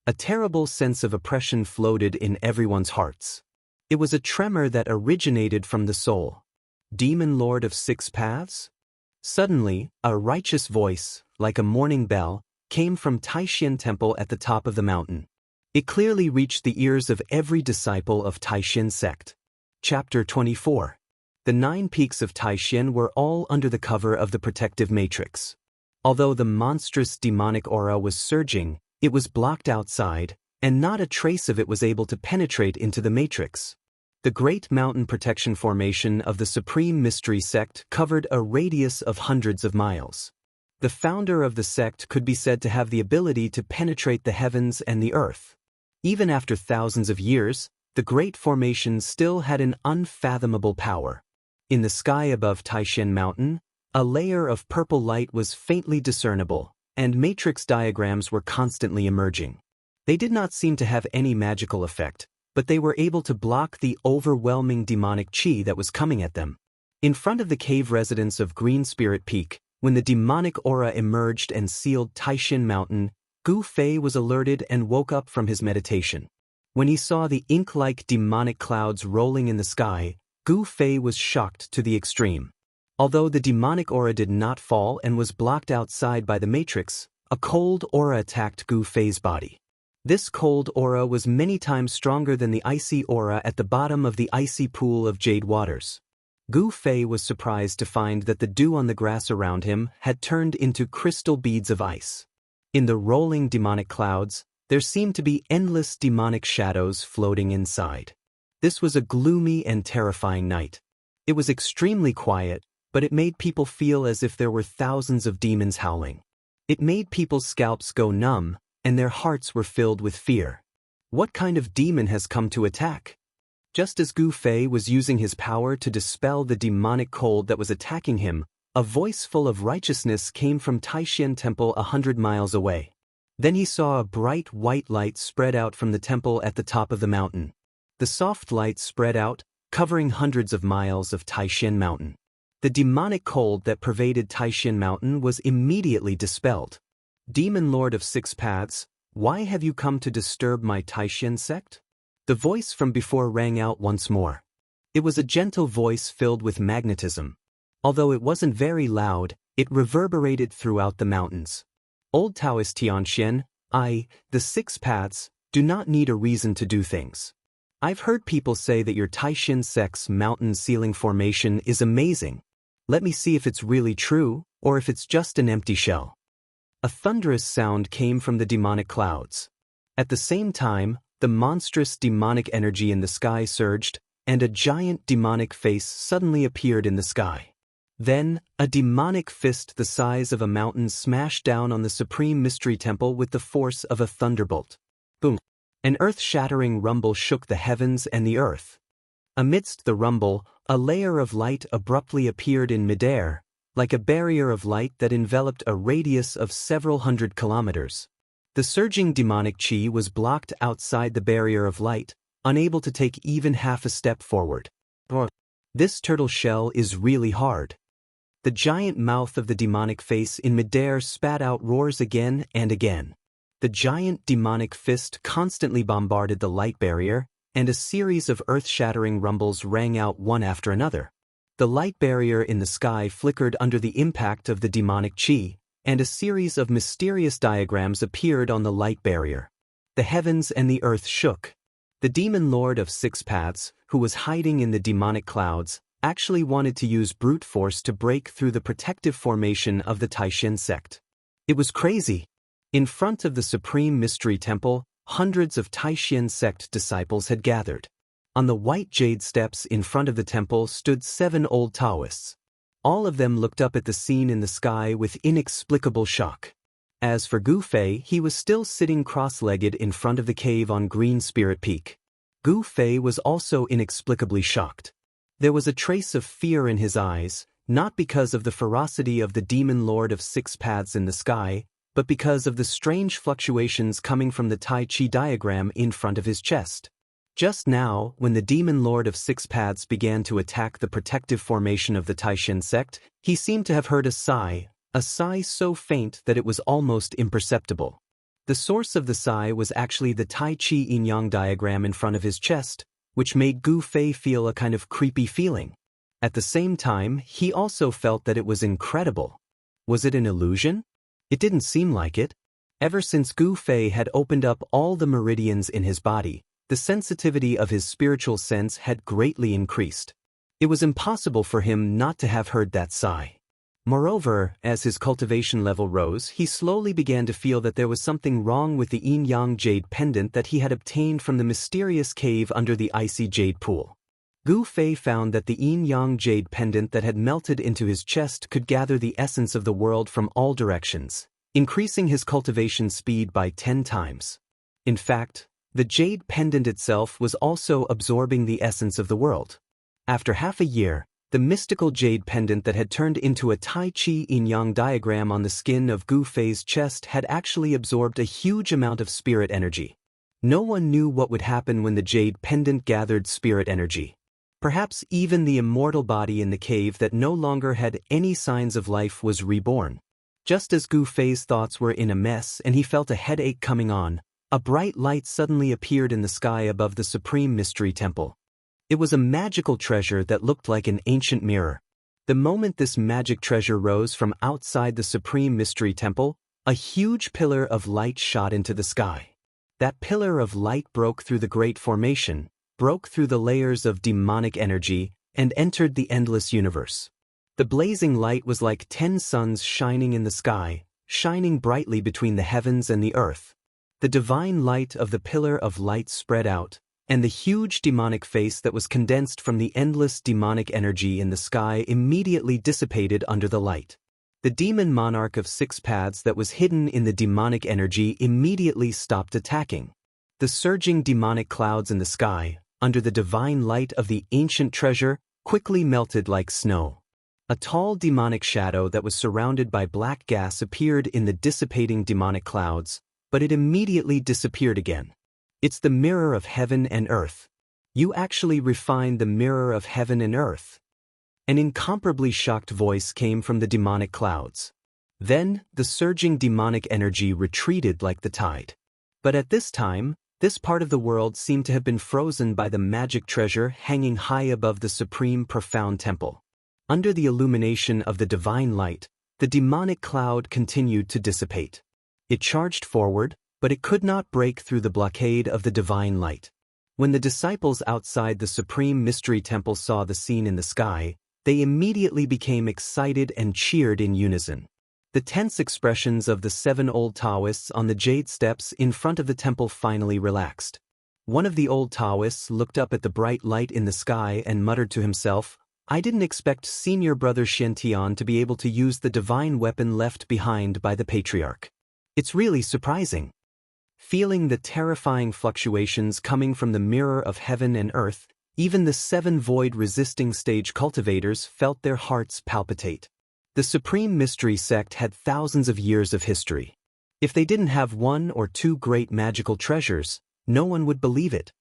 A terrible sense of oppression floated in everyone's hearts. It was a tremor that originated from the soul. Demon Lord of Six Paths? Suddenly, a righteous voice, like a morning bell, came from Taishan Temple at the top of the mountain. It clearly reached the ears of every disciple of Taishan sect. Chapter 24. The 9 peaks of Taishan were all under the cover of the protective matrix. Although the monstrous demonic aura was surging, it was blocked outside, and not a trace of it was able to penetrate into the matrix. The Great Mountain Protection Formation of the Supreme Mystery Sect covered a radius of hundreds of miles. The founder of the sect could be said to have the ability to penetrate the heavens and the earth. Even after thousands of years, the Great Formation still had an unfathomable power. In the sky above Taishan Mountain, a layer of purple light was faintly discernible, and matrix diagrams were constantly emerging. They did not seem to have any magical effect, but they were able to block the overwhelming demonic chi that was coming at them. In front of the cave residence of Green Spirit Peak, when the demonic aura emerged and sealed Taishan Mountain, Gu Fei was alerted and woke up from his meditation. When he saw the ink-like demonic clouds rolling in the sky, Gu Fei was shocked to the extreme. Although the demonic aura did not fall and was blocked outside by the matrix, a cold aura attacked Gu Fei's body. This cold aura was many times stronger than the icy aura at the bottom of the icy pool of jade waters. Gu Fei was surprised to find that the dew on the grass around him had turned into crystal beads of ice. In the rolling demonic clouds, there seemed to be endless demonic shadows floating inside. This was a gloomy and terrifying night. It was extremely quiet, but it made people feel as if there were thousands of demons howling. It made people's scalps go numb, and their hearts were filled with fear. What kind of demon has come to attack? Just as Gu Fei was using his power to dispel the demonic cold that was attacking him, a voice full of righteousness came from Taishan Temple 100 miles away. Then he saw a bright white light spread out from the temple at the top of the mountain. The soft light spread out, covering hundreds of miles of Taishan Mountain. The demonic cold that pervaded Taishan Mountain was immediately dispelled. Demon Lord of Six Paths, why have you come to disturb my Taishan sect? The voice from before rang out once more. It was a gentle voice filled with magnetism. Although it wasn't very loud, it reverberated throughout the mountains. Old Taoist Tianxian, the Six Paths, do not need a reason to do things. I've heard people say that your Taishan sect's mountain ceiling formation is amazing. Let me see if it's really true, or if it's just an empty shell. A thunderous sound came from the demonic clouds. At the same time, the monstrous demonic energy in the sky surged, and a giant demonic face suddenly appeared in the sky. Then, a demonic fist the size of a mountain smashed down on the Supreme Mystery Temple with the force of a thunderbolt. Boom! An earth-shattering rumble shook the heavens and the earth. Amidst the rumble, a layer of light abruptly appeared in midair, like a barrier of light that enveloped a radius of several hundred kilometers. The surging demonic chi was blocked outside the barrier of light, unable to take even half a step forward. This turtle shell is really hard. The giant mouth of the demonic face in midair spat out roars again and again. The giant demonic fist constantly bombarded the light barrier, and a series of earth-shattering rumbles rang out one after another. The light barrier in the sky flickered under the impact of the demonic chi, and a series of mysterious diagrams appeared on the light barrier. The heavens and the earth shook. The demon lord of Six Paths, who was hiding in the demonic clouds, actually wanted to use brute force to break through the protective formation of the Taishan sect. It was crazy. In front of the Supreme Mystery Temple, hundreds of Taishan sect disciples had gathered. On the white jade steps in front of the temple stood 7 old Taoists. All of them looked up at the scene in the sky with inexplicable shock. As for Gu Fei, he was still sitting cross-legged in front of the cave on Green Spirit Peak. Gu Fei was also inexplicably shocked. There was a trace of fear in his eyes, not because of the ferocity of the demon lord of Six Paths in the sky, but because of the strange fluctuations coming from the Tai Chi diagram in front of his chest. Just now, when the demon lord of six paths began to attack the protective formation of the Taishan sect, he seemed to have heard a sigh so faint that it was almost imperceptible. The source of the sigh was actually the Tai Chi yin-yang diagram in front of his chest, which made Gu Fei feel a kind of creepy feeling. At the same time, he also felt that it was incredible. Was it an illusion? It didn't seem like it. Ever since Gu Fei had opened up all the meridians in his body, the sensitivity of his spiritual sense had greatly increased. It was impossible for him not to have heard that sigh. Moreover, as his cultivation level rose, he slowly began to feel that there was something wrong with the yin-yang jade pendant that he had obtained from the mysterious cave under the icy jade pool. Gu Fei found that the yin-yang jade pendant that had melted into his chest could gather the essence of the world from all directions, increasing his cultivation speed by 10 times. In fact, the jade pendant itself was also absorbing the essence of the world. After half a year, the mystical jade pendant that had turned into a Tai Chi yin-yang diagram on the skin of Gu Fei's chest had actually absorbed a huge amount of spirit energy. No one knew what would happen when the jade pendant gathered spirit energy. Perhaps even the immortal body in the cave that no longer had any signs of life was reborn. Just as Gu Fei's thoughts were in a mess and he felt a headache coming on, a bright light suddenly appeared in the sky above the Supreme Mystery Temple. It was a magical treasure that looked like an ancient mirror. The moment this magic treasure rose from outside the Supreme Mystery Temple, a huge pillar of light shot into the sky. That pillar of light broke through the Great Formation, broke through the layers of demonic energy, and entered the endless universe. The blazing light was like 10 suns shining in the sky, shining brightly between the heavens and the earth. The divine light of the pillar of light spread out, and the huge demonic face that was condensed from the endless demonic energy in the sky immediately dissipated under the light. The demon monarch of six paths that was hidden in the demonic energy immediately stopped attacking. The surging demonic clouds in the sky, under the divine light of the ancient treasure, quickly melted like snow. A tall demonic shadow that was surrounded by black gas appeared in the dissipating demonic clouds, but it immediately disappeared again. It's the mirror of heaven and earth. You actually refined the mirror of heaven and earth. An incomparably shocked voice came from the demonic clouds. Then, the surging demonic energy retreated like the tide. But at this time, this part of the world seemed to have been frozen by the magic treasure hanging high above the supreme profound temple. Under the illumination of the divine light, the demonic cloud continued to dissipate. It charged forward, but it could not break through the blockade of the divine light. When the disciples outside the Supreme Mystery Temple saw the scene in the sky, they immediately became excited and cheered in unison. The tense expressions of the 7 old Taoists on the jade steps in front of the temple finally relaxed. One of the old Taoists looked up at the bright light in the sky and muttered to himself, "I didn't expect Senior Brother Xiantian to be able to use the divine weapon left behind by the patriarch. It's really surprising." Feeling the terrifying fluctuations coming from the mirror of heaven and earth, even the 7 void-resisting stage cultivators felt their hearts palpitate. The Supreme Mystery Sect had thousands of years of history. If they didn't have 1 or 2 great magical treasures, no one would believe it.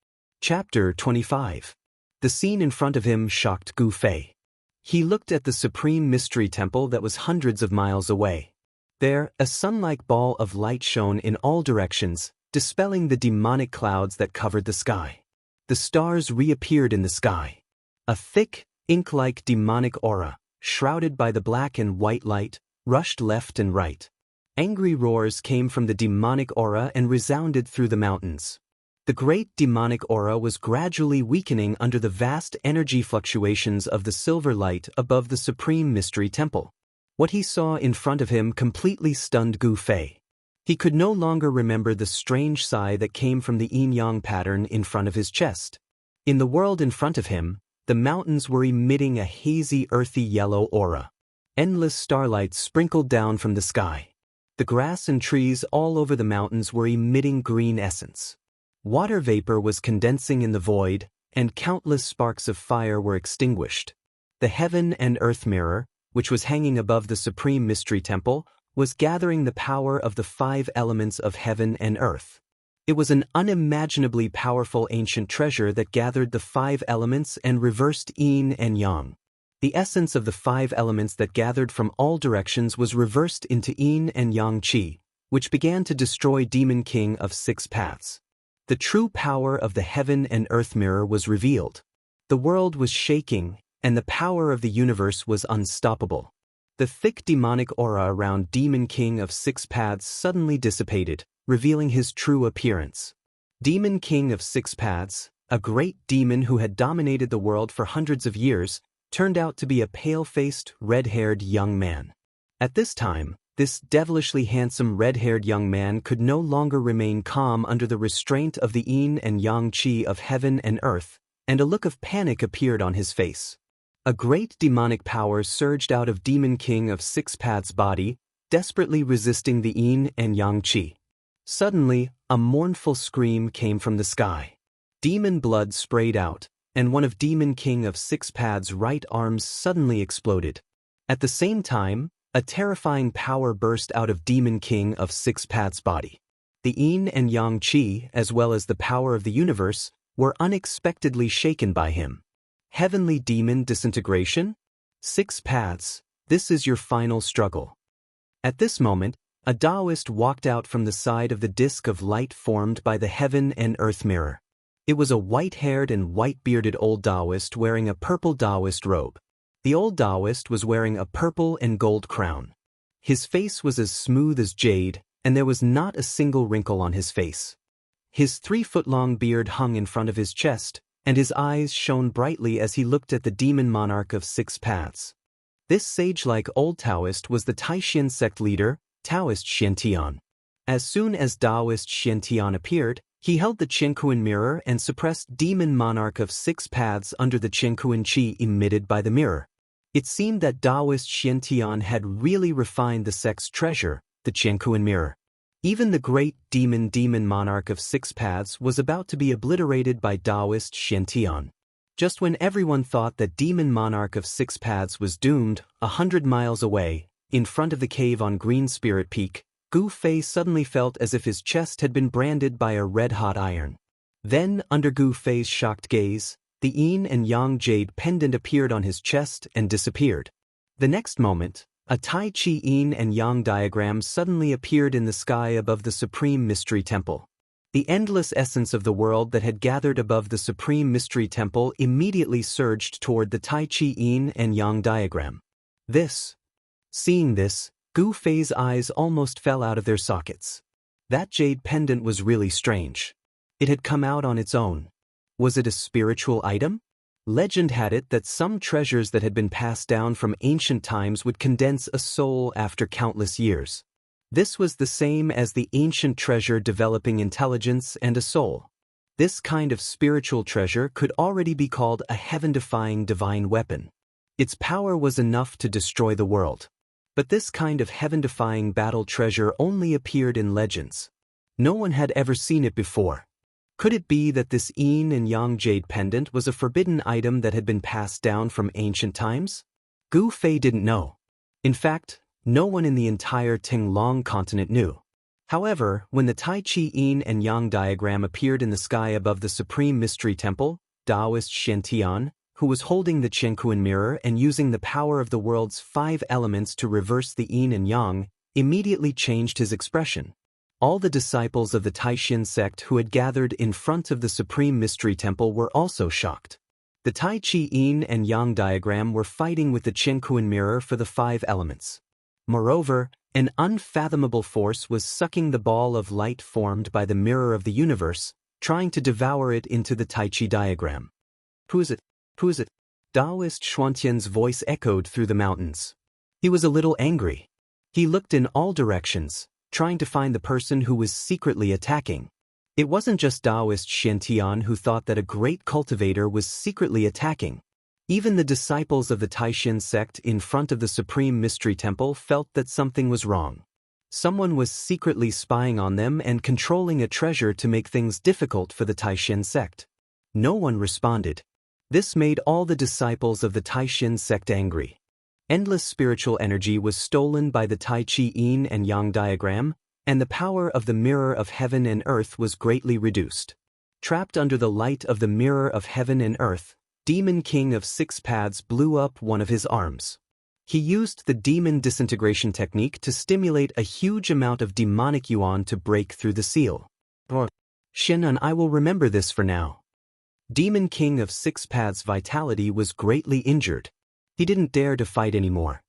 Chapter 25. The scene in front of him shocked Gu Fei. He looked at the Supreme Mystery Temple that was hundreds of miles away. There, a sun-like ball of light shone in all directions, dispelling the demonic clouds that covered the sky. The stars reappeared in the sky. A thick, ink-like demonic aura, shrouded by the black and white light, rushed left and right. Angry roars came from the demonic aura and resounded through the mountains. The great demonic aura was gradually weakening under the vast energy fluctuations of the silver light above the Supreme Mystery Temple. What he saw in front of him completely stunned Gu Fei. He could no longer remember the strange sigh that came from the yin-yang pattern in front of his chest. In the world in front of him, the mountains were emitting a hazy earthy yellow aura. Endless starlight sprinkled down from the sky. The grass and trees all over the mountains were emitting green essence. Water vapor was condensing in the void, and countless sparks of fire were extinguished. The heaven and earth mirror, which was hanging above the Supreme Mystery Temple, was gathering the power of the 5 elements of heaven and earth. It was an unimaginably powerful ancient treasure that gathered the 5 elements and reversed yin and yang. The essence of the 5 elements that gathered from all directions was reversed into yin and yang qi, which began to destroy Demon King of 6 Paths. The true power of the heaven and earth mirror was revealed. The world was shaking, and the power of the universe was unstoppable. The thick demonic aura around Demon King of 6 Paths suddenly dissipated, revealing his true appearance. Demon King of 6 Paths, a great demon who had dominated the world for hundreds of years, turned out to be a pale-faced, red-haired young man. At this time, this devilishly handsome red-haired young man could no longer remain calm under the restraint of the yin and yang qi of heaven and earth, and a look of panic appeared on his face. A great demonic power surged out of Demon King of 6 Paths' body, desperately resisting the yin and yang qi. Suddenly, a mournful scream came from the sky. Demon blood sprayed out, and one of Demon King of 6 Paths' right arms suddenly exploded. At the same time, a terrifying power burst out of Demon King of 6 Paths' body. The yin and yang qi, as well as the power of the universe, were unexpectedly shaken by him. Heavenly demon disintegration? 6 Paths, this is your final struggle. At this moment, a Taoist walked out from the side of the disk of light formed by the heaven and earth mirror. It was a white-haired and white-bearded old Taoist wearing a purple Taoist robe. The old Taoist was wearing a purple and gold crown. His face was as smooth as jade, and there was not a single wrinkle on his face. His 3-foot-long beard hung in front of his chest, and his eyes shone brightly as he looked at the demon monarch of 6 Paths. This sage-like old Taoist was the Taishan sect leader, Taoist Xiantian. As soon as Taoist Xiantian appeared, he held the Qianquan mirror and suppressed demon monarch of 6 Paths under the Qianquan qi emitted by the mirror. It seemed that Taoist Xiantian had really refined the sect's treasure, the Qianquan mirror. Even the great demon monarch of 6 Paths was about to be obliterated by Taoist Xiantian. Just when everyone thought that demon monarch of 6 Paths was doomed, 100 miles away, in front of the cave on Green Spirit Peak, Gu Fei suddenly felt as if his chest had been branded by a red-hot iron. Then, under Gu Fei's shocked gaze, the yin and yang jade pendant appeared on his chest and disappeared. The next moment, a Tai Chi yin and yang diagram suddenly appeared in the sky above the Supreme Mystery Temple. The endless essence of the world that had gathered above the Supreme Mystery Temple immediately surged toward the Tai Chi yin and yang diagram. Seeing this, Gu Fei's eyes almost fell out of their sockets. That jade pendant was really strange. It had come out on its own. Was it a spiritual item? Legend had it that some treasures that had been passed down from ancient times would condense a soul after countless years. This was the same as the ancient treasure developing intelligence and a soul. This kind of spiritual treasure could already be called a heaven-defying divine weapon. Its power was enough to destroy the world. But this kind of heaven-defying battle treasure only appeared in legends. No one had ever seen it before. Could it be that this yin and yang jade pendant was a forbidden item that had been passed down from ancient times? Gu Fei didn't know. In fact, no one in the entire Tinglong continent knew. However, when the Tai Chi yin and yang diagram appeared in the sky above the Supreme Mystery Temple, Taoist Xiantian, who was holding the Qianquan mirror and using the power of the world's 5 elements to reverse the yin and yang, immediately changed his expression. All the disciples of the Taishan sect who had gathered in front of the Supreme Mystery Temple were also shocked. The Tai Chi yin and yang diagram were fighting with the Qianquan mirror for the 5 elements. Moreover, an unfathomable force was sucking the ball of light formed by the mirror of the universe, trying to devour it into the Tai Chi diagram. Who is it? Who is it? Taoist Xuantian's voice echoed through the mountains. He was a little angry. He looked in all directions, trying to find the person who was secretly attacking. It wasn't just Taoist Xiantian who thought that a great cultivator was secretly attacking. Even the disciples of the Taishan sect in front of the Supreme Mystery Temple felt that something was wrong. Someone was secretly spying on them and controlling a treasure to make things difficult for the Taishan sect. No one responded. This made all the disciples of the Taishan sect angry. Endless spiritual energy was stolen by the Tai Chi Yin and Yang diagram, and the power of the mirror of heaven and earth was greatly reduced. Trapped under the light of the mirror of heaven and earth, Demon King of Six Paths blew up one of his arms. He used the demon disintegration technique to stimulate a huge amount of demonic yuan to break through the seal. Shen and I will remember this for now. Demon King of Six Paths' vitality was greatly injured. He didn't dare to fight anymore.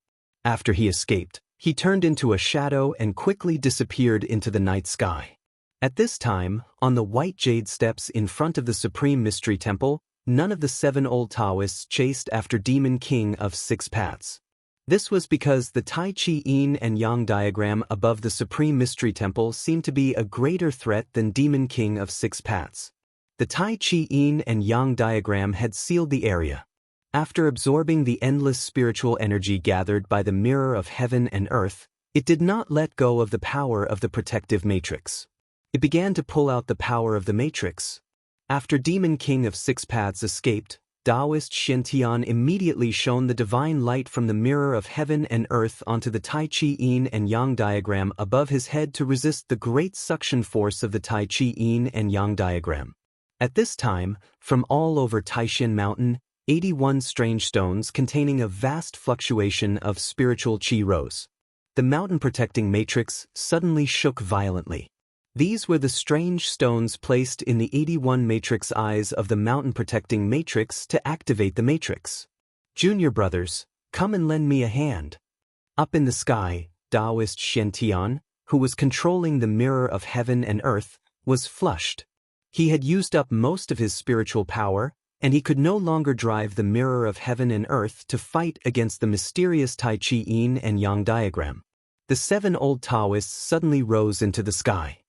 After he escaped, he turned into a shadow and quickly disappeared into the night sky. At this time, on the white jade steps in front of the Supreme Mystery Temple, none of the 7 old Taoists chased after Demon King of Six Paths. This was because the Tai Chi Yin and Yang diagram above the Supreme Mystery Temple seemed to be a greater threat than Demon King of Six Paths. The Tai Chi Yin and Yang diagram had sealed the area. After absorbing the endless spiritual energy gathered by the mirror of heaven and earth, it did not let go of the power of the protective matrix. It began to pull out the power of the matrix. After Demon King of Six Paths escaped, Taoist Xiantian immediately shone the divine light from the mirror of heaven and earth onto the Tai Chi Yin and Yang diagram above his head to resist the great suction force of the Tai Chi Yin and Yang diagram. At this time, from all over Taishan Mountain, 81 strange stones containing a vast fluctuation of spiritual chi rose. The mountain-protecting matrix suddenly shook violently. These were the strange stones placed in the 81 matrix eyes of the mountain-protecting matrix to activate the matrix. Junior brothers, come and lend me a hand. Up in the sky, Taoist Xiantian, who was controlling the mirror of heaven and earth, was flushed. He had used up most of his spiritual power, and he could no longer drive the mirror of heaven and earth to fight against the mysterious Tai Chi Yin and Yang diagram. The 7 old Taoists suddenly rose into the sky.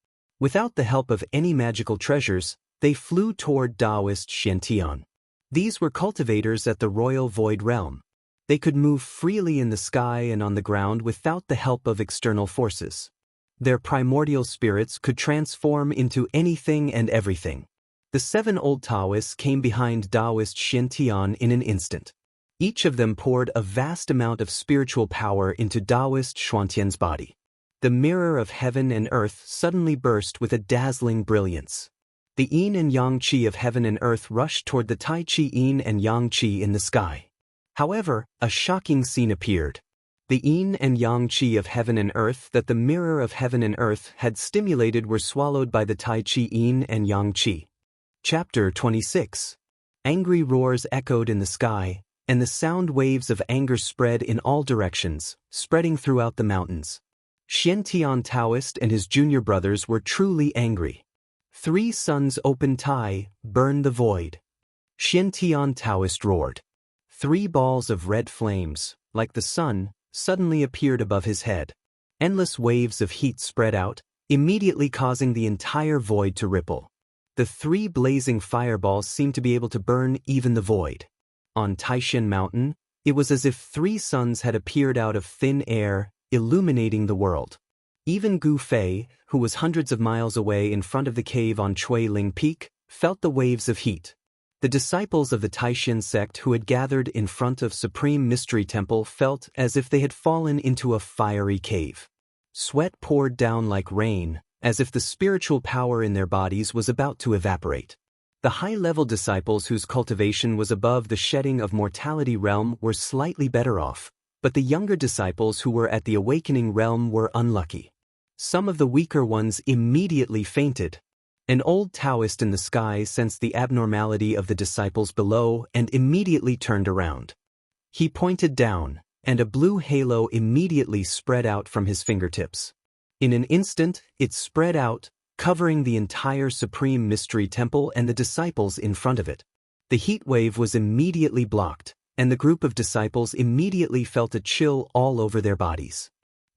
Without the help of any magical treasures, they flew toward Taoist Xiantian. These were cultivators at the royal void realm. They could move freely in the sky and on the ground without the help of external forces. Their primordial spirits could transform into anything and everything. The 7 old Taoists came behind Taoist Xiantian in an instant. Each of them poured a vast amount of spiritual power into Taoist Xuantian's body. The mirror of heaven and earth suddenly burst with a dazzling brilliance. The yin and yang qi of heaven and earth rushed toward the Tai Chi yin and yang qi in the sky. However, a shocking scene appeared. The yin and yang qi of heaven and earth that the mirror of heaven and earth had stimulated were swallowed by the Tai Chi yin and yang qi. Chapter 26. Angry roars echoed in the sky, and the sound waves of anger spread in all directions, spreading throughout the mountains. Xiantian Taoist and his junior brothers were truly angry. 3 suns open Tai, burn the void. Xiantian Taoist roared. 3 balls of red flames, like the sun, suddenly appeared above his head. Endless waves of heat spread out, immediately causing the entire void to ripple. The 3 blazing fireballs seemed to be able to burn even the void. On Taishan Mountain, it was as if 3 suns had appeared out of thin air, illuminating the world. Even Gu Fei, who was hundreds of miles away in front of the cave on Chui Ling Peak, felt the waves of heat. The disciples of the Taishan sect who had gathered in front of Supreme Mystery Temple felt as if they had fallen into a fiery cave. Sweat poured down like rain, as if the spiritual power in their bodies was about to evaporate. The high-level disciples whose cultivation was above the shedding of mortality realm were slightly better off, but the younger disciples who were at the awakening realm were unlucky. Some of the weaker ones immediately fainted. An old Taoist in the sky sensed the abnormality of the disciples below and immediately turned around. He pointed down, and a blue halo immediately spread out from his fingertips. In an instant, it spread out, covering the entire Supreme Mystery Temple and the disciples in front of it. The heat wave was immediately blocked, and the group of disciples immediately felt a chill all over their bodies.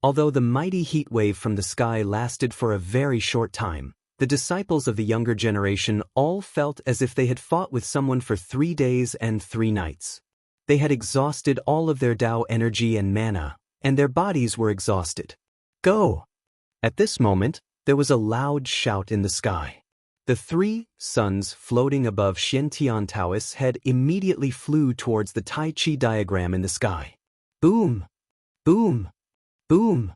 Although the mighty heat wave from the sky lasted for a very short time, the disciples of the younger generation all felt as if they had fought with someone for 3 days and 3 nights. They had exhausted all of their Tao energy and mana, and their bodies were exhausted. Go! At this moment, there was a loud shout in the sky. The 3 suns floating above Xiantian Taoist's head immediately flew towards the Tai Chi diagram in the sky. Boom! Boom! Boom!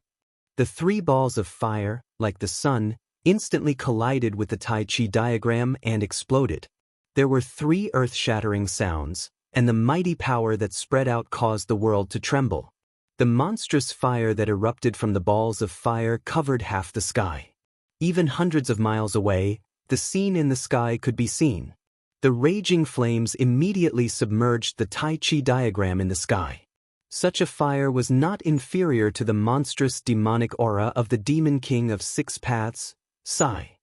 The three balls of fire, like the sun, instantly collided with the Tai Chi diagram and exploded. There were three earth-shattering sounds, and the mighty power that spread out caused the world to tremble. The monstrous fire that erupted from the balls of fire covered half the sky. Even hundreds of miles away, the scene in the sky could be seen. The raging flames immediately submerged the Tai Chi diagram in the sky. Such a fire was not inferior to the monstrous demonic aura of the demon king of six paths, Sigh.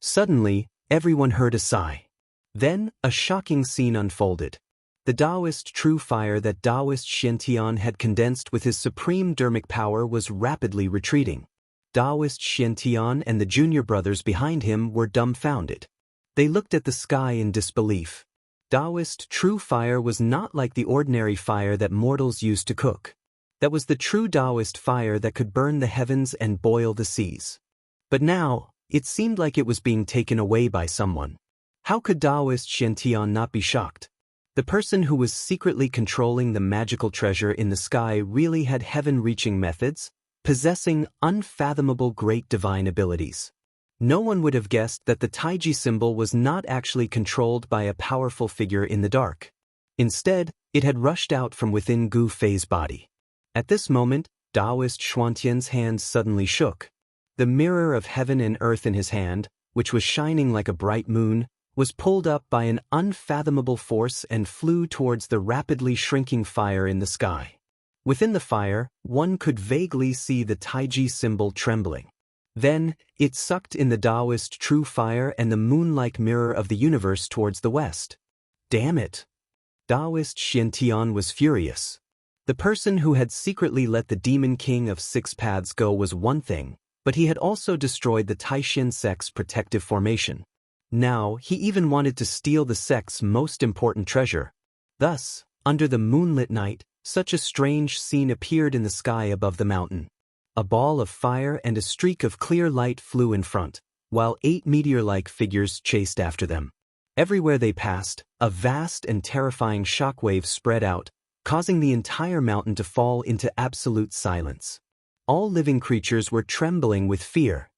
Suddenly, everyone heard a sigh. Then, a shocking scene unfolded. The Taoist true fire that Taoist Xiantian had condensed with his supreme dermic power was rapidly retreating. Taoist Xiantian and the junior brothers behind him were dumbfounded. They looked at the sky in disbelief. Taoist true fire was not like the ordinary fire that mortals used to cook. That was the true Taoist fire that could burn the heavens and boil the seas. But now, it seemed like it was being taken away by someone. How could Taoist Xiantian not be shocked? The person who was secretly controlling the magical treasure in the sky really had heaven-reaching methods, possessing unfathomable great divine abilities. No one would have guessed that the Taiji symbol was not actually controlled by a powerful figure in the dark. Instead, it had rushed out from within Gu Fei's body. At this moment, Taoist Xuantian's hands suddenly shook. The mirror of heaven and earth in his hand, which was shining like a bright moon, was pulled up by an unfathomable force and flew towards the rapidly shrinking fire in the sky. Within the fire, one could vaguely see the Taiji symbol trembling. Then, it sucked in the Taoist true fire and the moon-like mirror of the universe towards the west. Damn it! Taoist Xiantian was furious. The person who had secretly let the demon king of six paths go was one thing, but he had also destroyed the Taishan sect's protective formation. Now, he even wanted to steal the sect's most important treasure. Thus, under the moonlit night, such a strange scene appeared in the sky above the mountain. A ball of fire and a streak of clear light flew in front, while 8 meteor-like figures chased after them. Everywhere they passed, a vast and terrifying shockwave spread out, causing the entire mountain to fall into absolute silence. All living creatures were trembling with fear.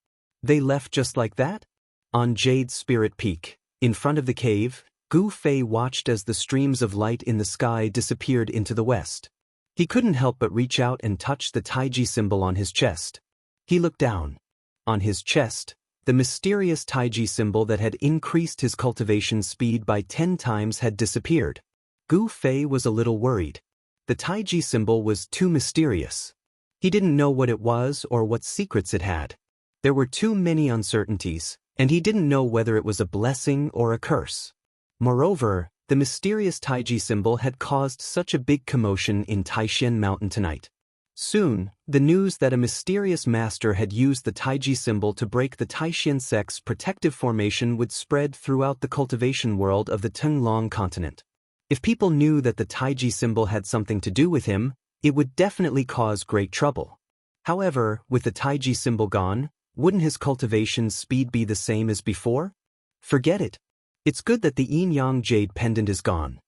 They left just like that? On Jade Spirit Peak, in front of the cave, Gu Fei watched as the streams of light in the sky disappeared into the west. He couldn't help but reach out and touch the Taiji symbol on his chest. He looked down. On his chest, the mysterious Taiji symbol that had increased his cultivation speed by 10 times had disappeared. Gu Fei was a little worried. The Taiji symbol was too mysterious. He didn't know what it was or what secrets it had. There were too many uncertainties, and he didn't know whether it was a blessing or a curse. Moreover, the mysterious Taiji symbol had caused such a big commotion in Taishan Mountain tonight. Soon, the news that a mysterious master had used the Taiji symbol to break the Taishan sect's protective formation would spread throughout the cultivation world of the Tenglong continent. If people knew that the Taiji symbol had something to do with him, it would definitely cause great trouble. However, with the Taiji symbol gone, wouldn't his cultivation speed be the same as before? Forget it. It's good that the yin-yang jade pendant is gone.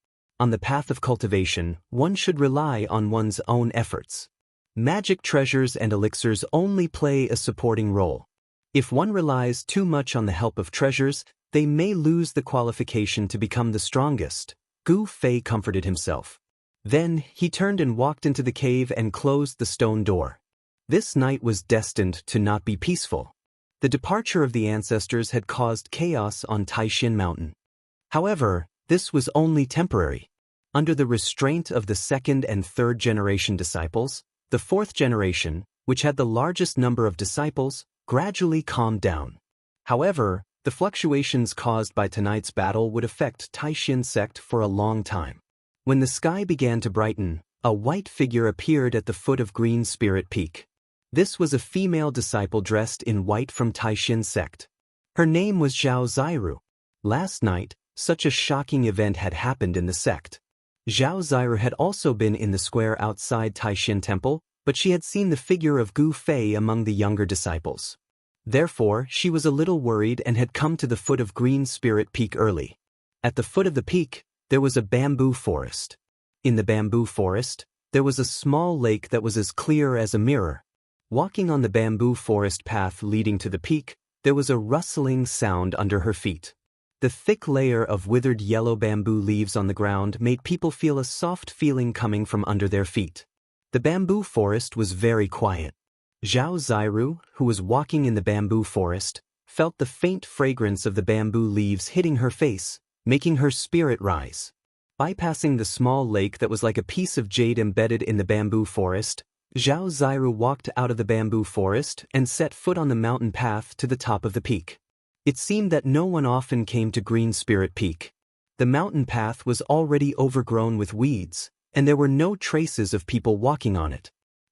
On the path of cultivation, one should rely on one's own efforts. Magic treasures and elixirs only play a supporting role. If one relies too much on the help of treasures, they may lose the qualification to become the strongest. Gu Fei comforted himself. Then, he turned and walked into the cave and closed the stone door. This night was destined to not be peaceful. The departure of the ancestors had caused chaos on Taishan Mountain. However, this was only temporary. Under the restraint of the second and third generation disciples, the fourth generation, which had the largest number of disciples, gradually calmed down. However, the fluctuations caused by tonight's battle would affect Taishan sect for a long time. When the sky began to brighten, a white figure appeared at the foot of Green Spirit Peak. This was a female disciple dressed in white from Taishan sect. Her name was Zhao Zairu. Last night, such a shocking event had happened in the sect. Zhao Zairu had also been in the square outside Taishan Temple, but she had seen the figure of Gu Fei among the younger disciples. Therefore, she was a little worried and had come to the foot of Green Spirit Peak early. At the foot of the peak, there was a bamboo forest. In the bamboo forest, there was a small lake that was as clear as a mirror. Walking on the bamboo forest path leading to the peak, there was a rustling sound under her feet. The thick layer of withered yellow bamboo leaves on the ground made people feel a soft feeling coming from under their feet. The bamboo forest was very quiet. Zhao Ziru, who was walking in the bamboo forest, felt the faint fragrance of the bamboo leaves hitting her face, making her spirit rise. Bypassing the small lake that was like a piece of jade embedded in the bamboo forest, Zhao Ziru walked out of the bamboo forest and set foot on the mountain path to the top of the peak. It seemed that no one often came to Green Spirit Peak. The mountain path was already overgrown with weeds, and there were no traces of people walking on it.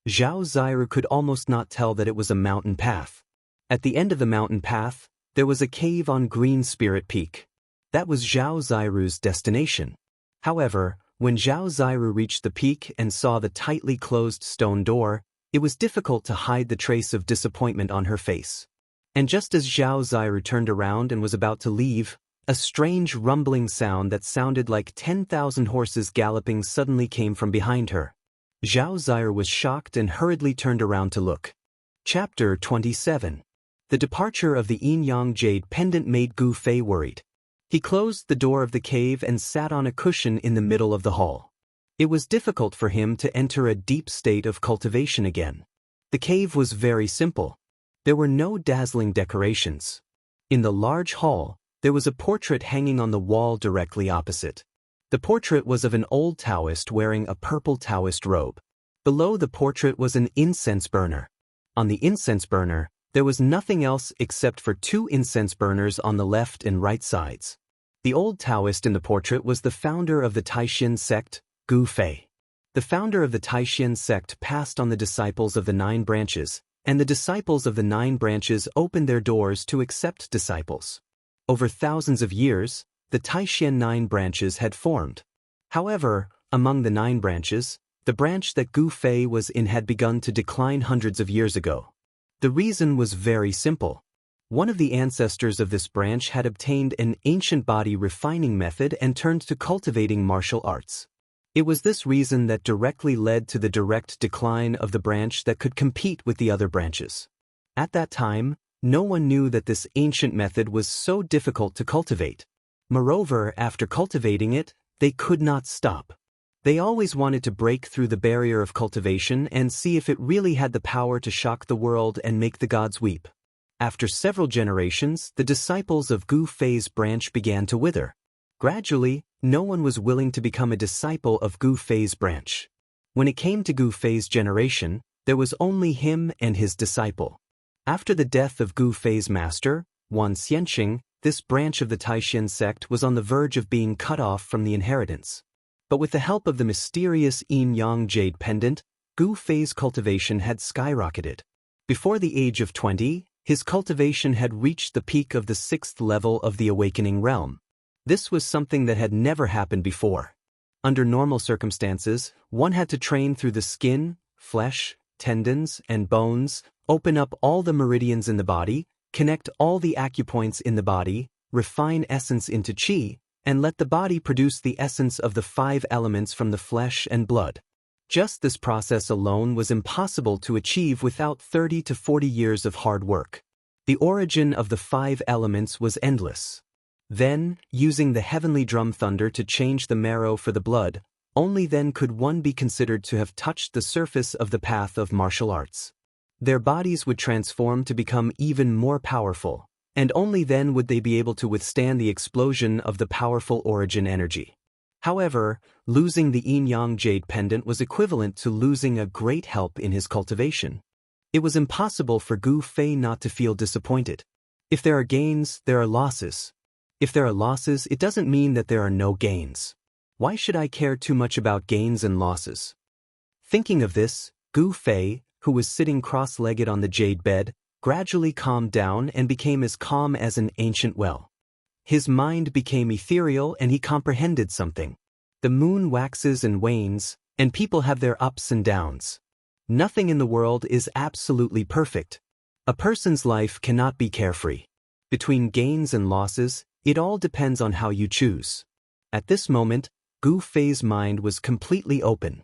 Zhao Ziru could almost not tell that it was a mountain path. At the end of the mountain path, there was a cave on Green Spirit Peak. That was Zhao Ziru's destination. However, when Zhao Ziru reached the peak and saw the tightly closed stone door, it was difficult to hide the trace of disappointment on her face. And just as Zhao Ziru turned around and was about to leave, a strange rumbling sound that sounded like 10,000 horses galloping suddenly came from behind her. Zhao Ziru was shocked and hurriedly turned around to look. Chapter 27. The departure of the yin-yang jade pendant made Gu Fei worried. He closed the door of the cave and sat on a cushion in the middle of the hall. It was difficult for him to enter a deep state of cultivation again. The cave was very simple. There were no dazzling decorations. In the large hall, there was a portrait hanging on the wall directly opposite. The portrait was of an old Taoist wearing a purple Taoist robe. Below the portrait was an incense burner. On the incense burner, there was nothing else except for 2 incense burners on the left and right sides. The old Taoist in the portrait was the founder of the Taishan sect, Gu Fei. The founder of the Taishan sect passed on the disciples of the 9 branches, and the disciples of the 9 branches opened their doors to accept disciples. Over thousands of years, the Taishan 9 branches had formed. However, among the 9 branches, the branch that Gu Fei was in had begun to decline hundreds of years ago. The reason was very simple. One of the ancestors of this branch had obtained an ancient body refining method and turned to cultivating martial arts. It was this reason that directly led to the direct decline of the branch that could compete with the other branches. At that time, no one knew that this ancient method was so difficult to cultivate. Moreover, after cultivating it, they could not stop. They always wanted to break through the barrier of cultivation and see if it really had the power to shock the world and make the gods weep. After several generations, the disciples of Gu Fei's branch began to wither. Gradually, no one was willing to become a disciple of Gu Fei's branch. When it came to Gu Fei's generation, there was only him and his disciple. After the death of Gu Fei's master, Wan Xianxing, this branch of the Taishan sect was on the verge of being cut off from the inheritance. But with the help of the mysterious yin-yang jade pendant, Gu Fei's cultivation had skyrocketed. Before the age of 20, his cultivation had reached the peak of the 6th level of the awakening realm. This was something that had never happened before. Under normal circumstances, one had to train through the skin, flesh, tendons, and bones, open up all the meridians in the body, connect all the acupoints in the body, refine essence into qi, and let the body produce the essence of the 5 elements from the flesh and blood. Just this process alone was impossible to achieve without 30 to 40 years of hard work. The origin of the 5 elements was endless. Then, using the heavenly drum thunder to change the marrow for the blood, only then could one be considered to have touched the surface of the path of martial arts. Their bodies would transform to become even more powerful, and only then would they be able to withstand the explosion of the powerful origin energy. However, losing the yin-yang jade pendant was equivalent to losing a great help in his cultivation. It was impossible for Gu Fei not to feel disappointed. If there are gains, there are losses. If there are losses, it doesn't mean that there are no gains. Why should I care too much about gains and losses? Thinking of this, Gu Fei, who was sitting cross-legged on the jade bed, gradually calmed down and became as calm as an ancient well. His mind became ethereal and he comprehended something. The moon waxes and wanes, and people have their ups and downs. Nothing in the world is absolutely perfect. A person's life cannot be carefree. Between gains and losses, it all depends on how you choose. At this moment, Gu Fei's mind was completely open.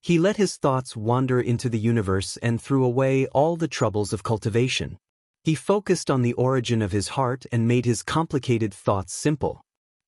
He let his thoughts wander into the universe and threw away all the troubles of cultivation. He focused on the origin of his heart and made his complicated thoughts simple.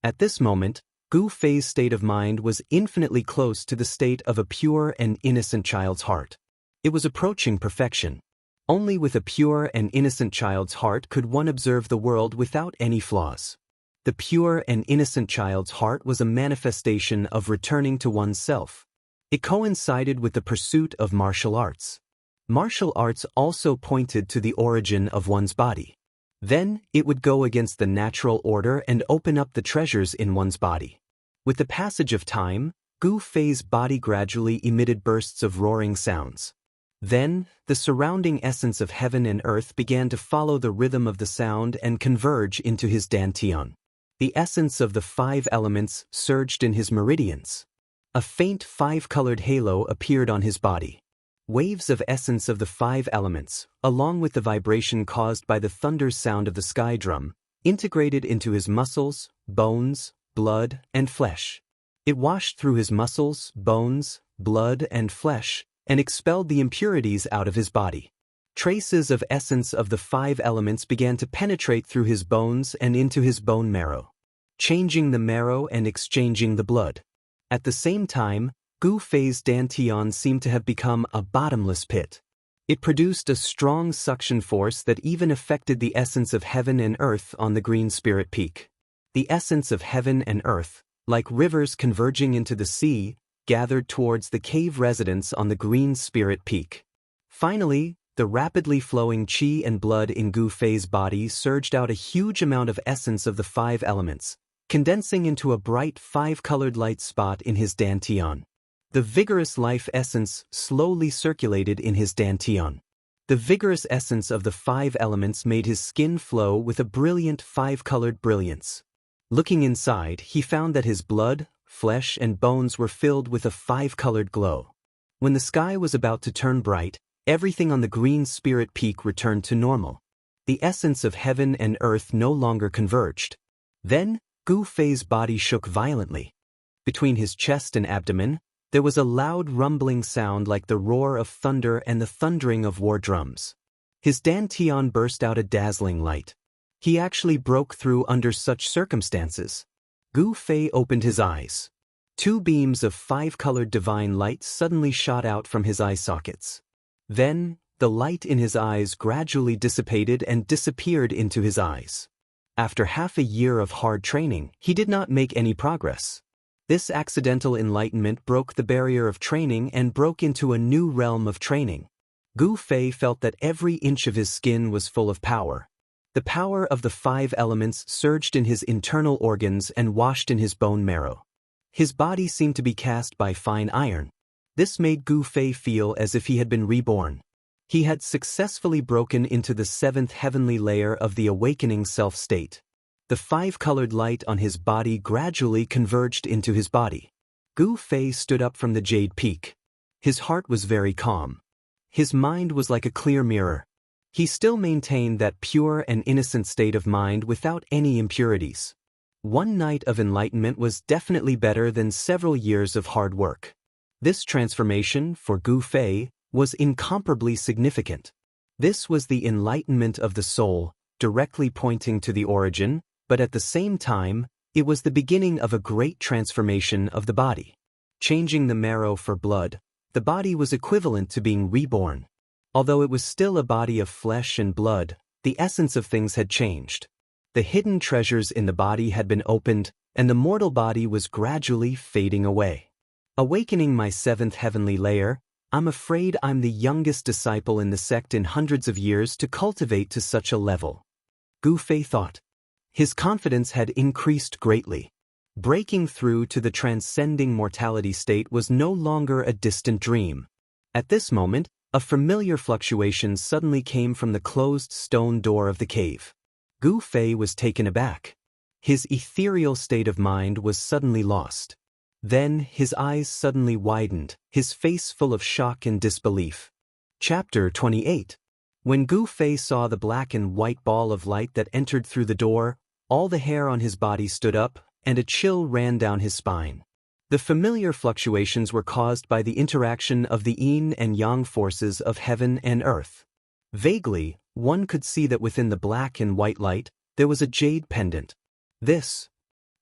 At this moment, Gu Fei's state of mind was infinitely close to the state of a pure and innocent child's heart. It was approaching perfection. Only with a pure and innocent child's heart could one observe the world without any flaws. The pure and innocent child's heart was a manifestation of returning to oneself. It coincided with the pursuit of martial arts. Martial arts also pointed to the origin of one's body. Then, it would go against the natural order and open up the treasures in one's body. With the passage of time, Gu Fei's body gradually emitted bursts of roaring sounds. Then, the surrounding essence of heaven and earth began to follow the rhythm of the sound and converge into his dantian. The essence of the 5 elements surged in his meridians. A faint 5-colored halo appeared on his body. Waves of essence of the 5 elements, along with the vibration caused by the thunder sound of the sky drum, integrated into his muscles, bones, blood, and flesh. It washed through his muscles, bones, blood, and flesh, and expelled the impurities out of his body. Traces of essence of the 5 elements began to penetrate through his bones and into his bone marrow, changing the marrow and exchanging the blood. At the same time, Gu Fei's dantian seemed to have become a bottomless pit. It produced a strong suction force that even affected the essence of heaven and earth on the green spirit peak. The essence of heaven and earth, like rivers converging into the sea, gathered towards the cave residence on the green spirit peak. Finally, the rapidly flowing qi and blood in Gu Fei's body surged out a huge amount of essence of the 5 elements, condensing into a bright 5-colored light spot in his dantian. The vigorous life essence slowly circulated in his dantian. The vigorous essence of the 5 elements made his skin flow with a brilliant 5-colored brilliance. Looking inside, he found that his blood, flesh, and bones were filled with a 5-colored glow. When the sky was about to turn bright, everything on the green spirit peak returned to normal. The essence of heaven and earth no longer converged. Then, Gu Fei's body shook violently. Between his chest and abdomen, there was a loud rumbling sound like the roar of thunder and the thundering of war drums. His dantian burst out a dazzling light. He actually broke through under such circumstances. Gu Fei opened his eyes. 2 beams of 5-colored divine light suddenly shot out from his eye sockets. Then, the light in his eyes gradually dissipated and disappeared into his eyes. After half a year of hard training, he did not make any progress. This accidental enlightenment broke the barrier of training and broke into a new realm of training. Gu Fei felt that every inch of his skin was full of power. The power of the 5 elements surged in his internal organs and washed in his bone marrow. His body seemed to be cast by fine iron. This made Gu Fei feel as if he had been reborn. He had successfully broken into the 7th heavenly layer of the awakening self-state. The 5-colored light on his body gradually converged into his body. Gu Fei stood up from the jade peak. His heart was very calm. His mind was like a clear mirror. He still maintained that pure and innocent state of mind without any impurities. One night of enlightenment was definitely better than several years of hard work. This transformation, for Gu Fei, was incomparably significant. This was the enlightenment of the soul, directly pointing to the origin, but at the same time, it was the beginning of a great transformation of the body. Changing the marrow for blood, the body was equivalent to being reborn. Although it was still a body of flesh and blood, the essence of things had changed. The hidden treasures in the body had been opened, and the mortal body was gradually fading away. Awakening my 7th heavenly layer, I'm afraid I'm the youngest disciple in the sect in hundreds of years to cultivate to such a level. Gu Fei thought. His confidence had increased greatly. Breaking through to the transcending mortality state was no longer a distant dream. At this moment, a familiar fluctuation suddenly came from the closed stone door of the cave. Gu Fei was taken aback. His ethereal state of mind was suddenly lost. Then his eyes suddenly widened, his face full of shock and disbelief. Chapter 28. When Gu Fei saw the black and white ball of light that entered through the door, all the hair on his body stood up, and a chill ran down his spine. The familiar fluctuations were caused by the interaction of the yin and yang forces of heaven and earth. Vaguely, one could see that within the black and white light, there was a jade pendant. This.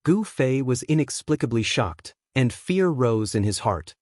Gu Fei was inexplicably shocked, and fear rose in his heart.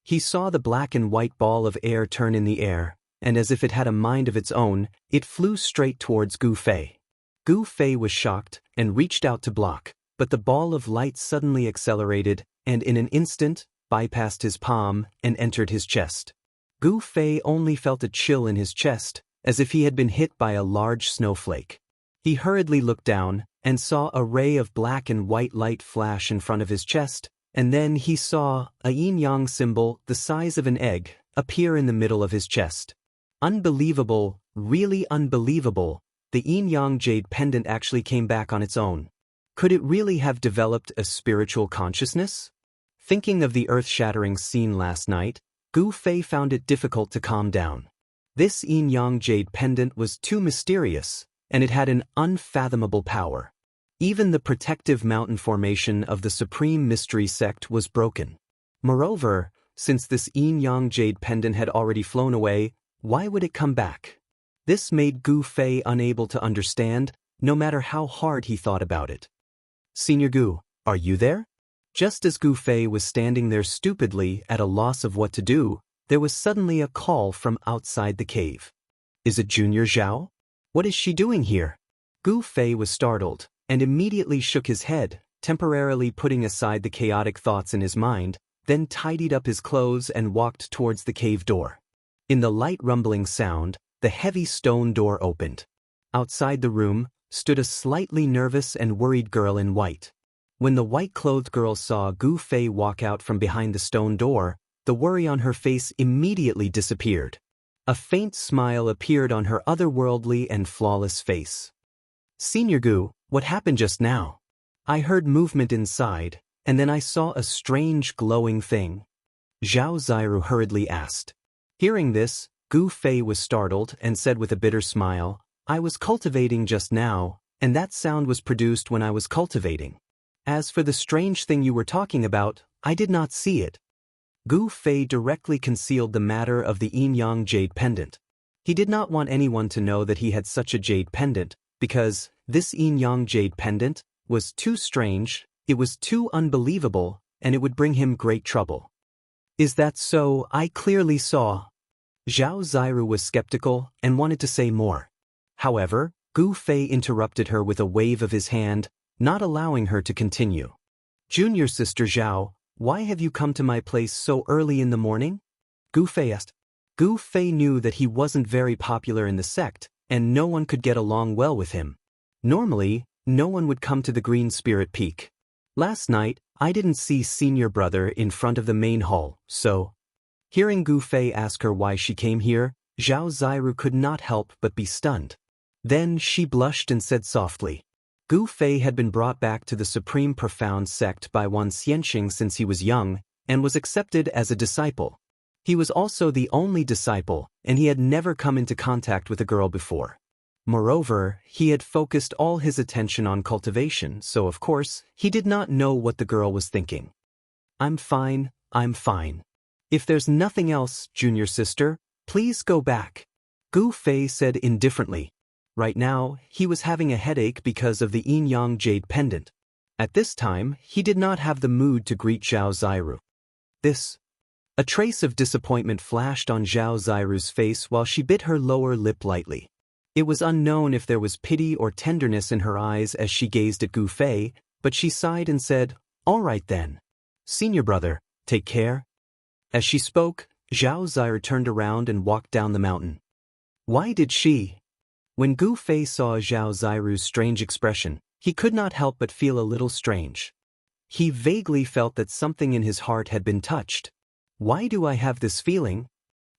He saw the black and white ball of air turn in the air, and as if it had a mind of its own, it flew straight towards Gu Fei. Gu Fei was shocked and reached out to block, but the ball of light suddenly accelerated and in an instant, bypassed his palm and entered his chest. Gu Fei only felt a chill in his chest, as if he had been hit by a large snowflake. He hurriedly looked down and saw a ray of black and white light flash in front of his chest, and then he saw a yin-yang symbol the size of an egg appear in the middle of his chest. Unbelievable, really unbelievable, the yin-yang jade pendant actually came back on its own. Could it really have developed a spiritual consciousness? Thinking of the earth-shattering scene last night, Gu Fei found it difficult to calm down. This yin-yang jade pendant was too mysterious, and it had an unfathomable power. Even the protective mountain formation of the Supreme Mystery Sect was broken. Moreover, since this yin-yang jade pendant had already flown away, why would it come back? This made Gu Fei unable to understand, no matter how hard he thought about it. "Senior Gu, are you there?" Just as Gu Fei was standing there stupidly at a loss of what to do, there was suddenly a call from outside the cave. "Is it Junior Zhao? What is she doing here?" Gu Fei was startled, and immediately shook his head, temporarily putting aside the chaotic thoughts in his mind, then tidied up his clothes and walked towards the cave door. In the light rumbling sound, the heavy stone door opened. Outside the room stood a slightly nervous and worried girl in white. When the white-clothed girl saw Gu Fei walk out from behind the stone door, the worry on her face immediately disappeared. A faint smile appeared on her otherworldly and flawless face. "Senior Gu, what happened just now?" "I heard movement inside, and then I saw a strange glowing thing," Zhao Ziru hurriedly asked. Hearing this, Gu Fei was startled and said with a bitter smile, "I was cultivating just now, and that sound was produced when I was cultivating. As for the strange thing you were talking about, I did not see it." Gu Fei directly concealed the matter of the yin-yang jade pendant. He did not want anyone to know that he had such a jade pendant, because this yin-yang jade pendant was too strange, it was too unbelievable, and it would bring him great trouble. "Is that so? I clearly saw." Zhao Ziru was skeptical and wanted to say more. However, Gu Fei interrupted her with a wave of his hand, not allowing her to continue. "Junior sister Zhao, why have you come to my place so early in the morning?" Gu Fei asked. Gu Fei knew that he wasn't very popular in the sect, and no one could get along well with him. Normally, no one would come to the Green Spirit Peak. "Last night, I didn't see senior brother in front of the main hall, so..." Hearing Gu Fei ask her why she came here, Zhao Ziru could not help but be stunned. Then she blushed and said softly, "Gu Fei had been brought back to the Supreme Profound Sect by one Xianxing since he was young, and was accepted as a disciple. He was also the only disciple, and he had never come into contact with a girl before. Moreover, he had focused all his attention on cultivation, so of course, he did not know what the girl was thinking. I'm fine. If there's nothing else, junior sister, please go back," Gu Fei said indifferently. Right now, he was having a headache because of the yin-yang jade pendant. At this time, he did not have the mood to greet Zhao Ziru. A trace of disappointment flashed on Zhao Ziru's face while she bit her lower lip lightly. It was unknown if there was pity or tenderness in her eyes as she gazed at Gu Fei, but she sighed and said, "All right then. Senior brother, take care." As she spoke, Zhao Ziru turned around and walked down the mountain. Why did she? When Gu Fei saw Zhao Ziru's strange expression, he could not help but feel a little strange. He vaguely felt that something in his heart had been touched. Why do I have this feeling?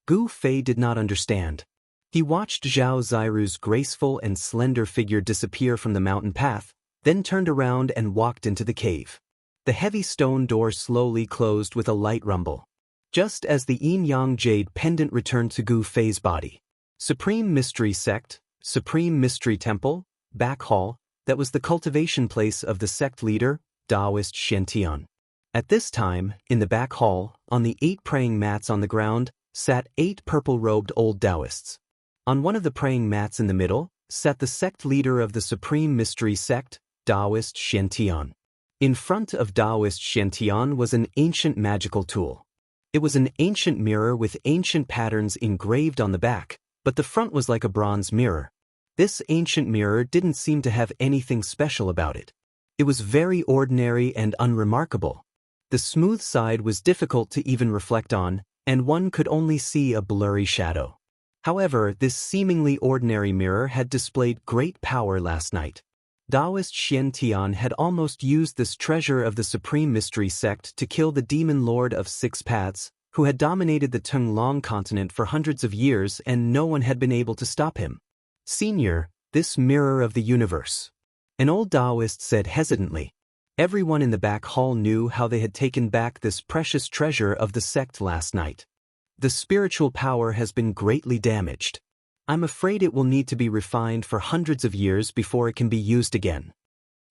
Gu Fei did not understand. He watched Zhao Ziru's graceful and slender figure disappear from the mountain path, then turned around and walked into the cave. The heavy stone door slowly closed with a light rumble. Just as the yin-yang jade pendant returned to Gu Fei's body. Supreme Mystery Sect, Supreme Mystery Temple, back hall, that was the cultivation place of the sect leader, Taoist Shen Tian. At this time, in the back hall, on the 8 praying mats on the ground, sat 8 purple-robed old Taoists. On one of the praying mats in the middle, sat the sect leader of the Supreme Mystery Sect, Taoist Xiantian. In front of Taoist Xiantian was an ancient magical tool. It was an ancient mirror with ancient patterns engraved on the back, but the front was like a bronze mirror. This ancient mirror didn't seem to have anything special about it. It was very ordinary and unremarkable. The smooth side was difficult to even reflect on, and one could only see a blurry shadow. However, this seemingly ordinary mirror had displayed great power last night. Taoist Xiantian had almost used this treasure of the Supreme Mystery Sect to kill the demon lord of 6 paths, who had dominated the Tunglong continent for hundreds of years, and no one had been able to stop him. "Senior, this mirror of the universe," an old Taoist said hesitantly. Everyone in the back hall knew how they had taken back this precious treasure of the sect last night. "The spiritual power has been greatly damaged. I'm afraid it will need to be refined for hundreds of years before it can be used again."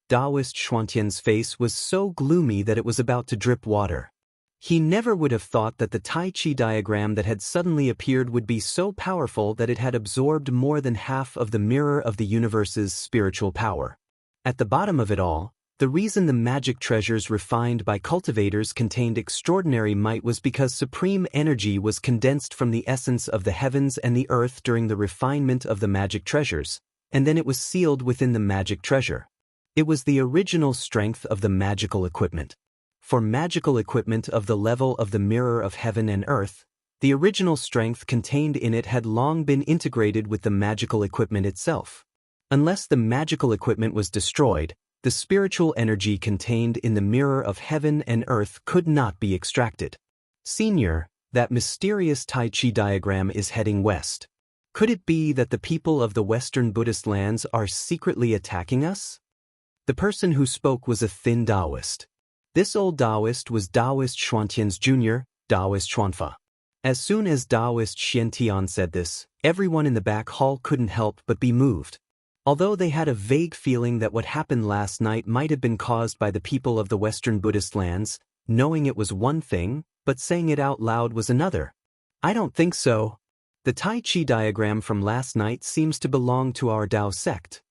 Taoist Xuantian's face was so gloomy that it was about to drip water. He never would have thought that the Tai Chi diagram that had suddenly appeared would be so powerful that it had absorbed more than half of the mirror of the universe's spiritual power. At the bottom of it all, the reason the magic treasures refined by cultivators contained extraordinary might was because supreme energy was condensed from the essence of the heavens and the earth during the refinement of the magic treasures, and then it was sealed within the magic treasure. It was the original strength of the magical equipment. For magical equipment of the level of the mirror of heaven and earth, the original strength contained in it had long been integrated with the magical equipment itself. Unless the magical equipment was destroyed, the spiritual energy contained in the mirror of heaven and earth could not be extracted. "Senior, that mysterious Tai Chi diagram is heading west. Could it be that the people of the Western Buddhist lands are secretly attacking us?" The person who spoke was a thin Taoist. This old Taoist was Taoist Xuantian's junior, Taoist Xuanfa. As soon as Taoist Xiantian said this, everyone in the back hall couldn't help but be moved. Although they had a vague feeling that what happened last night might have been caused by the people of the Western Buddhist lands, knowing it was one thing, but saying it out loud was another. "I don't think so. The Tai Chi diagram from last night seems to belong to our Tao sect,"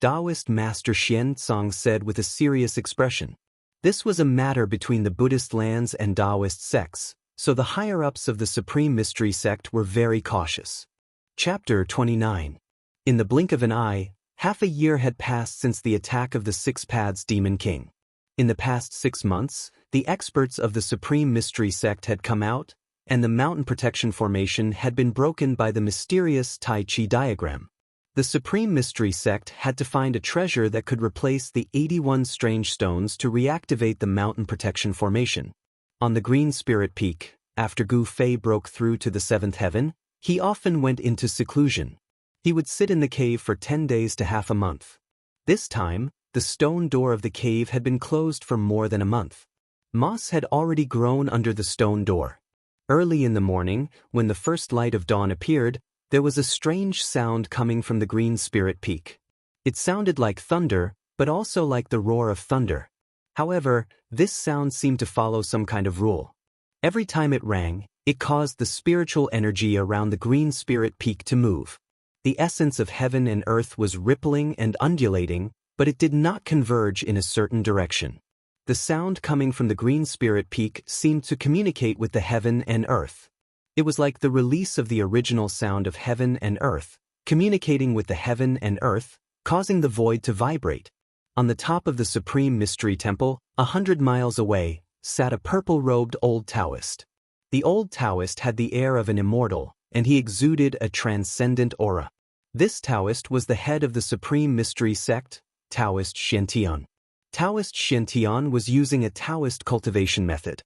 Taoist Master Xian Tsang said with a serious expression. This was a matter between the Buddhist lands and Taoist sects, so the higher-ups of the Supreme Mystery Sect were very cautious. Chapter 29. In the blink of an eye, half a year had passed since the attack of the 6 Paths Demon King. In the past 6 months, the experts of the Supreme Mystery Sect had come out, and the mountain protection formation had been broken by the mysterious Tai Chi diagram. The Supreme Mystery Sect had to find a treasure that could replace the 81 strange stones to reactivate the mountain protection formation. On the Green Spirit Peak, after Gu Fei broke through to the 7th heaven, he often went into seclusion. He would sit in the cave for 10 days to half a month. This time, the stone door of the cave had been closed for more than a month. Moss had already grown under the stone door. Early in the morning, when the first light of dawn appeared, there was a strange sound coming from the Green Spirit Peak. It sounded like thunder, but also like the roar of thunder. However, this sound seemed to follow some kind of rule. Every time it rang, it caused the spiritual energy around the Green Spirit Peak to move. The essence of heaven and earth was rippling and undulating, but it did not converge in a certain direction. The sound coming from the Green Spirit Peak seemed to communicate with the heaven and earth. It was like the release of the original sound of heaven and earth, communicating with the heaven and earth, causing the void to vibrate. On the top of the Supreme Mystery Temple, 100 miles away, sat a purple-robed old Taoist. The old Taoist had the air of an immortal, and he exuded a transcendent aura. This Taoist was the head of the Supreme Mystery Sect, Taoist Xiantian. Taoist Xiantian was using a Taoist cultivation method.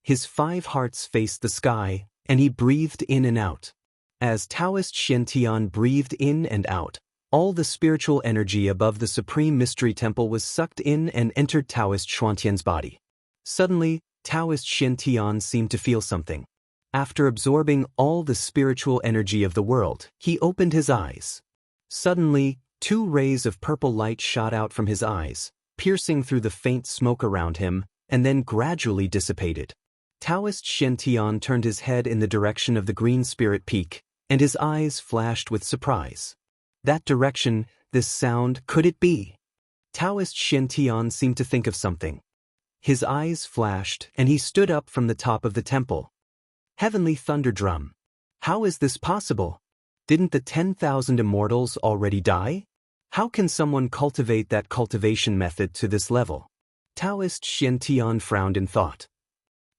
His 5 hearts faced the sky, and he breathed in and out. As Taoist Xiantian breathed in and out, all the spiritual energy above the Supreme Mystery Temple was sucked in and entered Taoist Xuantian's body. Suddenly, Taoist Xiantian seemed to feel something. After absorbing all the spiritual energy of the world, he opened his eyes. Suddenly, 2 rays of purple light shot out from his eyes, piercing through the faint smoke around him, and then gradually dissipated. Taoist Xiantian turned his head in the direction of the green spirit peak, and his eyes flashed with surprise. That direction, this sound, could it be? Taoist Xiantian seemed to think of something. His eyes flashed, and he stood up from the top of the temple. Heavenly thunder drum. How is this possible? Didn't the 10,000 immortals already die? How can someone cultivate that cultivation method to this level? Taoist Xiantian frowned in thought.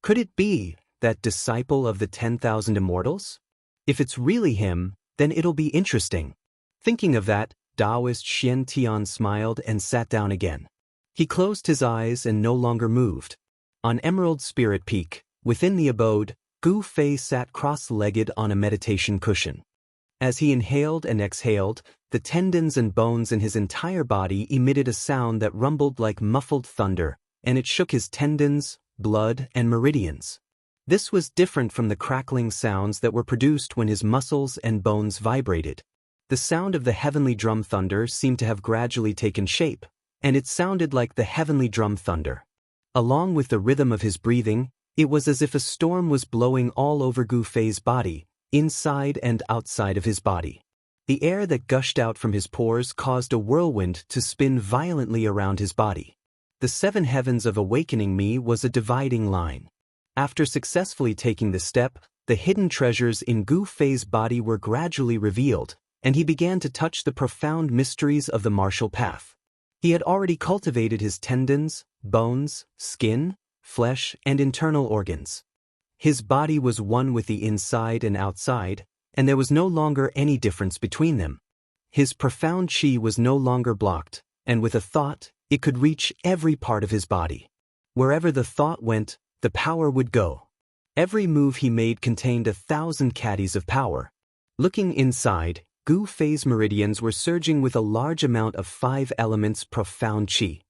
Could it be that disciple of the 10,000 immortals? If it's really him, then it'll be interesting. Thinking of that, Taoist Xiantian smiled and sat down again. He closed his eyes and no longer moved. On Emerald Spirit Peak, within the abode, Gu Fei sat cross-legged on a meditation cushion. As he inhaled and exhaled, the tendons and bones in his entire body emitted a sound that rumbled like muffled thunder, and it shook his tendons, blood, and meridians. This was different from the crackling sounds that were produced when his muscles and bones vibrated. The sound of the heavenly drum thunder seemed to have gradually taken shape, and it sounded like the heavenly drum thunder. Along with the rhythm of his breathing, it was as if a storm was blowing all over Gu Fei's body, inside and outside of his body. The air that gushed out from his pores caused a whirlwind to spin violently around his body. The seven heavens of awakening me was a dividing line. After successfully taking this step, the hidden treasures in Gu Fei's body were gradually revealed, and he began to touch the profound mysteries of the martial path. He had already cultivated his tendons, bones, skin, flesh, and internal organs. His body was one with the inside and outside, and there was no longer any difference between them. His profound qi was no longer blocked, and with a thought, it could reach every part of his body. Wherever the thought went, the power would go. Every move he made contained 1,000 caddies of power. Looking inside, Gu Fei's meridians were surging with a large amount of 5 elements profound qi.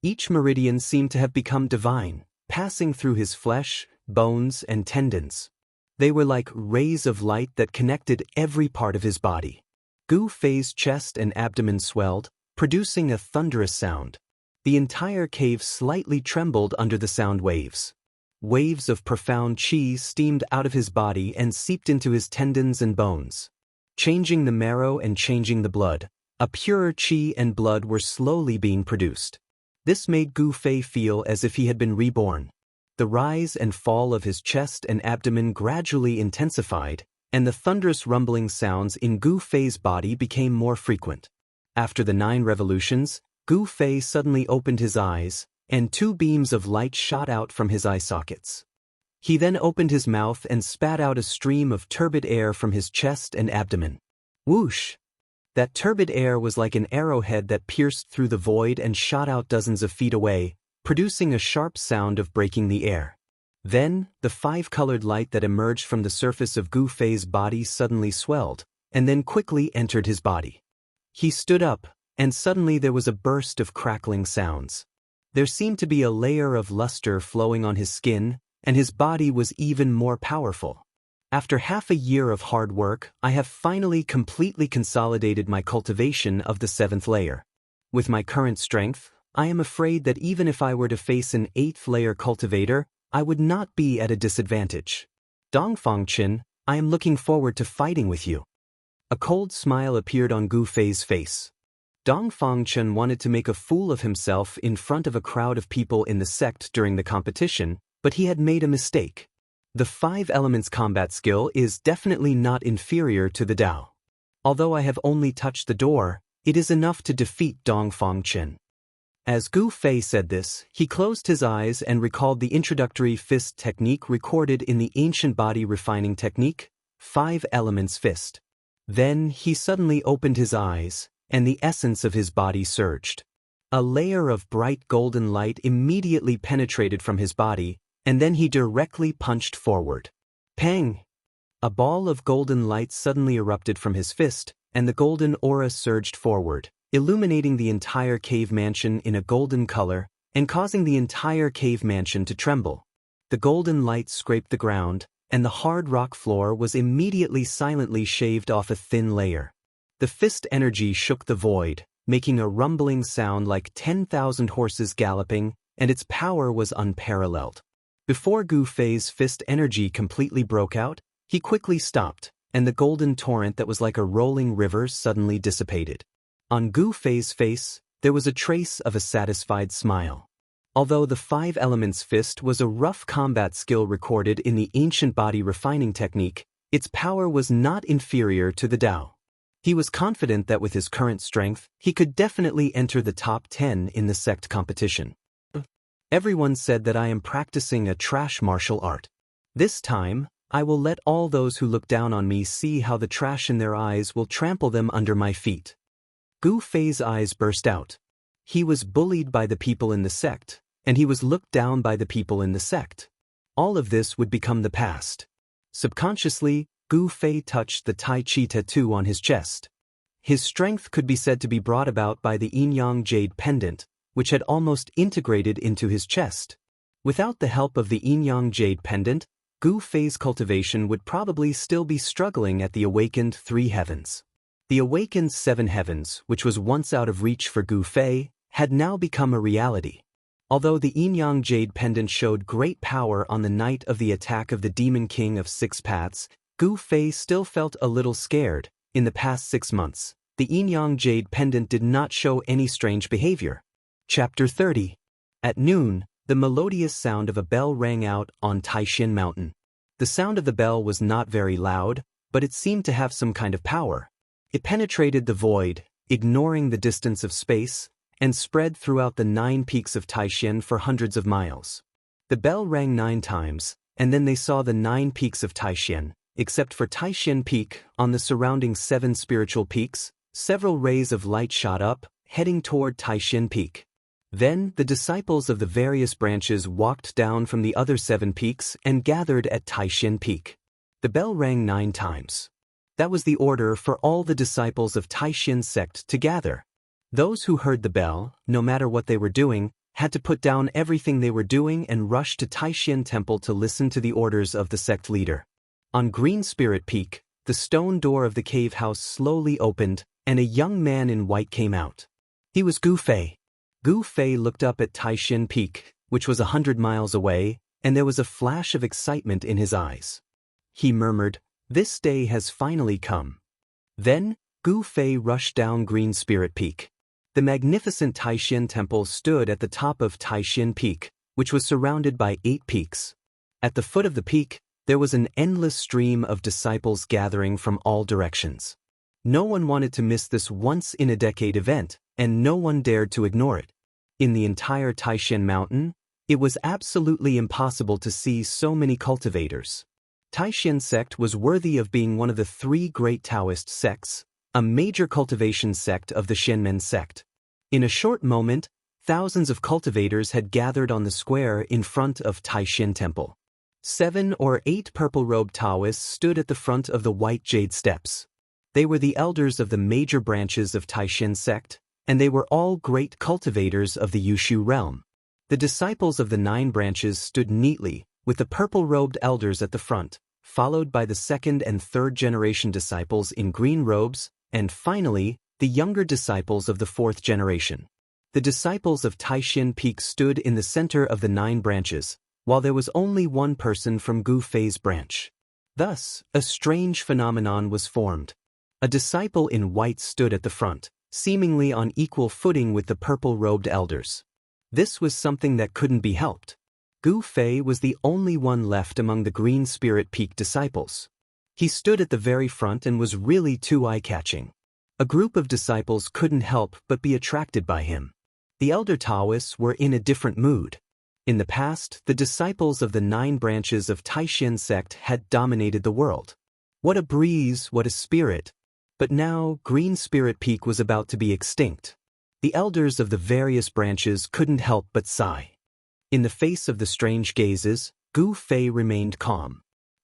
Each meridian seemed to have become divine, passing through his flesh, bones, and tendons. They were like rays of light that connected every part of his body. Gu Fei's chest and abdomen swelled, producing a thunderous sound. The entire cave slightly trembled under the sound waves. Waves of profound qi steamed out of his body and seeped into his tendons and bones. Changing the marrow and changing the blood, a purer qi and blood were slowly being produced. This made Gu Fei feel as if he had been reborn. The rise and fall of his chest and abdomen gradually intensified, and the thunderous rumbling sounds in Gu Fei's body became more frequent. After the 9 revolutions, Gu Fei suddenly opened his eyes, and 2 beams of light shot out from his eye sockets. He then opened his mouth and spat out a stream of turbid air from his chest and abdomen. Whoosh! That turbid air was like an arrowhead that pierced through the void and shot out dozens of feet away, producing a sharp sound of breaking the air. Then, the 5-colored light that emerged from the surface of Gu Fei's body suddenly swelled, and then quickly entered his body. He stood up, and suddenly there was a burst of crackling sounds. There seemed to be a layer of luster flowing on his skin, and his body was even more powerful. After half a year of hard work, I have finally completely consolidated my cultivation of the 7th layer. With my current strength, I am afraid that even if I were to face an 8th layer cultivator, I would not be at a disadvantage. Dongfangchen, I am looking forward to fighting with you. A cold smile appeared on Gu Fei's face. Dongfangchen wanted to make a fool of himself in front of a crowd of people in the sect during the competition, but he had made a mistake. The 5 elements combat skill is definitely not inferior to the Dao. Although I have only touched the door, it is enough to defeat Dongfangchen. As Gu Fei said this, he closed his eyes and recalled the introductory fist technique recorded in the ancient body refining technique, 5 elements fist. Then he suddenly opened his eyes, and the essence of his body surged. A layer of bright golden light immediately penetrated from his body, and then he directly punched forward. Pang! A ball of golden light suddenly erupted from his fist, and the golden aura surged forward, illuminating the entire cave mansion in a golden color, and causing the entire cave mansion to tremble. The golden light scraped the ground, and the hard rock floor was immediately silently shaved off a thin layer. The fist energy shook the void, making a rumbling sound like 10,000 horses galloping, and its power was unparalleled. Before Gu Fei's fist energy completely broke out, he quickly stopped, and the golden torrent that was like a rolling river suddenly dissipated. On Gu Fei's face, there was a trace of a satisfied smile. Although the Five Elements fist was a rough combat skill recorded in the ancient body refining technique, its power was not inferior to the Tao. He was confident that with his current strength, he could definitely enter the top 10 in the sect competition. Everyone said that I am practicing a trash martial art. This time, I will let all those who look down on me see how the trash in their eyes will trample them under my feet. Gu Fei's eyes burst out. He was bullied by the people in the sect, and he was looked down by the people in the sect. All of this would become the past. Subconsciously, Gu Fei touched the Tai Chi tattoo on his chest. His strength could be said to be brought about by the yin-yang jade pendant, which had almost integrated into his chest. Without the help of the yin-yang jade pendant, Gu Fei's cultivation would probably still be struggling at the awakened 3 heavens. The awakened 7 heavens, which was once out of reach for Gu Fei, had now become a reality. Although the yin-yang jade pendant showed great power on the night of the attack of the Demon King of 6 Paths, Gu Fei still felt a little scared. In the past 6 months, the yin-yang jade pendant did not show any strange behavior. Chapter 30. At noon, the melodious sound of a bell rang out on Taishan Mountain. The sound of the bell was not very loud, but it seemed to have some kind of power. It penetrated the void, ignoring the distance of space, and spread throughout the 9 peaks of Taishan for hundreds of miles. The bell rang 9 times, and then they saw the 9 peaks of Taishan. Except for Taishan Peak, on the surrounding 7 spiritual peaks, several rays of light shot up, heading toward Taishan Peak. Then, the disciples of the various branches walked down from the other 7 peaks and gathered at Taishan Peak. The bell rang 9 times. That was the order for all the disciples of Taishan sect to gather. Those who heard the bell, no matter what they were doing, had to put down everything they were doing and rush to Taishan Temple to listen to the orders of the sect leader. On Green Spirit Peak, the stone door of the cave house slowly opened, and a young man in white came out. He was Gu Fei. Gu Fei looked up at Taishan Peak, which was 100 miles away, and there was a flash of excitement in his eyes. He murmured, "This day has finally come." Then, Gu Fei rushed down Green Spirit Peak. The magnificent Taishan Temple stood at the top of Taishan Peak, which was surrounded by 8 peaks. At the foot of the peak, there was an endless stream of disciples gathering from all directions. No one wanted to miss this once-in-a-decade event, and no one dared to ignore it. In the entire Taishan Mountain, it was absolutely impossible to see so many cultivators. Taishan sect was worthy of being one of the 3 great Taoist sects, a major cultivation sect of the Shenmen sect. In a short moment, thousands of cultivators had gathered on the square in front of Taishan Temple. 7 or 8 purple-robed Taoists stood at the front of the white jade steps. They were the elders of the major branches of Taishan sect, and they were all great cultivators of the Yushu realm. The disciples of the 9 branches stood neatly, with the purple-robed elders at the front, followed by the 2nd and 3rd generation disciples in green robes, and finally, the younger disciples of the 4th generation. The disciples of Taishan Peak stood in the center of the 9 branches, while there was only one person from Gu Fei's branch. Thus, a strange phenomenon was formed. A disciple in white stood at the front, seemingly on equal footing with the purple-robed elders. This was something that couldn't be helped. Gu Fei was the only one left among the Green Spirit Peak disciples. He stood at the very front and was really too eye-catching. A group of disciples couldn't help but be attracted by him. The elder Taoists were in a different mood. In the past, the disciples of the 9 branches of Taishan sect had dominated the world. What a breeze, what a spirit! But now, Green Spirit Peak was about to be extinct. The elders of the various branches couldn't help but sigh. In the face of the strange gazes, Gu Fei remained calm.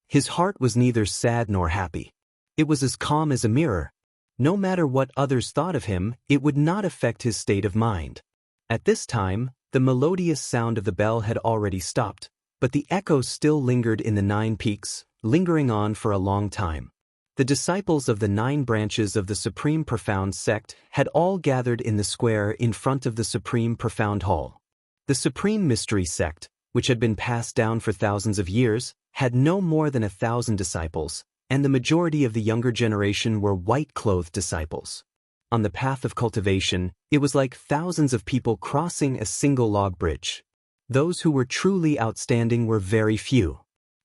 His heart was neither sad nor happy. It was as calm as a mirror. No matter what others thought of him, it would not affect his state of mind. At this time, the melodious sound of the bell had already stopped, but the echoes still lingered in the 9 peaks, lingering on for a long time. The disciples of the 9 branches of the Supreme Profound sect had all gathered in the square in front of the Supreme Profound Hall. The Supreme Mystery Sect, which had been passed down for thousands of years, had no more than 1,000 disciples, and the majority of the younger generation were white-clothed disciples. On the path of cultivation, it was like thousands of people crossing a single log bridge. Those who were truly outstanding were very few.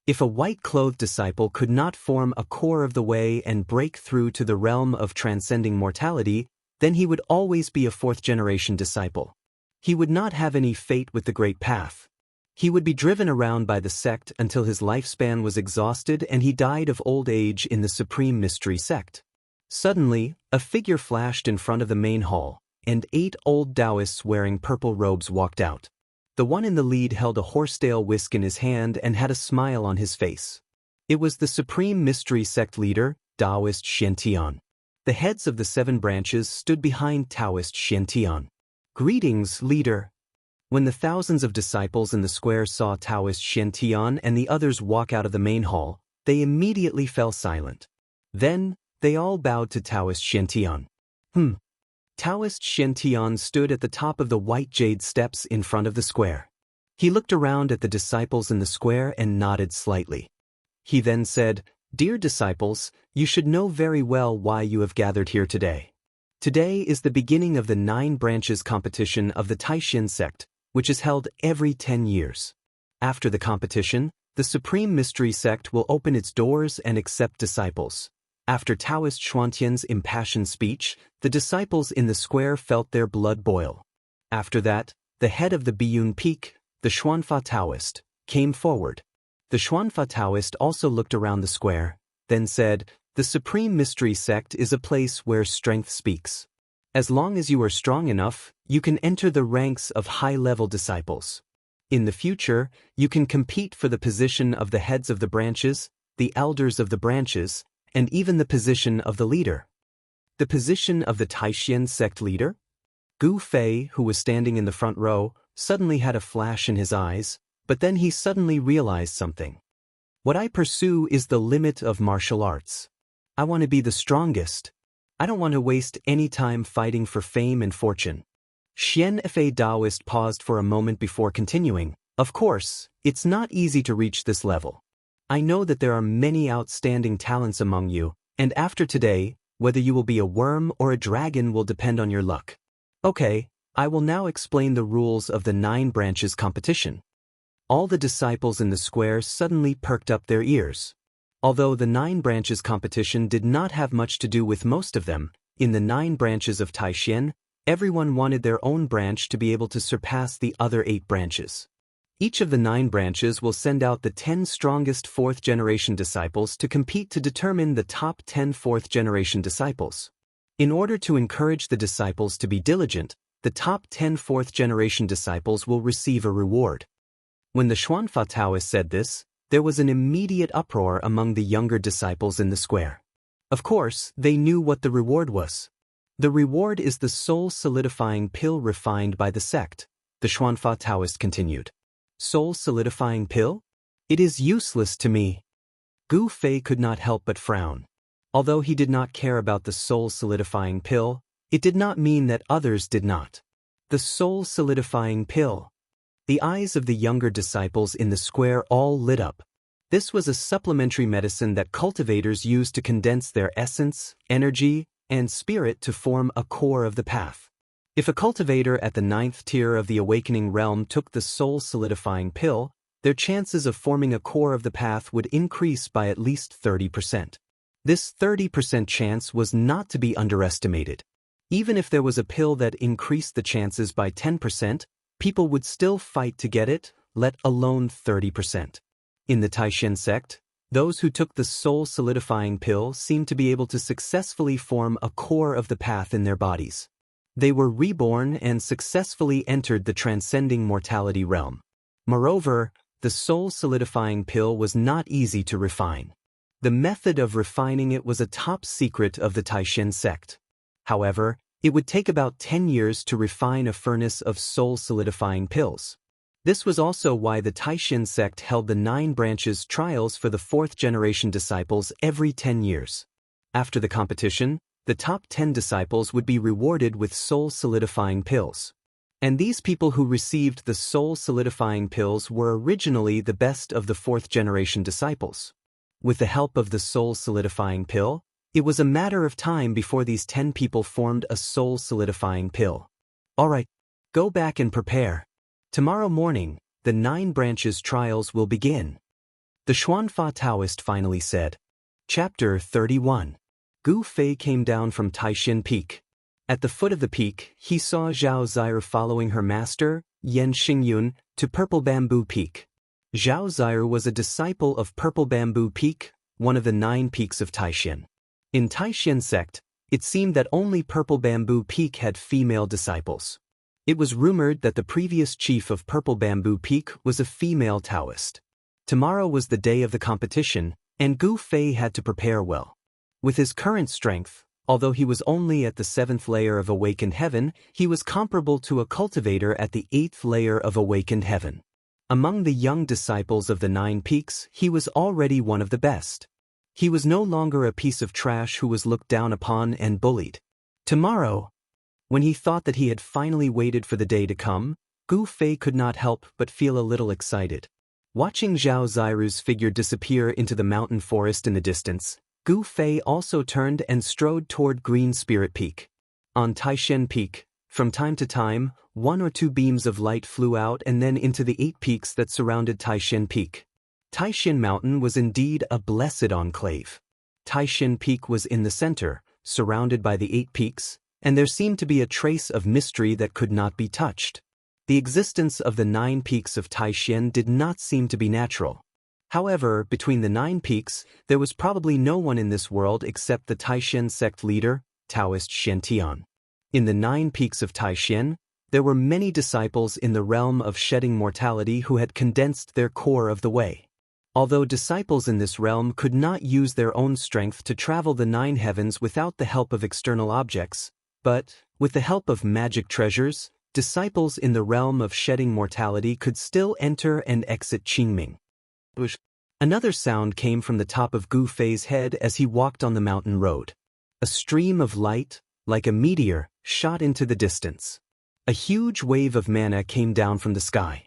If a white-clothed disciple could not form a core of the way and break through to the realm of transcending mortality, then he would always be a fourth-generation disciple. He would not have any fate with the Great Path. He would be driven around by the sect until his lifespan was exhausted and he died of old age in the Supreme Mystery Sect. Suddenly, a figure flashed in front of the main hall, and 8 old Taoists wearing purple robes walked out. The one in the lead held a horsetail whisk in his hand and had a smile on his face. It was the Supreme Mystery Sect leader, Taoist Xiantian. The heads of the 7 branches stood behind Taoist Xiantian. "Greetings, leader." When the thousands of disciples in the square saw Taoist Xiantian and the others walk out of the main hall, they immediately fell silent. Then, they all bowed to Taoist Xiantian. Taoist Xiantian stood at the top of the white jade steps in front of the square. He looked around at the disciples in the square and nodded slightly. He then said, "Dear disciples, you should know very well why you have gathered here today. Today is the beginning of the 9 branches competition of the Taishan sect, which is held every 10 years. After the competition, the Supreme Mystery Sect will open its doors and accept disciples." After Taoist Xuantian's impassioned speech, the disciples in the square felt their blood boil. After that, the head of the Biyun Peak, the Xuanfa Taoist, came forward. The Xuanfa Taoist also looked around the square, then said, "The Supreme Mystery Sect is a place where strength speaks. As long as you are strong enough, you can enter the ranks of high-level disciples. In the future, you can compete for the position of the heads of the branches, the elders of the branches, and even the position of the leader." The position of the Taishan sect leader? Gu Fei, who was standing in the front row, suddenly had a flash in his eyes, but then he suddenly realized something. "What I pursue is the limit of martial arts. I want to be the strongest. I don't want to waste any time fighting for fame and fortune." Xian Fa Taoist paused for a moment before continuing. "Of course, it's not easy to reach this level. I know that there are many outstanding talents among you, and after today, whether you will be a worm or a dragon will depend on your luck. Okay, I will now explain the rules of the 9 branches competition." All the disciples in the square suddenly perked up their ears. Although the 9 branches competition did not have much to do with most of them, in the 9 branches of Taishan, everyone wanted their own branch to be able to surpass the other 8 branches. Each of the 9 branches will send out the 10 strongest 4th-generation disciples to compete to determine the top 10 4th-generation disciples. In order to encourage the disciples to be diligent, the top 10 4th-generation disciples will receive a reward. When the Xuanfa Taoist said this, there was an immediate uproar among the younger disciples in the square. Of course, they knew what the reward was. "The reward is the soul-solidifying pill refined by the sect," the Xuanfa Taoist continued. "Soul-solidifying pill? It is useless to me." Gu Fei could not help but frown. Although he did not care about the soul-solidifying pill, it did not mean that others did not. The soul-solidifying pill. The eyes of the younger disciples in the square all lit up. This was a supplementary medicine that cultivators use to condense their essence, energy, and spirit to form a core of the path. If a cultivator at the 9th tier of the awakening realm took the soul-solidifying pill, their chances of forming a core of the path would increase by at least 30%. This 30% chance was not to be underestimated. Even if there was a pill that increased the chances by 10%, people would still fight to get it, let alone 30%. In the Taishan sect, those who took the soul-solidifying pill seemed to be able to successfully form a core of the path in their bodies. They were reborn and successfully entered the transcending mortality realm. Moreover, the soul-solidifying pill was not easy to refine. The method of refining it was a top secret of the Taishan sect. However, it would take about 10 years to refine a furnace of soul-solidifying pills. This was also why the Taishan sect held the 9 branches trials for the 4th-generation disciples every 10 years. After the competition, the top 10 disciples would be rewarded with soul-solidifying pills. And these people who received the soul-solidifying pills were originally the best of the fourth-generation disciples. With the help of the soul-solidifying pill, it was a matter of time before these 10 people formed a soul-solidifying pill. Alright, go back and prepare. Tomorrow morning, the 9 branches trials will begin. The Xuanfa Taoist finally said. Chapter 31. Gu Fei came down from Taishan Peak. At the foot of the peak, he saw Zhao Zire following her master, Yan Xingyun, to Purple Bamboo Peak. Zhao Zire was a disciple of Purple Bamboo Peak, one of the 9 peaks of Taishan. In Taishan sect, it seemed that only Purple Bamboo Peak had female disciples. It was rumored that the previous chief of Purple Bamboo Peak was a female Taoist. Tomorrow was the day of the competition, and Gu Fei had to prepare well. With his current strength, although he was only at the 7th layer of awakened heaven, he was comparable to a cultivator at the 8th layer of awakened heaven. Among the young disciples of the 9 peaks, he was already one of the best. He was no longer a piece of trash who was looked down upon and bullied. Tomorrow, when he thought that he had finally waited for the day to come, Gu Fei could not help but feel a little excited. Watching Zhao Ziru's figure disappear into the mountain forest in the distance, Gu Fei also turned and strode toward Green Spirit Peak. On Taishan Peak, from time to time, 1 or 2 beams of light flew out and then into the 8 peaks that surrounded Taishan Peak. Taishan Mountain was indeed a blessed enclave. Taishan Peak was in the center, surrounded by the 8 peaks, and there seemed to be a trace of mystery that could not be touched. The existence of the 9 peaks of Taishan did not seem to be natural. However, between the 9 peaks, there was probably no one in this world except the Taishan sect leader, Taoist Shen-Tian. In the 9 peaks of Taishan, there were many disciples in the realm of shedding mortality who had condensed their core of the way. Although disciples in this realm could not use their own strength to travel the 9 heavens without the help of external objects, but, with the help of magic treasures, disciples in the realm of shedding mortality could still enter and exit Qingming. Another sound came from the top of Gu Fei's head as he walked on the mountain road. A stream of light, like a meteor, shot into the distance. A huge wave of mana came down from the sky.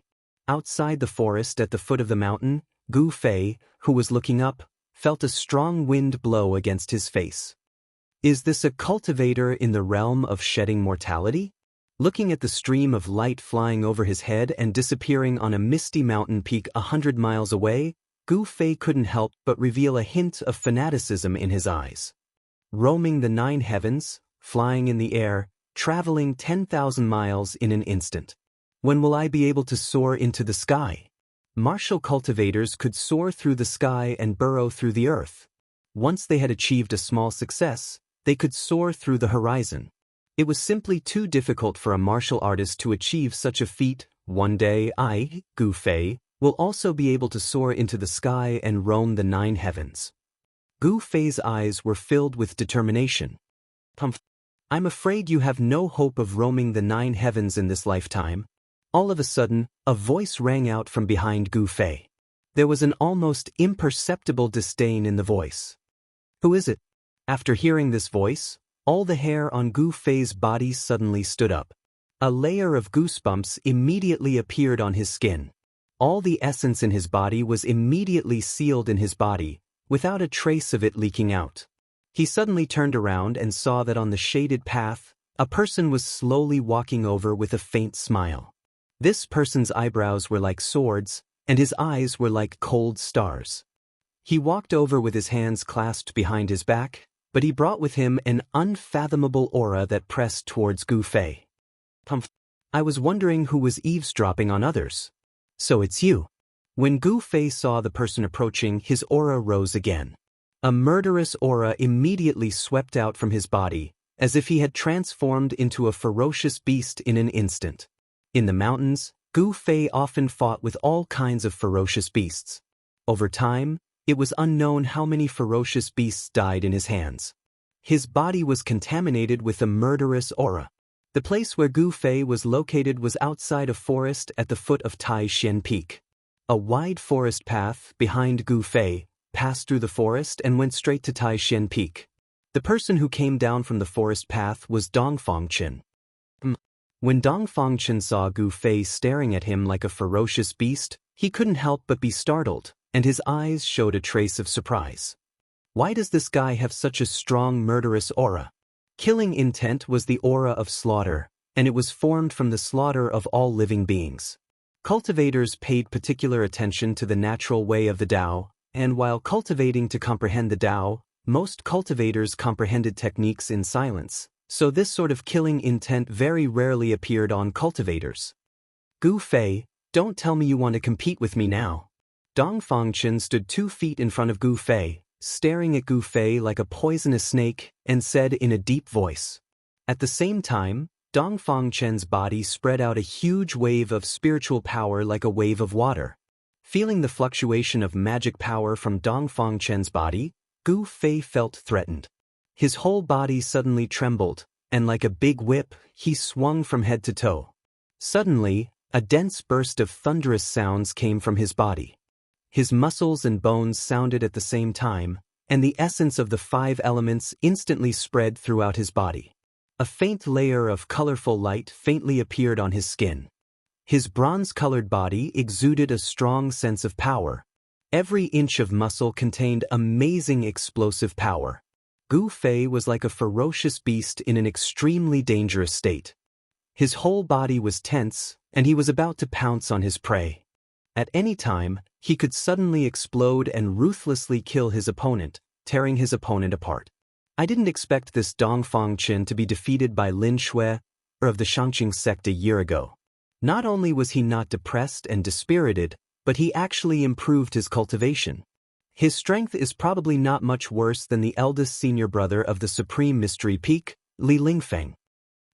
Outside the forest at the foot of the mountain, Gu Fei, who was looking up, felt a strong wind blow against his face. Is this a cultivator in the realm of shedding mortality? Looking at the stream of light flying over his head and disappearing on a misty mountain peak 100 miles away, Gu Fei couldn't help but reveal a hint of fanaticism in his eyes. Roaming the 9 heavens, flying in the air, traveling 10,000 miles in an instant. When will I be able to soar into the sky? Martial cultivators could soar through the sky and burrow through the earth. Once they had achieved a small success, they could soar through the horizon. It was simply too difficult for a martial artist to achieve such a feat. One day I, Gu Fei, will also be able to soar into the sky and roam the 9 heavens. Gu Fei's eyes were filled with determination. I'm afraid you have no hope of roaming the 9 heavens in this lifetime. All of a sudden, a voice rang out from behind Gu Fei. There was an almost imperceptible disdain in the voice. Who is it? After hearing this voice, all the hair on Gu Fei's body suddenly stood up. A layer of goosebumps immediately appeared on his skin. All the essence in his body was immediately sealed in his body, without a trace of it leaking out. He suddenly turned around and saw that on the shaded path, a person was slowly walking over with a faint smile. This person's eyebrows were like swords, and his eyes were like cold stars. He walked over with his hands clasped behind his back, but he brought with him an unfathomable aura that pressed towards Gu Fei. I was wondering who was eavesdropping on others. So it's you. When Gu Fei saw the person approaching, his aura rose again. A murderous aura immediately swept out from his body, as if he had transformed into a ferocious beast in an instant. In the mountains, Gu Fei often fought with all kinds of ferocious beasts. Over time, it was unknown how many ferocious beasts died in his hands. His body was contaminated with a murderous aura. The place where Gu Fei was located was outside a forest at the foot of Taishan Peak. A wide forest path behind Gu Fei passed through the forest and went straight to Taishan Peak. The person who came down from the forest path was Dongfang Qin. When Dongfang Chen saw Gu Fei staring at him like a ferocious beast, he couldn't help but be startled, and his eyes showed a trace of surprise. Why does this guy have such a strong murderous aura? Killing intent was the aura of slaughter, and it was formed from the slaughter of all living beings. Cultivators paid particular attention to the natural way of the Tao, and while cultivating to comprehend the Tao, most cultivators comprehended techniques in silence, so this sort of killing intent very rarely appeared on cultivators. Gu Fei, don't tell me you want to compete with me now. Dongfang Chen stood 2 feet in front of Gu Fei, staring at Gu Fei like a poisonous snake, and said in a deep voice. At the same time, Dongfang Chen's body spread out a huge wave of spiritual power like a wave of water. Feeling the fluctuation of magic power from Dongfang Chen's body, Gu Fei felt threatened. His whole body suddenly trembled, and like a big whip, he swung from head to toe. Suddenly, a dense burst of thunderous sounds came from his body. His muscles and bones sounded at the same time, and the essence of the 5 elements instantly spread throughout his body. A faint layer of colorful light faintly appeared on his skin. His bronze-colored body exuded a strong sense of power. Every inch of muscle contained amazing explosive power. Gu Fei was like a ferocious beast in an extremely dangerous state. His whole body was tense, and he was about to pounce on his prey. At any time, he could suddenly explode and ruthlessly kill his opponent, tearing his opponent apart. I didn't expect this Dongfang Chen to be defeated by Lin Shui, or of the Shangqing sect a year ago. Not only was he not depressed and dispirited, but he actually improved his cultivation. His strength is probably not much worse than the eldest senior brother of the Supreme Mystery Peak, Li Lingfeng.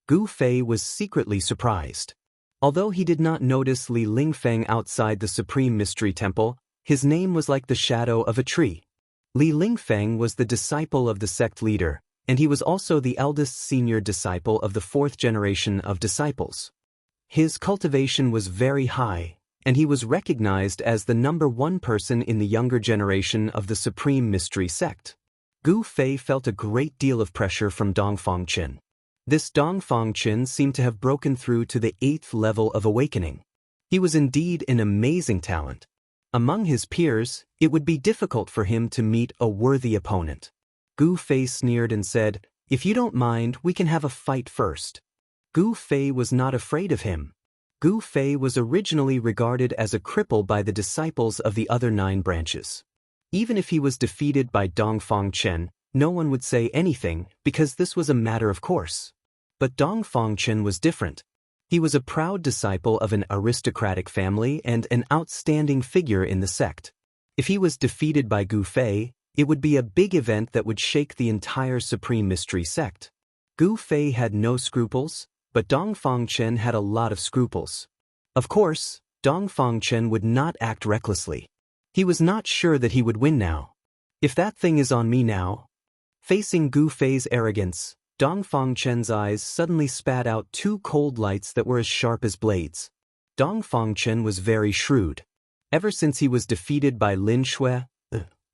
Gu Fei was secretly surprised. Although he did not notice Li Lingfeng outside the Supreme Mystery Temple, his name was like the shadow of a tree. Li Lingfeng was the disciple of the sect leader, and he was also the eldest senior disciple of the 4th generation of disciples. His cultivation was very high, and he was recognized as the #1 person in the younger generation of the Supreme Mystery Sect. Gu Fei felt a great deal of pressure from Dongfang Chen. This Dongfang Chen seemed to have broken through to the 8th level of awakening. He was indeed an amazing talent. Among his peers, it would be difficult for him to meet a worthy opponent. Gu Fei sneered and said, "If you don't mind, we can have a fight first." Gu Fei was not afraid of him. Gu Fei was originally regarded as a cripple by the disciples of the other 9 branches. Even if he was defeated by Dongfang Chen, no one would say anything because this was a matter of course. But Dongfang Chen was different. He was a proud disciple of an aristocratic family and an outstanding figure in the sect. If he was defeated by Gu Fei, it would be a big event that would shake the entire Supreme Mystery Sect. Gu Fei had no scruples, but Dongfang Chen had a lot of scruples. Of course, Dongfang Chen would not act recklessly. He was not sure that he would win now. If that thing is on me now. Facing Gu Fei's arrogance, Dongfang Chen's eyes suddenly spat out 2 cold lights that were as sharp as blades. Dongfang Chen was very shrewd. Ever since he was defeated by Lin Shui,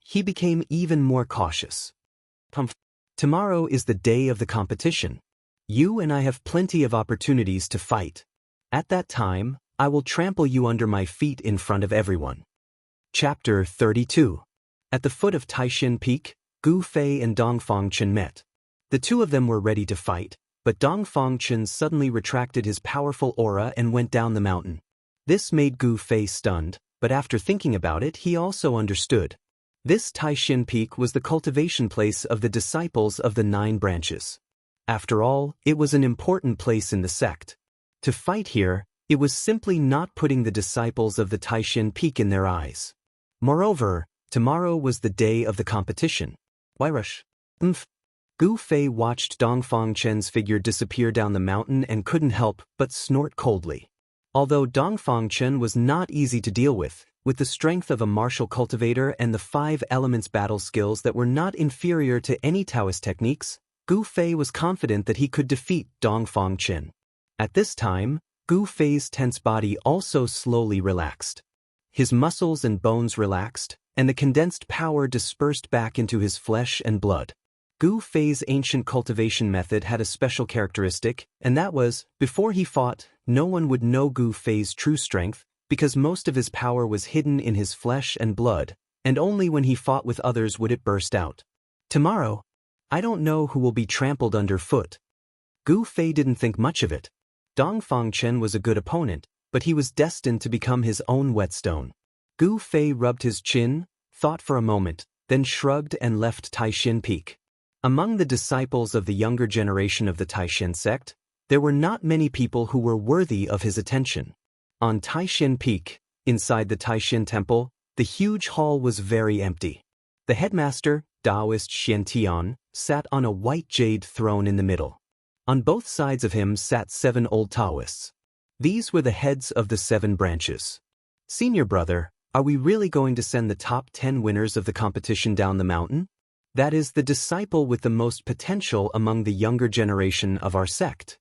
he became even more cautious. Tomorrow is the day of the competition. You and I have plenty of opportunities to fight. At that time, I will trample you under my feet in front of everyone. Chapter 32. At the foot of Taishan Peak, Gu Fei and Dongfang Chen met. The 2 of them were ready to fight, but Dongfang Chen suddenly retracted his powerful aura and went down the mountain. This made Gu Fei stunned, but after thinking about it, he also understood. This Taishan Peak was the cultivation place of the disciples of the 9 branches. After all, it was an important place in the sect. To fight here, it was simply not putting the disciples of the Taishan Peak in their eyes. Moreover, tomorrow was the day of the competition. Why rush? Gu Fei watched Dongfang Chen's figure disappear down the mountain and couldn't help but snort coldly. Although Dongfang Chen was not easy to deal with the strength of a martial cultivator and the 5 elements battle skills that were not inferior to any Taoist techniques, Gu Fei was confident that he could defeat Dongfang Chen. At this time, Gu Fei's tense body also slowly relaxed. His muscles and bones relaxed, and the condensed power dispersed back into his flesh and blood. Gu Fei's ancient cultivation method had a special characteristic, and that was, before he fought, no one would know Gu Fei's true strength, because most of his power was hidden in his flesh and blood, and only when he fought with others would it burst out. Tomorrow, I don't know who will be trampled underfoot. Gu Fei didn't think much of it. Dong Fangchen was a good opponent, but he was destined to become his own whetstone. Gu Fei rubbed his chin, thought for a moment, then shrugged and left Taishan Peak. Among the disciples of the younger generation of the Taishan sect, there were not many people who were worthy of his attention. On Taishan Peak, inside the Taishan Temple, the huge hall was very empty. The headmaster, Taoist Xian Tian, sat on a white jade throne in the middle. On both sides of him sat 7 old Taoists. These were the heads of the 7 branches. Senior brother, are we really going to send the top 10 winners of the competition down the mountain? That is, the disciple with the most potential among the younger generation of our sect.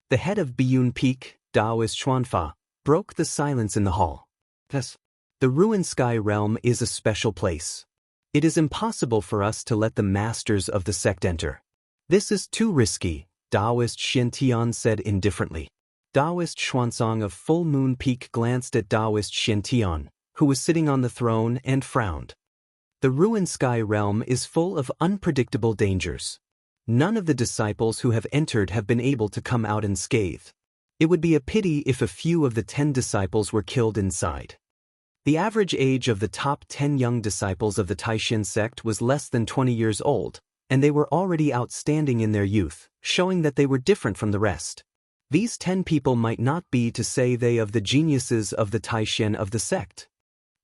The head of Biyun Peak, Taoist Xuanfa, broke the silence in the hall. Thus, the Ruined Sky Realm is a special place. It is impossible for us to let the masters of the sect enter. This is too risky, Taoist Xiantian said indifferently. Taoist Xuanzong of Full Moon Peak glanced at Taoist Xiantian, who was sitting on the throne, and frowned. The Ruined Sky Realm is full of unpredictable dangers. None of the disciples who have entered have been able to come out unscathed. It would be a pity if a few of the 10 disciples were killed inside. The average age of the top 10 young disciples of the Taishan sect was less than 20 years old, and they were already outstanding in their youth, showing that they were different from the rest. These 10 people might not be to say they of the geniuses of the Taishan of the sect.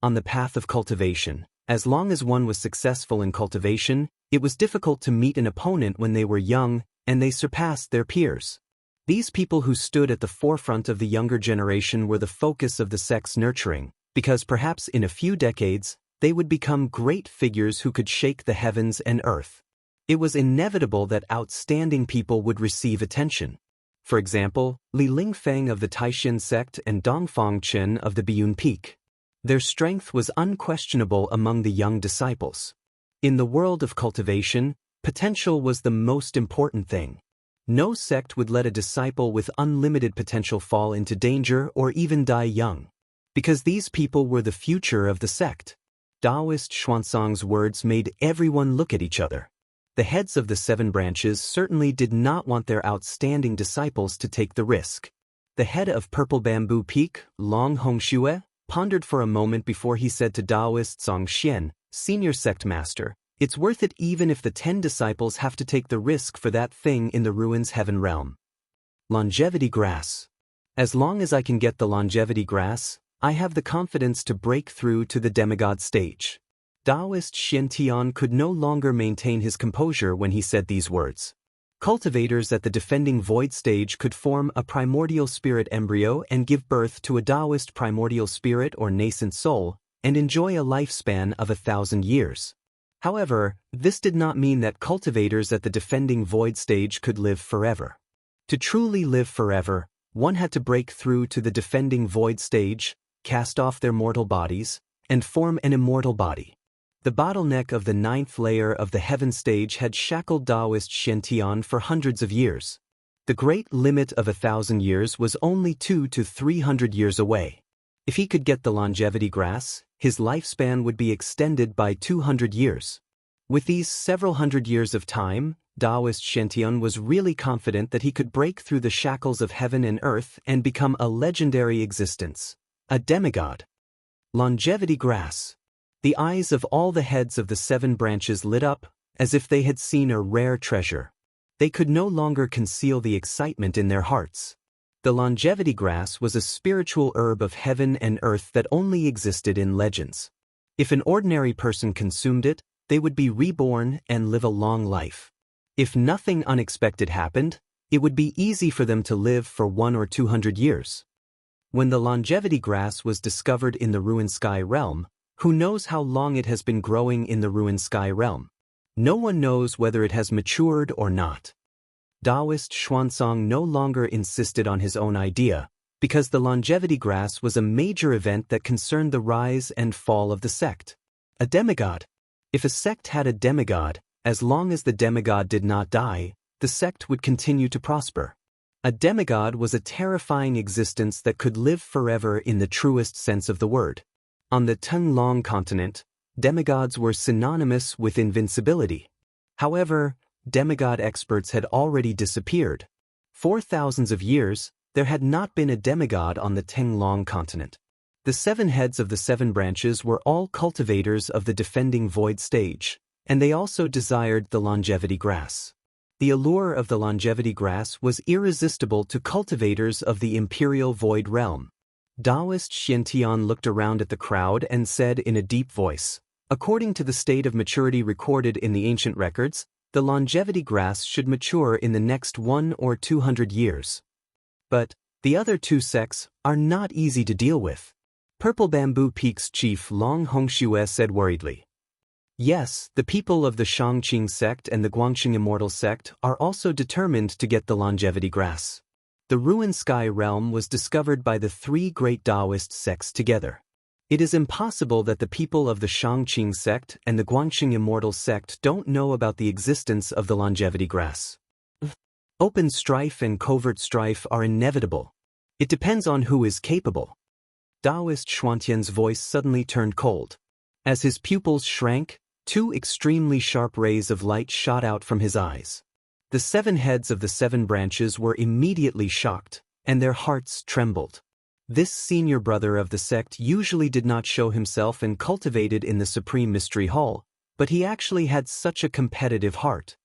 On the path of cultivation, as long as one was successful in cultivation, it was difficult to meet an opponent when they were young, and they surpassed their peers. These people who stood at the forefront of the younger generation were the focus of the sect's nurturing, because perhaps in a few decades, they would become great figures who could shake the heavens and earth. It was inevitable that outstanding people would receive attention. For example, Li Lingfeng of the Taishan sect and Dongfang Chen of the Biyun Peak. Their strength was unquestionable among the young disciples. In the world of cultivation, potential was the most important thing. No sect would let a disciple with unlimited potential fall into danger or even die young. Because these people were the future of the sect. Taoist Xuanzong's words made everyone look at each other. The heads of the 7 branches certainly did not want their outstanding disciples to take the risk. The head of Purple Bamboo Peak, Long Hongxue, pondered for a moment before he said to Taoist Song Xian, senior sect master, it's worth it even if the 10 disciples have to take the risk for that thing in the ruins heaven realm. Longevity grass. As long as I can get the longevity grass, I have the confidence to break through to the demigod stage. Taoist Xiantian could no longer maintain his composure when he said these words. Cultivators at the defending void stage could form a primordial spirit embryo and give birth to a Taoist primordial spirit or nascent soul, and enjoy a lifespan of 1,000 years. However, this did not mean that cultivators at the defending void stage could live forever. To truly live forever, one had to break through to the defending void stage, cast off their mortal bodies, and form an immortal body. The bottleneck of the 9th layer of the heaven stage had shackled Taoist Xiantian for hundreds of years. The great limit of 1,000 years was only 200 to 300 years away. If he could get the longevity grass, his lifespan would be extended by 200 years. With these several hundred years of time, Taoist Xiantian was really confident that he could break through the shackles of heaven and earth and become a legendary existence, a demigod. Longevity grass. The eyes of all the heads of the 7 branches lit up, as if they had seen a rare treasure. They could no longer conceal the excitement in their hearts. The longevity grass was a spiritual herb of heaven and earth that only existed in legends. If an ordinary person consumed it, they would be reborn and live a long life. If nothing unexpected happened, it would be easy for them to live for 100 or 200 years. When the longevity grass was discovered in the Ruined Sky Realm, who knows how long it has been growing in the Ruined Sky Realm? No one knows whether it has matured or not. Taoist Xuanzong no longer insisted on his own idea, because the longevity grass was a major event that concerned the rise and fall of the sect. A demigod. If a sect had a demigod, As long as the demigod did not die, the sect would continue to prosper. A demigod was a terrifying existence that could live forever in the truest sense of the word. On the Tenglong continent, demigods were synonymous with invincibility. However, demigod experts had already disappeared. For thousands of years, there had not been a demigod on the Tenglong continent. The 7 heads of the 7 branches were all cultivators of the defending void stage, and they also desired the longevity grass. The allure of the longevity grass was irresistible to cultivators of the imperial void realm. Taoist Xiantian looked around at the crowd and said in a deep voice, "According to the state of maturity recorded in the ancient records, the longevity grass should mature in the next 100 or 200 years. But the other 2 sects are not easy to deal with." Purple Bamboo Peak's chief Long Hongxue said worriedly. Yes, the people of the Shangqing sect and the Guangxing Immortal sect are also determined to get the longevity grass. The ruined sky realm was discovered by the 3 great Taoist sects together. It is impossible that the people of the Shangqing sect and the Guangxing Immortal sect don't know about the existence of the longevity grass. Open strife and covert strife are inevitable. It depends on who is capable. Taoist Xuantian's voice suddenly turned cold. As his pupils shrank, 2 extremely sharp rays of light shot out from his eyes. The 7 heads of the 7 branches were immediately shocked, and their hearts trembled. This senior brother of the sect usually did not show himself and cultivated in the Supreme Mystery Hall, but he actually had such a competitive heart.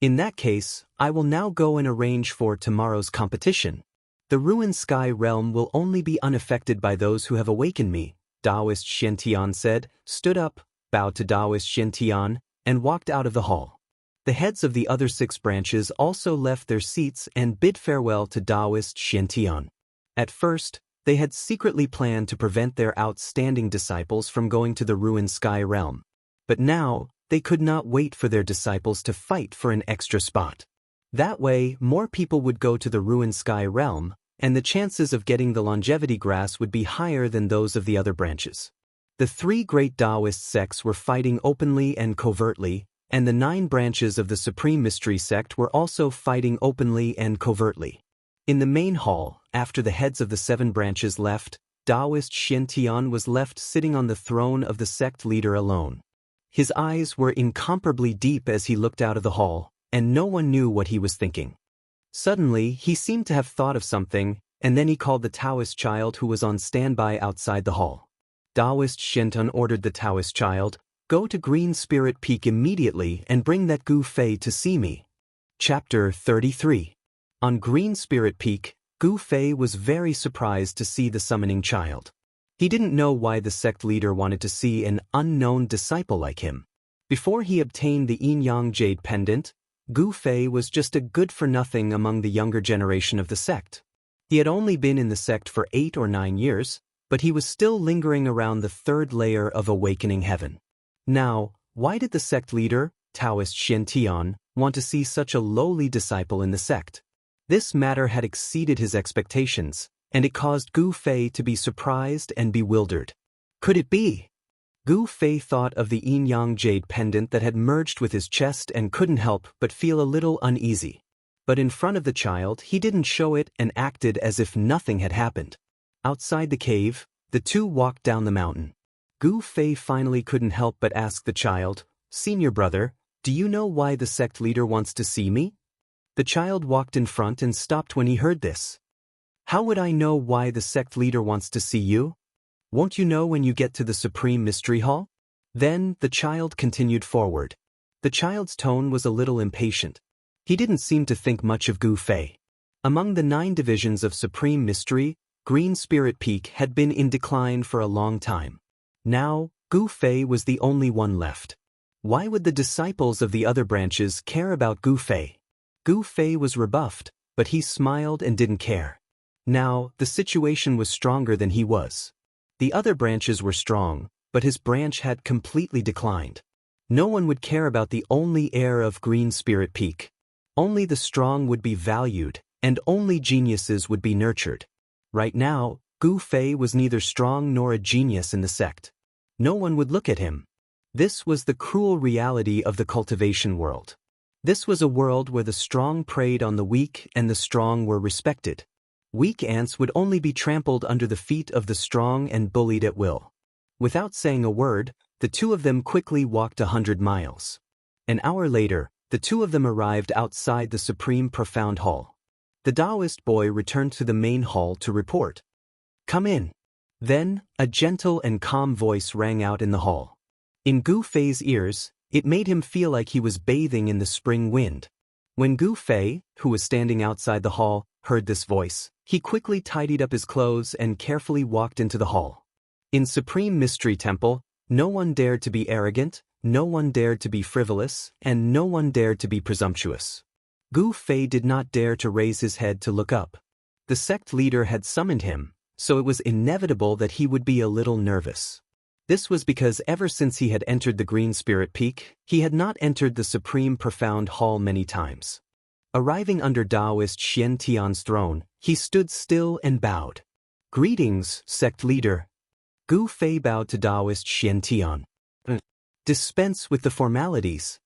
In that case, I will now go and arrange for tomorrow's competition. The ruined sky realm will only be unaffected by those who have awakened me, Taoist Xiantian said, stood up, bowed to Taoist Xiantian, and walked out of the hall. The heads of the other 6 branches also left their seats and bid farewell to Taoist Xiantian. At first, they had secretly planned to prevent their outstanding disciples from going to the ruined sky realm. But now, they could not wait for their disciples to fight for an extra spot. That way, more people would go to the ruined sky realm, and the chances of getting the longevity grass would be higher than those of the other branches. The 3 great Taoist sects were fighting openly and covertly, and the 9 branches of the Supreme Mystery sect were also fighting openly and covertly. In the main hall, after the heads of the 7 branches left, Taoist Xiantian was left sitting on the throne of the sect leader alone. His eyes were incomparably deep as he looked out of the hall, and no one knew what he was thinking. Suddenly, he seemed to have thought of something, and then he called the Taoist child who was on standby outside the hall. Taoist Shenton ordered the Taoist child, "Go to Green Spirit Peak immediately and bring that Gu Fei to see me." Chapter 33. On Green Spirit Peak, Gu Fei was very surprised to see the summoning child. He didn't know why the sect leader wanted to see an unknown disciple like him. Before he obtained the Yin-Yang Jade Pendant, Gu Fei was just a good-for-nothing among the younger generation of the sect. He had only been in the sect for 8 or 9 years, but he was still lingering around the 3rd layer of awakening heaven. Now, why did the sect leader, Taoist Xiantian, want to see such a lowly disciple in the sect? This matter had exceeded his expectations, and it caused Gu Fei to be surprised and bewildered. Could it be? Gu Fei thought of the Yin-Yang Jade Pendant that had merged with his chest and couldn't help but feel a little uneasy. But in front of the child, he didn't show it and acted as if nothing had happened. Outside the cave, the 2 walked down the mountain. Gu Fei finally couldn't help but ask the child, "Senior brother, do you know why the sect leader wants to see me?" The child walked in front and stopped when he heard this. "How would I know why the sect leader wants to see you? Won't you know when you get to the Supreme Mystery Hall?" Then, the child continued forward. The child's tone was a little impatient. He didn't seem to think much of Gu Fei. Among the 9 divisions of Supreme Mystery, Green Spirit Peak had been in decline for a long time. Now, Gu Fei was the only one left. Why would the disciples of the other branches care about Gu Fei? Gu Fei was rebuffed, but he smiled and didn't care. Now, the situation was stronger than he was. The other branches were strong, but his branch had completely declined. No one would care about the only heir of Green Spirit Peak. Only the strong would be valued, and only geniuses would be nurtured. Right now, Gu Fei was neither strong nor a genius in the sect. No one would look at him. This was the cruel reality of the cultivation world. This was a world where the strong preyed on the weak and the strong were respected. Weak ants would only be trampled under the feet of the strong and bullied at will. Without saying a word, the two of them quickly walked 100 miles. An hour later, the two of them arrived outside the Supreme Profound Hall. The Taoist boy returned to the main hall to report. "Come in." Then, a gentle and calm voice rang out in the hall. In Gu Fei's ears, it made him feel like he was bathing in the spring wind. When Gu Fei, who was standing outside the hall, heard this voice, he quickly tidied up his clothes and carefully walked into the hall. In Supreme Mystery Temple, no one dared to be arrogant, no one dared to be frivolous, and no one dared to be presumptuous. Gu Fei did not dare to raise his head to look up. The sect leader had summoned him, so it was inevitable that he would be a little nervous. This was because ever since he had entered the Green Spirit Peak, he had not entered the Supreme Profound Hall many times. Arriving under Taoist Xian Tian's throne, he stood still and bowed. "Greetings, sect leader." Gu Fei bowed to Taoist Xian Tian. "Dispense with the formalities."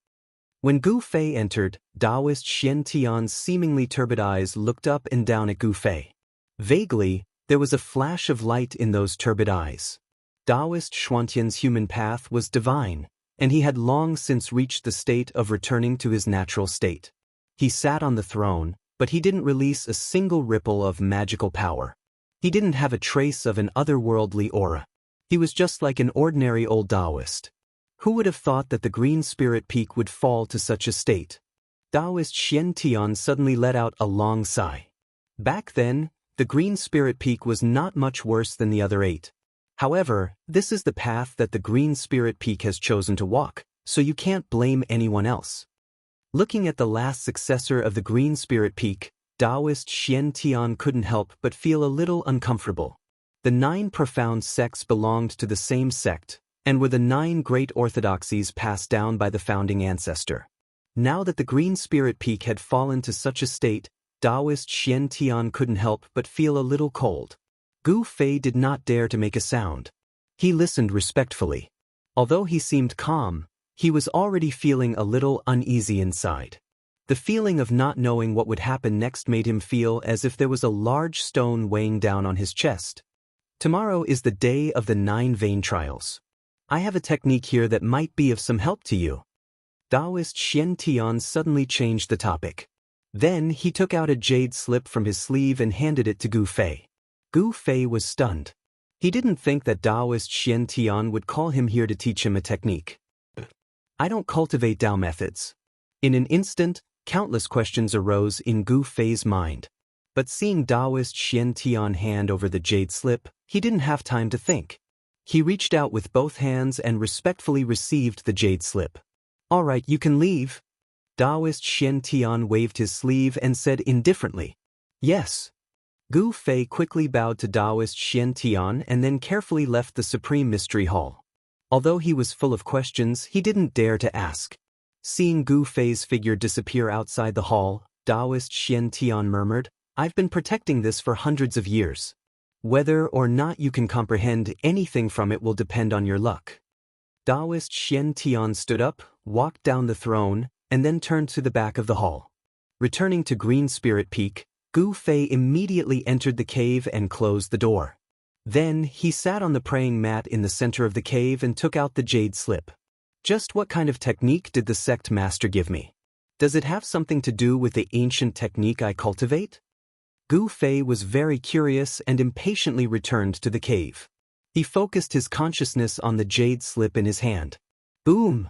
When Gu Fei entered, Taoist Xian Tian's seemingly turbid eyes looked up and down at Gu Fei. Vaguely, there was a flash of light in those turbid eyes. Taoist Xuantian's human path was divine, and he had long since reached the state of returning to his natural state. He sat on the throne, but he didn't release a single ripple of magical power. He didn't have a trace of an otherworldly aura. He was just like an ordinary old Taoist. Who would have thought that the Green Spirit Peak would fall to such a state? Taoist Xian Tian suddenly let out a long sigh. Back then, the Green Spirit Peak was not much worse than the other 8. However, this is the path that the Green Spirit Peak has chosen to walk, so you can't blame anyone else. Looking at the last successor of the Green Spirit Peak, Taoist Xian Tian couldn't help but feel a little uncomfortable. The 9 profound sects belonged to the same sect, and were the 9 great orthodoxies passed down by the founding ancestor. Now that the Green Spirit Peak had fallen to such a state, Taoist Xian Tian couldn't help but feel a little cold. Gu Fei did not dare to make a sound. He listened respectfully. Although he seemed calm, he was already feeling a little uneasy inside. The feeling of not knowing what would happen next made him feel as if there was a large stone weighing down on his chest. Tomorrow is the day of the 9 vein trials. I have a technique here that might be of some help to you. Taoist Xian Tian suddenly changed the topic. Then he took out a jade slip from his sleeve and handed it to Gu Fei. Gu Fei was stunned. He didn't think that Taoist Xian Tian would call him here to teach him a technique. "I don't cultivate Tao methods." In an instant, countless questions arose in Gu Fei's mind. But seeing Taoist Xian Tian hand over the jade slip, he didn't have time to think. He reached out with both hands and respectfully received the jade slip. "All right, you can leave." Taoist Xian Tian waved his sleeve and said indifferently, "Yes." Gu Fei quickly bowed to Taoist Xian Tian and then carefully left the Supreme Mystery Hall. Although he was full of questions, he didn't dare to ask. Seeing Gu Fei's figure disappear outside the hall, Taoist Xian Tian murmured, "I've been protecting this for hundreds of years. Whether or not you can comprehend anything from it will depend on your luck." Taoist Xian Tian stood up, walked down the throne, and then turned to the back of the hall. Returning to Green Spirit Peak, Gu Fei immediately entered the cave and closed the door. Then he sat on the praying mat in the center of the cave and took out the jade slip. "Just what kind of technique did the sect master give me? Does it have something to do with the ancient technique I cultivate?" Gu Fei was very curious and impatiently returned to the cave. He focused his consciousness on the jade slip in his hand. Boom!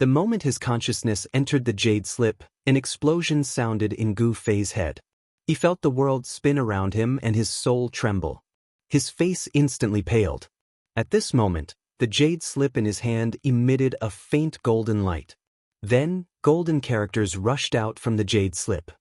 The moment his consciousness entered the jade slip, an explosion sounded in Gu Fei's head. He felt the world spin around him and his soul tremble. His face instantly paled. At this moment, the jade slip in his hand emitted a faint golden light. Then, golden characters rushed out from the jade slip.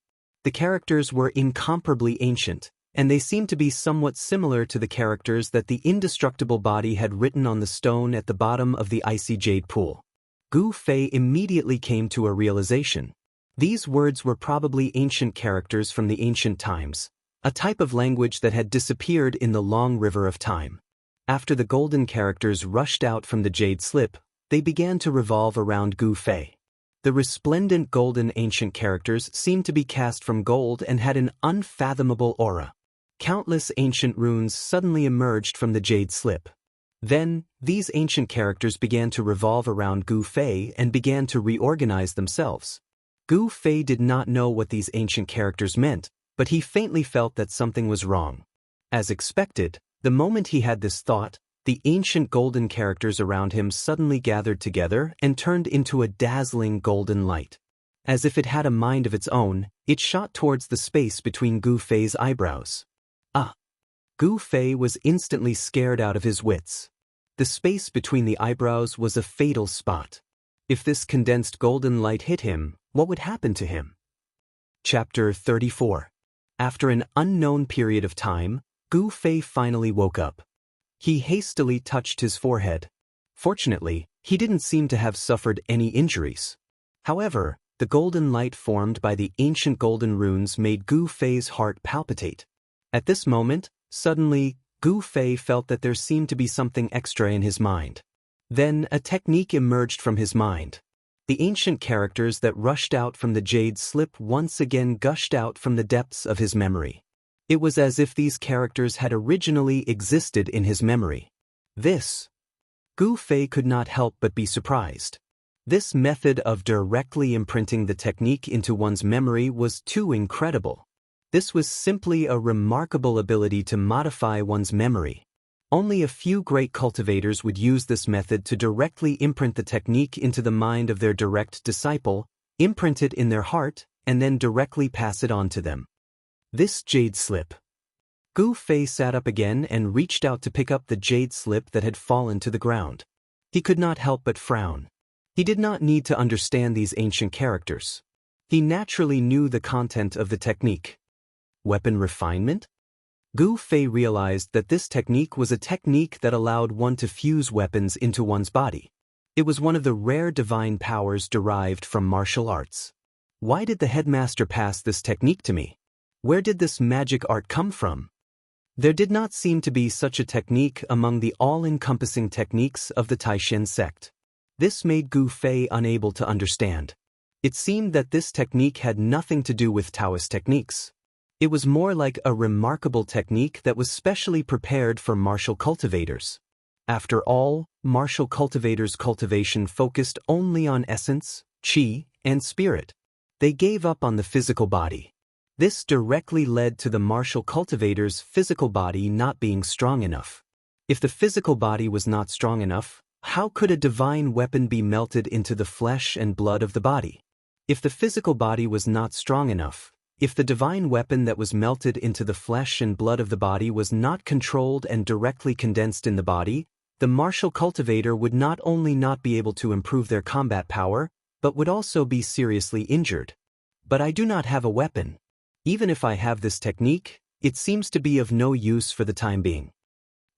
The characters were incomparably ancient, and they seemed to be somewhat similar to the characters that the indestructible body had written on the stone at the bottom of the icy jade pool. Gu Fei immediately came to a realization. These words were probably ancient characters from the ancient times, a type of language that had disappeared in the long river of time. After the golden characters rushed out from the jade slip, they began to revolve around Gu Fei. The resplendent golden ancient characters seemed to be cast from gold and had an unfathomable aura. Countless ancient runes suddenly emerged from the jade slip. Then, these ancient characters began to revolve around Gu Fei and began to reorganize themselves. Gu Fei did not know what these ancient characters meant, but he faintly felt that something was wrong. As expected, the moment he had this thought, the ancient golden characters around him suddenly gathered together and turned into a dazzling golden light. As if it had a mind of its own, it shot towards the space between Gu Fei's eyebrows. Ah! Gu Fei was instantly scared out of his wits. The space between the eyebrows was a fatal spot. If this condensed golden light hit him, what would happen to him? Chapter 34. After an unknown period of time, Gu Fei finally woke up. He hastily touched his forehead. Fortunately, he didn't seem to have suffered any injuries. However, the golden light formed by the ancient golden runes made Gu Fei's heart palpitate. At this moment, suddenly, Gu Fei felt that there seemed to be something extra in his mind. Then a technique emerged from his mind. The ancient characters that rushed out from the jade slip once again gushed out from the depths of his memory. It was as if these characters had originally existed in his memory. Gu Fei could not help but be surprised. This method of directly imprinting the technique into one's memory was too incredible. This was simply a remarkable ability to modify one's memory. Only a few great cultivators would use this method to directly imprint the technique into the mind of their direct disciple, imprint it in their heart, and then directly pass it on to them. This jade slip. Gu Fei sat up again and reached out to pick up the jade slip that had fallen to the ground. He could not help but frown. He did not need to understand these ancient characters. He naturally knew the content of the technique. Weapon refinement? Gu Fei realized that this technique was a technique that allowed one to fuse weapons into one's body. It was one of the rare divine powers derived from martial arts. Why did the headmaster pass this technique to me? Where did this magic art come from? There did not seem to be such a technique among the all-encompassing techniques of the Taishan sect. This made Gu Fei unable to understand. It seemed that this technique had nothing to do with Taoist techniques. It was more like a remarkable technique that was specially prepared for martial cultivators. After all, martial cultivators' cultivation focused only on essence, qi, and spirit. They gave up on the physical body. This directly led to the martial cultivator's physical body not being strong enough. If the physical body was not strong enough, how could a divine weapon be melted into the flesh and blood of the body? If the physical body was not strong enough, if the divine weapon that was melted into the flesh and blood of the body was not controlled and directly condensed in the body, the martial cultivator would not only not be able to improve their combat power, but would also be seriously injured. But I do not have a weapon. Even if I have this technique, it seems to be of no use for the time being.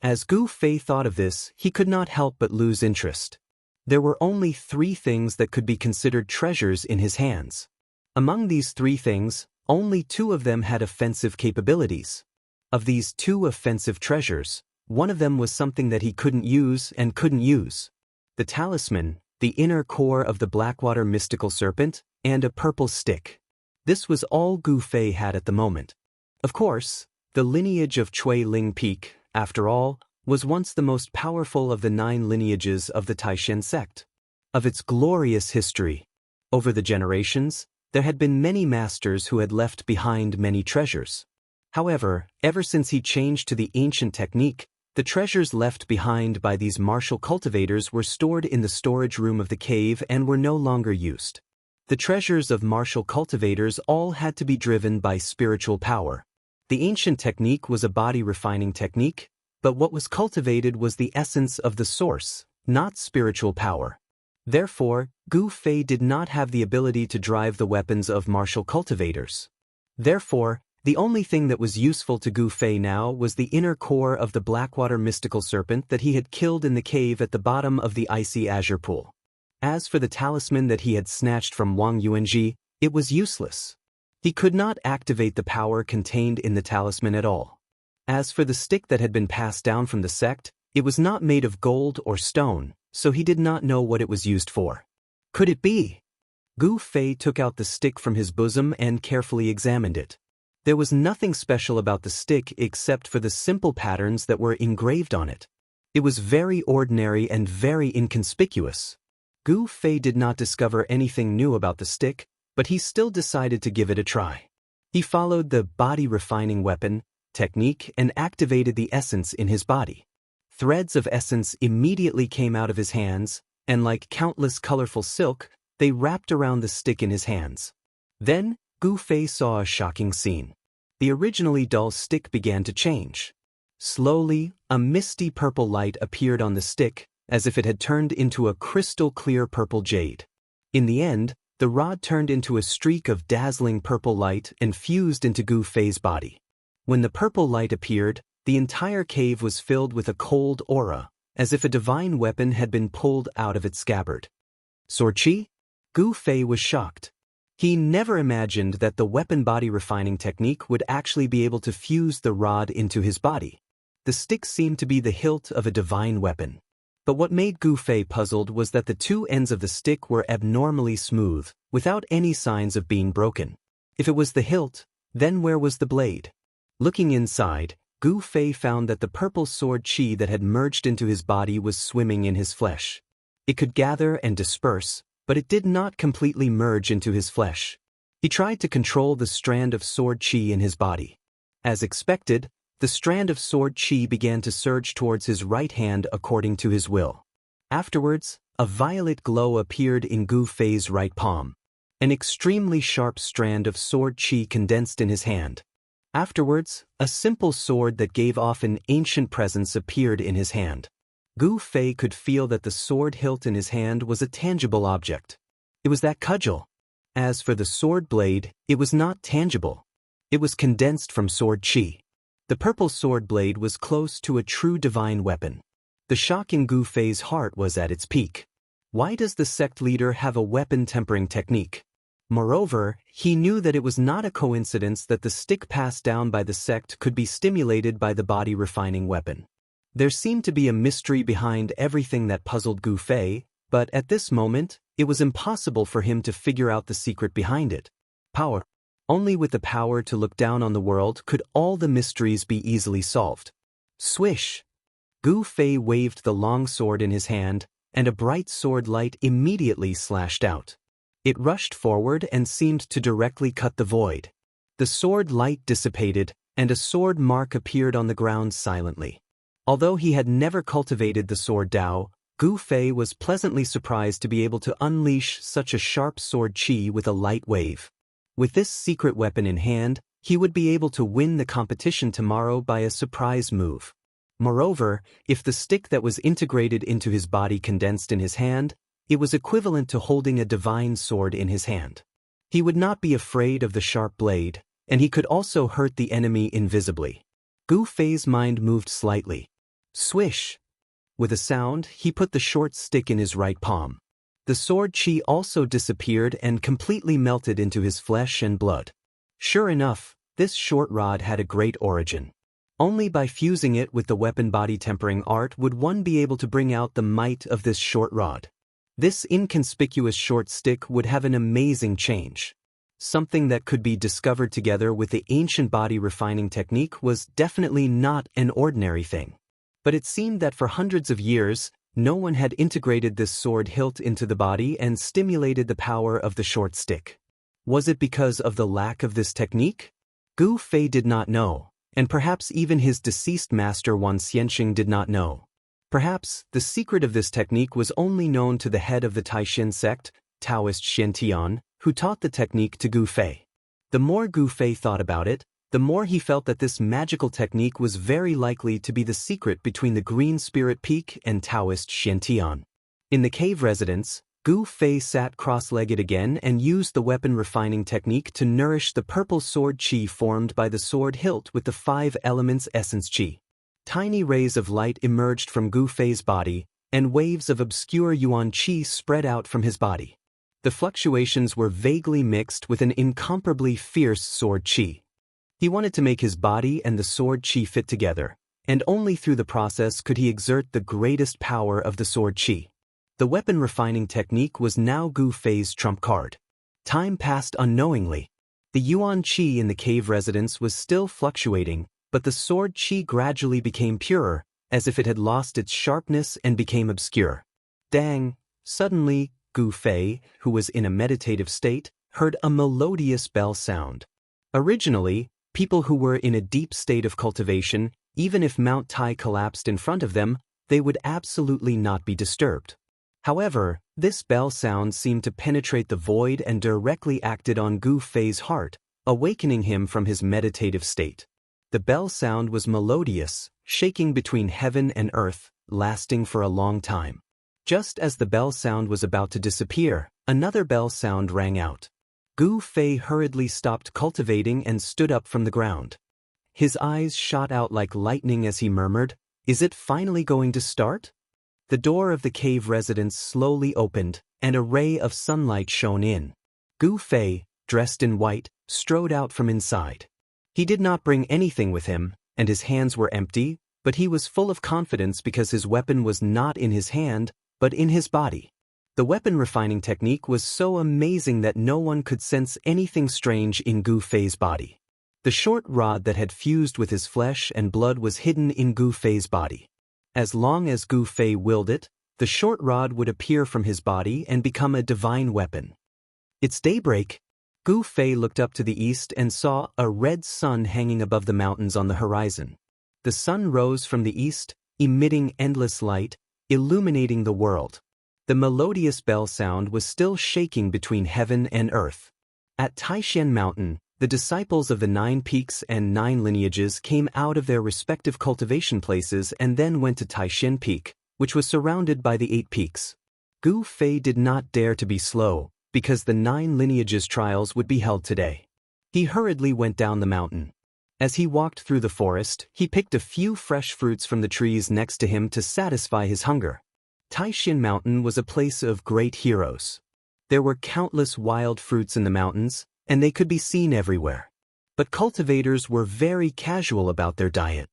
As Gu Fei thought of this, he could not help but lose interest. There were only 3 things that could be considered treasures in his hands. Among these 3 things, only 2 of them had offensive capabilities. Of these 2 offensive treasures, one of them was something that he couldn't use. The talisman, the inner core of the Blackwater mystical serpent, and a purple stick. This was all Gu Fei had at the moment. Of course, the lineage of Chui Ling Peak, after all, was once the most powerful of the 9 lineages of the Taishan sect. Of its glorious history, over the generations, there had been many masters who had left behind many treasures. However, ever since he changed to the ancient technique, the treasures left behind by these martial cultivators were stored in the storage room of the cave and were no longer used. The treasures of martial cultivators all had to be driven by spiritual power. The ancient technique was a body-refining technique, but what was cultivated was the essence of the source, not spiritual power. Therefore, Gu Fei did not have the ability to drive the weapons of martial cultivators. Therefore, the only thing that was useful to Gu Fei now was the inner core of the Blackwater mystical serpent that he had killed in the cave at the bottom of the icy azure pool. As for the talisman that he had snatched from Wang Yuanji, it was useless. He could not activate the power contained in the talisman at all. As for the stick that had been passed down from the sect, it was not made of gold or stone, so he did not know what it was used for. Could it be? Gu Fei took out the stick from his bosom and carefully examined it. There was nothing special about the stick except for the simple patterns that were engraved on it. It was very ordinary and very inconspicuous. Gu Fei did not discover anything new about the stick, but he still decided to give it a try. He followed the body refining weapon technique and activated the essence in his body. Threads of essence immediately came out of his hands, and like countless colorful silk, they wrapped around the stick in his hands. Then, Gu Fei saw a shocking scene. The originally dull stick began to change. Slowly, a misty purple light appeared on the stick, as if it had turned into a crystal-clear purple jade. In the end, the rod turned into a streak of dazzling purple light and fused into Gu Fei's body. When the purple light appeared, the entire cave was filled with a cold aura, as if a divine weapon had been pulled out of its scabbard. Sword Chi? Gu Fei was shocked. He never imagined that the weapon body refining technique would actually be able to fuse the rod into his body. The stick seemed to be the hilt of a divine weapon. But what made Gu Fei puzzled was that the two ends of the stick were abnormally smooth, without any signs of being broken. If it was the hilt, then where was the blade? Looking inside, Gu Fei found that the purple sword chi that had merged into his body was swimming in his flesh. It could gather and disperse, but it did not completely merge into his flesh. He tried to control the strand of sword chi in his body. As expected, the strand of sword chi began to surge towards his right hand according to his will. Afterwards, a violet glow appeared in Gu Fei's right palm. An extremely sharp strand of sword chi condensed in his hand. Afterwards, a simple sword that gave off an ancient presence appeared in his hand. Gu Fei could feel that the sword hilt in his hand was a tangible object. It was that cudgel. As for the sword blade, it was not tangible. It was condensed from sword chi. The purple sword blade was close to a true divine weapon. The shock in Gu Fei's heart was at its peak. Why does the sect leader have a weapon tempering technique? Moreover, he knew that it was not a coincidence that the stick passed down by the sect could be stimulated by the body refining weapon. There seemed to be a mystery behind everything that puzzled Gu Fei, but at this moment, it was impossible for him to figure out the secret behind it. Power. Only with the power to look down on the world could all the mysteries be easily solved. Swish! Gu Fei waved the long sword in his hand, and a bright sword light immediately slashed out. It rushed forward and seemed to directly cut the void. The sword light dissipated, and a sword mark appeared on the ground silently. Although he had never cultivated the sword Dao, Gu Fei was pleasantly surprised to be able to unleash such a sharp sword chi with a light wave. With this secret weapon in hand, he would be able to win the competition tomorrow by a surprise move. Moreover, if the stick that was integrated into his body condensed in his hand, it was equivalent to holding a divine sword in his hand. He would not be afraid of the sharp blade, and he could also hurt the enemy invisibly. Gu Fei's mind moved slightly. Swish! With a sound, he put the short stick in his right palm. The sword chi also disappeared and completely melted into his flesh and blood. Sure enough, this short rod had a great origin. Only by fusing it with the weapon body tempering art would one be able to bring out the might of this short rod. This inconspicuous short stick would have an amazing change. Something that could be discovered together with the ancient body refining technique was definitely not an ordinary thing. But it seemed that for hundreds of years, no one had integrated this sword hilt into the body and stimulated the power of the short stick. Was it because of the lack of this technique? Gu Fei did not know, and perhaps even his deceased master Wan Xianxing did not know. Perhaps the secret of this technique was only known to the head of the Taishan sect, Taoist Xiantian, who taught the technique to Gu Fei. The more Gu Fei thought about it, the more he felt that this magical technique was very likely to be the secret between the Green Spirit Peak and Taoist Xiantian. In the cave residence, Gu Fei sat cross-legged again and used the weapon refining technique to nourish the purple sword chi formed by the sword hilt with the 5 elements essence chi. Tiny rays of light emerged from Gu Fei's body, and waves of obscure yuan chi spread out from his body. The fluctuations were vaguely mixed with an incomparably fierce sword chi. He wanted to make his body and the sword chi fit together, and only through the process could he exert the greatest power of the sword chi. The weapon refining technique was now Gu Fei's trump card. Time passed unknowingly. The yuan qi in the cave residence was still fluctuating, but the sword qi gradually became purer, as if it had lost its sharpness and became obscure. Dang! Suddenly, Gu Fei, who was in a meditative state, heard a melodious bell sound. Originally, people who were in a deep state of cultivation, even if Mount Tai collapsed in front of them, they would absolutely not be disturbed. However, this bell sound seemed to penetrate the void and directly acted on Gu Fei's heart, awakening him from his meditative state. The bell sound was melodious, shaking between heaven and earth, lasting for a long time. Just as the bell sound was about to disappear, another bell sound rang out. Gu Fei hurriedly stopped cultivating and stood up from the ground. His eyes shot out like lightning as he murmured, "Is it finally going to start?" The door of the cave residence slowly opened, and a ray of sunlight shone in. Gu Fei, dressed in white, strode out from inside. He did not bring anything with him, and his hands were empty, but he was full of confidence because his weapon was not in his hand, but in his body. The weapon refining technique was so amazing that no one could sense anything strange in Gu Fei's body. The short rod that had fused with his flesh and blood was hidden in Gu Fei's body. As long as Gu Fei willed it, the short rod would appear from his body and become a divine weapon. It's daybreak. Gu Fei looked up to the east and saw a red sun hanging above the mountains on the horizon. The sun rose from the east, emitting endless light, illuminating the world. The melodious bell sound was still shaking between heaven and earth. At Taishan Mountain, the disciples of the 9 peaks and 9 lineages came out of their respective cultivation places and then went to Taishan Peak, which was surrounded by the 8 peaks. Gu Fei did not dare to be slow, because the 9 lineages trials would be held today. He hurriedly went down the mountain. As he walked through the forest, he picked a few fresh fruits from the trees next to him to satisfy his hunger. Taishan Mountain was a place of great heroes. There were countless wild fruits in the mountains, and they could be seen everywhere. But cultivators were very casual about their diet.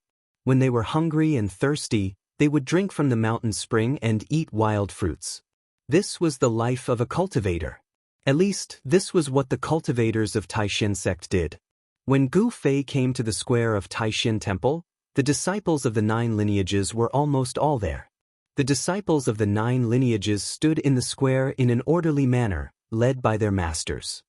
When they were hungry and thirsty, they would drink from the mountain spring and eat wild fruits. This was the life of a cultivator. At least, this was what the cultivators of Taishan sect did. When Gu Fei came to the square of Taishan Temple, the disciples of the 9 lineages were almost all there. The disciples of the 9 lineages stood in the square in an orderly manner, led by their masters.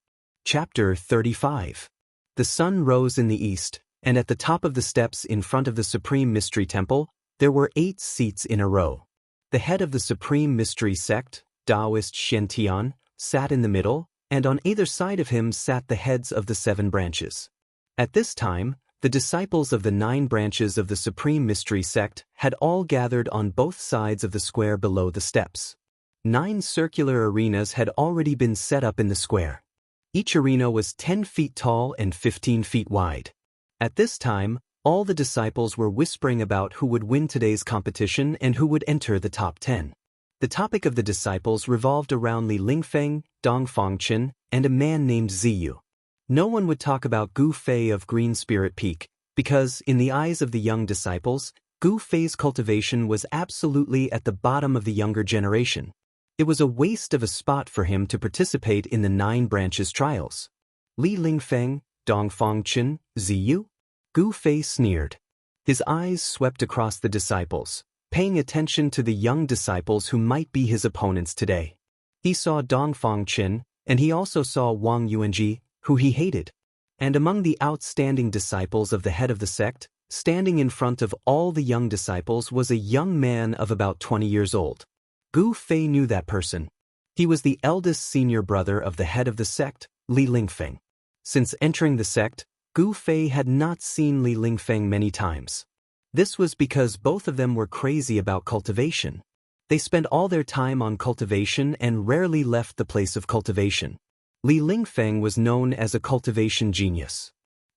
Chapter 35. The sun rose in the east, and at the top of the steps in front of the Supreme Mystery Temple, there were 8 seats in a row. The head of the Supreme Mystery Sect, Taoist Shen sat in the middle, and on either side of him sat the heads of the 7 branches. At this time, the disciples of the 9 branches of the Supreme Mystery Sect had all gathered on both sides of the square below the steps. 9 circular arenas had already been set up in the square. Each arena was 10 feet tall and 15 feet wide. At this time, all the disciples were whispering about who would win today's competition and who would enter the top 10. The topic of the disciples revolved around Li Lingfeng, Dong Fangchen, and a man named Ziyu. No one would talk about Gu Fei of Green Spirit Peak, because, in the eyes of the young disciples, Gu Fei's cultivation was absolutely at the bottom of the younger generation. It was a waste of a spot for him to participate in the 9 branches trials. Li Lingfeng, Dong Fangchen, Ziyu? Gu Fei sneered. His eyes swept across the disciples, paying attention to the young disciples who might be his opponents today. He saw Dong Fangchen, and he also saw Wang Yuanji, who he hated. And among the outstanding disciples of the head of the sect, standing in front of all the young disciples was a young man of about 20 years old. Gu Fei knew that person. He was the eldest senior brother of the head of the sect, Li Lingfeng. Since entering the sect, Gu Fei had not seen Li Lingfeng many times. This was because both of them were crazy about cultivation. They spent all their time on cultivation and rarely left the place of cultivation. Li Lingfeng was known as a cultivation genius.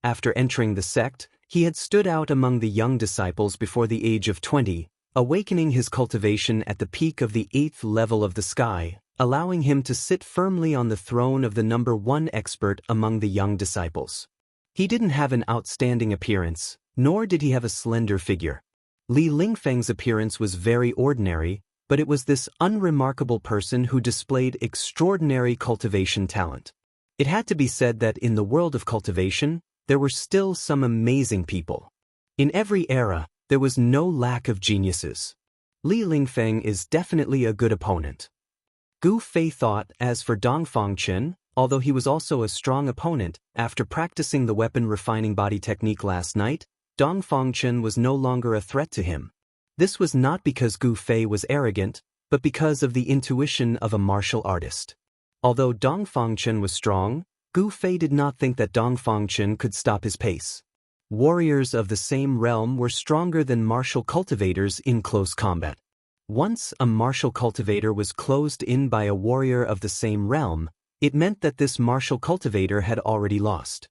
After entering the sect, he had stood out among the young disciples before the age of 20, awakening his cultivation at the peak of the 8th level of the sky, allowing him to sit firmly on the throne of the number 1 expert among the young disciples. He didn't have an outstanding appearance, nor did he have a slender figure. Li Lingfeng's appearance was very ordinary, but it was this unremarkable person who displayed extraordinary cultivation talent. It had to be said that in the world of cultivation, there were still some amazing people. In every era, there was no lack of geniuses. Li Lingfeng is definitely a good opponent. Gu Fei thought. As for Dong Fangchen, although he was also a strong opponent, after practicing the weapon refining body technique last night, Dong Fangchen was no longer a threat to him. This was not because Gu Fei was arrogant, but because of the intuition of a martial artist. Although Dong Fangchen was strong, Gu Fei did not think that Dong Fangchen could stop his pace. Warriors of the same realm were stronger than martial cultivators in close combat. Once a martial cultivator was closed in by a warrior of the same realm, it meant that this martial cultivator had already lost.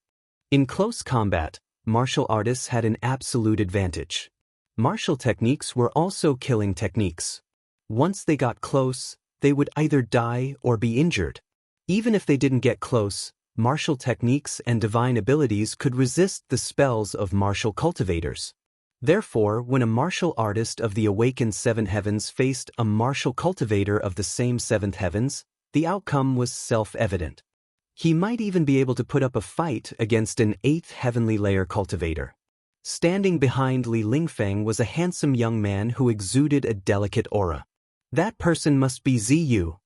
In close combat, martial artists had an absolute advantage. Martial techniques were also killing techniques. Once they got close, they would either die or be injured. Even if they didn't get close, martial techniques and divine abilities could resist the spells of martial cultivators. Therefore, when a martial artist of the awakened seven heavens faced a martial cultivator of the same seventh heavens, the outcome was self-evident. He might even be able to put up a fight against an eighth heavenly layer cultivator. Standing behind Li Lingfeng was a handsome young man who exuded a delicate aura. That person must be Ziyu.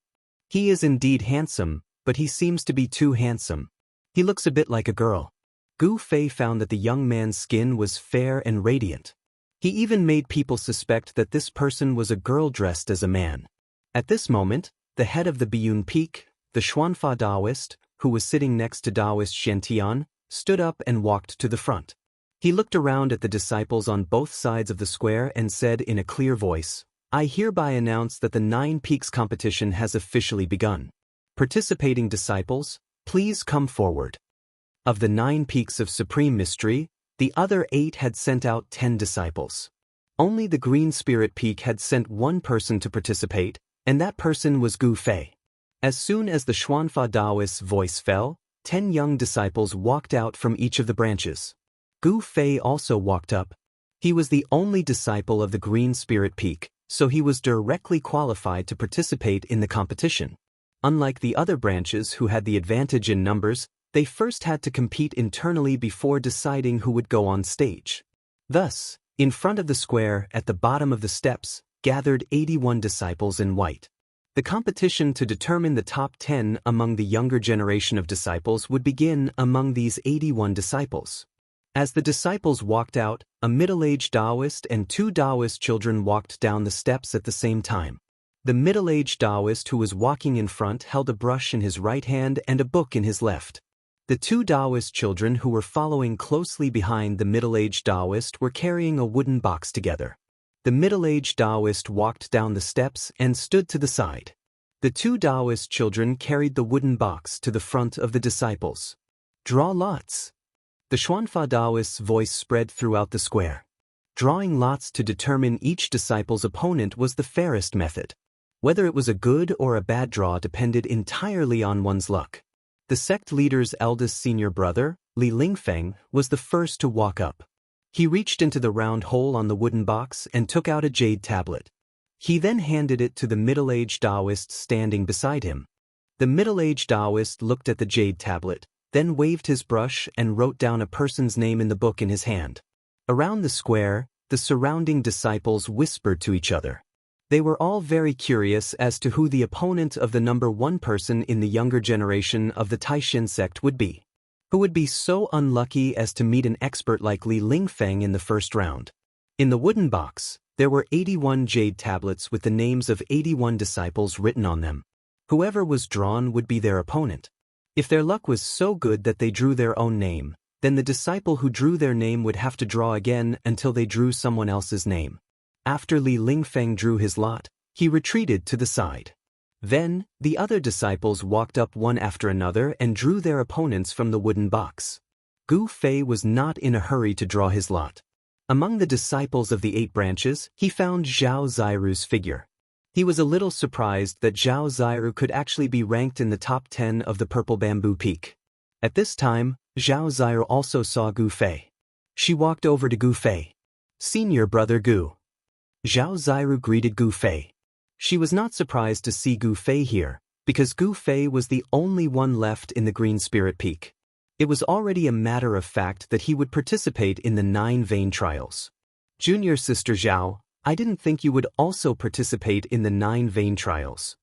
He is indeed handsome, but he seems to be too handsome. He looks a bit like a girl. Gu Fei found that the young man's skin was fair and radiant. He even made people suspect that this person was a girl dressed as a man. At this moment, the head of the Biyun Peak, the Xuanfa Taoist, who was sitting next to Taoist Shen, stood up and walked to the front. He looked around at the disciples on both sides of the square and said in a clear voice, "I hereby announce that the 9 Peaks competition has officially begun. Participating disciples, please come forward." Of the 9 Peaks of Supreme Mystery, the other 8 had sent out 10 disciples. Only the Green Spirit Peak had sent 1 person to participate, and that person was Gu Fei. As soon as the Xuanfa Taoist's voice fell, 10 young disciples walked out from each of the branches. Gu Fei also walked up. He was the only disciple of the Green Spirit Peak, so he was directly qualified to participate in the competition. Unlike the other branches who had the advantage in numbers, they first had to compete internally before deciding who would go on stage. Thus, in front of the square at the bottom of the steps, gathered 81 disciples in white. The competition to determine the top 10 among the younger generation of disciples would begin among these 81 disciples. As the disciples walked out, a middle-aged Taoist and 2 Taoist children walked down the steps at the same time. The middle-aged Taoist who was walking in front held a brush in his right hand and a book in his left. The 2 Taoist children who were following closely behind the middle-aged Taoist were carrying a wooden box together. The middle-aged Taoist walked down the steps and stood to the side. The 2 Taoist children carried the wooden box to the front of the disciples. "Draw lots." The Xuanfa Taoist's voice spread throughout the square. Drawing lots to determine each disciple's opponent was the fairest method. Whether it was a good or a bad draw depended entirely on one's luck. The sect leader's eldest senior brother, Li Lingfeng, was the first to walk up. He reached into the round hole on the wooden box and took out a jade tablet. He then handed it to the middle-aged Taoist standing beside him. The middle-aged Taoist looked at the jade tablet, then waved his brush and wrote down a person's name in the book in his hand. Around the square, the surrounding disciples whispered to each other. They were all very curious as to who the opponent of the number 1 person in the younger generation of the Taishan sect would be. Who would be so unlucky as to meet an expert like Li Lingfeng in the first round. In the wooden box, there were 81 jade tablets with the names of 81 disciples written on them. Whoever was drawn would be their opponent. If their luck was so good that they drew their own name, then the disciple who drew their name would have to draw again until they drew someone else's name. After Li Lingfeng drew his lot, he retreated to the side. Then, the other disciples walked up one after another and drew their opponents from the wooden box. Gu Fei was not in a hurry to draw his lot. Among the disciples of the 8 branches, he found Zhao Ziru's figure. He was a little surprised that Zhao Ziru could actually be ranked in the top 10 of the Purple Bamboo Peak. At this time, Zhao Ziru also saw Gu Fei. She walked over to Gu Fei. "Senior brother Gu." Zhao Ziru greeted Gu Fei. She was not surprised to see Gu Fei here, because Gu Fei was the only one left in the Green Spirit Peak. It was already a matter of fact that he would participate in the 9 vein trials. Junior Sister Zhao, I didn't think you would also participate in the 9 vein trials.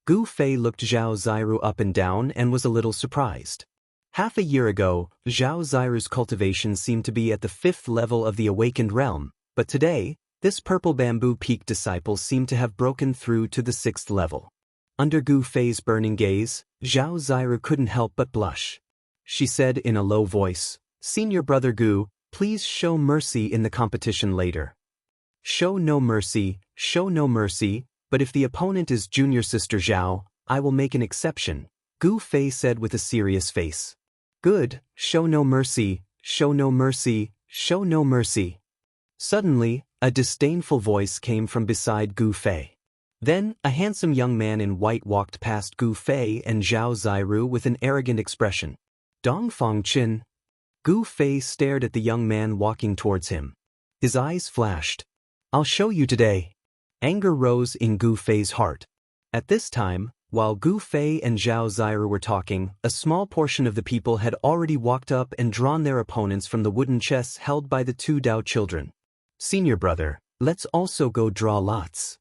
Gu Fei looked Zhao Ziru up and down and was a little surprised. Half a year ago, Zhao Ziru's cultivation seemed to be at the 5th level of the awakened realm, but today, this purple bamboo peak disciple seemed to have broken through to the 6th level. Under Gu Fei's burning gaze, Zhao Ziru couldn't help but blush. She said in a low voice, "Senior brother Gu, please show mercy in the competition later." Show no mercy, but if the opponent is Junior Sister Zhao, I will make an exception, Gu Fei said with a serious face. Good, show no mercy, show no mercy, show no mercy. Suddenly, a disdainful voice came from beside Gu Fei. Then, a handsome young man in white walked past Gu Fei and Zhao Ziru with an arrogant expression. Dongfang Qin. Gu Fei stared at the young man walking towards him. His eyes flashed. I'll show you today. Anger rose in Gu Fei's heart. At this time, while Gu Fei and Zhao Ziru were talking, a small portion of the people had already walked up and drawn their opponents from the wooden chests held by the 2 Dao children. Senior brother, let's also go draw lots.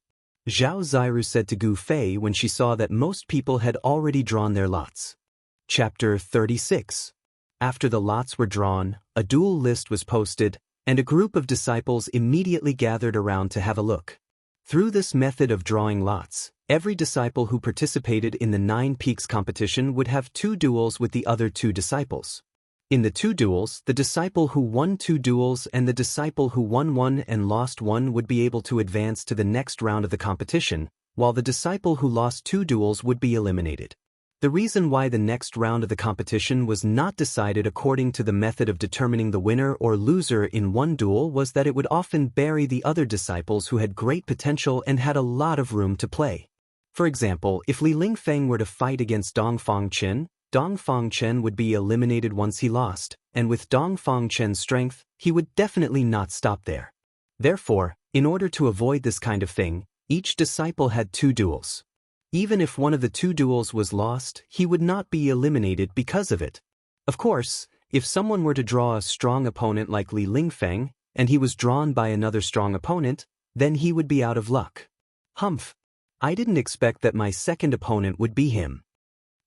Zhao Ziru said to Gu Fei when she saw that most people had already drawn their lots. Chapter 36. After the lots were drawn, a duel list was posted, and a group of disciples immediately gathered around to have a look. Through this method of drawing lots, every disciple who participated in the 9 Peaks competition would have 2 duels with the other 2 disciples. In the 2 duels, the disciple who won 2 duels and the disciple who won 1 and lost 1 would be able to advance to the next round of the competition, while the disciple who lost 2 duels would be eliminated. The reason why the next round of the competition was not decided according to the method of determining the winner or loser in one duel was that it would often bury the other disciples who had great potential and had a lot of room to play. For example, if Li Lingfeng were to fight against Dongfang Chen, Dongfang Chen would be eliminated once he lost, and with Dongfang Chen's strength, he would definitely not stop there. Therefore, in order to avoid this kind of thing, each disciple had 2 duels. Even if one of the 2 duels was lost, he would not be eliminated because of it. Of course, if someone were to draw a strong opponent like Li Lingfeng, and he was drawn by another strong opponent, then he would be out of luck. Humph! I didn't expect that my second opponent would be him.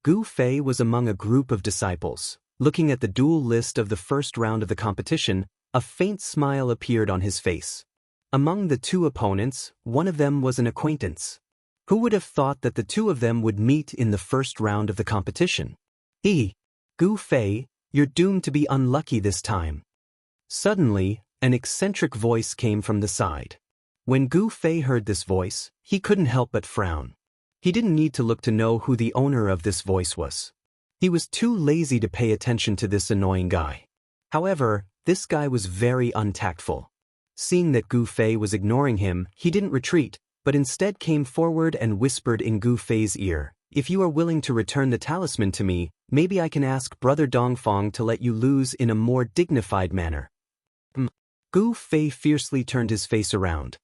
Gu Fei was among a group of disciples. Looking at the duel list of the first round of the competition, a faint smile appeared on his face. Among the 2 opponents, one of them was an acquaintance. Who would have thought that the 2 of them would meet in the first round of the competition? Gu Fei, you're doomed to be unlucky this time. Suddenly, an eccentric voice came from the side. When Gu Fei heard this voice, he couldn't help but frown. He didn't need to look to know who the owner of this voice was. He was too lazy to pay attention to this annoying guy. However, this guy was very untactful. Seeing that Gu Fei was ignoring him, he didn't retreat, but instead came forward and whispered in Gu Fei's ear, "If you are willing to return the talisman to me, maybe I can ask Brother Dongfang to let you lose in a more dignified manner." Gu Fei fiercely turned his face around.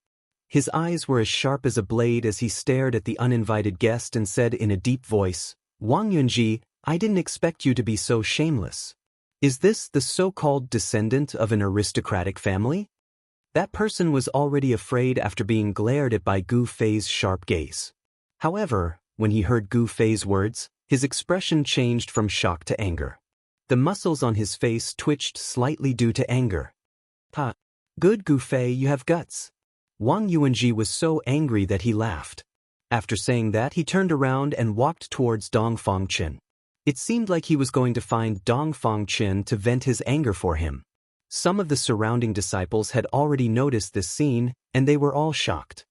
His eyes were as sharp as a blade as he stared at the uninvited guest and said in a deep voice, "Wang Yunji, I didn't expect you to be so shameless. Is this the so-called descendant of an aristocratic family?" That person was already afraid after being glared at by Gu Fei's sharp gaze. However, when he heard Gu Fei's words, his expression changed from shock to anger. The muscles on his face twitched slightly due to anger. Good Gu Fei, you have guts. Wang Yuanji was so angry that he laughed. After saying that, he turned around and walked towards Dongfang Chen. It seemed like he was going to find Dongfang Chen to vent his anger for him. Some of the surrounding disciples had already noticed this scene, and they were all shocked.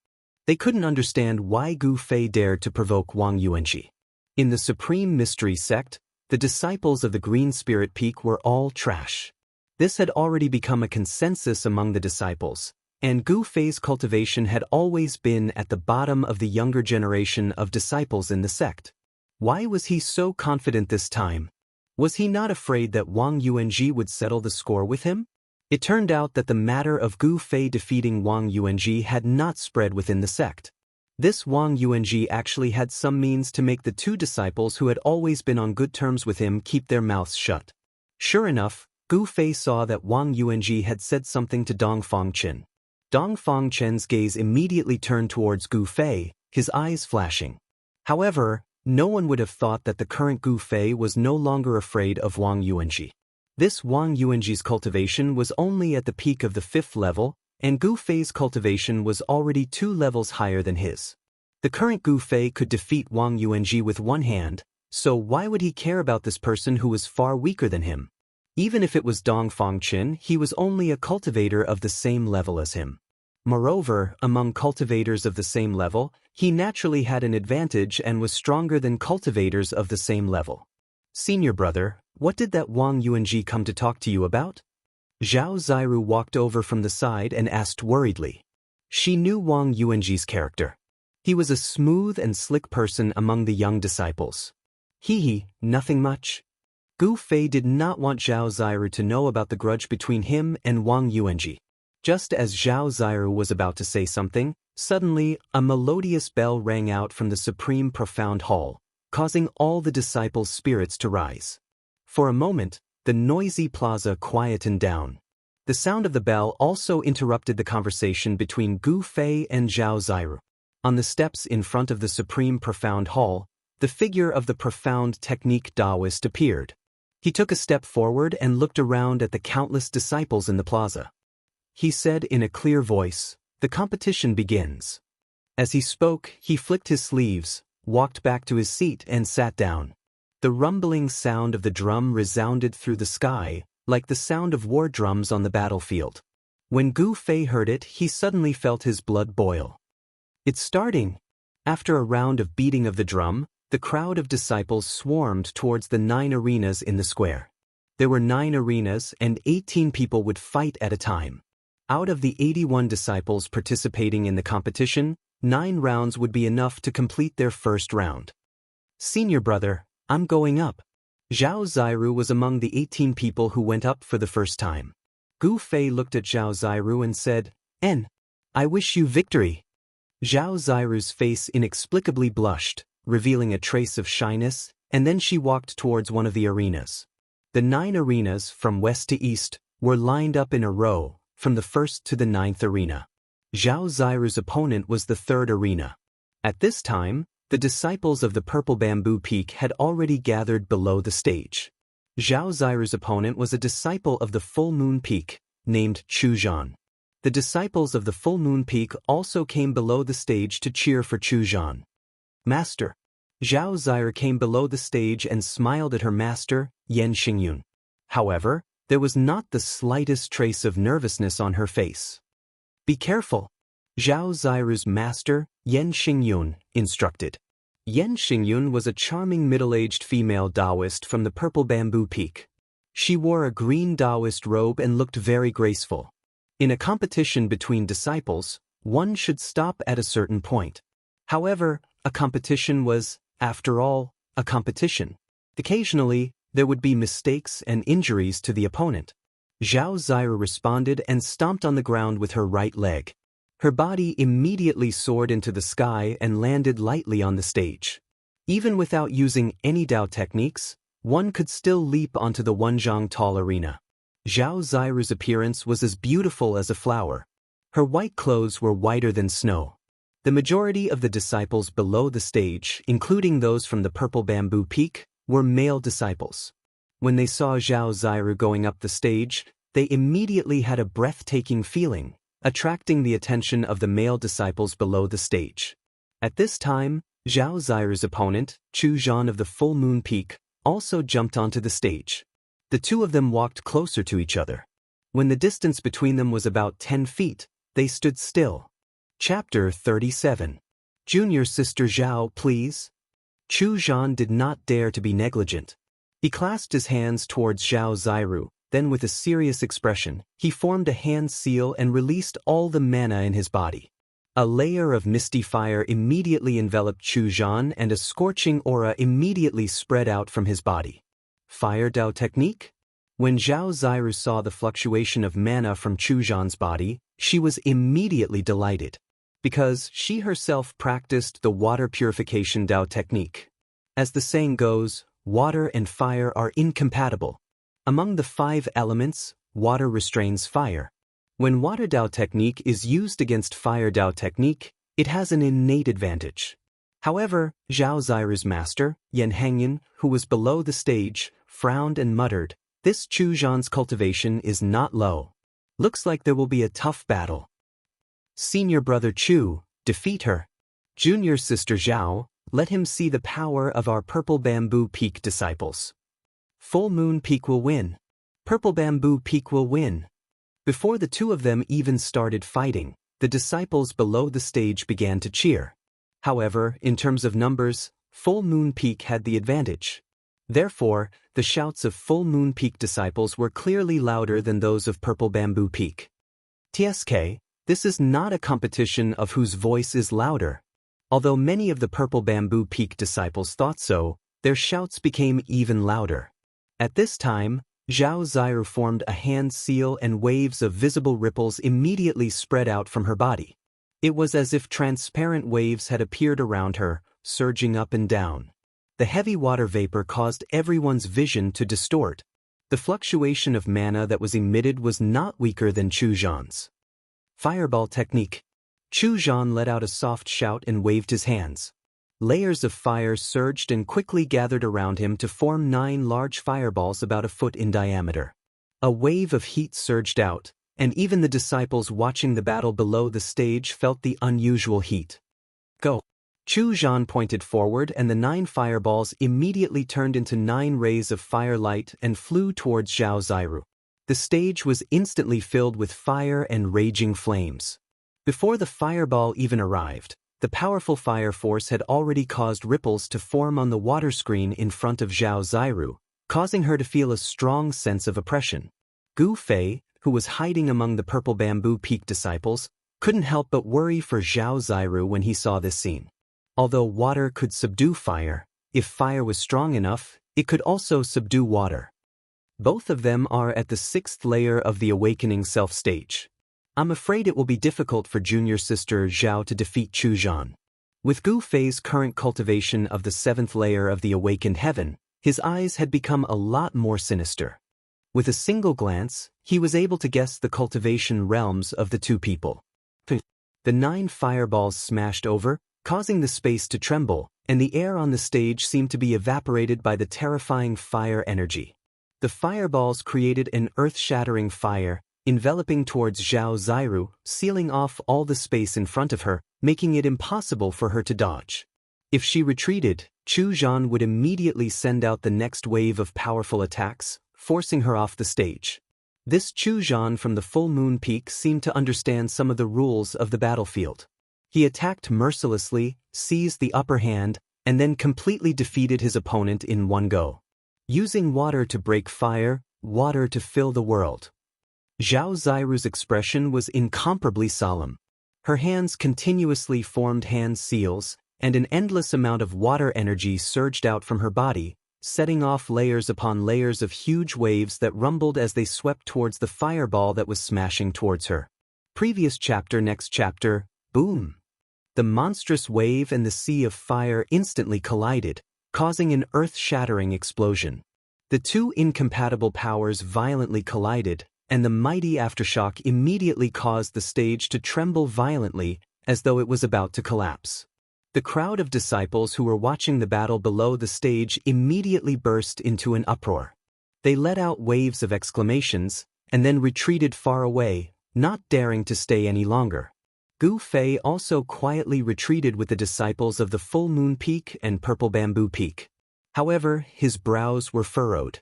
They couldn't understand why Gu Fei dared to provoke Wang Yuanji. In the Supreme Mystery Sect, the disciples of the Green Spirit Peak were all trash. This had already become a consensus among the disciples, and Gu Fei's cultivation had always been at the bottom of the younger generation of disciples in the sect. Why was he so confident this time? Was he not afraid that Wang Yuanji would settle the score with him? It turned out that the matter of Gu Fei defeating Wang Yuanji had not spread within the sect. This Wang Yuanji actually had some means to make the two disciples who had always been on good terms with him keep their mouths shut. Sure enough, Gu Fei saw that Wang Yuanji had said something to Dong Fangchen. Dong Fangchen's gaze immediately turned towards Gu Fei, his eyes flashing. However, no one would have thought that the current Gu Fei was no longer afraid of Wang Yuanji. This Wang Yuanji's cultivation was only at the peak of the 5th level, and Gu Fei's cultivation was already 2 levels higher than his. The current Gu Fei could defeat Wang Yuanji with one hand, so why would he care about this person who was far weaker than him? Even if it was Dong Fangchen, he was only a cultivator of the same level as him. Moreover, among cultivators of the same level, he naturally had an advantage and was stronger than cultivators of the same level. Senior brother, what did that Wang Yuanji come to talk to you about? Zhao Ziru walked over from the side and asked worriedly. She knew Wang Yuanji's character. He was a smooth and slick person among the young disciples. Nothing much. Gu Fei did not want Zhao Ziru to know about the grudge between him and Wang Yuanji. Just as Zhao Ziru was about to say something, suddenly a melodious bell rang out from the supreme profound hall, causing all the disciples' spirits to rise. For a moment, the noisy plaza quietened down. The sound of the bell also interrupted the conversation between Gu Fei and Zhao Ziru. On the steps in front of the supreme profound hall, the figure of the profound technique Taoist appeared. He took a step forward and looked around at the countless disciples in the plaza. He said in a clear voice, "The competition begins." As he spoke, he flicked his sleeves, walked back to his seat and sat down. The rumbling sound of the drum resounded through the sky, like the sound of war drums on the battlefield. When Gu Fei heard it, he suddenly felt his blood boil. It's starting! After a round of beating of the drum, the crowd of disciples swarmed towards the 9 arenas in the square. There were 9 arenas and 18 people would fight at a time. Out of the 81 disciples participating in the competition, 9 rounds would be enough to complete their first round. Senior brother, I'm going up. Zhao Ziru was among the 18 people who went up for the first time. Gu Fei looked at Zhao Ziru and said, I wish you victory. Zhao Ziru's face inexplicably blushed, revealing a trace of shyness, and then she walked towards one of the arenas. The 9 arenas, from west to east, were lined up in a row, from the 1st to the 9th arena. Zhao Ziru's opponent was the 3rd arena. At this time, the disciples of the Purple Bamboo Peak had already gathered below the stage. Zhao Ziru's opponent was a disciple of the Full Moon Peak, named Chu Zhan. The disciples of the Full Moon Peak also came below the stage to cheer for Chu Zhan. Master. Zhao Ziru came below the stage and smiled at her master, Yan Xingyun. However, there was not the slightest trace of nervousness on her face. Be careful. Zhao Ziru's master, Yan Xingyun, instructed. Yan Xingyun was a charming middle-aged female Taoist from the Purple Bamboo Peak. She wore a green Taoist robe and looked very graceful. In a competition between disciples, one should stop at a certain point. However, a competition was, after all, a competition. Occasionally, there would be mistakes and injuries to the opponent. Zhao Ziru responded and stomped on the ground with her right leg. Her body immediately soared into the sky and landed lightly on the stage. Even without using any Dao techniques, one could still leap onto the Wenzhong Tall Arena. Zhao Ziru's appearance was as beautiful as a flower. Her white clothes were whiter than snow. The majority of the disciples below the stage, including those from the Purple Bamboo Peak, were male disciples. When they saw Zhao Ziru going up the stage, they immediately had a breathtaking feeling, attracting the attention of the male disciples below the stage. At this time, Zhao Ziru's opponent, Chu Zhan of the Full Moon Peak, also jumped onto the stage. The two of them walked closer to each other. When the distance between them was about 10 feet, they stood still. Chapter 37. Junior Sister Zhao, please. Chu Zhan did not dare to be negligent. He clasped his hands towards Zhao Ziru, then with a serious expression, he formed a hand seal and released all the mana in his body. A layer of misty fire immediately enveloped Chu Zhan and a scorching aura immediately spread out from his body. Fire Dao technique? When Zhao Ziru saw the fluctuation of mana from Chu Zhan's body, she was immediately delighted. because she herself practiced the water purification Dao technique. As the saying goes, water and fire are incompatible. Among the 5 elements, water restrains fire. When water Dao technique is used against fire Dao technique, it has an innate advantage. However, Zhao Ziru's master, Yan Hengyan, who was below the stage, frowned and muttered, "This Chu Zhan's cultivation is not low. Looks like there will be a tough battle. Senior brother Chu, defeat her. Junior sister Zhao, let him see the power of our Purple Bamboo Peak disciples. Full Moon Peak will win. Purple Bamboo Peak will win." Before the two of them even started fighting, the disciples below the stage began to cheer. However, in terms of numbers, Full Moon Peak had the advantage. Therefore, the shouts of Full Moon Peak disciples were clearly louder than those of Purple Bamboo Peak. TSK, this is not a competition of whose voice is louder. Although many of the Purple Bamboo Peak disciples thought so, their shouts became even louder. At this time, Zhao Ziru formed a hand seal and waves of visible ripples immediately spread out from her body. It was as if transparent waves had appeared around her, surging up and down. The heavy water vapor caused everyone's vision to distort. The fluctuation of mana that was emitted was not weaker than Chu Zhan's. Fireball technique. Chu Zhan let out a soft shout and waved his hands. Layers of fire surged and quickly gathered around him to form 9 large fireballs about a foot in diameter. A wave of heat surged out, and even the disciples watching the battle below the stage felt the unusual heat. Go! Chu Zhan pointed forward and the 9 fireballs immediately turned into 9 rays of firelight and flew towards Zhao Ziru. The stage was instantly filled with fire and raging flames. Before the fireball even arrived, the powerful fire force had already caused ripples to form on the water screen in front of Zhao Ziru, causing her to feel a strong sense of oppression. Gu Fei, who was hiding among the Purple Bamboo Peak disciples, couldn't help but worry for Zhao Ziru when he saw this scene. Although water could subdue fire, if fire was strong enough, it could also subdue water. Both of them are at the 6th layer of the Awakening Self stage. I'm afraid it will be difficult for junior sister Zhao to defeat Chu Zhan. With Gu Fei's current cultivation of the 7th layer of the Awakened Heaven, his eyes had become a lot more sinister. With a single glance, he was able to guess the cultivation realms of the two people. The 9 fireballs smashed over, causing the space to tremble, and the air on the stage seemed to be evaporated by the terrifying fire energy. The fireballs created an earth-shattering fire, enveloping towards Zhao Ziru, sealing off all the space in front of her, making it impossible for her to dodge. If she retreated, Chu Zhan would immediately send out the next wave of powerful attacks, forcing her off the stage. This Chu Zhan from the Full Moon Peak seemed to understand some of the rules of the battlefield. He attacked mercilessly, seized the upper hand, and then completely defeated his opponent in one go. Using water to break fire, water to fill the world. Zhao Ziru's expression was incomparably solemn. Her hands continuously formed hand seals, and an endless amount of water energy surged out from her body, setting off layers upon layers of huge waves that rumbled as they swept towards the fireball that was smashing towards her. Previous chapter, next chapter, boom! The monstrous wave and the sea of fire instantly collided, causing an earth-shattering explosion. The two incompatible powers violently collided, and the mighty aftershock immediately caused the stage to tremble violently, as though it was about to collapse. The crowd of disciples who were watching the battle below the stage immediately burst into an uproar. They let out waves of exclamations, and then retreated far away, not daring to stay any longer. Gu Fei also quietly retreated with the disciples of the Full Moon Peak and Purple Bamboo Peak. However, his brows were furrowed.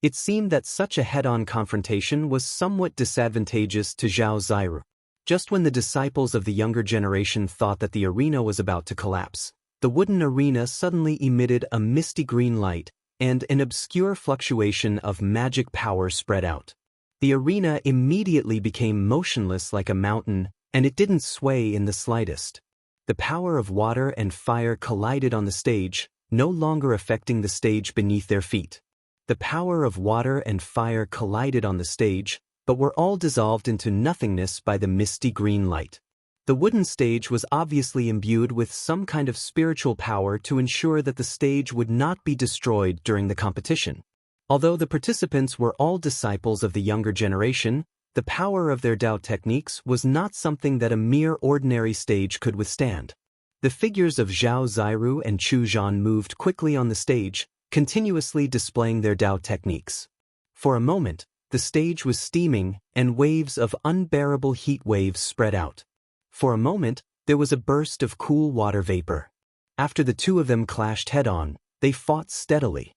It seemed that such a head-on confrontation was somewhat disadvantageous to Zhao Ziru. Just when the disciples of the younger generation thought that the arena was about to collapse, the wooden arena suddenly emitted a misty green light, and an obscure fluctuation of magic power spread out. The arena immediately became motionless like a mountain, and it didn't sway in the slightest. The power of water and fire collided on the stage, no longer affecting the stage beneath their feet. The power of water and fire collided on the stage, but were all dissolved into nothingness by the misty green light. The wooden stage was obviously imbued with some kind of spiritual power to ensure that the stage would not be destroyed during the competition. Although the participants were all disciples of the younger generation, the power of their Tao techniques was not something that a mere ordinary stage could withstand. The figures of Zhao Ziru and Chu Zhan moved quickly on the stage, continuously displaying their Tao techniques. For a moment, the stage was steaming, and waves of unbearable heat waves spread out. For a moment, there was a burst of cool water vapor. After the two of them clashed head-on, they fought steadily.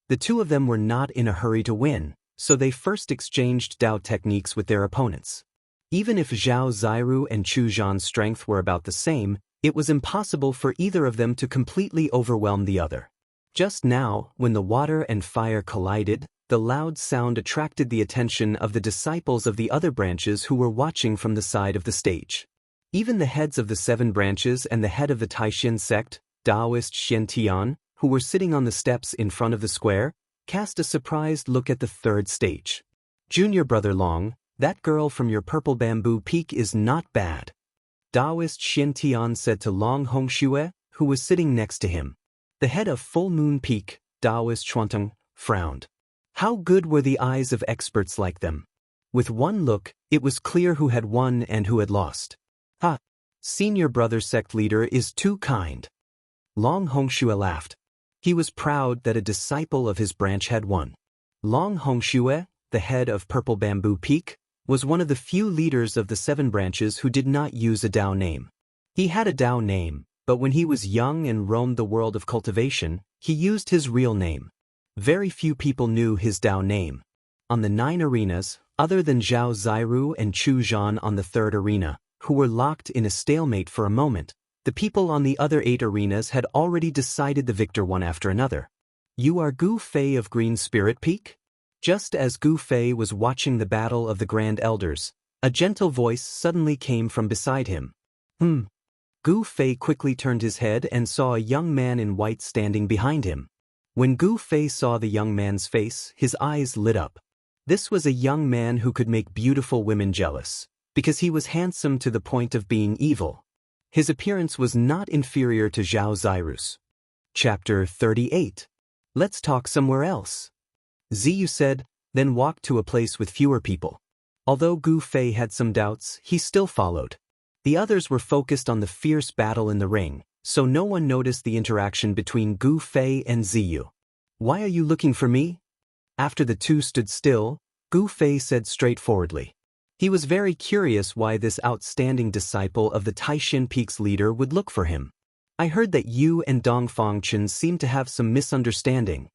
The two of them were not in a hurry to win, so they first exchanged Tao techniques with their opponents. Even if Zhao Ziru and Chu Zhan's strength were about the same, it was impossible for either of them to completely overwhelm the other. Just now, when the water and fire collided, the loud sound attracted the attention of the disciples of the other branches who were watching from the side of the stage. Even the heads of the 7 branches and the head of the Taishan sect, Taoist Xian Tian, who were sitting on the steps in front of the square, cast a surprised look at the third stage. "Junior brother Long, that girl from your purple bamboo peak is not bad," Taoist Xian Tian said to Long Hongxue, who was sitting next to him. The head of Full Moon Peak, Taoist Chuanteng, frowned. How good were the eyes of experts like them? With one look, it was clear who had won and who had lost. "Ha! Senior brother sect leader is too kind." Long Hongxue laughed. He was proud that a disciple of his branch had won. Long Hongxue, the head of Purple Bamboo Peak, was one of the few leaders of the 7 branches who did not use a Tao name. He had a Tao name, but when he was young and roamed the world of cultivation, he used his real name. Very few people knew his Tao name. On the 9 arenas, other than Zhao Ziru and Chu Zhan on the 3rd arena, who were locked in a stalemate for a moment, the people on the other 8 arenas had already decided the victor one after another. "You are Gu Fei of Green Spirit Peak?" Just as Gu Fei was watching the battle of the Grand Elders, a gentle voice suddenly came from beside him. Gu Fei quickly turned his head and saw a young man in white standing behind him. When Gu Fei saw the young man's face, his eyes lit up. This was a young man who could make beautiful women jealous, because he was handsome to the point of being evil. His appearance was not inferior to Zhao Ziru's. Chapter 38. Let's talk somewhere else, Ziyu said, then walked to a place with fewer people. Although Gu Fei had some doubts, he still followed. The others were focused on the fierce battle in the ring, so no one noticed the interaction between Gu Fei and Ziyu. "Why are you looking for me?" After the two stood still, Gu Fei said straightforwardly. He was very curious why this outstanding disciple of the Taishan Peak's leader would look for him. "I heard that you and Dongfang Chen seemed to have some misunderstanding."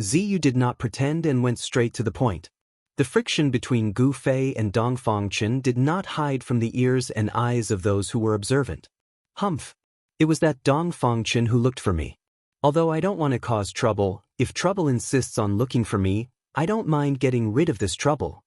Ziyu did not pretend and went straight to the point. The friction between Gu Fei and Dongfang Chen did not hide from the ears and eyes of those who were observant. "Humph! It was that Dongfang Chen who looked for me. Although I don't want to cause trouble, if trouble insists on looking for me, I don't mind getting rid of this trouble."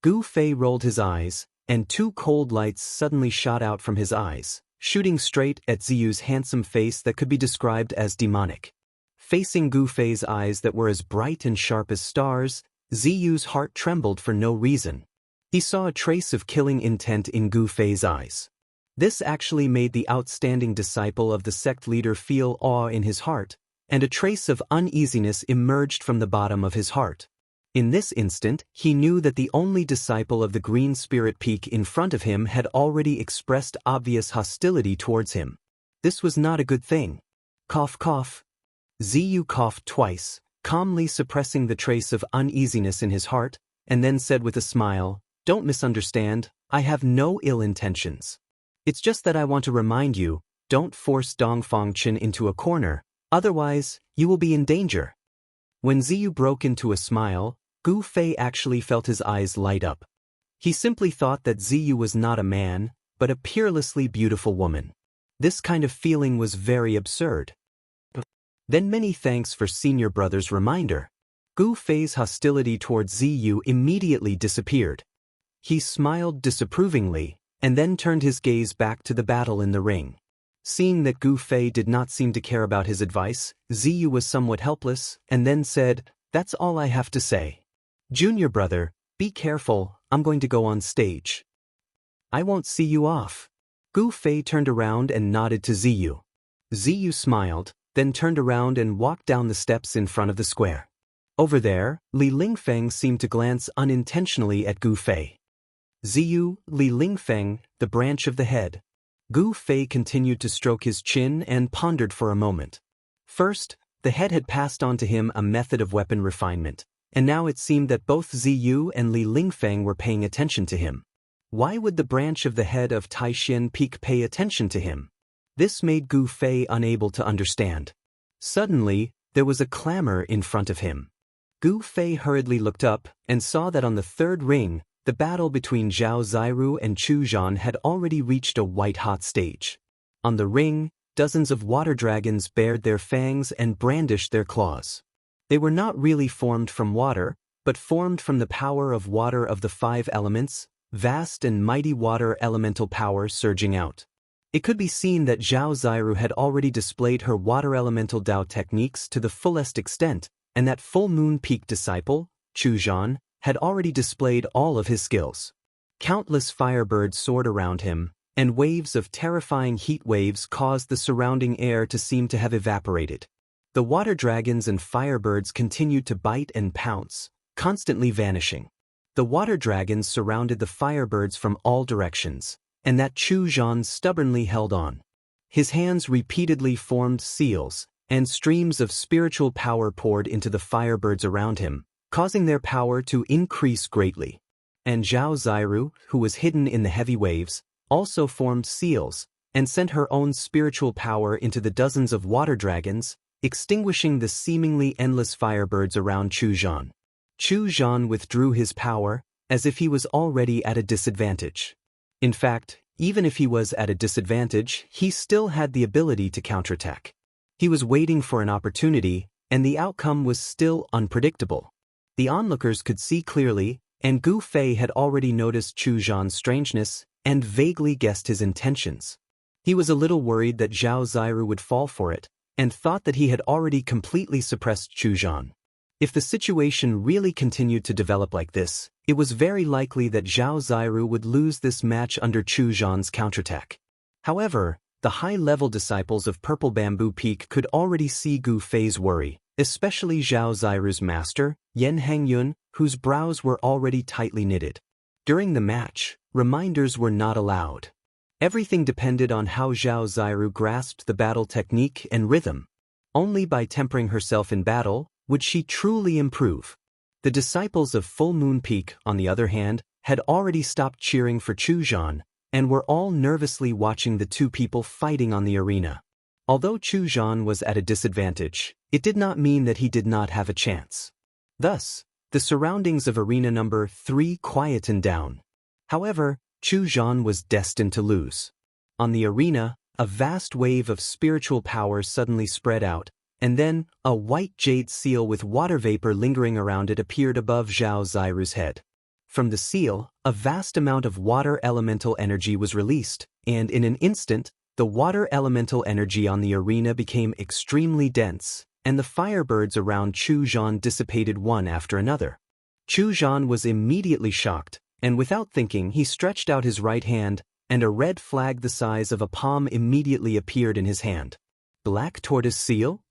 Gu Fei rolled his eyes, and 2 cold lights suddenly shot out from his eyes, shooting straight at Ziyu's handsome face that could be described as demonic. Facing Gu Fei's eyes that were as bright and sharp as stars, Ziyu's heart trembled for no reason. He saw a trace of killing intent in Gu Fei's eyes. This actually made the outstanding disciple of the sect leader feel awe in his heart, and a trace of uneasiness emerged from the bottom of his heart. In this instant, he knew that the only disciple of the Green Spirit Peak in front of him had already expressed obvious hostility towards him. This was not a good thing. Cough cough. Ziyu coughed twice, calmly suppressing the trace of uneasiness in his heart, and then said with a smile, "Don't misunderstand, I have no ill intentions. It's just that I want to remind you, don't force Dongfang Chen into a corner, otherwise, you will be in danger." When Ziyu broke into a smile, Gu Fei actually felt his eyes light up. He simply thought that Ziyu was not a man, but a peerlessly beautiful woman. This kind of feeling was very absurd. Then many thanks for senior brother's reminder. Gu Fei's hostility towards Ziyu immediately disappeared. He smiled disapprovingly, and then turned his gaze back to the battle in the ring. Seeing that Gu Fei did not seem to care about his advice, Ziyu was somewhat helpless, and then said, "That's all I have to say. Junior brother, be careful, I'm going to go on stage. I won't see you off." Gu Fei turned around and nodded to Ziyu. Ziyu smiled, then turned around and walked down the steps in front of the square. Over there, Li Lingfeng seemed to glance unintentionally at Gu Fei. Ziyu, Li Lingfeng, the branch of the head. Gu Fei continued to stroke his chin and pondered for a moment. First, the head had passed on to him a method of weapon refinement, and now it seemed that both Ziyu and Li Lingfeng were paying attention to him. Why would the branch of the head of Taishan Peak pay attention to him? This made Gu Fei unable to understand. Suddenly, there was a clamor in front of him. Gu Fei hurriedly looked up and saw that on the third ring, the battle between Zhao Ziru and Chu Zhan had already reached a white-hot stage. On the ring, dozens of water dragons bared their fangs and brandished their claws. They were not really formed from water, but formed from the power of water of the 5 elements, vast and mighty water elemental power surging out. It could be seen that Zhao Ziru had already displayed her water elemental Dao techniques to the fullest extent, and that Full Moon Peak disciple, Chu Zhan, had already displayed all of his skills. Countless firebirds soared around him, and waves of terrifying heat waves caused the surrounding air to seem to have evaporated. The water dragons and firebirds continued to bite and pounce, constantly vanishing. The water dragons surrounded the firebirds from all directions, and that Chu Zhan stubbornly held on. His hands repeatedly formed seals, and streams of spiritual power poured into the firebirds around him, causing their power to increase greatly. And Zhao Ziru, who was hidden in the heavy waves, also formed seals, and sent her own spiritual power into the dozens of water dragons, extinguishing the seemingly endless firebirds around Chu Zhan. Chu Zhan withdrew his power, as if he was already at a disadvantage. In fact, even if he was at a disadvantage, he still had the ability to counterattack. He was waiting for an opportunity, and the outcome was still unpredictable. The onlookers could see clearly, and Gu Fei had already noticed Chu Zhan's strangeness and vaguely guessed his intentions. He was a little worried that Zhao Ziru would fall for it, and thought that he had already completely suppressed Chu Zhan. If the situation really continued to develop like this, it was very likely that Zhao Ziru would lose this match under Chu Zhan's counterattack. However, the high-level disciples of Purple Bamboo Peak could already see Gu Fei's worry, especially Zhao Ziru's master, Yan Hangyun, whose brows were already tightly knitted. During the match, reminders were not allowed. Everything depended on how Zhao Ziru grasped the battle technique and rhythm. Only by tempering herself in battle would she truly improve. The disciples of Full Moon Peak, on the other hand, had already stopped cheering for Chu Zhan, and were all nervously watching the two people fighting on the arena. Although Chu Zhan was at a disadvantage, it did not mean that he did not have a chance. Thus, the surroundings of arena number 3 quietened down. However, Chu Zhan was destined to lose. On the arena, a vast wave of spiritual power suddenly spread out, and then, a white jade seal with water vapor lingering around it appeared above Zhao Ziru's head. From the seal, a vast amount of water elemental energy was released, and in an instant, the water elemental energy on the arena became extremely dense, and the firebirds around Chu Zhan dissipated one after another. Chu Zhan was immediately shocked, and without thinking he stretched out his right hand, and a red flag the size of a palm immediately appeared in his hand. Black Tortoise Seal?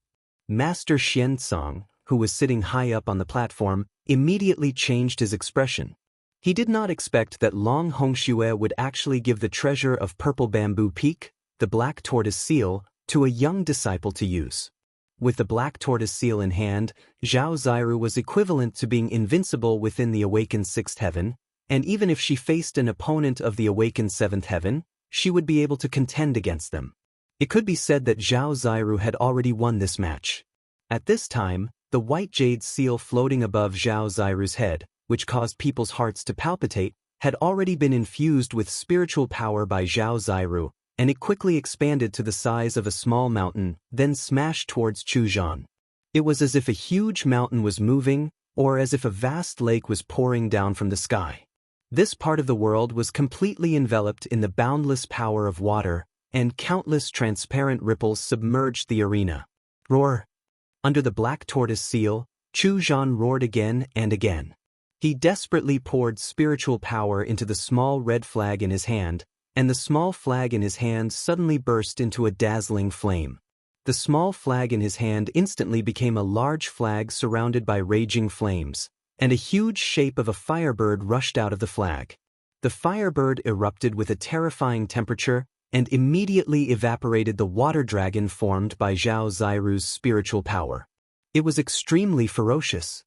Master Xianzong, who was sitting high up on the platform, immediately changed his expression. He did not expect that Long Hongxue would actually give the treasure of Purple Bamboo Peak, the Black Tortoise Seal, to a young disciple to use. With the Black Tortoise Seal in hand, Zhao Ziru was equivalent to being invincible within the awakened 6th heaven, and even if she faced an opponent of the awakened 7th heaven, she would be able to contend against them. It could be said that Zhao Ziru had already won this match. At this time, the white jade seal floating above Zhao Ziru's head, which caused people's hearts to palpitate, had already been infused with spiritual power by Zhao Ziru, and it quickly expanded to the size of a small mountain, then smashed towards Chu Zhan. It was as if a huge mountain was moving, or as if a vast lake was pouring down from the sky. This part of the world was completely enveloped in the boundless power of water, and countless transparent ripples submerged the arena. Roar! Under the Black Tortoise Seal, Chu Zhan roared again and again. He desperately poured spiritual power into the small red flag in his hand, and the small flag in his hand suddenly burst into a dazzling flame. The small flag in his hand instantly became a large flag surrounded by raging flames, and a huge shape of a firebird rushed out of the flag. The firebird erupted with a terrifying temperature and immediately evaporated the water dragon formed by Zhao Ziru's spiritual power. It was extremely ferocious.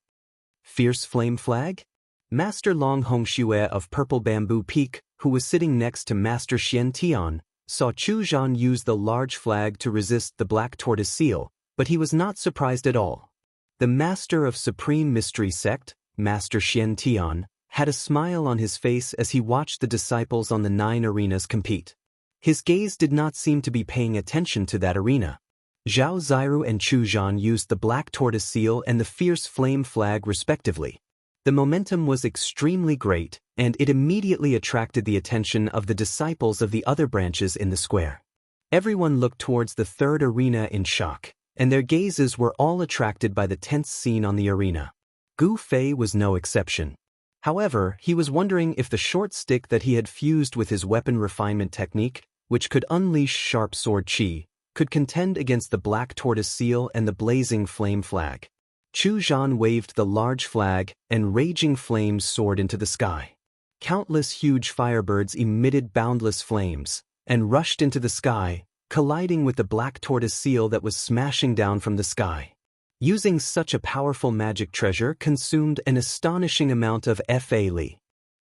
Fierce flame flag? Master Long Hongxue of Purple Bamboo Peak, who was sitting next to Master Xian Tian, saw Chu Zhan use the large flag to resist the black tortoise seal, but he was not surprised at all. The master of Supreme Mystery Sect, Master Xian Tian, had a smile on his face as he watched the disciples on the 9 arenas compete. His gaze did not seem to be paying attention to that arena. Zhao Ziru and Chu Zhan used the black tortoise seal and the fierce flame flag respectively. The momentum was extremely great, and it immediately attracted the attention of the disciples of the other branches in the square. Everyone looked towards the 3rd arena in shock, and their gazes were all attracted by the tense scene on the arena. Gu Fei was no exception. However, he was wondering if the short stick that he had fused with his weapon refinement technique, which could unleash sharp sword chi, could contend against the black tortoise seal and the blazing flame flag. Chu Zhan waved the large flag, and raging flames soared into the sky. Countless huge firebirds emitted boundless flames, and rushed into the sky, colliding with the black tortoise seal that was smashing down from the sky. Using such a powerful magic treasure consumed an astonishing amount of Fa Li.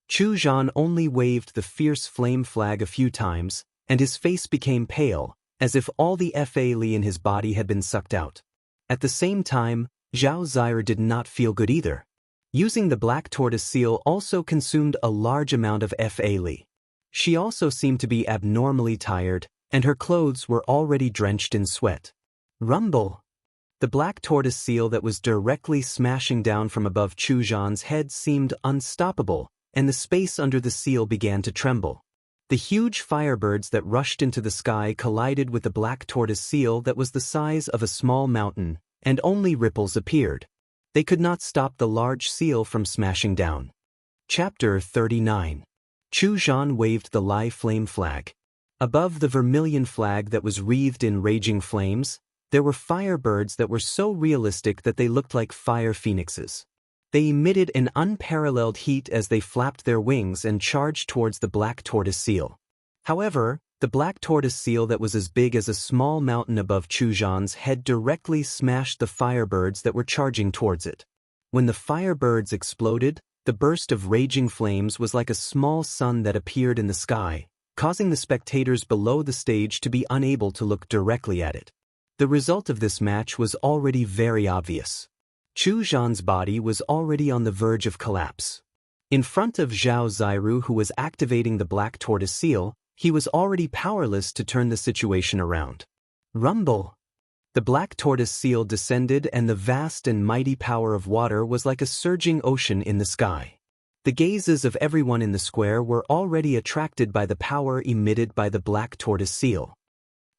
Chu Zhan only waved the fierce flame flag a few times, and his face became pale, as if all the Fa Li in his body had been sucked out. At the same time, Zhao Ziru did not feel good either. Using the black tortoise seal also consumed a large amount of Fa Li. She also seemed to be abnormally tired, and her clothes were already drenched in sweat. Rumble! The black tortoise seal that was directly smashing down from above Chu Zhan's head seemed unstoppable, and the space under the seal began to tremble. The huge firebirds that rushed into the sky collided with the black tortoise seal that was the size of a small mountain, and only ripples appeared. They could not stop the large seal from smashing down. Chapter 39. Chu Zhan waved the Lai flame flag. Above the vermilion flag that was wreathed in raging flames, there were firebirds that were so realistic that they looked like fire phoenixes. They emitted an unparalleled heat as they flapped their wings and charged towards the black tortoise seal. However, the black tortoise seal that was as big as a small mountain above Chu Zhan's head directly smashed the firebirds that were charging towards it. When the firebirds exploded, the burst of raging flames was like a small sun that appeared in the sky, causing the spectators below the stage to be unable to look directly at it. The result of this match was already very obvious. Chu Zhan's body was already on the verge of collapse. In front of Zhao Ziru, who was activating the black tortoise seal, he was already powerless to turn the situation around. Rumble! The black tortoise seal descended, and the vast and mighty power of water was like a surging ocean in the sky. The gazes of everyone in the square were already attracted by the power emitted by the black tortoise seal.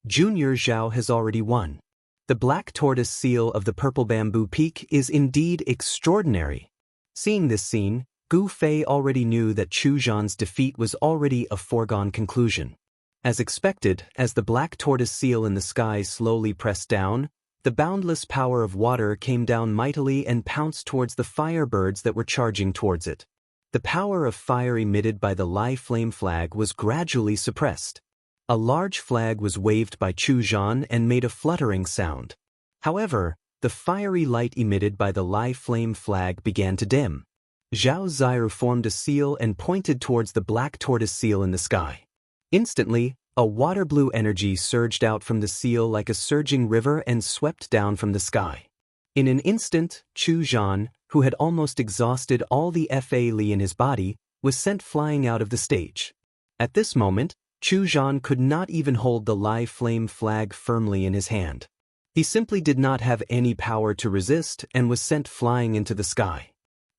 Junior Zhao has already won. The black tortoise seal of the Purple Bamboo Peak is indeed extraordinary. Seeing this scene, Gu Fei already knew that Chu Zhan's defeat was already a foregone conclusion. As expected, as the black tortoise seal in the sky slowly pressed down, the boundless power of water came down mightily and pounced towards the firebirds that were charging towards it. The power of fire emitted by the Lai flame flag was gradually suppressed. A large flag was waved by Chu Zhan and made a fluttering sound. However, the fiery light emitted by the Lai flame flag began to dim. Zhao Ziru formed a seal and pointed towards the black tortoise seal in the sky. Instantly, a water blue energy surged out from the seal like a surging river and swept down from the sky. In an instant, Chu Zhan, who had almost exhausted all the Fa Li in his body, was sent flying out of the stage. At this moment, Chu Zhan could not even hold the Lai flame flag firmly in his hand. He simply did not have any power to resist and was sent flying into the sky.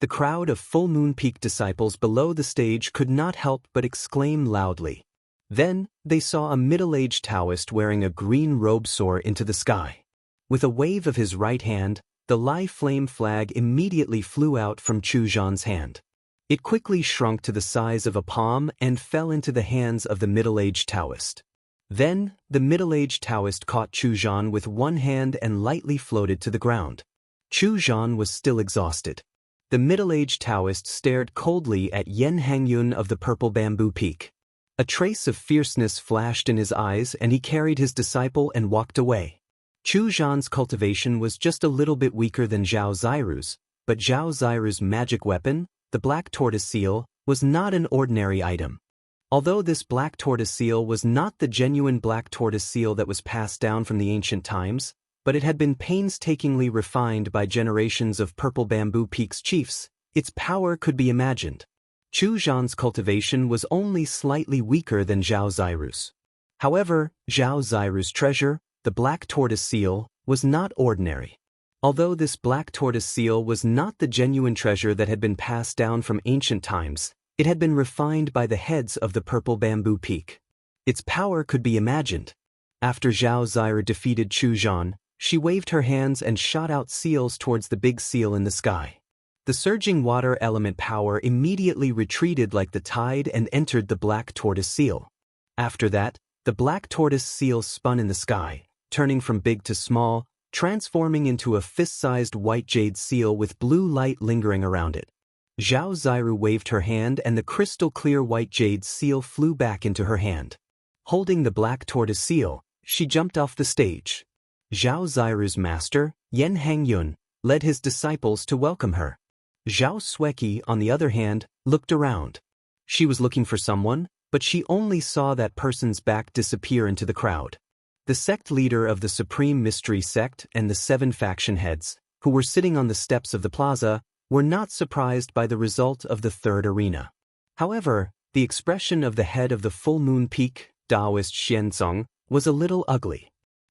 The crowd of Full Moon Peak disciples below the stage could not help but exclaim loudly. Then, they saw a middle-aged Taoist wearing a green robe soar into the sky. With a wave of his right hand, the Lai flame flag immediately flew out from Chu Zhan's hand. It quickly shrunk to the size of a palm and fell into the hands of the middle-aged Taoist. Then, the middle-aged Taoist caught Chu Zhan with one hand and lightly floated to the ground. Chu Zhan was still exhausted. The middle-aged Taoist stared coldly at Yen Hangyun of the purple bamboo peak. A trace of fierceness flashed in his eyes and he carried his disciple and walked away. Chu Zhan's cultivation was just a little bit weaker than Zhao Ziru's, but Zhao Ziru's magic weapon, the black tortoise seal, was not an ordinary item. Although this black tortoise seal was not the genuine black tortoise seal that was passed down from the ancient times, but it had been painstakingly refined by generations of Purple Bamboo Peak's chiefs, its power could be imagined. Chu Zhan's cultivation was only slightly weaker than Zhao Ziru's. However, Zhao Ziru's treasure, the black tortoise seal, was not ordinary. Although this black tortoise seal was not the genuine treasure that had been passed down from ancient times, it had been refined by the heads of the Purple Bamboo Peak. Its power could be imagined. After Zhao Ziru defeated Chu Zhan, she waved her hands and shot out seals towards the big seal in the sky. The surging water element power immediately retreated like the tide and entered the black tortoise seal. After that, the black tortoise seal spun in the sky, turning from big to small, transforming into a fist-sized white jade seal with blue light lingering around it. Zhao Ziru waved her hand and the crystal-clear white jade seal flew back into her hand. Holding the black tortoise seal, she jumped off the stage. Zhao Ziru's master, Yen Hangyun, led his disciples to welcome her. Zhao Sueki, on the other hand, looked around. She was looking for someone, but she only saw that person's back disappear into the crowd. The sect leader of the Supreme Mystery Sect and the 7 faction heads, who were sitting on the steps of the plaza, were not surprised by the result of the third arena. However, the expression of the head of the Full Moon Peak, Taoist Xianzong, was a little ugly.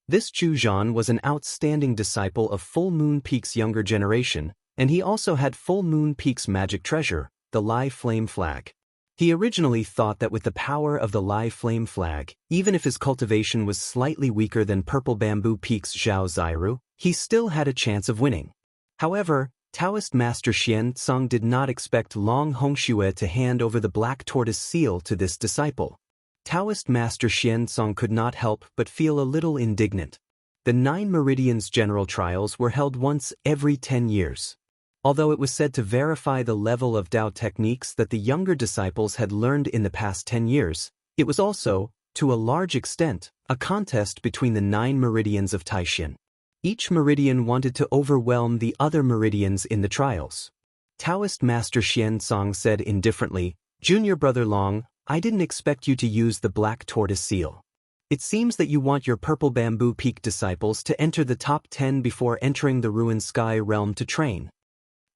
This Chu Zhan was an outstanding disciple of Full Moon Peak's younger generation, and he also had Full Moon Peak's magic treasure, the Lai Flame Flag. He originally thought that with the power of the Lai Flame Flag, even if his cultivation was slightly weaker than Purple Bamboo Peak's Zhao Ziru, he still had a chance of winning. However, Taoist Master Xianzong did not expect Long Hongxue to hand over the black tortoise seal to this disciple. Taoist Master Xianzong could not help but feel a little indignant. The 9 Meridians General Trials were held once every 10 years. Although it was said to verify the level of Dao techniques that the younger disciples had learned in the past 10 years, it was also, to a large extent, a contest between the 9 meridians of Taishan. Each meridian wanted to overwhelm the other meridians in the trials. Taoist Master Xianzong said indifferently, "Junior Brother Long, I didn't expect you to use the black tortoise seal. It seems that you want your Purple Bamboo Peak disciples to enter the top 10 before entering the Ruined Sky realm to train."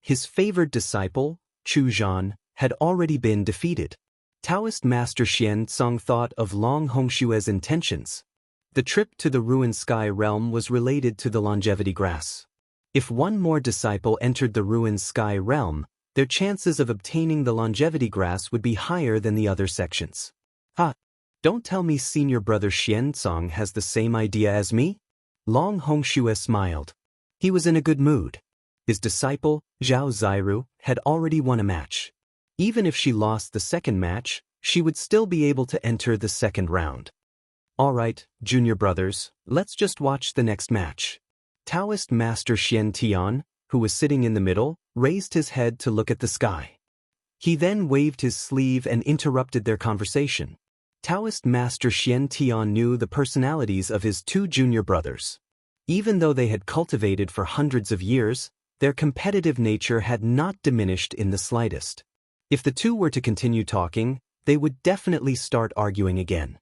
His favored disciple, Chu Zhan, had already been defeated. Taoist Master Xianzong thought of Long Hongxue's intentions. The trip to the Ruined Sky realm was related to the longevity grass. If one more disciple entered the Ruined Sky realm, their chances of obtaining the longevity grass would be higher than the other sections. Don't tell me senior brother Xianzong has the same idea as me? Long Hongxue smiled. He was in a good mood. His disciple, Zhao Ziru, had already won a match. Even if she lost the second match, she would still be able to enter the second round. All right, junior brothers, let's just watch the next match. Taoist Master Xian Tian, who was sitting in the middle, raised his head to look at the sky. He then waved his sleeve and interrupted their conversation. Taoist Master Xian Tian knew the personalities of his 2 junior brothers. Even though they had cultivated for hundreds of years, their competitive nature had not diminished in the slightest. If the 2 were to continue talking, they would definitely start arguing again.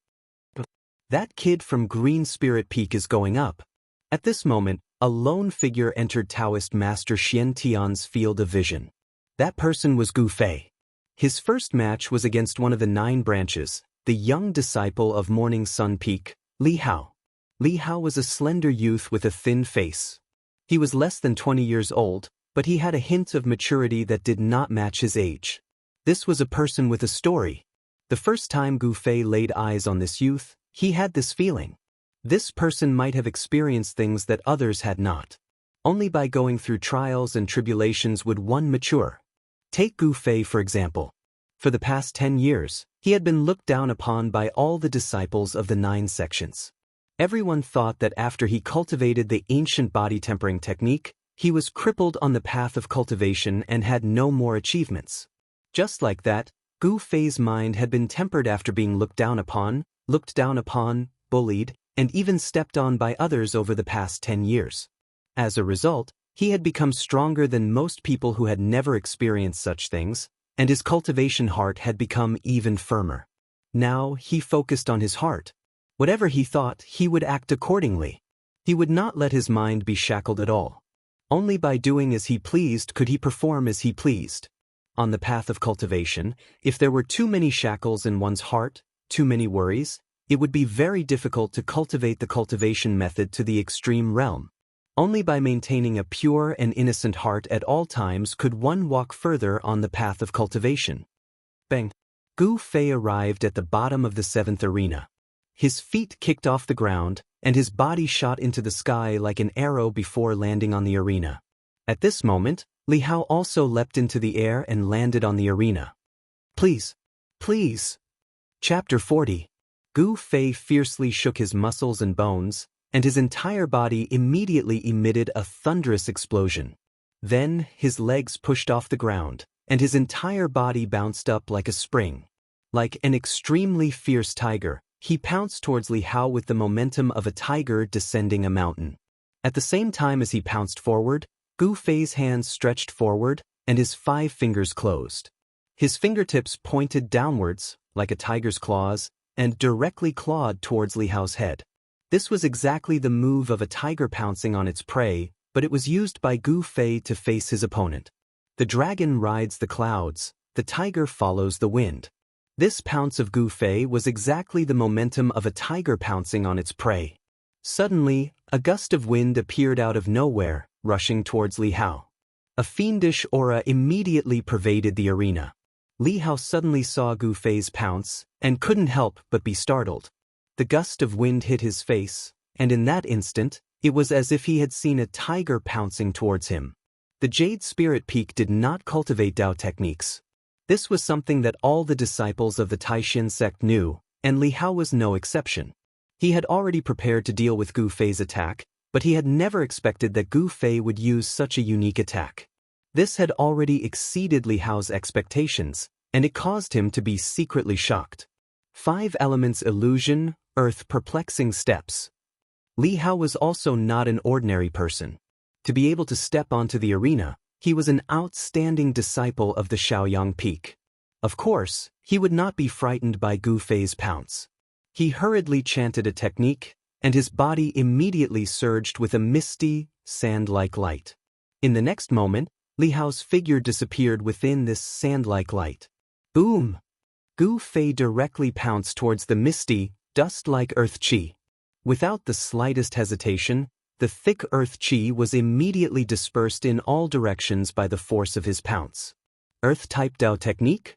That kid from Green Spirit Peak is going up. At this moment, a lone figure entered Taoist Master Xian Tian's field of vision. That person was Gu Fei. His first match was against one of the 9 branches, the young disciple of Morning Sun Peak, Li Hao. Li Hao was a slender youth with a thin face. He was less than 20 years old, but he had a hint of maturity that did not match his age. This was a person with a story. The first time Gu Fei laid eyes on this youth, he had this feeling. This person might have experienced things that others had not. Only by going through trials and tribulations would one mature. Take Gu Fei for example. For the past 10 years, he had been looked down upon by all the disciples of the 9 sections. Everyone thought that after he cultivated the ancient body tempering technique, he was crippled on the path of cultivation and had no more achievements. Just like that, Gu Fei's mind had been tempered after being looked down upon, bullied, and even stepped on by others over the past 10 years. As a result, he had become stronger than most people who had never experienced such things, and his cultivation heart had become even firmer. Now he focused on his heart. Whatever he thought, he would act accordingly. He would not let his mind be shackled at all. Only by doing as he pleased could he perform as he pleased. On the path of cultivation, if there were too many shackles in one's heart, too many worries, it would be very difficult to cultivate the cultivation method to the extreme realm. Only by maintaining a pure and innocent heart at all times could one walk further on the path of cultivation. Bang! Gu Fei arrived at the bottom of the 7th arena. His feet kicked off the ground, and his body shot into the sky like an arrow before landing on the arena. At this moment, Li Hao also leapt into the air and landed on the arena. Please! Please! Chapter 40. Gu Fei fiercely shook his muscles and bones, and his entire body immediately emitted a thunderous explosion. Then, his legs pushed off the ground, and his entire body bounced up like a spring. Like an extremely fierce tiger, he pounced towards Li Hao with the momentum of a tiger descending a mountain. At the same time as he pounced forward, Gu Fei's hands stretched forward, and his 5 fingers closed. His fingertips pointed downwards, like a tiger's claws, and directly clawed towards Li Hao's head. This was exactly the move of a tiger pouncing on its prey, but it was used by Gu Fei to face his opponent. The dragon rides the clouds, the tiger follows the wind. This pounce of Gu Fei was exactly the momentum of a tiger pouncing on its prey. Suddenly, a gust of wind appeared out of nowhere, rushing towards Li Hao. A fiendish aura immediately pervaded the arena. Li Hao suddenly saw Gu Fei's pounce, and couldn't help but be startled. The gust of wind hit his face, and in that instant, it was as if he had seen a tiger pouncing towards him. The Jade Spirit Peak did not cultivate Dao techniques. This was something that all the disciples of the Taishan sect knew, and Li Hao was no exception. He had already prepared to deal with Gu Fei's attack, but he had never expected that Gu Fei would use such a unique attack. This had already exceeded Li Hao's expectations, and it caused him to be secretly shocked. 5 elements illusion, earth perplexing steps. Li Hao was also not an ordinary person. To be able to step onto the arena, he was an outstanding disciple of the Shaoyang Peak. Of course, he would not be frightened by Gu Fei's pounce. He hurriedly chanted a technique, and his body immediately surged with a misty, sand-like light. In the next moment, Li Hao's figure disappeared within this sand-like light. Boom! Gu Fei directly pounced towards the misty, dust-like earth qi. Without the slightest hesitation, the thick earth qi was immediately dispersed in all directions by the force of his pounce. Earth-type Dao technique?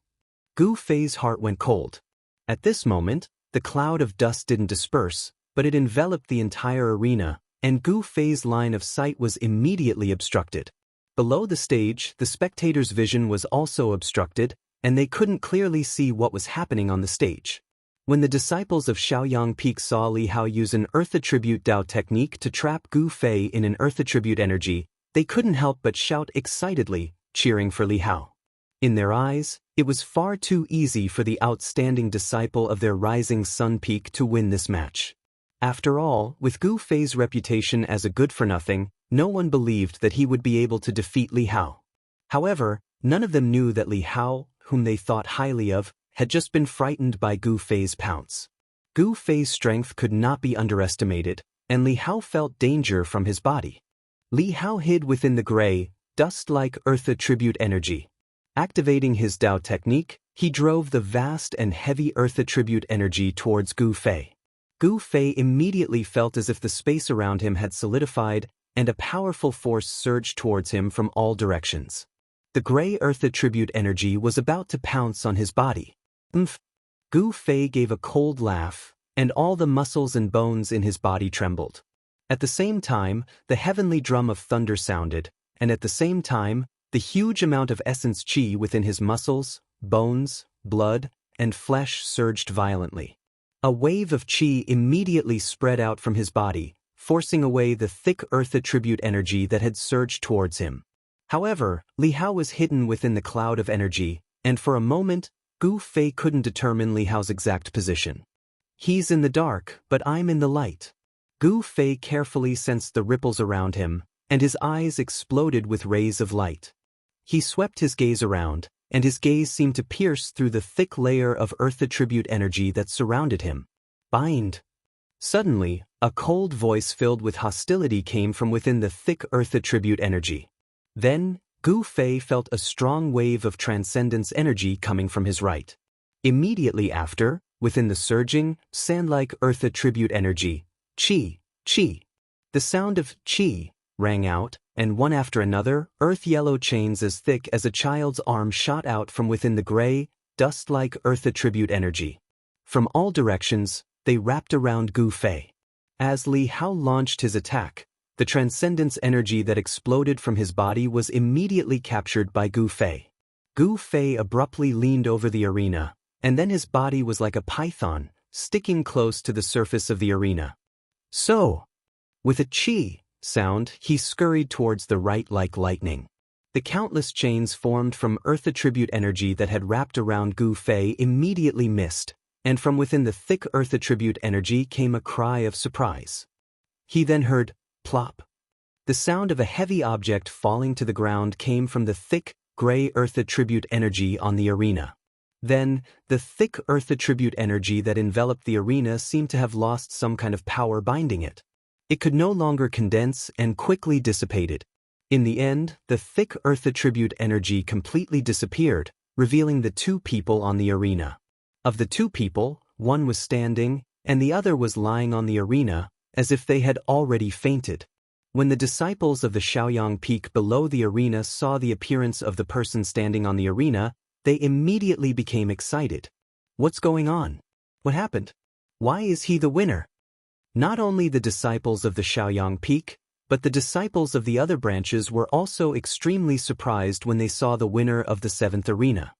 Gu Fei's heart went cold. At this moment, the cloud of dust didn't disperse, but it enveloped the entire arena, and Gu Fei's line of sight was immediately obstructed. Below the stage, the spectators' vision was also obstructed, and they couldn't clearly see what was happening on the stage. When the disciples of Shaoyang Peak saw Li Hao use an Earth Attribute Dao technique to trap Gu Fei in an Earth Attribute energy, they couldn't help but shout excitedly, cheering for Li Hao. In their eyes, it was far too easy for the outstanding disciple of their rising sun peak to win this match. After all, with Gu Fei's reputation as a good-for-nothing, no one believed that he would be able to defeat Li Hao. However, none of them knew that Li Hao, whom they thought highly of, had just been frightened by Gu Fei's pounce. Gu Fei's strength could not be underestimated, and Li Hao felt danger from his body. Li Hao hid within the gray, dust-like earth attribute energy. Activating his Dao technique, he drove the vast and heavy earth attribute energy towards Gu Fei. Gu Fei immediately felt as if the space around him had solidified, and a powerful force surged towards him from all directions. The gray earth attribute energy was about to pounce on his body. Gu Fei gave a cold laugh, and all the muscles and bones in his body trembled. At the same time, the heavenly drum of thunder sounded, and at the same time, The huge amount of essence qi within his muscles, bones, blood, and flesh surged violently. A wave of qi immediately spread out from his body, forcing away the thick earth attribute energy that had surged towards him. However, Li Hao was hidden within the cloud of energy, and for a moment, Gu Fei couldn't determine Li Hao's exact position. He's in the dark, but I'm in the light. Gu Fei carefully sensed the ripples around him, and his eyes exploded with rays of light. He swept his gaze around, and his gaze seemed to pierce through the thick layer of earth attribute energy that surrounded him. Bind! Suddenly, a cold voice filled with hostility came from within the thick earth attribute energy. Then, Gu Fei felt a strong wave of transcendence energy coming from his right. Immediately after, within the surging, sand-like earth attribute energy, qi, qi. The sound of qi rang out, and one after another, earth-yellow chains as thick as a child's arm shot out from within the gray, dust-like earth attribute energy. From all directions, they wrapped around Gu Fei. As Li Hao launched his attack, the transcendence energy that exploded from his body was immediately captured by Gu Fei. Gu Fei abruptly leaned over the arena, and then his body was like a python, sticking close to the surface of the arena. So, with a qi sound, he scurried towards the right like lightning. The countless chains formed from earth attribute energy that had wrapped around Gu Fei immediately missed, and from within the thick earth attribute energy came a cry of surprise. He then heard, plop. The sound of a heavy object falling to the ground came from the thick, gray earth attribute energy on the arena. Then, the thick earth attribute energy that enveloped the arena seemed to have lost some kind of power binding it. It could no longer condense and quickly dissipated. In the end, the thick earth attribute energy completely disappeared, revealing the two people on the arena. Of the two people, one was standing, and the other was lying on the arena, as if they had already fainted. When the disciples of the Shaoyang Peak below the arena saw the appearance of the person standing on the arena, they immediately became excited. What's going on? What happened? Why is he the winner? Not only the disciples of the Shaoyang Peak, but the disciples of the other branches were also extremely surprised when they saw the winner of the seventh arena.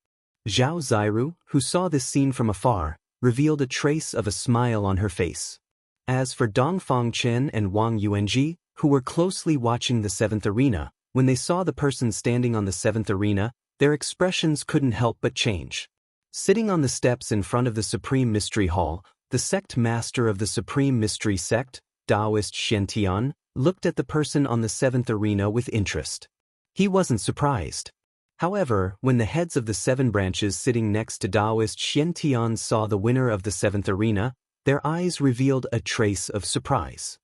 Zhao Ziru, who saw this scene from afar, revealed a trace of a smile on her face. As for Dongfang Chen and Wang Yuanji, who were closely watching the seventh arena, when they saw the person standing on the seventh arena, their expressions couldn't help but change. Sitting on the steps in front of the Supreme Mystery Hall, the sect master of the Supreme Mystery Sect, Taoist Xiantian, looked at the person on the seventh arena with interest. He wasn't surprised. However, when the heads of the seven branches sitting next to Taoist Xiantian saw the winner of the seventh arena, their eyes revealed a trace of surprise.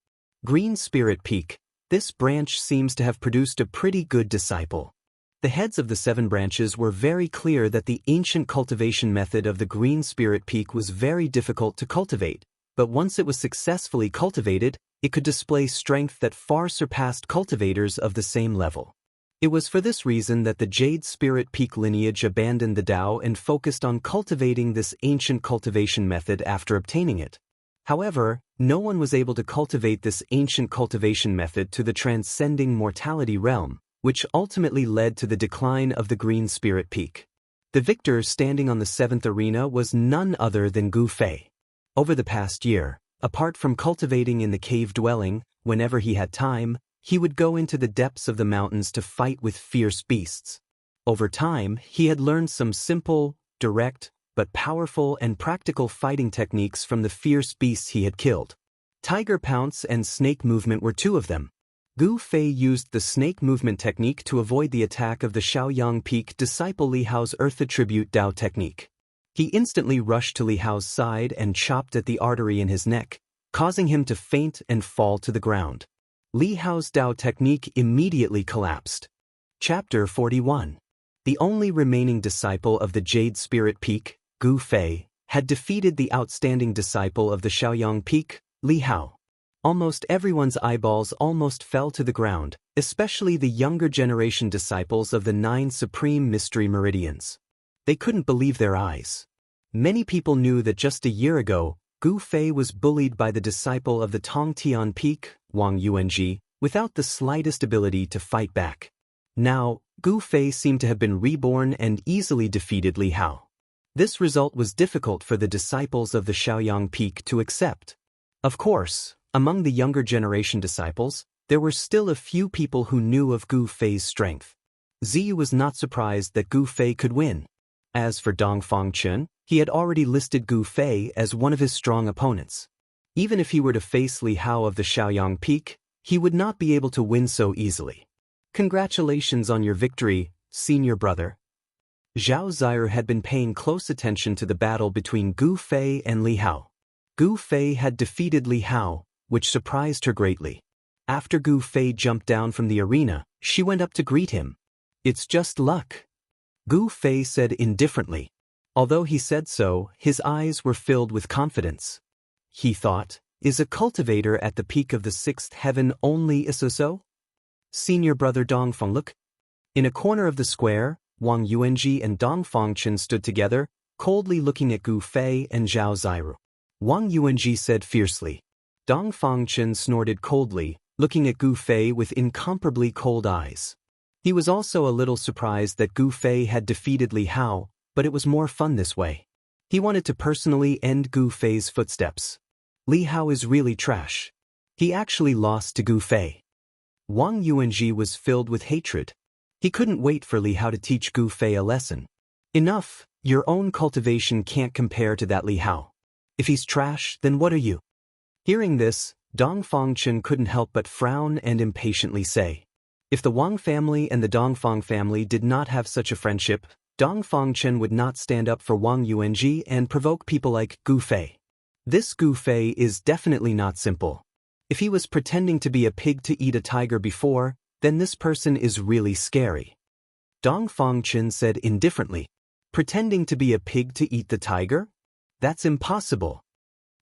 Green Spirit Peak, this branch seems to have produced a pretty good disciple. The heads of the seven branches were very clear that the ancient cultivation method of the Green Spirit Peak was very difficult to cultivate, but once it was successfully cultivated, it could display strength that far surpassed cultivators of the same level. It was for this reason that the Jade Spirit Peak lineage abandoned the Tao and focused on cultivating this ancient cultivation method after obtaining it. However, no one was able to cultivate this ancient cultivation method to the transcending mortality realm, which ultimately led to the decline of the Green Spirit Peak. The victor standing on the seventh arena was none other than Gu Fei. Over the past year, apart from cultivating in the cave dwelling, whenever he had time, he would go into the depths of the mountains to fight with fierce beasts. Over time, he had learned some simple, direct, but powerful and practical fighting techniques from the fierce beasts he had killed. Tiger Pounce and Snake Movement were two of them. Gu Fei used the snake movement technique to avoid the attack of the Shaoyang Peak disciple Li Hao's Earth Attribute Tao technique. He instantly rushed to Li Hao's side and chopped at the artery in his neck, causing him to faint and fall to the ground. Li Hao's Tao technique immediately collapsed. Chapter 41. The only remaining disciple of the Jade Spirit Peak, Gu Fei, had defeated the outstanding disciple of the Shaoyang Peak, Li Hao. Almost everyone's eyeballs almost fell to the ground, especially the younger generation disciples of the 9 Supreme Mystery Meridians. They couldn't believe their eyes. Many people knew that just a year ago, Gu Fei was bullied by the disciple of the Tongtian Peak, Wang Yuanji, without the slightest ability to fight back. Now, Gu Fei seemed to have been reborn and easily defeated Li Hao. This result was difficult for the disciples of the Shaoyang Peak to accept. Of course, among the younger generation disciples, there were still a few people who knew of Gu Fei's strength. Ziyu was not surprised that Gu Fei could win. As for Dong Fangchen, he had already listed Gu Fei as one of his strong opponents. Even if he were to face Li Hao of the Shaoyang Peak, he would not be able to win so easily. Congratulations on your victory, senior brother. Zhao Ziru had been paying close attention to the battle between Gu Fei and Li Hao. Gu Fei had defeated Li Hao, which surprised her greatly. After Gu Fei jumped down from the arena, she went up to greet him. "It's just luck," Gu Fei said indifferently. Although he said so, his eyes were filled with confidence. He thought, is a cultivator at the peak of the sixth heaven only a so-so? Senior brother Dong Feng, look. In a corner of the square, Wang Yuanji and Dong Fangchen stood together, coldly looking at Gu Fei and Zhao Ziru. Wang Yuanji said fiercely. Dong Fangchen snorted coldly, looking at Gu Fei with incomparably cold eyes. He was also a little surprised that Gu Fei had defeated Li Hao, but it was more fun this way. He wanted to personally end Gu Fei's footsteps. Li Hao is really trash. He actually lost to Gu Fei. Wang Yuanji was filled with hatred. He couldn't wait for Li Hao to teach Gu Fei a lesson. Enough, your own cultivation can't compare to that Li Hao. If he's trash, then what are you? Hearing this, Dong Fangchen couldn't help but frown and impatiently say. If the Wang family and the Dongfang family did not have such a friendship, Dong Fangchen would not stand up for Wang Yuanji and provoke people like Gu Fei. This Gu Fei is definitely not simple. If he was pretending to be a pig to eat a tiger before, then this person is really scary. Dong Fangchen said indifferently. Pretending to be a pig to eat the tiger? That's impossible.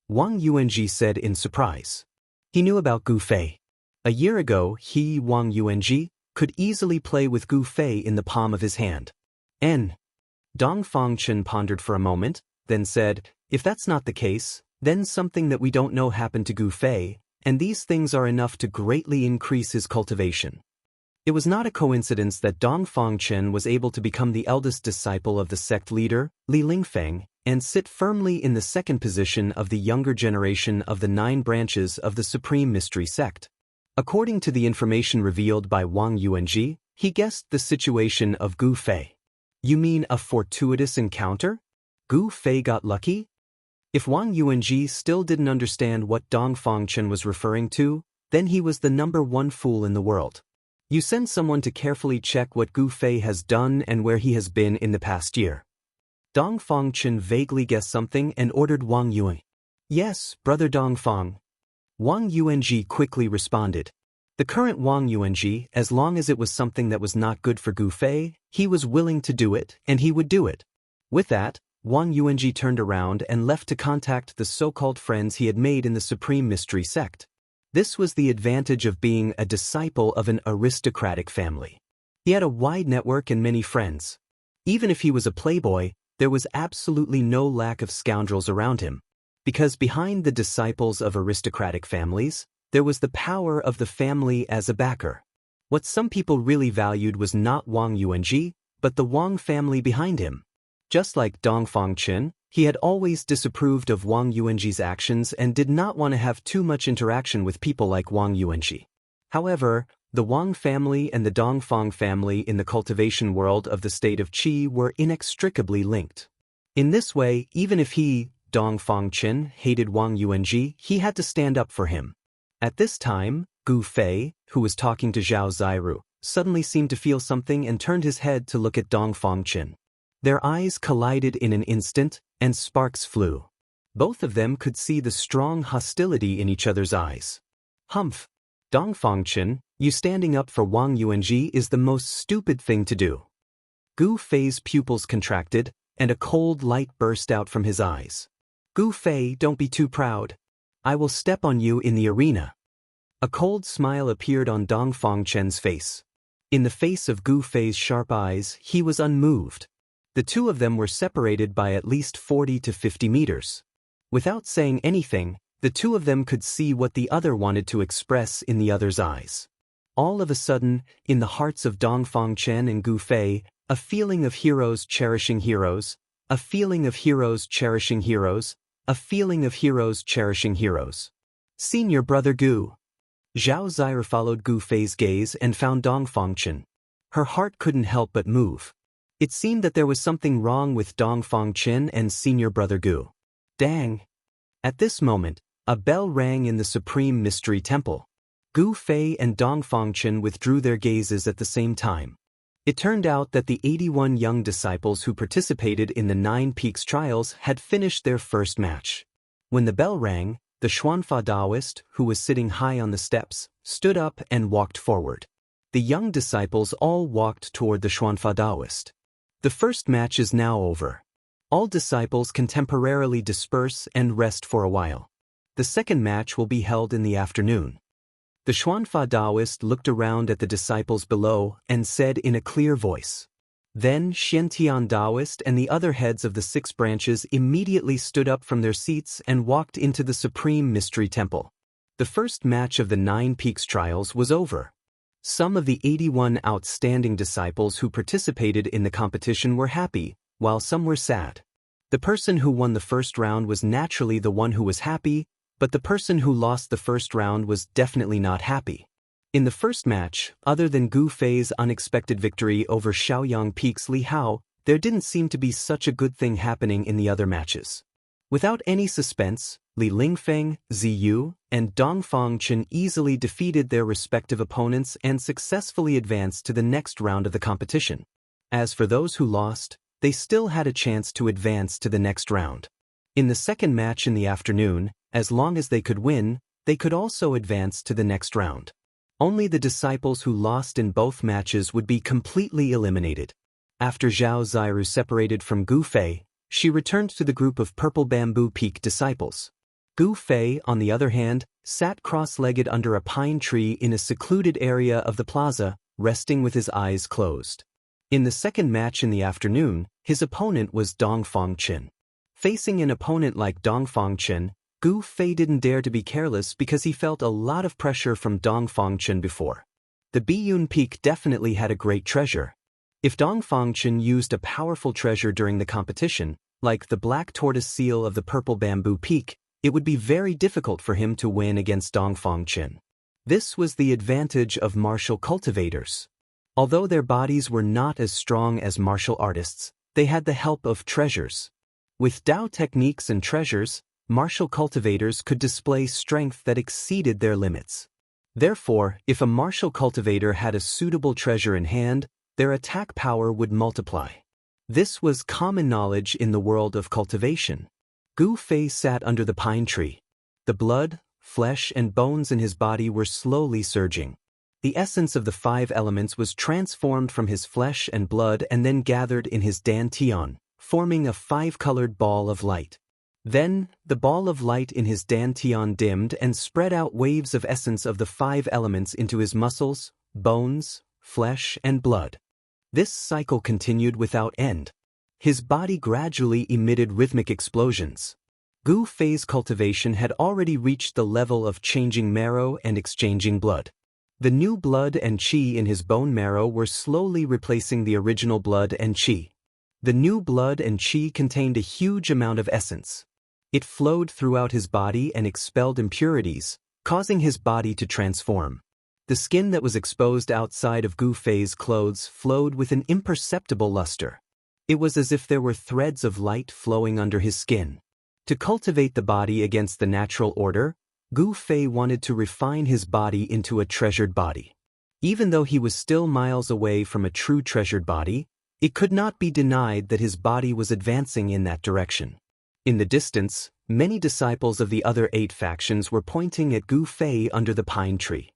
Wang Yuanji said in surprise. He knew about Gu Fei. A year ago, he, Wang Yuanji, could easily play with Gu Fei in the palm of his hand. Dong Fangchen pondered for a moment, then said, if that's not the case, then something that we don't know happened to Gu Fei, and these things are enough to greatly increase his cultivation. It was not a coincidence that Dong Fangchen was able to become the eldest disciple of the sect leader, Li Lingfeng, and sit firmly in the second position of the younger generation of the 9 branches of the Supreme Mystery Sect. According to the information revealed by Wang Yuanji, he guessed the situation of Gu Fei. You mean a fortuitous encounter? Gu Fei got lucky? If Wang Yuanji still didn't understand what Dong Fangchen was referring to, then he was the #1 fool in the world. You send someone to carefully check what Gu Fei has done and where he has been in the past year. Dong Fangchen vaguely guessed something and ordered Wang Yuan. Yes, brother Dong Fang. Wang Yuanji quickly responded. The current Wang Yuanji, as long as it was something that was not good for Gu Fei, he was willing to do it, and he would do it. With that, Wang Yuanji turned around and left to contact the so-called friends he had made in the Supreme Mystery Sect. This was the advantage of being a disciple of an aristocratic family. He had a wide network and many friends. Even if he was a playboy, there was absolutely no lack of scoundrels around him. Because behind the disciples of aristocratic families, there was the power of the family as a backer. What some people really valued was not Wang Yuanji, but the Wang family behind him. Just like Dong Fangchen, he had always disapproved of Wang Yuanji's actions and did not want to have too much interaction with people like Wang Yuanji. However, the Wang family and the Dongfang family in the cultivation world of the state of Qi were inextricably linked. In this way, even if he, Dong Fangchen, hated Wang Yuanji, he had to stand up for him. At this time, Gu Fei, who was talking to Zhao Ziru, suddenly seemed to feel something and turned his head to look at Dong Fangchen. Their eyes collided in an instant, and sparks flew. Both of them could see the strong hostility in each other's eyes. Humph! Dong Fangchen, you standing up for Wang Yuanji is the most stupid thing to do. Gu Fei's pupils contracted, and a cold light burst out from his eyes. Gu Fei, don't be too proud. I will step on you in the arena. A cold smile appeared on Dong Fangchen's face. In the face of Gu Fei's sharp eyes, he was unmoved. The two of them were separated by at least 40 to 50 meters. Without saying anything, the two of them could see what the other wanted to express in the other's eyes. All of a sudden, in the hearts of Dongfang Chen and Gu Fei, a feeling of heroes cherishing heroes, a feeling of heroes cherishing heroes, a feeling of heroes cherishing heroes. Senior brother Gu. Zhao Zier followed Gu Fei's gaze and found Dongfang Chen. Her heart couldn't help but move. It seemed that there was something wrong with Dongfang Chen and senior brother Gu. Dang! At this moment, a bell rang in the Supreme Mystery Temple. Gu Fei and Dongfang Chen withdrew their gazes at the same time. It turned out that the 81 young disciples who participated in the 9 Peaks trials had finished their first match. When the bell rang, the Xuanfa Taoist, who was sitting high on the steps, stood up and walked forward. The young disciples all walked toward the Xuanfa Taoist. The first match is now over. All disciples can temporarily disperse and rest for a while. The second match will be held in the afternoon. The Xuanfa Taoist looked around at the disciples below and said in a clear voice. Then Xiantian Taoist and the other heads of the 6 branches immediately stood up from their seats and walked into the Supreme Mystery Temple. The first match of the 9 Peaks trials was over. Some of the 81 outstanding disciples who participated in the competition were happy, while some were sad. The person who won the first round was naturally the one who was happy, but the person who lost the first round was definitely not happy. In the first match, other than Gu Fei's unexpected victory over Shaoyang Peak's Li Hao, there didn't seem to be such a good thing happening in the other matches. Without any suspense, Li Lingfeng, Ziyu, and Dongfang Chen easily defeated their respective opponents and successfully advanced to the next round of the competition. As for those who lost, they still had a chance to advance to the next round. In the second match in the afternoon, as long as they could win, they could also advance to the next round. Only the disciples who lost in both matches would be completely eliminated. After Zhao Ziru separated from Gu Fei, she returned to the group of Purple Bamboo Peak disciples. Gu Fei, on the other hand, sat cross-legged under a pine tree in a secluded area of the plaza, resting with his eyes closed. In the second match in the afternoon, his opponent was Dongfang Chen. Facing an opponent like Dongfang Chen, Gu Fei didn't dare to be careless because he felt a lot of pressure from Dongfang Chen before. The Biyun Peak definitely had a great treasure. If Dongfang Chen used a powerful treasure during the competition, like the black tortoise seal of the Purple Bamboo Peak, it would be very difficult for him to win against Dongfang Chen. This was the advantage of martial cultivators. Although their bodies were not as strong as martial artists, they had the help of treasures. With Dao techniques and treasures, martial cultivators could display strength that exceeded their limits. Therefore, if a martial cultivator had a suitable treasure in hand, their attack power would multiply. This was common knowledge in the world of cultivation. Gu Fei sat under the pine tree. The blood, flesh, and bones in his body were slowly surging. The essence of the 5 elements was transformed from his flesh and blood and then gathered in his dantian, forming a 5-colored ball of light. Then, the ball of light in his dantian dimmed and spread out waves of essence of the 5 elements into his muscles, bones, flesh, and blood. This cycle continued without end. His body gradually emitted rhythmic explosions. Gu Fei's cultivation had already reached the level of changing marrow and exchanging blood. The new blood and qi in his bone marrow were slowly replacing the original blood and qi. The new blood and qi contained a huge amount of essence. It flowed throughout his body and expelled impurities, causing his body to transform. The skin that was exposed outside of Gu Fei's clothes flowed with an imperceptible luster. It was as if there were threads of light flowing under his skin. To cultivate the body against the natural order, Gu Fei wanted to refine his body into a treasured body. Even though he was still miles away from a true treasured body, it could not be denied that his body was advancing in that direction. In the distance, many disciples of the other 8 factions were pointing at Gu Fei under the pine tree.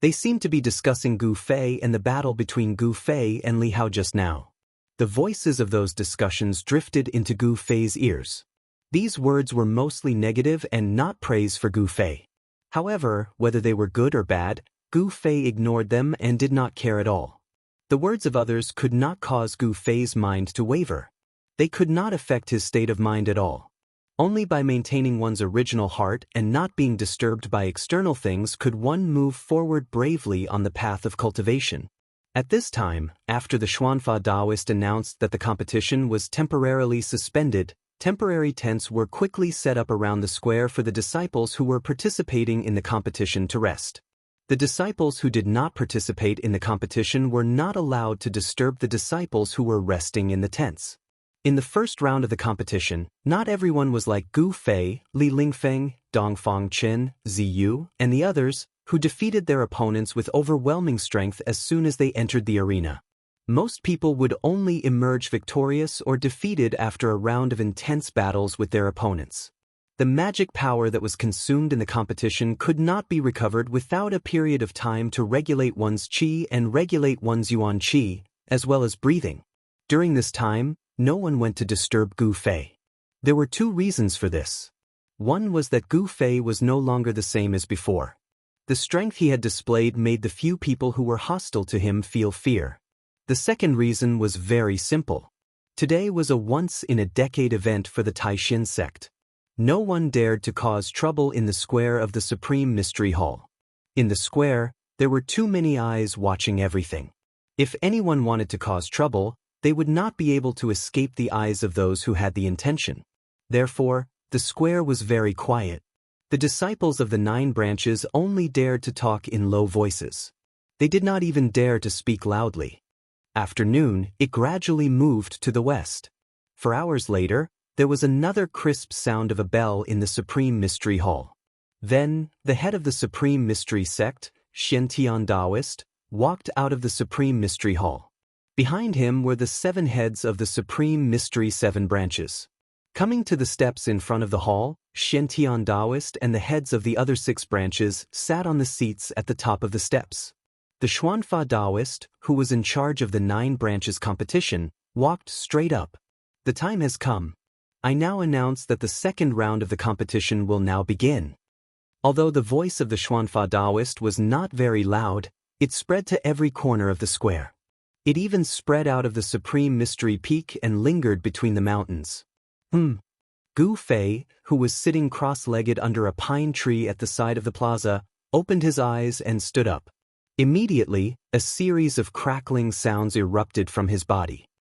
They seemed to be discussing Gu Fei and the battle between Gu Fei and Li Hao just now. The voices of those discussions drifted into Gu Fei's ears. These words were mostly negative and not praise for Gu Fei. However, whether they were good or bad, Gu Fei ignored them and did not care at all. The words of others could not cause Gu Fei's mind to waver. They could not affect his state of mind at all. Only by maintaining one's original heart and not being disturbed by external things could one move forward bravely on the path of cultivation. At this time, after the Xuanfa Taoist announced that the competition was temporarily suspended, temporary tents were quickly set up around the square for the disciples who were participating in the competition to rest. The disciples who did not participate in the competition were not allowed to disturb the disciples who were resting in the tents. In the first round of the competition, not everyone was like Gu Fei, Li Lingfeng, Dongfang Qin, Ziyu, and the others, who defeated their opponents with overwhelming strength as soon as they entered the arena. Most people would only emerge victorious or defeated after a round of intense battles with their opponents. The magic power that was consumed in the competition could not be recovered without a period of time to regulate one's qi and regulate one's yuan qi, as well as breathing. During this time, no one went to disturb Gu Fei. There were two reasons for this. One was that Gu Fei was no longer the same as before. The strength he had displayed made the few people who were hostile to him feel fear. The second reason was very simple. Today was a once-in-a-decade event for the Taishin sect. No one dared to cause trouble in the square of the Supreme Mystery Hall. In the square, there were too many eyes watching everything. If anyone wanted to cause trouble, they would not be able to escape the eyes of those who had the intention. Therefore, the square was very quiet. The disciples of the 9 branches only dared to talk in low voices. They did not even dare to speak loudly. After noon, it gradually moved to the west. For hours later, there was another crisp sound of a bell in the Supreme Mystery Hall. Then, the head of the Supreme Mystery sect, Xiantian Taoist, walked out of the Supreme Mystery Hall. Behind him were the 7 heads of the Supreme Mystery 7 branches. Coming to the steps in front of the hall, Xiantian Taoist and the heads of the other 6 branches sat on the seats at the top of the steps. The Xuanfa Taoist, who was in charge of the 9 branches competition, walked straight up. The time has come. I now announce that the second round of the competition will now begin. Although the voice of the Xuanfa Taoist was not very loud, it spread to every corner of the square. It even spread out of the Supreme Mystery Peak and lingered between the mountains. Gu Fei, who was sitting cross-legged under a pine tree at the side of the plaza, opened his eyes and stood up. Immediately, a series of crackling sounds erupted from his body.